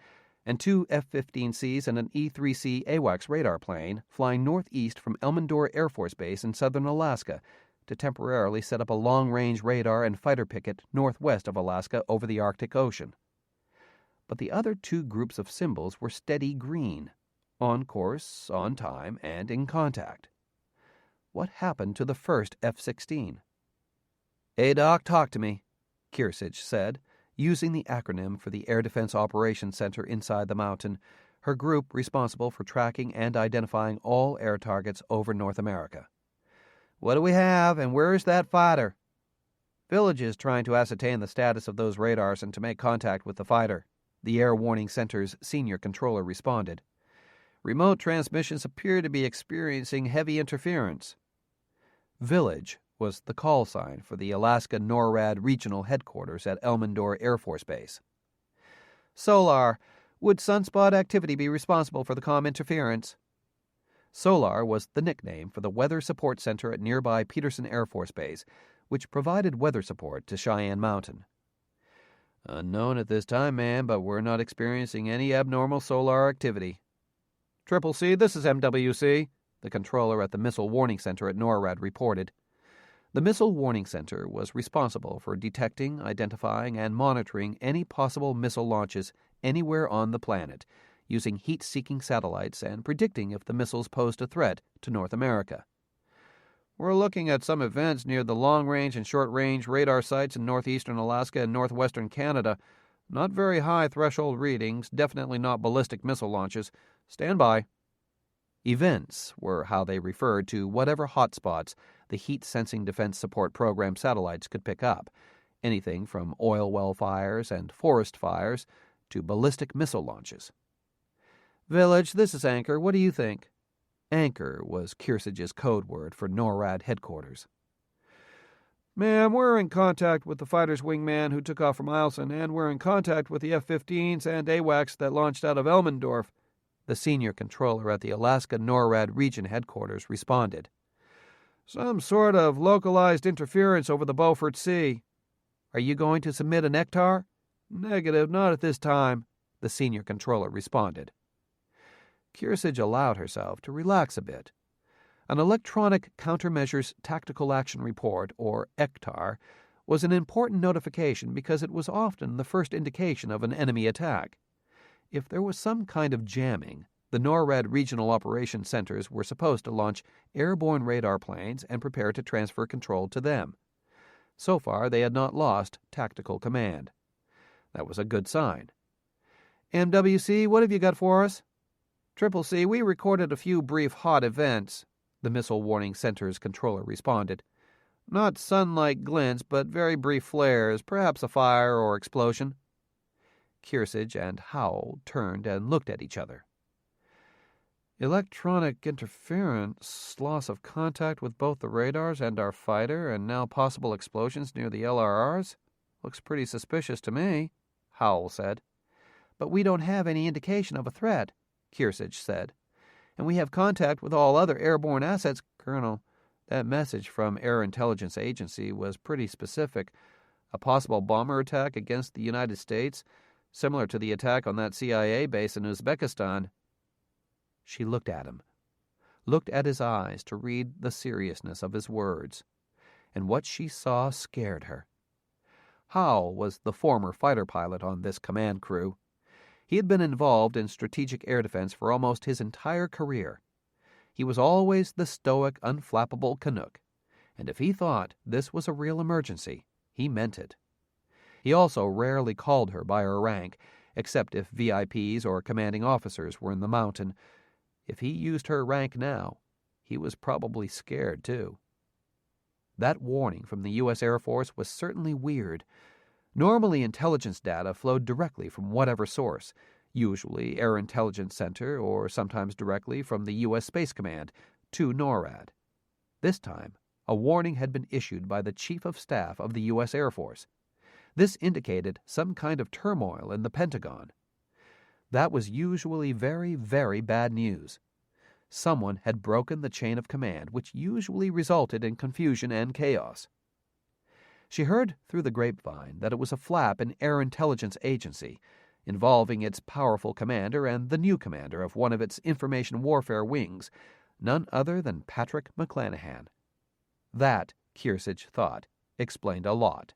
and 2 F-15Cs and an E-3C AWACS radar plane flying northeast from Elmendore Air Force Base in southern Alaska to temporarily set up a long-range radar and fighter picket northwest of Alaska over the Arctic Ocean. But the other 2 groups of symbols were steady green, on course, on time, and in contact. What happened to the first F-16? "Hey, Doc, talk to me," Kearsage said, using the acronym for the Air Defense Operations Center inside the mountain, her group responsible for tracking and identifying all air targets over North America. "What do we have, and where is that fighter?" "Village is trying to ascertain the status of those radars and to make contact with the fighter," the Air Warning Center's senior controller responded. "Remote transmissions appear to be experiencing heavy interference." Village was the call sign for the Alaska NORAD Regional Headquarters at Elmendore Air Force Base. "Solar, would sunspot activity be responsible for the comm interference?" Solar was the nickname for the Weather Support Center at nearby Peterson Air Force Base, which provided weather support to Cheyenne Mountain. "Unknown at this time, ma'am, but we're not experiencing any abnormal solar activity." "Triple C, this is MWC," the controller at the Missile Warning Center at NORAD reported. The Missile Warning Center was responsible for detecting, identifying, and monitoring any possible missile launches anywhere on the planet, using heat-seeking satellites and predicting if the missiles posed a threat to North America. We're looking at some events near the long-range and short-range radar sites in northeastern Alaska and northwestern Canada. Not very high threshold readings, definitely not ballistic missile launches. Stand by. Events were how they referred to whatever hotspots the heat-sensing defense support program satellites could pick up, anything from oil well fires and forest fires to ballistic missile launches. Village, this is Anchor. What do you think? Anchor was Kearsage's code word for NORAD headquarters. Ma'am, we're in contact with the fighter's wingman who took off from Eielson, and we're in contact with the F-15s and AWACS that launched out of Elmendorf, the senior controller at the Alaska NORAD region headquarters responded. Some sort of localized interference over the Beaufort Sea. Are you going to submit an ECTAR? Negative, not at this time, the senior controller responded. Kearsage allowed herself to relax a bit. An Electronic Countermeasures Tactical Action Report, or ECTAR, was an important notification because it was often the first indication of an enemy attack. If there was some kind of jamming, the NORAD regional operations centers were supposed to launch airborne radar planes and prepare to transfer control to them. So far, they had not lost tactical command. That was a good sign. MWC, what have you got for us? Triple C, we recorded a few brief hot events, the Missile Warning Center's controller responded. Not sun-like glints, but very brief flares, perhaps a fire or explosion. Kearsage and Howell turned and looked at each other. Electronic interference, loss of contact with both the radars and our fighter, and now possible explosions near the LRRs? Looks pretty suspicious to me, Howell said. But we don't have any indication of a threat, Kearsage said. And we have contact with all other airborne assets. Colonel, that message from Air Intelligence Agency was pretty specific. A possible bomber attack against the United States, similar to the attack on that CIA base in Uzbekistan. She looked at him, looked at his eyes to read the seriousness of his words, and what she saw scared her. Howell was the former fighter pilot on this command crew. He had been involved in strategic air defense for almost his entire career. He was always the stoic, unflappable Canuck, and if he thought this was a real emergency, he meant it. He also rarely called her by her rank, except if VIPs or commanding officers were in the mountain. If he used her rank now, he was probably scared, too. That warning from the U.S. Air Force was certainly weird. Normally, intelligence data flowed directly from whatever source, usually Air Intelligence Center or sometimes directly from the U.S. Space Command, to NORAD. This time, a warning had been issued by the Chief of Staff of the U.S. Air Force. This indicated some kind of turmoil in the Pentagon. That was usually very, very bad news. Someone had broken the chain of command, which usually resulted in confusion and chaos. She heard through the grapevine that it was a flap in Air Intelligence Agency, involving its powerful commander and the new commander of one of its information warfare wings, none other than Patrick McClanahan. That, Kearsage thought, explained a lot.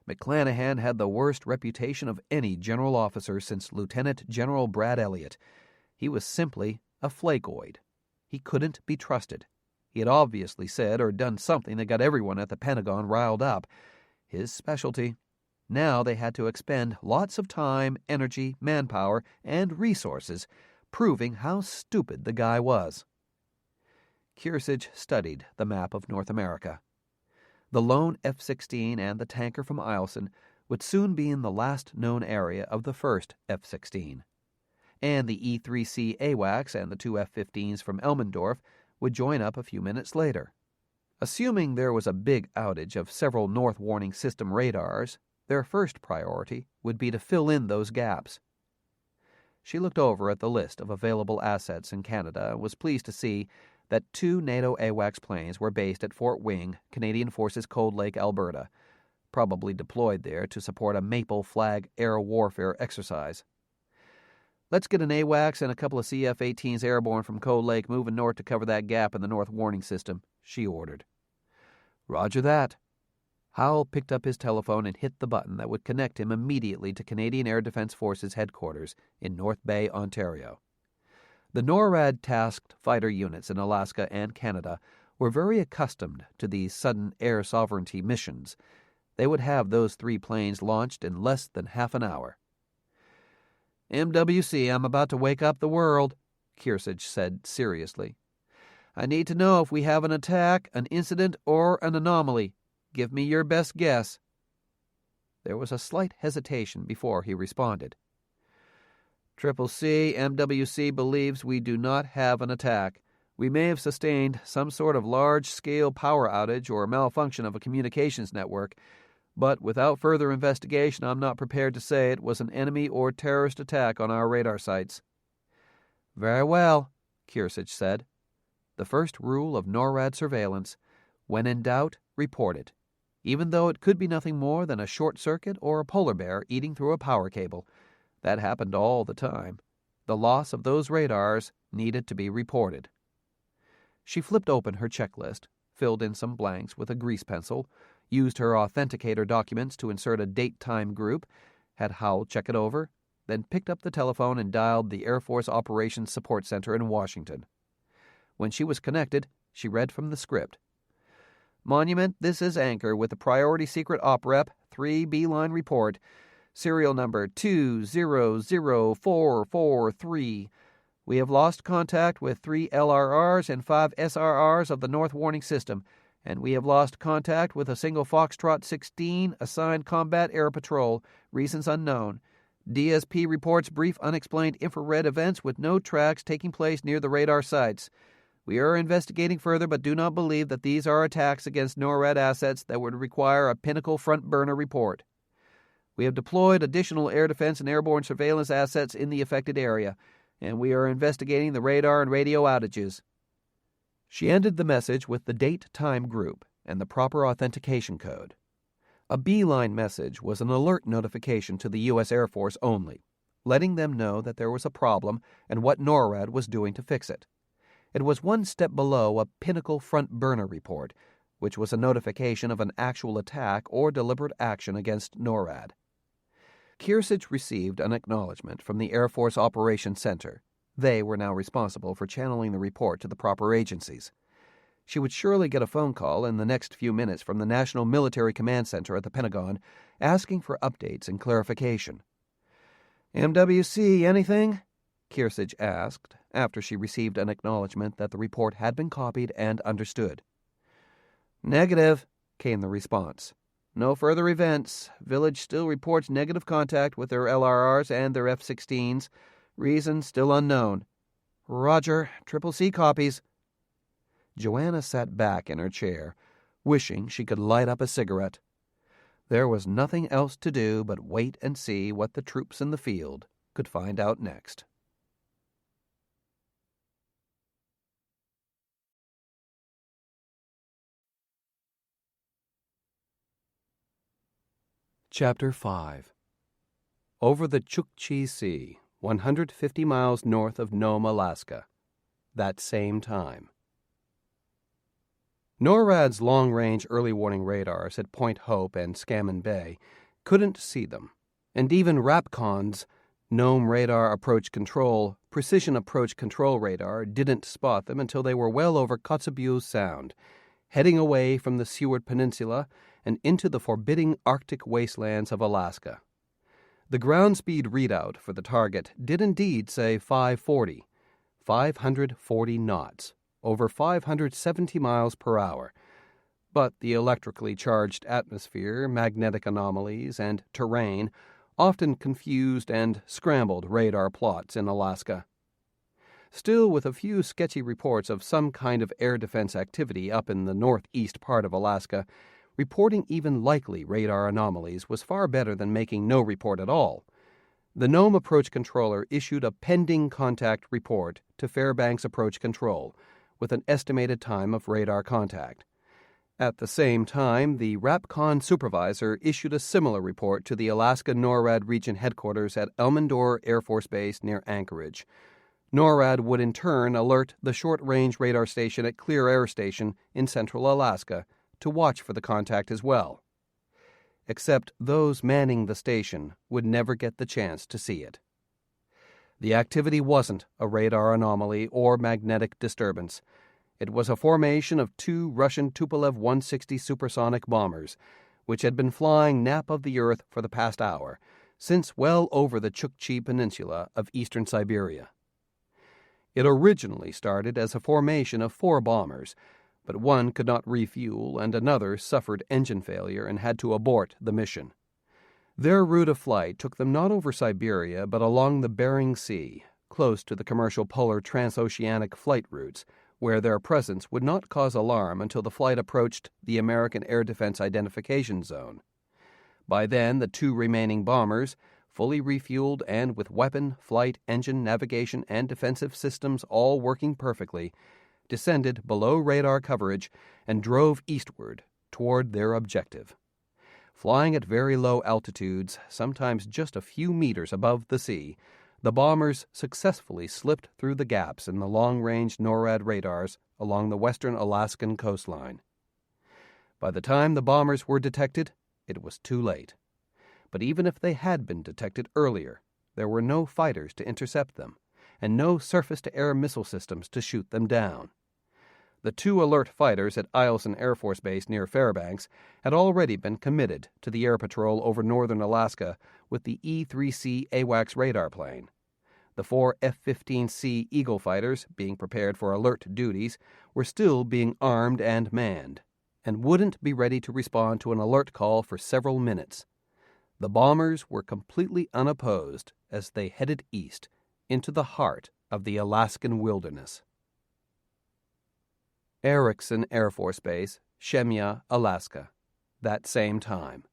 McClanahan had the worst reputation of any general officer since Lieutenant General Brad Elliott. He was simply a flakeoid. He couldn't be trusted. He had obviously said or done something that got everyone at the Pentagon riled up. His specialty. Now they had to expend lots of time, energy, manpower, and resources proving how stupid the guy was. Kearsage studied the map of North America. The lone F-16 and the tanker from Eielson would soon be in the last known area of the first F-16. And the E-3C AWACS and the two F-15s from Elmendorf would join up a few minutes later. Assuming there was a big outage of several North Warning System radars, their first priority would be to fill in those gaps. She looked over at the list of available assets in Canada and was pleased to see that 2 NATO AWACS planes were based at Fort Wing, Canadian Forces Cold Lake, Alberta, probably deployed there to support a Maple Flag air warfare exercise. Let's get an AWACS and a couple of CF-18s airborne from Cold Lake moving north to cover that gap in the North Warning System, she ordered. Roger that. Howell picked up his telephone and hit the button that would connect him immediately to Canadian Air Defence Forces headquarters in North Bay, Ontario. The NORAD-tasked fighter units in Alaska and Canada were very accustomed to these sudden air sovereignty missions. They would have those 3 planes launched in less than half an hour. "MWC, I'm about to wake up the world," Kearsarge said seriously. "I need to know if we have an attack, an incident, or an anomaly. Give me your best guess." There was a slight hesitation before he responded. "CCC, MWC believes we do not have an attack. We may have sustained some sort of large-scale power outage or malfunction of a communications network, but without further investigation, I'm not prepared to say it was an enemy or terrorist attack on our radar sites." "Very well," Kearsarge said. "The first rule of NORAD surveillance: when in doubt, report it, even though it could be nothing more than a short circuit or a polar bear eating through a power cable. That happened all the time. The loss of those radars needed to be reported." She flipped open her checklist, filled in some blanks with a grease pencil, used her authenticator documents to insert a date-time group, had Howell check it over, then picked up the telephone and dialed the Air Force Operations Support Center in Washington. When she was connected, she read from the script. "Monument, this is Anchor with the Priority Secret OpRep 3B line report, serial number 200443. We have lost contact with 3 LRRs and 5 SRRs of the North Warning System, and we have lost contact with a single Foxtrot 16 assigned Combat Air Patrol, reasons unknown. DSP reports brief unexplained infrared events with no tracks taking place near the radar sites. We are investigating further but do not believe that these are attacks against NORAD assets that would require a Pinnacle front burner report. We have deployed additional air defense and airborne surveillance assets in the affected area, and we are investigating the radar and radio outages." She ended the message with the date-time group and the proper authentication code. A B-line message was an alert notification to the U.S. Air Force only, letting them know that there was a problem and what NORAD was doing to fix it. It was one step below a Pinnacle front burner report, which was a notification of an actual attack or deliberate action against NORAD. Kearsarge received an acknowledgement from the Air Force Operations Center. They were now responsible for channeling the report to the proper agencies. She would surely get a phone call in the next few minutes from the National Military Command Center at the Pentagon, asking for updates and clarification. "MWC, anything?" Kearsarge asked, after she received an acknowledgement that the report had been copied and understood. "Negative," came the response. "No further events. Village still reports negative contact with their LRRs and their F-16s. Reason still unknown." "Roger. CCC copies." Joanna sat back in her chair, wishing she could light up a cigarette. There was nothing else to do but wait and see what the troops in the field could find out next. Chapter 5. Over the Chukchi Sea, 150 miles north of Nome, Alaska. That same time. NORAD's long-range early warning radars at Point Hope and Scammon Bay couldn't see them, and even RAPCON's Nome Radar Approach Control Precision Approach Control Radar didn't spot them until they were well over Kotzebue Sound, heading away from the Seward Peninsula and into the forbidding Arctic wastelands of Alaska. The ground speed readout for the target did indeed say 540 knots, over 570 miles per hour, but the electrically charged atmosphere, magnetic anomalies, and terrain often confused and scrambled radar plots in Alaska. Still, with a few sketchy reports of some kind of air defense activity up in the northeast part of Alaska, reporting even likely radar anomalies was far better than making no report at all. The Nome Approach Controller issued a pending contact report to Fairbanks Approach Control, with an estimated time of radar contact. At the same time, the RAPCON supervisor issued a similar report to the Alaska NORAD region headquarters at Elmendorf Air Force Base near Anchorage. NORAD would in turn alert the short-range radar station at Clear Air Station in central Alaska to watch for the contact as well. except those manning the station would never get the chance to see it. The activity wasn't a radar anomaly or magnetic disturbance. It was a formation of two Russian Tupolev 160 supersonic bombers, which had been flying nap of the Earth for the past hour, since well over the Chukchi Peninsula of eastern Siberia. It originally started as a formation of 4 bombers, but one could not refuel and another suffered engine failure and had to abort the mission. Their route of flight took them not over Siberia but along the Bering Sea, close to the commercial polar transoceanic flight routes, where their presence would not cause alarm until the flight approached the American Air Defense Identification Zone. By then, the 2 remaining bombers, fully refueled and with weapon, flight, engine, navigation, and defensive systems all working perfectly, descended below radar coverage and drove eastward toward their objective. Flying at very low altitudes, sometimes just a few meters above the sea, the bombers successfully slipped through the gaps in the long-range NORAD radars along the western Alaskan coastline. By the time the bombers were detected, it was too late. But even if they had been detected earlier, there were no fighters to intercept them, and no surface-to-air missile systems to shoot them down. The 2 alert fighters at Eielson Air Force Base near Fairbanks had already been committed to the air patrol over northern Alaska with the E-3C AWACS radar plane. The 4 F-15C Eagle fighters, being prepared for alert duties, were still being armed and manned, and wouldn't be ready to respond to an alert call for several minutes. The bombers were completely unopposed as they headed east into the heart of the Alaskan wilderness. Erickson Air Force Base, Shemya, Alaska, that same time.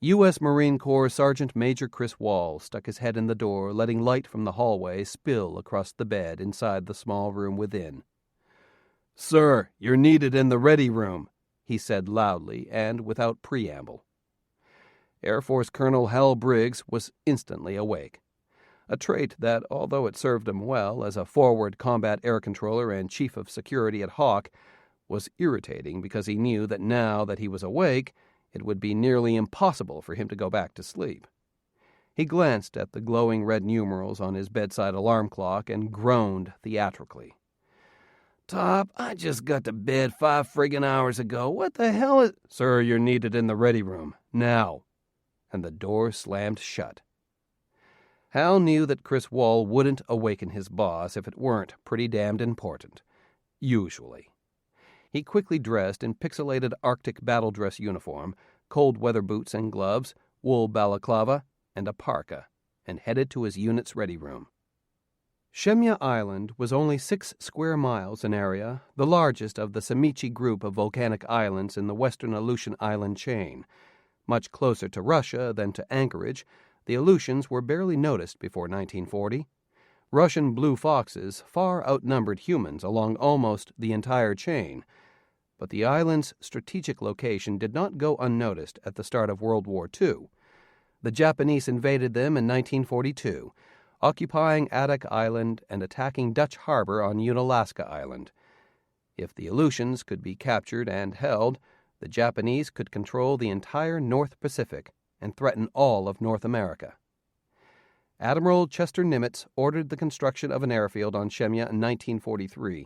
U.S. Marine Corps Sergeant Major Chris Wall stuck his head in the door, letting light from the hallway spill across the bed inside the small room within. "Sir, you're needed in the ready room," he said loudly and without preamble. Air Force Colonel Hal Briggs was instantly awake, a trait that, although it served him well as a forward combat air controller and chief of security at Hawk, was irritating because he knew that now that he was awake, it would be nearly impossible for him to go back to sleep. He glanced at the glowing red numerals on his bedside alarm clock and groaned theatrically. "Top, I just got to bed 5 friggin' hours ago. What the hell is—" "Sir, you're needed in the ready room, now." And the door slammed shut. Hal knew that Chris Wall wouldn't awaken his boss if it weren't pretty damned important. Usually. He quickly dressed in pixelated Arctic battle dress uniform, cold weather boots and gloves, wool balaclava, and a parka, and headed to his unit's ready room. Shemya Island was only 6 square miles in area, the largest of the Samichi group of volcanic islands in the western Aleutian Island chain. Much closer to Russia than to Anchorage, the Aleutians were barely noticed before 1940. Russian blue foxes far outnumbered humans along almost the entire chain, but the island's strategic location did not go unnoticed at the start of World War II. The Japanese invaded them in 1942, occupying Adak Island and attacking Dutch Harbor on Unalaska Island. If the Aleutians could be captured and held, the Japanese could control the entire North Pacific and threaten all of North America. Admiral Chester Nimitz ordered the construction of an airfield on Shemya in 1943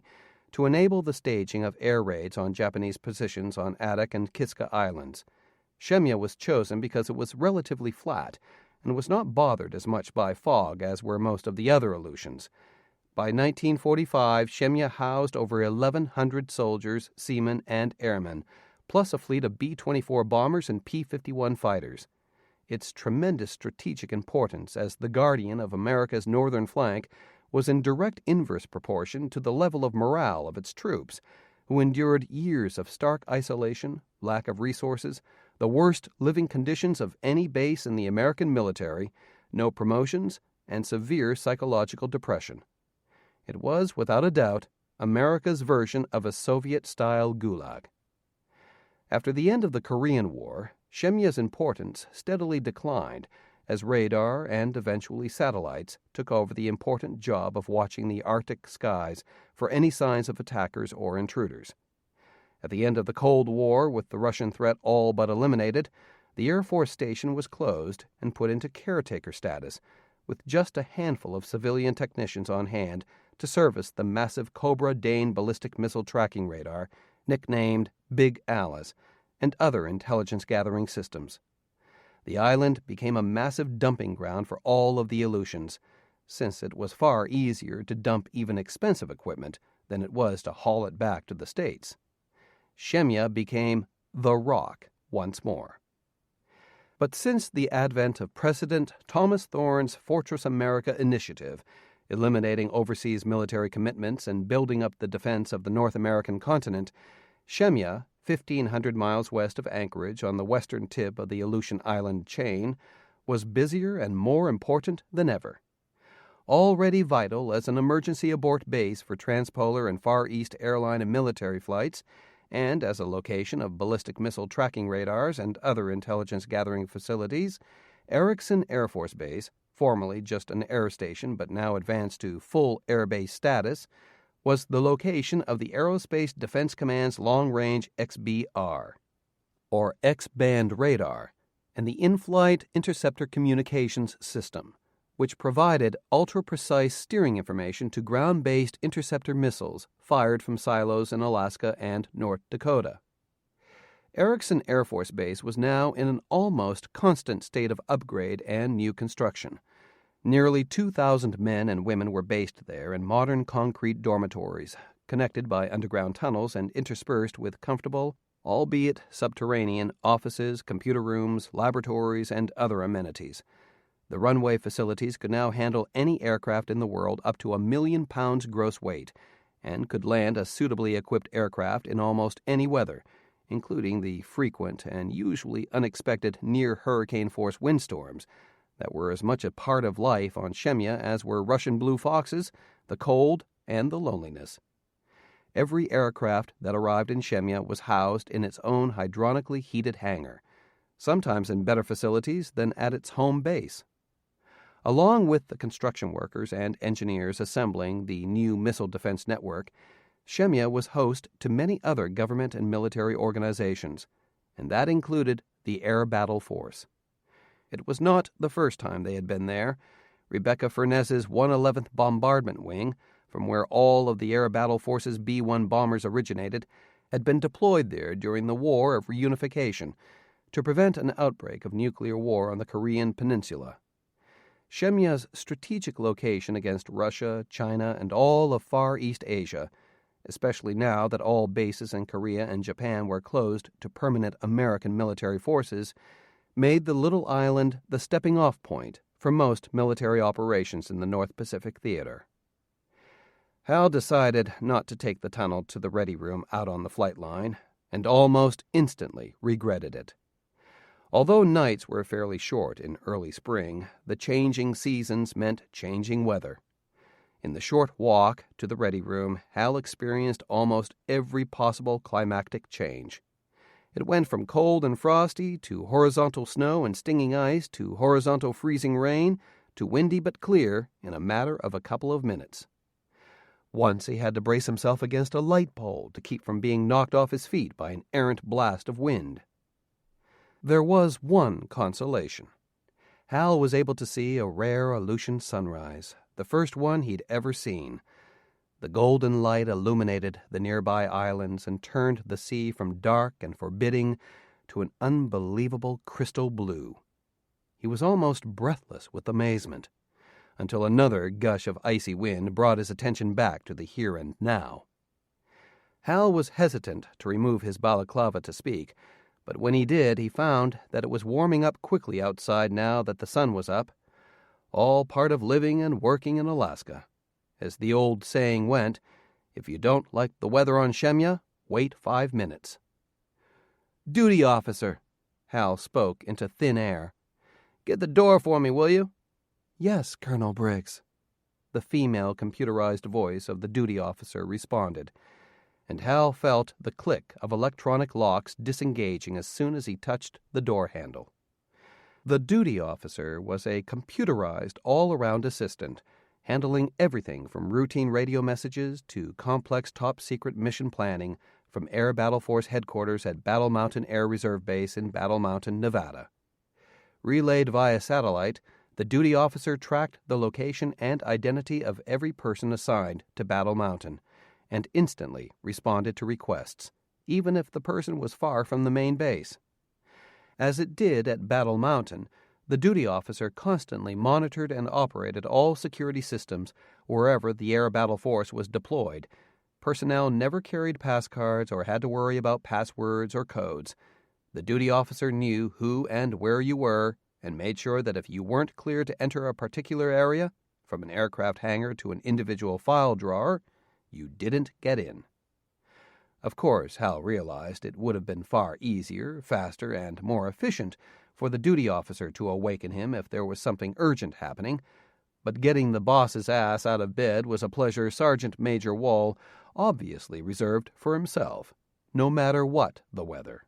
to enable the staging of air raids on Japanese positions on Adak and Kiska Islands. Shemya was chosen because it was relatively flat and was not bothered as much by fog as were most of the other Aleutians. By 1945, Shemya housed over 1,100 soldiers, seamen, and airmen, plus a fleet of B-24 bombers and P-51 fighters. Its tremendous strategic importance as the guardian of America's northern flank was in direct inverse proportion to the level of morale of its troops, who endured years of stark isolation, lack of resources, the worst living conditions of any base in the American military, no promotions, and severe psychological depression. It was, without a doubt, America's version of a Soviet-style gulag. After the end of the Korean War, Shemya's importance steadily declined as radar and eventually satellites took over the important job of watching the Arctic skies for any signs of attackers or intruders. At the end of the Cold War, with the Russian threat all but eliminated, the Air Force Station was closed and put into caretaker status, with just a handful of civilian technicians on hand to service the massive Cobra Dane ballistic missile tracking radar, nicknamed Big Alice, and other intelligence-gathering systems. The island became a massive dumping ground for all of the Aleutians, since it was far easier to dump even expensive equipment than it was to haul it back to the States. Shemya became the Rock once more. But since the advent of President Thomas Thorne's Fortress America initiative, eliminating overseas military commitments and building up the defense of the North American continent, Shemya, 1,500 miles west of Anchorage on the western tip of the Aleutian Island chain, was busier and more important than ever. Already vital as an emergency abort base for transpolar and Far East airline and military flights, and as a location of ballistic missile tracking radars and other intelligence-gathering facilities, Erickson Air Force Base, formerly just an air station but now advanced to full air base status, was the location of the Aerospace Defense Command's long-range XBR, or X-band radar, and the in-flight interceptor communications system, which provided ultra-precise steering information to ground-based interceptor missiles fired from silos in Alaska and North Dakota. Erickson Air Force Base was now in an almost constant state of upgrade and new construction. Nearly 2,000 men and women were based there in modern concrete dormitories, connected by underground tunnels and interspersed with comfortable, albeit subterranean, offices, computer rooms, laboratories, and other amenities. The runway facilities could now handle any aircraft in the world up to 1 million pounds gross weight, and could land a suitably equipped aircraft in almost any weather, including the frequent and usually unexpected near-hurricane force windstorms that were as much a part of life on Shemya as were Russian blue foxes, the cold, and the loneliness. Every aircraft that arrived in Shemya was housed in its own hydronically heated hangar, sometimes in better facilities than at its home base. Along with the construction workers and engineers assembling the new missile defense network, Shemya was host to many other government and military organizations, and that included the Air Battle Force. It was not the first time they had been there. Rebecca Furness's 111th Bombardment Wing, from where all of the Air Battle Force's B-1 bombers originated, had been deployed there during the War of Reunification to prevent an outbreak of nuclear war on the Korean Peninsula. Shemya's strategic location against Russia, China, and all of Far East Asia, especially now that all bases in Korea and Japan were closed to permanent American military forces, made the little island the stepping-off point for most military operations in the North Pacific Theater. Hal decided not to take the tunnel to the ready room out on the flight line, and almost instantly regretted it. Although nights were fairly short in early spring, the changing seasons meant changing weather. In the short walk to the ready room, Hal experienced almost every possible climactic change. It went from cold and frosty to horizontal snow and stinging ice to horizontal freezing rain to windy but clear in a matter of a couple of minutes. Once he had to brace himself against a light pole to keep from being knocked off his feet by an errant blast of wind. There was one consolation. Hal was able to see a rare Aleutian sunrise, the first one he'd ever seen. The golden light illuminated the nearby islands and turned the sea from dark and forbidding to an unbelievable crystal blue. He was almost breathless with amazement, until another gush of icy wind brought his attention back to the here and now. Hal was hesitant to remove his balaclava to speak, but when he did, he found that it was warming up quickly outside now that the sun was up, all part of living and working in Alaska. As the old saying went, if you don't like the weather on Shemya, wait 5 minutes. "Duty officer," Hal spoke into thin air. "Get the door for me, will you?" "Yes, Colonel Briggs," the female computerized voice of the duty officer responded, and Hal felt the click of electronic locks disengaging as soon as he touched the door handle. The duty officer was a computerized all-around assistant, handling everything from routine radio messages to complex top-secret mission planning from Air Battle Force headquarters at Battle Mountain Air Reserve Base in Battle Mountain, Nevada. Relayed via satellite, the duty officer tracked the location and identity of every person assigned to Battle Mountain and instantly responded to requests, even if the person was far from the main base. As it did at Battle Mountain, the duty officer constantly monitored and operated all security systems wherever the Air Battle Force was deployed. Personnel never carried pass cards or had to worry about passwords or codes. The duty officer knew who and where you were and made sure that if you weren't clear to enter a particular area, from an aircraft hangar to an individual file drawer, you didn't get in. Of course, Hal realized it would have been far easier, faster, and more efficient for the duty officer to awaken him if there was something urgent happening, but getting the boss's ass out of bed was a pleasure Sergeant Major Wall obviously reserved for himself, no matter what the weather.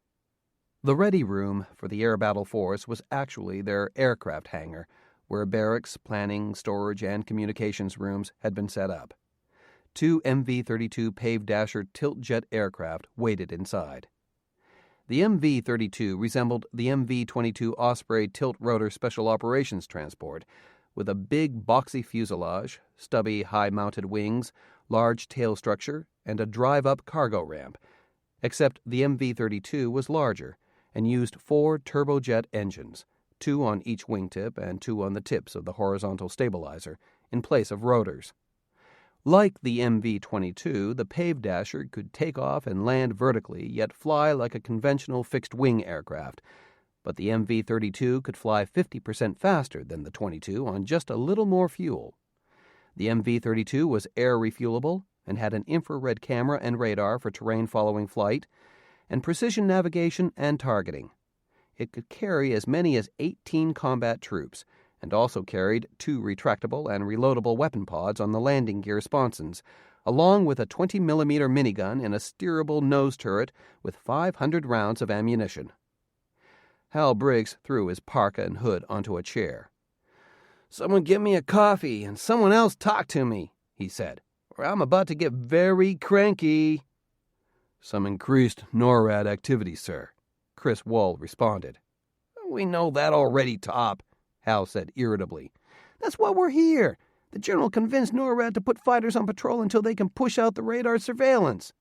The ready room for the Air Battle Force was actually their aircraft hangar, where barracks, planning, storage, and communications rooms had been set up. 2 MV-32 Pave Dasher tilt-jet aircraft waited inside. The MV-32 resembled the MV-22 Osprey tilt-rotor Special Operations Transport, with a big boxy fuselage, stubby high-mounted wings, large tail structure, and a drive-up cargo ramp, except the MV-32 was larger and used 4 turbojet engines, 2 on each wingtip and 2 on the tips of the horizontal stabilizer, in place of rotors. Like the MV-22, the Pave Dasher could take off and land vertically, yet fly like a conventional fixed-wing aircraft, but the MV-32 could fly 50% faster than the 22 on just a little more fuel. The MV-32 was air refuelable and had an infrared camera and radar for terrain-following flight, and precision navigation and targeting. It could carry as many as 18 combat troops, and also carried 2 retractable and reloadable weapon pods on the landing gear sponsons, along with a 20mm minigun and a steerable nose turret with 500 rounds of ammunition. Hal Briggs threw his parka and hood onto a chair. "Someone get me a coffee and someone else talk to me," he said, "or I'm about to get very cranky." "Some increased NORAD activity, sir," Chris Wall responded. "We know that already, Top," Hal said irritably. "That's why we're here. The General convinced NORAD to put fighters on patrol until they can push out the radar surveillance."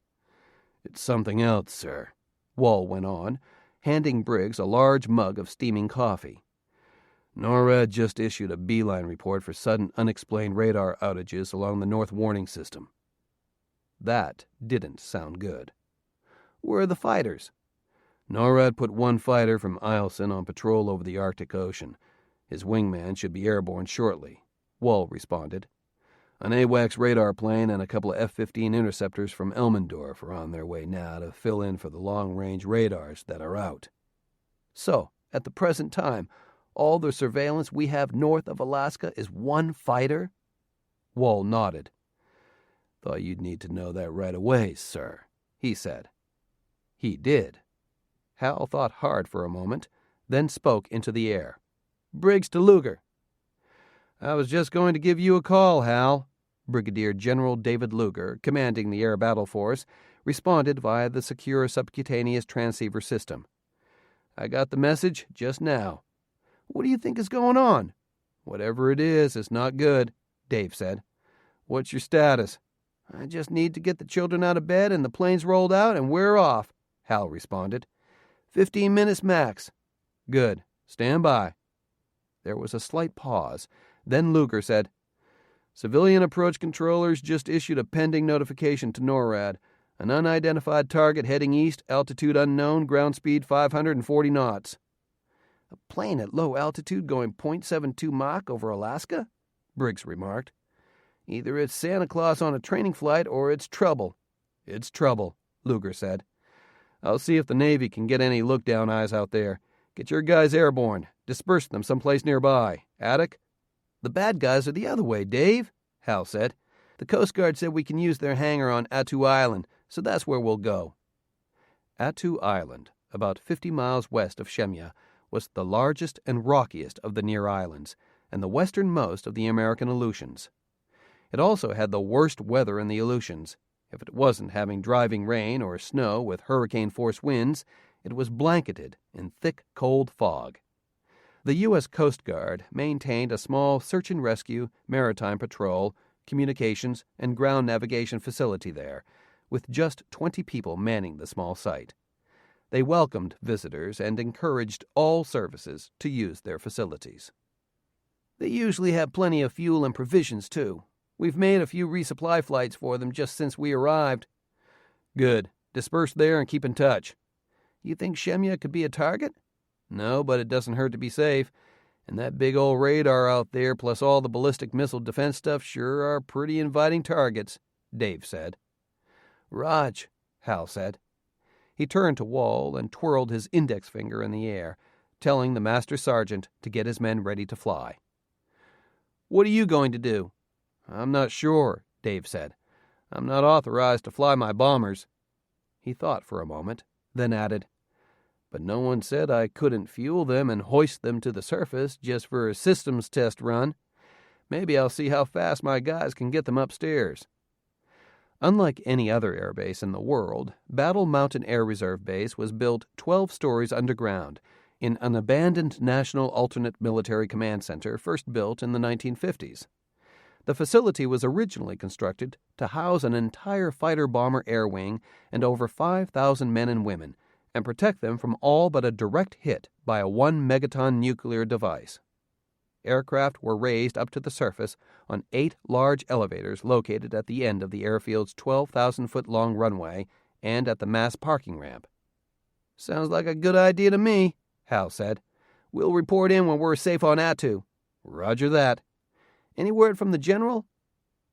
"It's something else, sir," Wall went on, handing Briggs a large mug of steaming coffee. "NORAD just issued a beeline report for sudden unexplained radar outages along the North Warning System." That didn't sound good. "Where are the fighters?" "NORAD put 1 fighter from Eielson on patrol over the Arctic Ocean. His wingman should be airborne shortly," Wall responded. "An AWACS radar plane and a couple of F-15 interceptors from Elmendorf are on their way now to fill in for the long-range radars that are out." "So, at the present time, all the surveillance we have north of Alaska is 1 fighter?" Wall nodded. "Thought you'd need to know that right away, sir," he said. He did. Hal thought hard for a moment, then spoke into the air. "Briggs to Luger." "I was just going to give you a call, Hal." Brigadier General David Luger, commanding the Air Battle Force, responded via the secure subcutaneous transceiver system. "I got the message just now." "What do you think is going on?" "Whatever it is, it's not good," Dave said. "What's your status?" "I just need to get the children out of bed and the planes rolled out and we're off," Hal responded. 15 minutes max." "Good. Stand by." There was a slight pause. Then Luger said, "Civilian approach controllers just issued a pending notification to NORAD. An unidentified target heading east, altitude unknown, ground speed 540 knots. "A plane at low altitude going .72 Mach over Alaska?" Briggs remarked. "Either it's Santa Claus on a training flight or it's trouble." "It's trouble," Luger said. "I'll see if the Navy can get any look-down eyes out there. Get your guys airborne. Disperse them someplace nearby. Attic?" "The bad guys are the other way, Dave," Hal said. "The Coast Guard said we can use their hangar on Attu Island, so that's where we'll go." Attu Island, about 50 miles west of Shemya, was the largest and rockiest of the near islands, and the westernmost of the American Aleutians. It also had the worst weather in the Aleutians. If it wasn't having driving rain or snow with hurricane-force winds, it was blanketed in thick, cold fog. The U.S. Coast Guard maintained a small search and rescue, maritime patrol, communications, and ground navigation facility there, with just 20 people manning the small site. They welcomed visitors and encouraged all services to use their facilities. They usually have plenty of fuel and provisions, too. We've made a few resupply flights for them just since we arrived. Good. Disperse there and keep in touch. You think Shemya could be a target? No, but it doesn't hurt to be safe. And that big old radar out there, plus all the ballistic missile defense stuff, sure are pretty inviting targets, Dave said. Raj, Hal said. He turned to Wall and twirled his index finger in the air, telling the master sergeant to get his men ready to fly. What are you going to do? I'm not sure, Dave said. I'm not authorized to fly my bombers. He thought for a moment, then added, but no one said I couldn't fuel them and hoist them to the surface just for a systems test run. Maybe I'll see how fast my guys can get them upstairs. Unlike any other airbase in the world, Battle Mountain Air Reserve Base was built 12 stories underground in an abandoned National Alternate Military Command Center first built in the 1950s. The facility was originally constructed to house an entire fighter-bomber air wing and over 5,000 men and women, and protect them from all but a direct hit by a 1-megaton nuclear device. Aircraft were raised up to the surface on 8 large elevators located at the end of the airfield's 12,000-foot-long runway and at the mass parking ramp. Sounds like a good idea to me, Hal said. We'll report in when we're safe on Attu. Roger that. Any word from the general?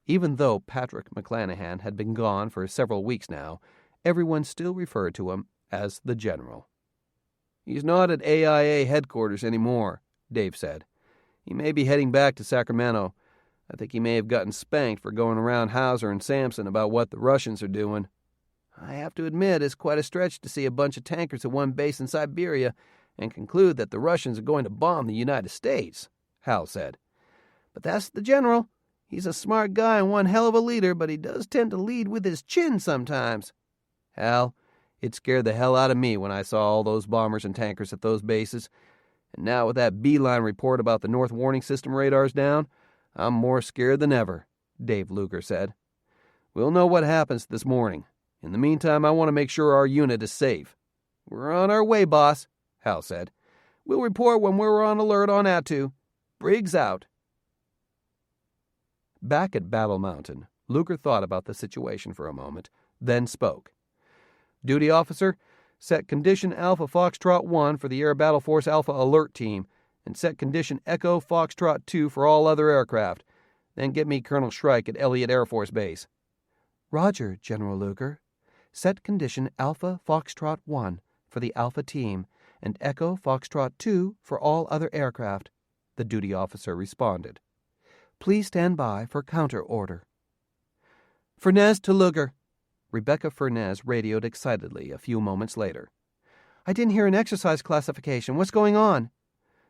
Even though Patrick McClanahan had been gone for several weeks now, everyone still referred to him as the general. He's not at AIA headquarters anymore, Dave said. He may be heading back to Sacramento. I think he may have gotten spanked for going around Hauser and Sampson about what the Russians are doing. I have to admit it's quite a stretch to see a bunch of tankers at one base in Siberia and conclude that the Russians are going to bomb the United States, Hal said. But that's the general. He's a smart guy and one hell of a leader, but he does tend to lead with his chin sometimes. Hal, it scared the hell out of me when I saw all those bombers and tankers at those bases. And now with that Beeline report about the North Warning System radars down, I'm more scared than ever, Dave Luger said. We'll know what happens this morning. In the meantime, I want to make sure our unit is safe. We're on our way, boss, Hal said. We'll report when we're on alert on Attu. Briggs out. Back at Battle Mountain, Luger thought about the situation for a moment, then spoke. Duty officer, set condition Alpha Foxtrot 1 for the Air Battle Force Alpha Alert Team, and set condition Echo Foxtrot 2 for all other aircraft. Then get me Colonel Shrike at Elliott Air Force Base. Roger, General Luger. Set condition Alpha Foxtrot 1 for the Alpha Team, and Echo Foxtrot 2 for all other aircraft, the duty officer responded. Please stand by for counter order. Furnez to Luger. Rebecca Furnez radioed excitedly a few moments later. I didn't hear an exercise classification. What's going on?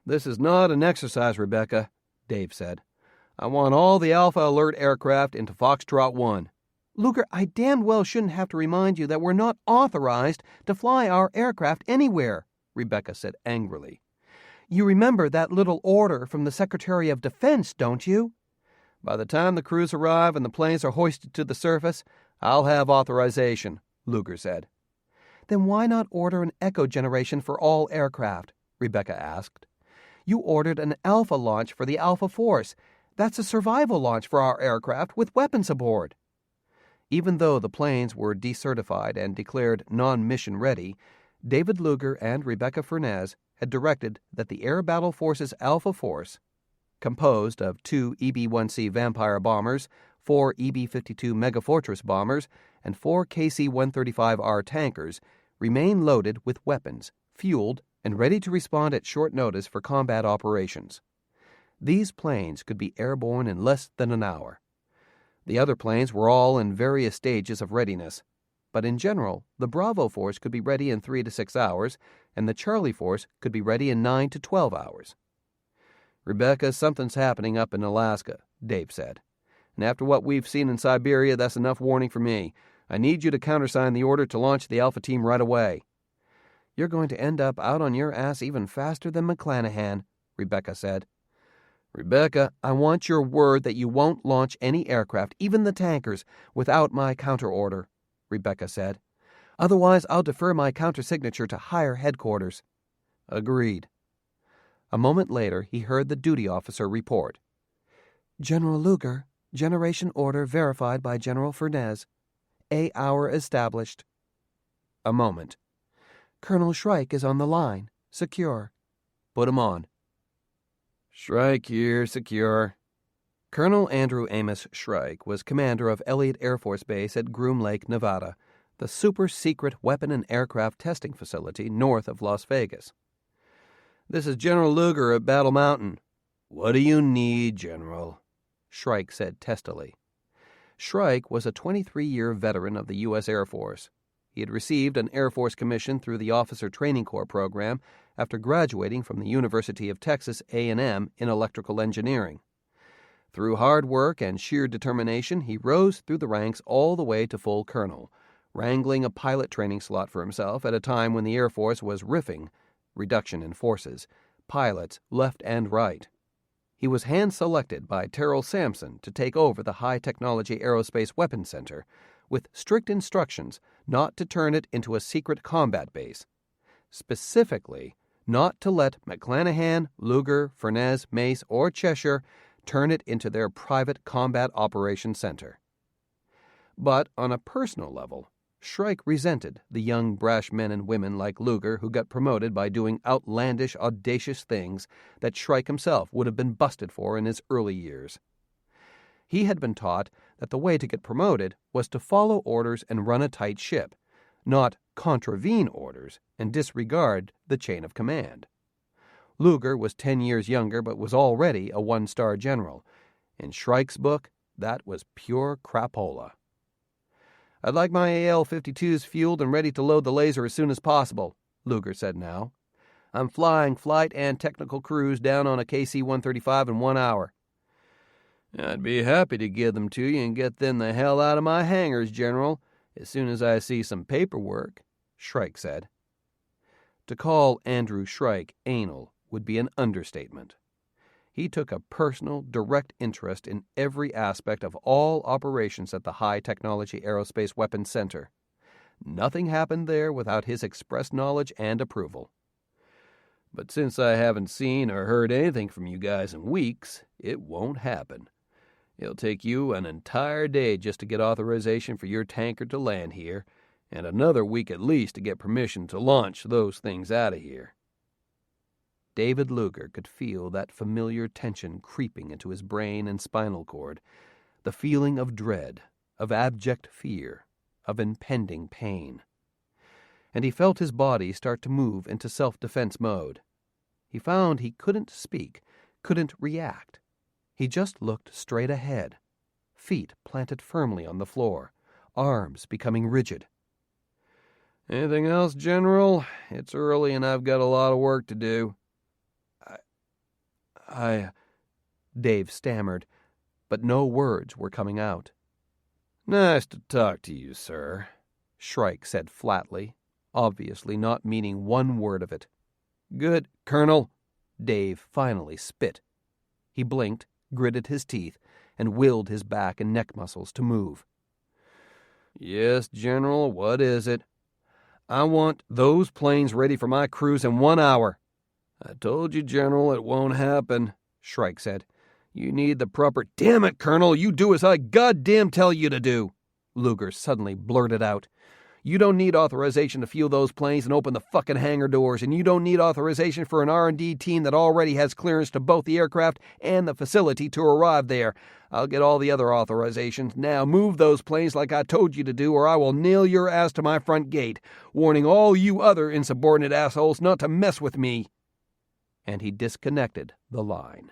This is not an exercise, Rebecca, Dave said. I want all the Alpha Alert aircraft into Foxtrot 1. Luger, I damned well shouldn't have to remind you that we're not authorized to fly our aircraft anywhere, Rebecca said angrily. You remember that little order from the Secretary of Defense, don't you? By the time the crews arrive and the planes are hoisted to the surface, I'll have authorization, Luger said. Then why not order an Echo generation for all aircraft? Rebecca asked. You ordered an Alpha launch for the Alpha Force. That's a survival launch for our aircraft with weapons aboard. Even though the planes were decertified and declared non-mission ready, David Luger and Rebecca Furnez had directed that the Air Battle Force's Alpha Force, composed of 2 EB-1C Vampire bombers, 4 EB-52 Megafortress bombers, and 4 KC-135R tankers, remain loaded with weapons, fueled, and ready to respond at short notice for combat operations. These planes could be airborne in less than an hour. The other planes were all in various stages of readiness, but in general, the Bravo Force could be ready in 3 to 6 hours, and the Charlie Force could be ready in 9 to 12 hours. Rebecca, something's happening up in Alaska, Dave said. And after what we've seen in Siberia, that's enough warning for me. I need you to countersign the order to launch the Alpha team right away." "You're going to end up out on your ass even faster than McClanahan," Rebecca said. "Rebecca, I want your word that you won't launch any aircraft, even the tankers, without my counterorder," Rebecca said. "Otherwise, I'll defer my countersignature to higher headquarters." "Agreed." A moment later, he heard the duty officer report. "General Luger, generation order verified by General Furnez. A-hour established." A moment. "Colonel Shrike is on the line. Secure." "Put him on." "Shrike here, secure." Colonel Andrew Amos Shrike was commander of Elliott Air Force Base at Groom Lake, Nevada, the super-secret weapon and aircraft testing facility north of Las Vegas. "This is General Luger at Battle Mountain." "What do you need, General?" Shrike said testily. Shrike was a 23-year veteran of the U.S. Air Force. He had received an Air Force commission through the Officer Training Corps program after graduating from the University of Texas A&M in electrical engineering. Through hard work and sheer determination, he rose through the ranks all the way to full colonel, wrangling a pilot training slot for himself at a time when the Air Force was riffing, reduction in forces, pilots left and right. He was hand-selected by Terrell Sampson to take over the High Technology Aerospace Weapons Center, with strict instructions not to turn it into a secret combat base. Specifically, not to let McClanahan, Luger, Furnez, Mace, or Cheshire turn it into their private combat operations center. But on a personal level, Shrike resented the young, brash men and women like Luger who got promoted by doing outlandish, audacious things that Shrike himself would have been busted for in his early years. He had been taught that the way to get promoted was to follow orders and run a tight ship, not contravene orders and disregard the chain of command. Luger was 10 years younger but was already a one-star general. In Shrike's book, that was pure crapola. "I'd like my AL-52s fueled and ready to load the laser as soon as possible," Luger said now. "I'm flying flight and technical crews down on a KC-135 in 1 hour." "I'd be happy to give them to you and get them the hell out of my hangars, General, as soon as I see some paperwork," Shrike said. To call Andrew Shrike anal would be an understatement. He took a personal, direct interest in every aspect of all operations at the High Technology Aerospace Weapons Center. Nothing happened there without his express knowledge and approval. "But since I haven't seen or heard anything from you guys in weeks, it won't happen. It'll take you an entire day just to get authorization for your tanker to land here, and another week at least to get permission to launch those things out of here." David Luger could feel that familiar tension creeping into his brain and spinal cord, the feeling of dread, of abject fear, of impending pain. And he felt his body start to move into self-defense mode. He found he couldn't speak, couldn't react. He just looked straight ahead, feet planted firmly on the floor, arms becoming rigid. "Anything else, General? It's early and I've got a lot of work to do." Dave stammered, but no words were coming out. "Nice to talk to you, sir," Shrike said flatly, obviously not meaning one word of it. "Good, Colonel." Dave finally spit. He blinked, gritted his teeth, and willed his back and neck muscles to move. "Yes, General, what is it?" "I want those planes ready for my cruise in 1 hour." "I told you, General, it won't happen," Shrike said. "You need the proper—" "Damn it, Colonel, you do as I goddamn tell you to do," Luger suddenly blurted out. "You don't need authorization to fuel those planes and open the fucking hangar doors, and you don't need authorization for an R&D team that already has clearance to both the aircraft and the facility to arrive there. I'll get all the other authorizations. Now move those planes like I told you to do, or I will nail your ass to my front gate, warning all you other insubordinate assholes not to mess with me." And he disconnected the line.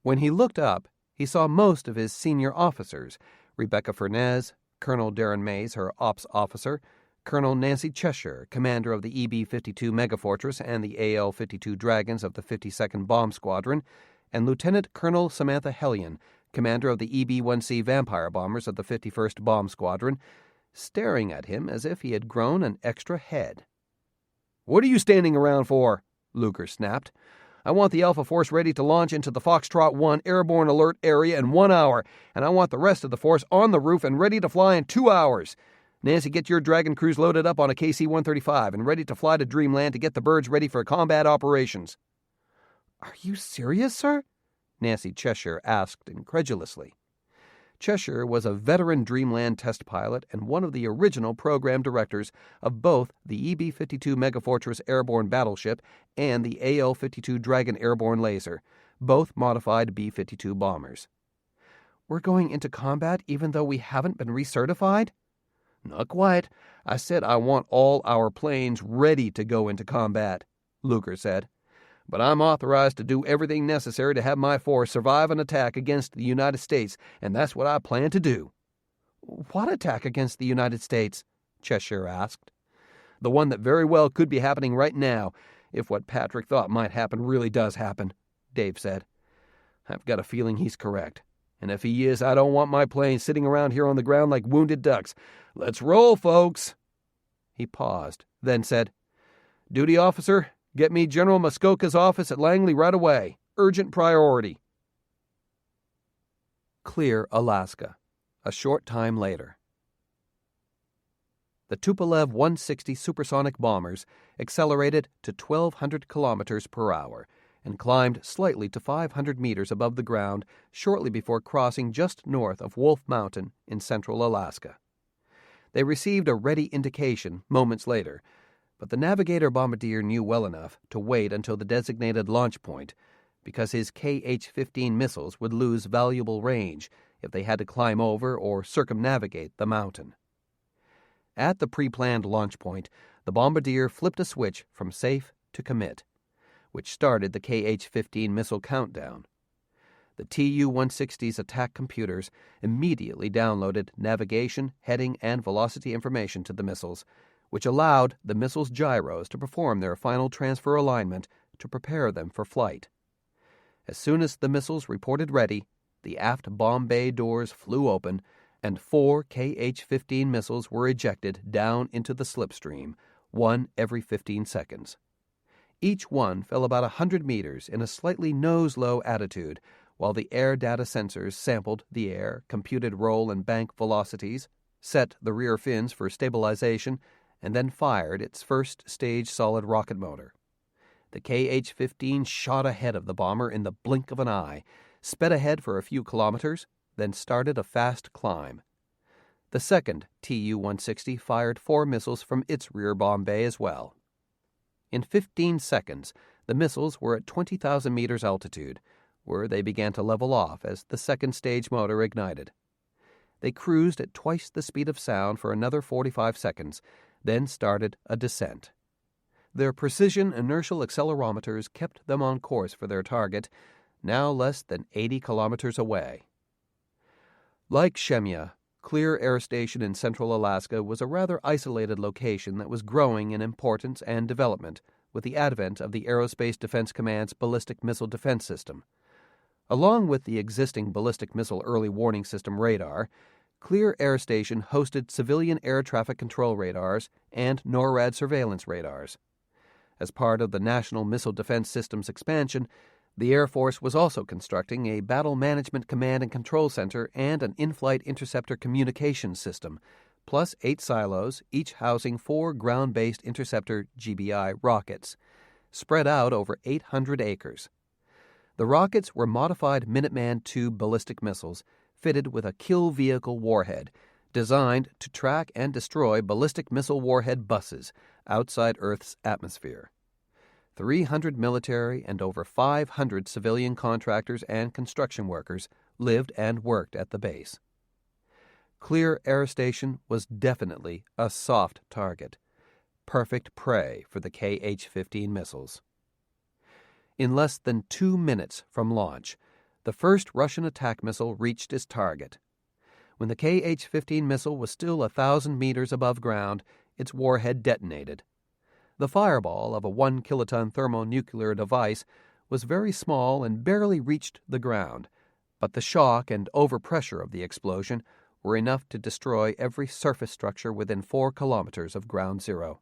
When he looked up, he saw most of his senior officers, Rebecca Furnez, Colonel Darren Mays, her ops officer, Colonel Nancy Cheshire, commander of the EB-52 Megafortress and the AL-52 Dragons of the 52nd Bomb Squadron, and Lieutenant Colonel Samantha Hellion, commander of the EB-1C Vampire Bombers of the 51st Bomb Squadron, staring at him as if he had grown an extra head. "What are you standing around for?" Luger snapped. "I want the Alpha Force ready to launch into the Foxtrot 1 airborne alert area in 1 hour, and I want the rest of the force on the roof and ready to fly in 2 hours. Nancy, get your Dragon crews loaded up on a KC-135 and ready to fly to Dreamland to get the birds ready for combat operations." "Are you serious, sir?" Nancy Cheshire asked incredulously. Cheshire was a veteran Dreamland test pilot and one of the original program directors of both the EB-52 Megafortress airborne battleship and the AL-52 Dragon airborne laser, both modified B-52 bombers. "We're going into combat even though we haven't been recertified?" "Not quite. I said I want all our planes ready to go into combat," Luger said. "But I'm authorized to do everything necessary to have my force survive an attack against the United States, and that's what I plan to do." "What attack against the United States?" Cheshire asked. "The one that very well could be happening right now, if what Patrick thought might happen really does happen," Dave said. "I've got a feeling he's correct. And if he is, I don't want my planes sitting around here on the ground like wounded ducks. Let's roll, folks." He paused, then said, "Duty officer, get me General Muskoka's office at Langley right away. Urgent priority." Clear, Alaska. A short time later. The Tupolev 160 supersonic bombers accelerated to 1,200 kilometers per hour and climbed slightly to 500 meters above the ground shortly before crossing just north of Wolf Mountain in central Alaska. They received a ready indication moments later, but the navigator bombardier knew well enough to wait until the designated launch point, because his KH-15 missiles would lose valuable range if they had to climb over or circumnavigate the mountain. At the pre-planned launch point, the bombardier flipped a switch from safe to commit, which started the KH-15 missile countdown. The Tu-160's attack computers immediately downloaded navigation, heading, and velocity information to the missiles, which allowed the missile's gyros to perform their final transfer alignment to prepare them for flight. As soon as the missiles reported ready, the aft bomb bay doors flew open, and 4 KH-15 missiles were ejected down into the slipstream, one every 15 seconds. Each one fell about 100 meters in a slightly nose-low attitude, while the air data sensors sampled the air, computed roll and bank velocities, set the rear fins for stabilization, and then fired its first-stage solid rocket motor. The KH-15 shot ahead of the bomber in the blink of an eye, sped ahead for a few kilometers, then started a fast climb. The second Tu-160 fired 4 missiles from its rear bomb bay as well. In 15 seconds, the missiles were at 20,000 meters altitude, where they began to level off as the second stage motor ignited. They cruised at twice the speed of sound for another 45 seconds, then started a descent. Their precision inertial accelerometers kept them on course for their target, now less than 80 kilometers away. Like Shemya, Clear Air Station in central Alaska was a rather isolated location that was growing in importance and development with the advent of the Aerospace Defense Command's ballistic missile defense system. Along with the existing ballistic missile early warning system radar, Clear Air Station hosted civilian air traffic control radars and NORAD surveillance radars. As part of the National Missile Defense System's expansion, the Air Force was also constructing a Battle Management Command and Control Center and an in-flight interceptor communications system, plus 8 silos, each housing 4 ground-based interceptor GBI rockets, spread out over 800 acres. The rockets were modified Minuteman II ballistic missiles fitted with a kill vehicle warhead, designed to track and destroy ballistic missile warhead buses outside Earth's atmosphere. 300 military and over 500 civilian contractors and construction workers lived and worked at the base. Clear Air Station was definitely a soft target, perfect prey for the KH-15 missiles. In less than 2 minutes from launch, the first Russian attack missile reached its target. When the KH-15 missile was still 1,000 meters above ground, its warhead detonated. The fireball of a 1-kiloton thermonuclear device was very small and barely reached the ground, but the shock and overpressure of the explosion were enough to destroy every surface structure within 4 kilometers of ground zero.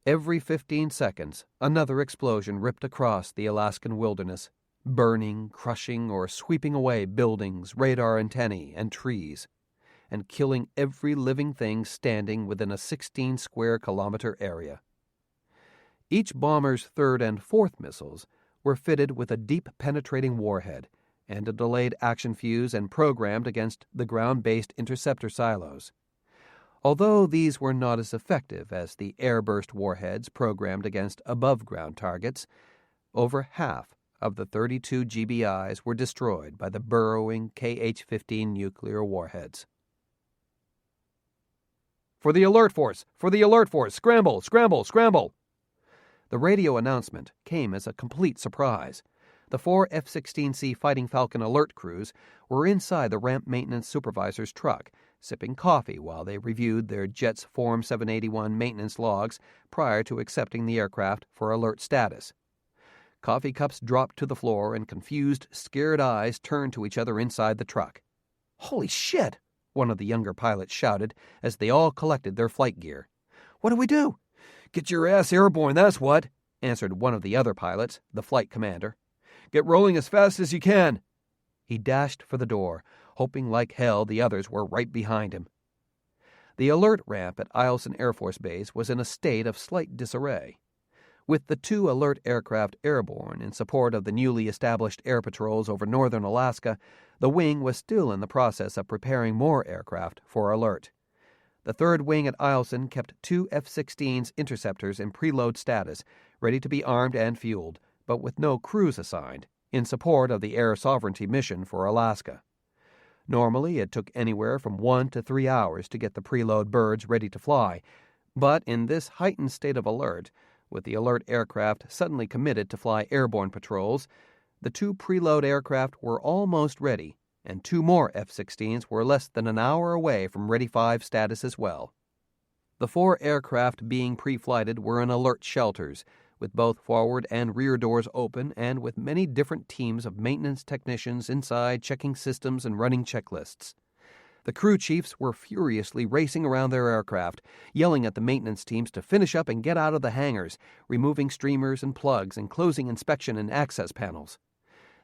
Every 15 seconds, another explosion ripped across the Alaskan wilderness, burning, crushing, or sweeping away buildings, radar antennae, and trees, and killing every living thing standing within a 16-square-kilometer area. Each bomber's third and fourth missiles were fitted with a deep-penetrating warhead and a delayed action fuse and programmed against the ground-based interceptor silos. Although these were not as effective as the airburst warheads programmed against above-ground targets, over half of the 32 GBIs were destroyed by the burrowing KH-15 nuclear warheads. "For the alert force! For the alert force! Scramble! Scramble! Scramble!" The radio announcement came as a complete surprise. The 4 F-16C Fighting Falcon alert crews were inside the ramp maintenance supervisor's truck, sipping coffee while they reviewed their jet's Form 781 maintenance logs prior to accepting the aircraft for alert status. Coffee cups dropped to the floor and confused, scared eyes turned to each other inside the truck. "Holy shit!" one of the younger pilots shouted as they all collected their flight gear. "What do we do?" "Get your ass airborne, that's what," answered one of the other pilots, the flight commander. "Get rolling as fast as you can." He dashed for the door, hoping like hell the others were right behind him. The alert ramp at Eielson Air Force Base was in a state of slight disarray. With the 2 alert aircraft airborne in support of the newly established air patrols over northern Alaska, the wing was still in the process of preparing more aircraft for alert. The 3rd Wing at Eielson kept 2 F-16's interceptors in preload status, ready to be armed and fueled, but with no crews assigned, in support of the air sovereignty mission for Alaska. Normally, it took anywhere from 1 to 3 hours to get the preload birds ready to fly, but in this heightened state of alert, with the alert aircraft suddenly committed to fly airborne patrols, the 2 preload aircraft were almost ready, and 2 more F-16s were less than an hour away from Ready 5 status as well. The 4 aircraft being pre-flighted were in alert shelters, with both forward and rear doors open and with many different teams of maintenance technicians inside checking systems and running checklists. The crew chiefs were furiously racing around their aircraft, yelling at the maintenance teams to finish up and get out of the hangars, removing streamers and plugs and closing inspection and access panels.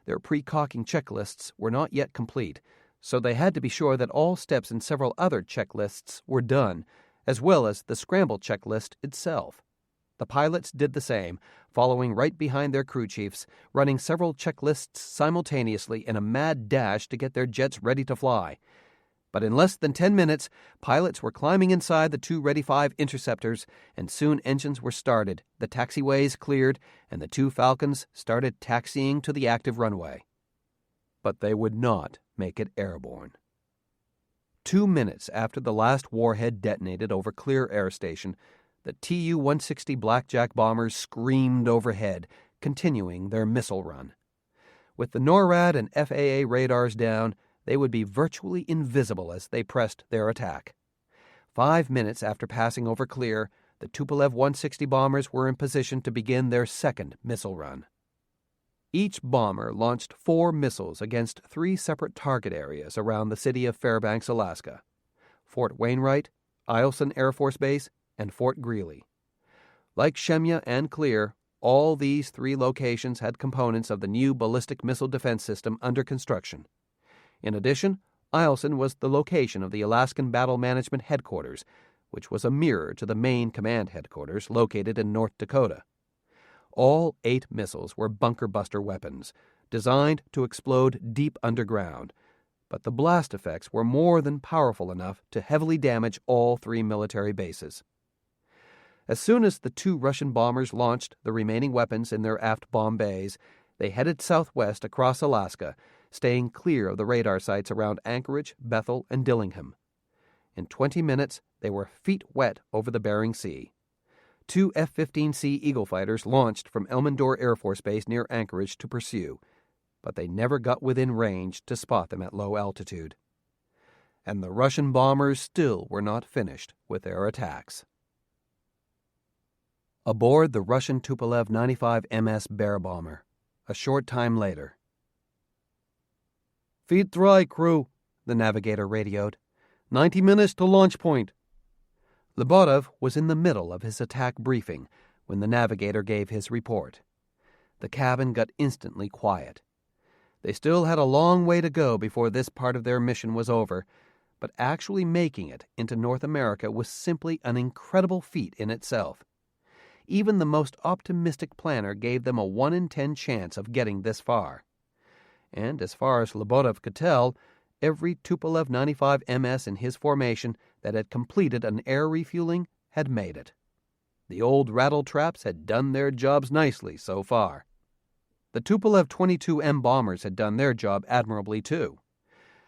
Their pre-caulking checklists were not yet complete, so they had to be sure that all steps in several other checklists were done, as well as the scramble checklist itself. The pilots did the same, following right behind their crew chiefs, running several checklists simultaneously in a mad dash to get their jets ready to fly. But in less than 10 minutes, pilots were climbing inside the 2 Ready 5 interceptors, and soon engines were started, the taxiways cleared, and the 2 Falcons started taxiing to the active runway. But they would not make it airborne. 2 minutes after the last warhead detonated over Clear Air Station, the Tu-160 Blackjack bombers screamed overhead, continuing their missile run. With the NORAD and FAA radars down, they would be virtually invisible as they pressed their attack. 5 minutes after passing over Clear, the Tupolev 160 bombers were in position to begin their second missile run. Each bomber launched 4 missiles against 3 separate target areas around the city of Fairbanks, Alaska: Fort Wainwright, Eielson Air Force Base, and Fort Greely. Like Shemya and Clear, all these 3 locations had components of the new ballistic missile defense system under construction. In addition, Eielson was the location of the Alaskan Battle Management Headquarters, which was a mirror to the main command headquarters located in North Dakota. All 8 missiles were bunker-buster weapons, designed to explode deep underground, but the blast effects were more than powerful enough to heavily damage all 3 military bases. As soon as the 2 Russian bombers launched the remaining weapons in their aft bomb bays, they headed southwest across Alaska, staying clear of the radar sites around Anchorage, Bethel, and Dillingham. In 20 minutes, they were feet wet over the Bering Sea. 2 F-15C Eagle fighters launched from Elmendore Air Force Base near Anchorage to pursue, but they never got within range to spot them at low altitude. And the Russian bombers still were not finished with their attacks. Aboard the Russian Tupolev 95 MS Bear bomber, a short time later. "Feet dry, crew," the navigator radioed. 90 minutes to launch point." Lyubotov was in the middle of his attack briefing when the navigator gave his report. The cabin got instantly quiet. They still had a long way to go before this part of their mission was over, but actually making it into North America was simply an incredible feat in itself. Even the most optimistic planner gave them a 1 in 10 chance of getting this far. And as far as Lyubotov could tell, every Tupolev 95 MS in his formation that had completed an air refueling had made it. The old rattletraps had done their jobs nicely so far. The Tupolev 22M bombers had done their job admirably too.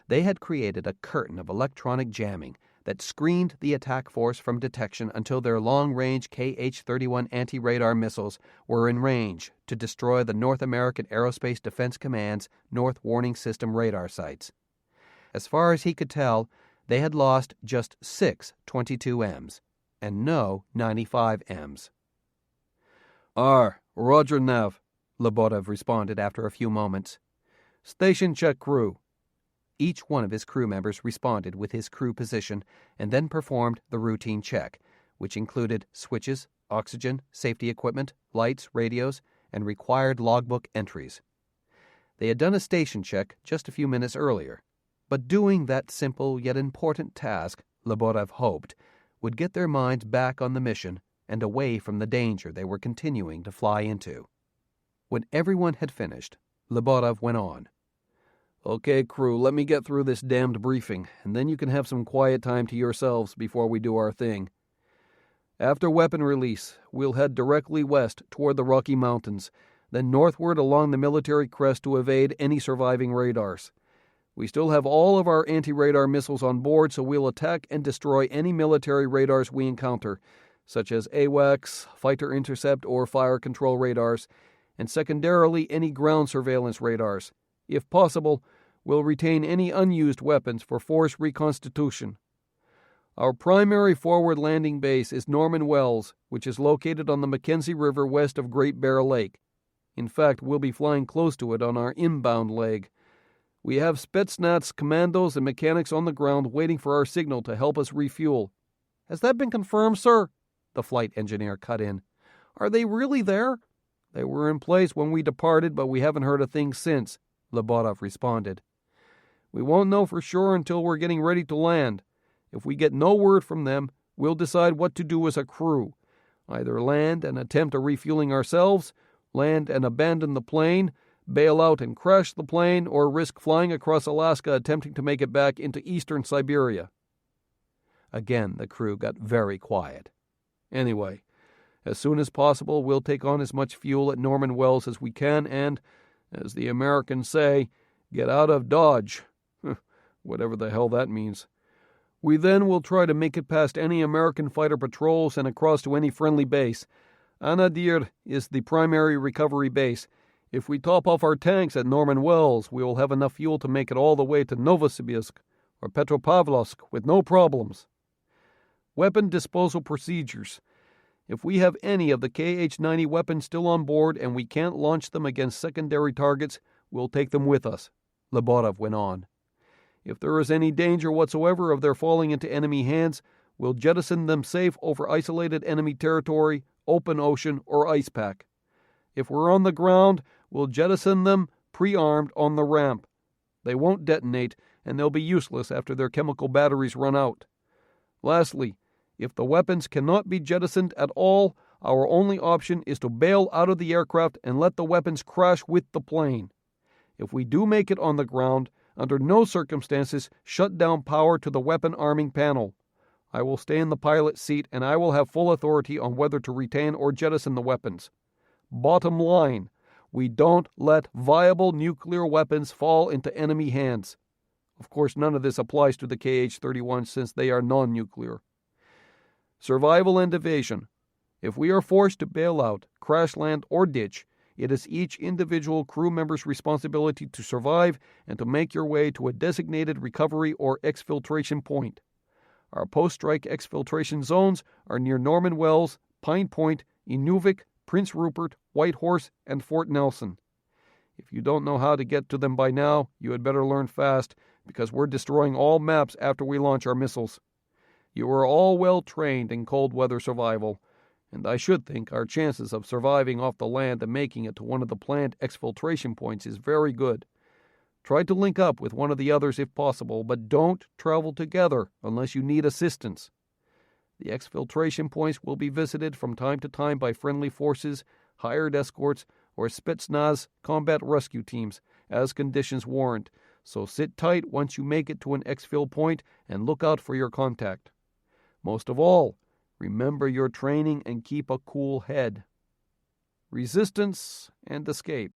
They had created a curtain of electronic jamming that screened the attack force from detection until their long-range KH-31 anti-radar missiles were in range to destroy the North American Aerospace Defense Command's North Warning System radar sites. As far as he could tell, they had lost just 6 22Ms and no 95Ms. Roger Nav, Lyubotov responded after a few moments. "Station check crew." Each one of his crew members responded with his crew position and then performed the routine check, which included switches, oxygen, safety equipment, lights, radios, and required logbook entries. They had done a station check just a few minutes earlier, but doing that simple yet important task, Lyubotov hoped, would get their minds back on the mission and away from the danger they were continuing to fly into. When everyone had finished, Lyubotov went on. "Okay, crew, let me get through this damned briefing, and then you can have some quiet time to yourselves before we do our thing. After weapon release, we'll head directly west toward the Rocky Mountains, then northward along the military crest to evade any surviving radars. We still have all of our anti-radar missiles on board, so we'll attack and destroy any military radars we encounter, such as AWACS, fighter intercept, or fire control radars, and secondarily any ground surveillance radars. If possible, we'll retain any unused weapons for force reconstitution. Our primary forward landing base is Norman Wells, which is located on the Mackenzie River west of Great Bear Lake. In fact, we'll be flying close to it on our inbound leg. We have Spetsnaz commandos and mechanics on the ground waiting for our signal to help us refuel." "Has that been confirmed, sir?" the flight engineer cut in. "Are they really there?" "They were in place when we departed, but we haven't heard a thing since," Lyubotov responded. "We won't know for sure until we're getting ready to land. If we get no word from them, we'll decide what to do as a crew. Either land and attempt a refueling ourselves, land and abandon the plane, bail out and crash the plane, or risk flying across Alaska attempting to make it back into eastern Siberia." Again, the crew got very quiet. "Anyway, as soon as possible, we'll take on as much fuel at Norman Wells as we can and, as the Americans say, get out of Dodge. Whatever the hell that means. We then will try to make it past any American fighter patrols and across to any friendly base. Anadyr is the primary recovery base. If we top off our tanks at Norman Wells, we will have enough fuel to make it all the way to Novosibirsk or Petropavlovsk with no problems. Weapon disposal procedures. If we have any of the KH-90 weapons still on board and we can't launch them against secondary targets, we'll take them with us," Lyubotov went on. "If there is any danger whatsoever of their falling into enemy hands, we'll jettison them safe over isolated enemy territory, open ocean, or ice pack. If we're on the ground, we'll jettison them pre-armed on the ramp. They won't detonate, and they'll be useless after their chemical batteries run out. Lastly, if the weapons cannot be jettisoned at all, our only option is to bail out of the aircraft and let the weapons crash with the plane. If we do make it on the ground, under no circumstances shut down power to the weapon arming panel. I will stay in the pilot's seat and I will have full authority on whether to retain or jettison the weapons. Bottom line, we don't let viable nuclear weapons fall into enemy hands. Of course, none of this applies to the KH-31 since they are non-nuclear. Survival and evasion. If we are forced to bail out, crash land, or ditch, it is each individual crew member's responsibility to survive and to make your way to a designated recovery or exfiltration point. Our post-strike exfiltration zones are near Norman Wells, Pine Point, Inuvik, Prince Rupert, Whitehorse, and Fort Nelson. If you don't know how to get to them by now, you had better learn fast, because we're destroying all maps after we launch our missiles. You are all well trained in cold weather survival, and I should think our chances of surviving off the land and making it to one of the planned exfiltration points is very good. Try to link up with one of the others if possible, but don't travel together unless you need assistance. The exfiltration points will be visited from time to time by friendly forces, hired escorts, or Spetsnaz combat rescue teams, as conditions warrant, so sit tight once you make it to an exfil point and look out for your contact. Most of all, remember your training and keep a cool head. Resistance and escape.